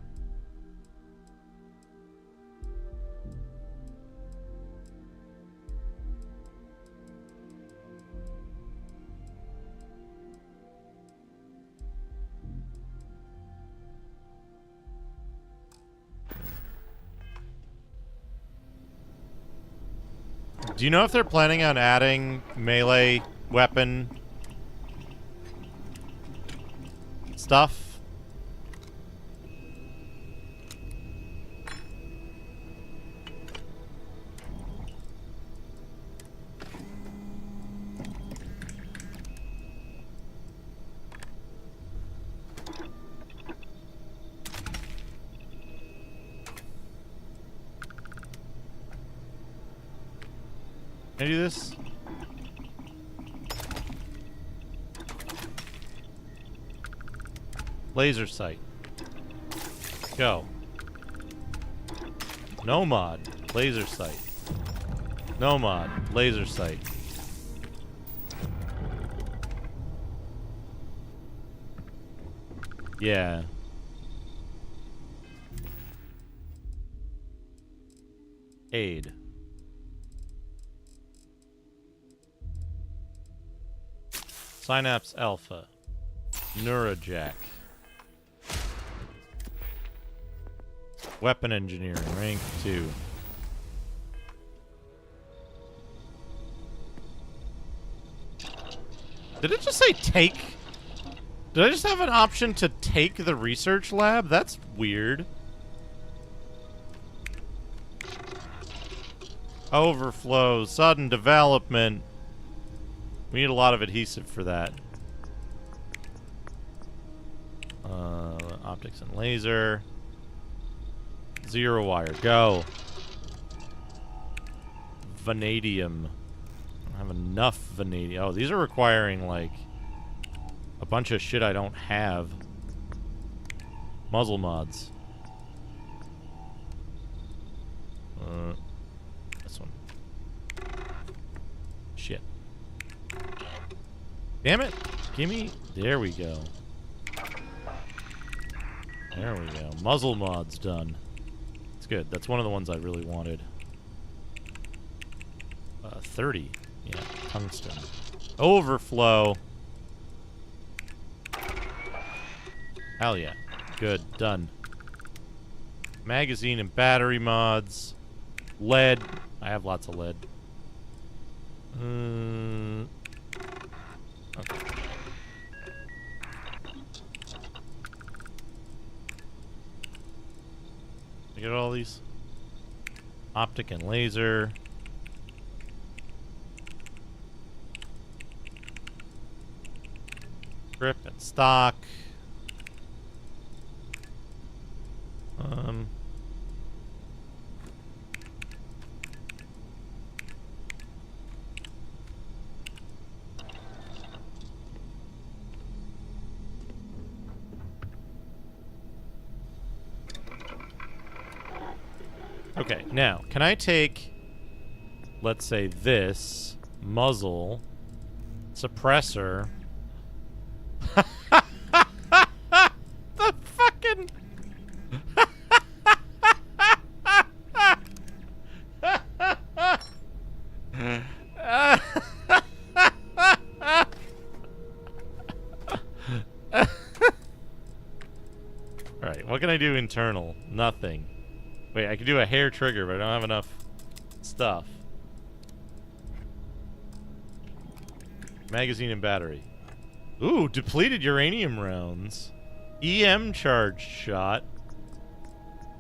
Do you know if they're planning on adding melee weapon stuff? Can I do this? Laser sight. Go. No mod. Laser sight. No mod. Laser sight. Yeah. Aid. Synapse Alpha. Neurajack. Weapon Engineering, rank 2. Did it just say take? Did I just have an option to take the research lab? That's weird. Overflow, sudden development. We need a lot of adhesive for that. Optics and laser. Zero wire. Go. Vanadium. I don't have enough vanadium. Oh, these are requiring, like, a bunch of shit I don't have. Muzzle mods. This one. Shit. Damn it. Gimme. There we go. There we go. Muzzle mod's done. It's good. That's one of the ones I really wanted. 30. Yeah, tungsten. Overflow. Hell yeah. Good. Done. Magazine and battery mods. Lead. I have lots of lead. Okay. I get all these. Optic and laser. Grip and stock. Okay, now, can I take, let's say, this muzzle suppressor? The fucking... Alright, what can I do internal? Nothing. Wait, I can do a hair trigger, but I don't have enough stuff. Magazine and battery. Ooh, depleted uranium rounds. EM charged shot.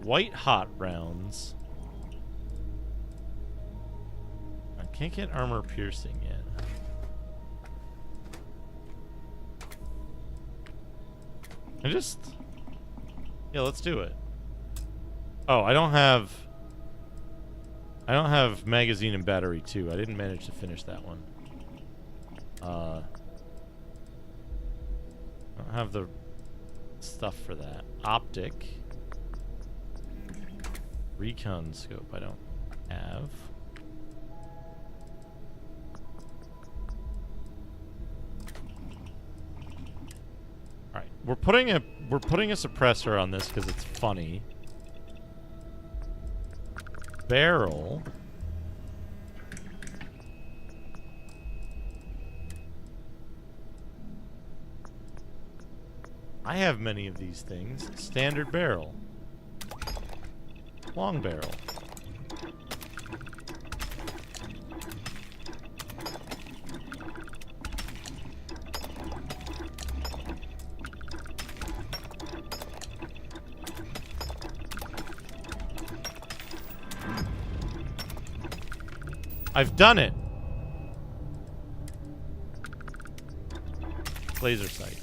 White hot rounds. I can't get armor piercing yet. Yeah, let's do it. Oh, I don't have I don't have magazine and battery too. I didn't manage to finish that one. I don't have the stuff for that. Optic. Recon scope I don't have. Alright, we're putting a suppressor on this because it's funny. Barrel. I have many of these things. Standard barrel. Long barrel. I've done it. Laser sight.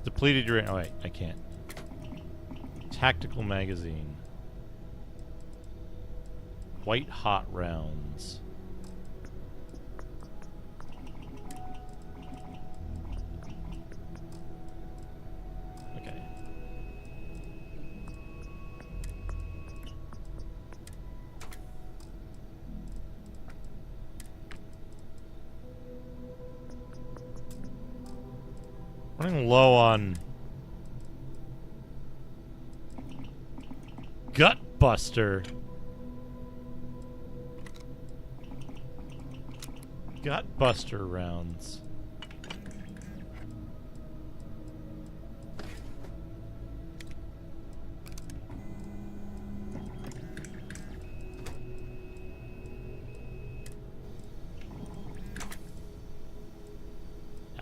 Depleted your... Oh, wait. I can't. Tactical magazine. White hot rounds. Okay. Running low on Gutbuster. Gutbuster rounds.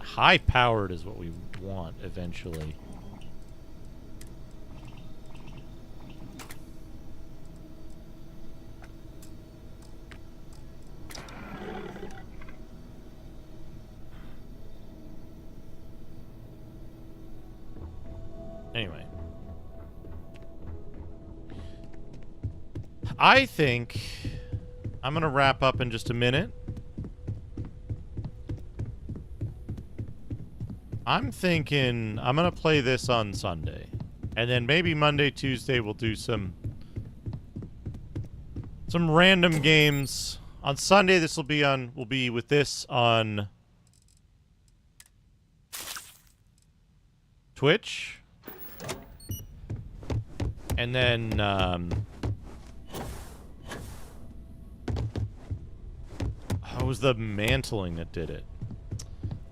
High-powered is what we want eventually. Anyway. I think I'm going to wrap up in just a minute. I'm thinking I'm going to play this on Sunday. And then maybe Monday, Tuesday we'll do some random games. On Sunday this will be with this on Twitch. And then it was the mantling that did it.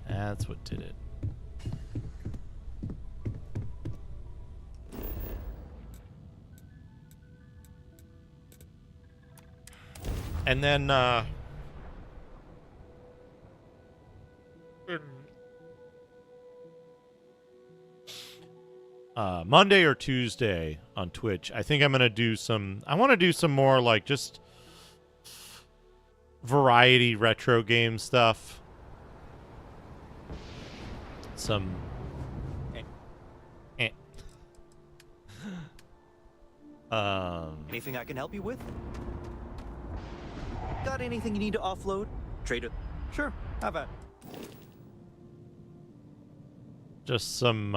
That's what did it. And then, Monday or Tuesday on Twitch, I think I'm going to do I want to do some more, like, just variety retro game stuff. Some... Anything I can help you with? Got anything you need to offload? Trader? Sure, how about? Just some,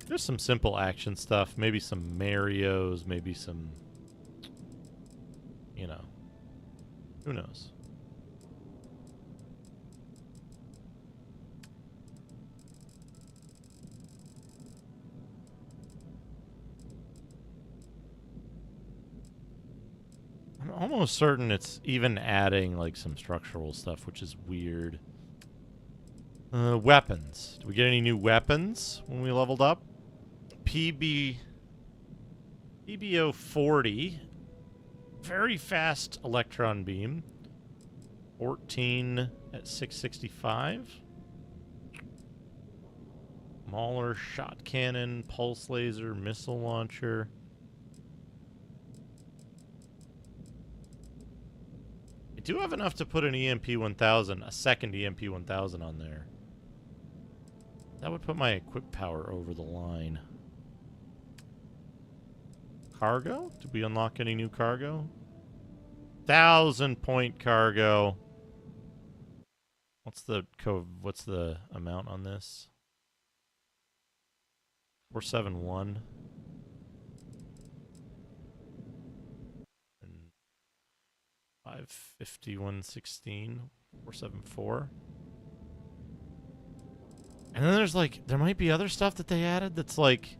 just some simple action stuff. Maybe some Marios, maybe some, you know, who knows? I'm almost certain it's even adding, like, some structural stuff, which is weird. Weapons. Did we get any new weapons when we leveled up? PBO 40. Very fast electron beam. 14 at 665. Mauler shot cannon, pulse laser, missile launcher. I do have enough to put an EMP-1000, a second EMP-1000 on there. That would put my equip power over the line. Cargo? Did we unlock any new cargo? 1,000-point cargo. What's the amount on this? 471. And 550, 116, 474. And then there's like, there might be other stuff that they added that's like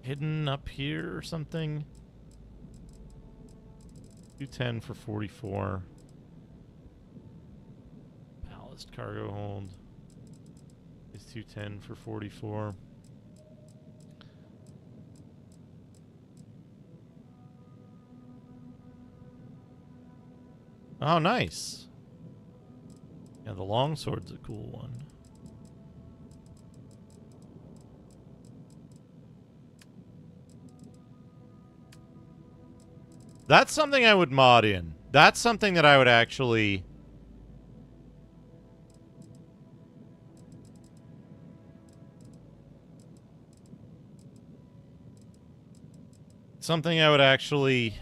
hidden up here or something. 210 for 44. Ballast cargo hold is 210 for 44. Oh, nice. Yeah, the longsword's a cool one. That's something I would mod in. That's something that I would actually... Something I would actually...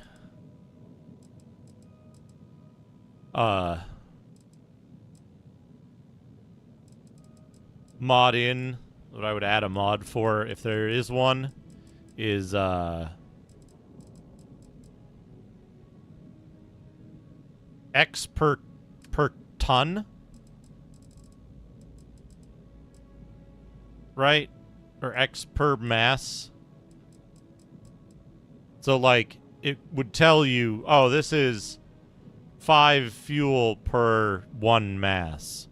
mod in. What I would add a mod for, if there is one, is, X per ton, right? Or X per mass. So like it would tell you, oh, this is 5 fuel per 1 mass.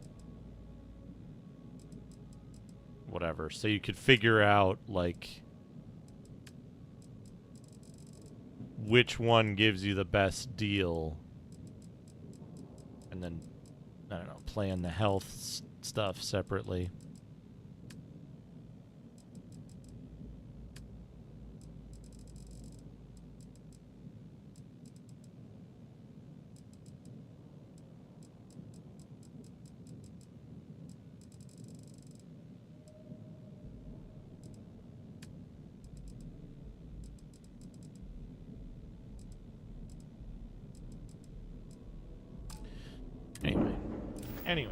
Whatever. So you could figure out like which one gives you the best deal. And then, I don't know, plan the health stuff separately. Anyway.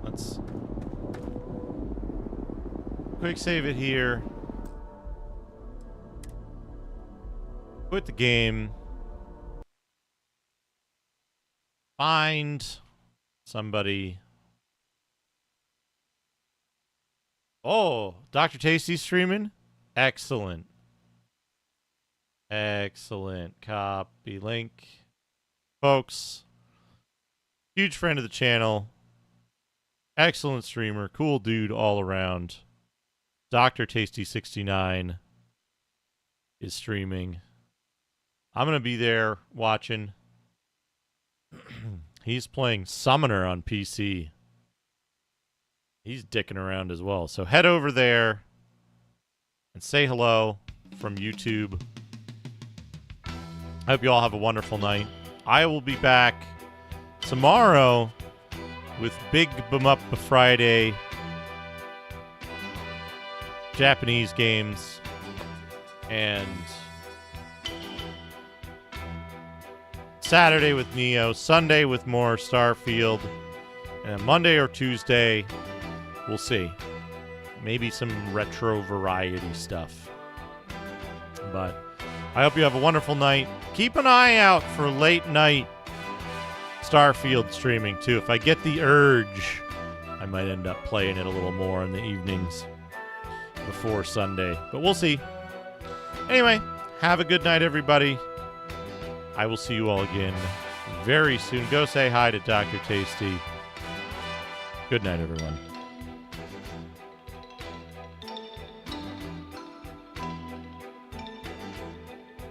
Let's quick save it here. Quit the game. Find somebody. Oh, Dr. Tasty streaming? Excellent. Excellent. Copy link. Folks, huge friend of the channel. Excellent streamer. Cool dude all around. Dr. Tasty69 is streaming. I'm going to be there watching. He's playing Summoner on PC. He's dicking around as well. So head over there and say hello from YouTube. I hope you all have a wonderful night. I will be back tomorrow with Big Bum Friday, Japanese games, and Saturday with Neo, Sunday with more Starfield, and Monday or Tuesday, we'll see. Maybe some retro variety stuff. But I hope you have a wonderful night. Keep an eye out for late night Starfield streaming too. If I get the urge, I might end up playing it a little more in the evenings before Sunday. But we'll see. Anyway, have a good night, everybody. I will see you all again very soon. Go say hi to Dr. Tasty. Good night, everyone.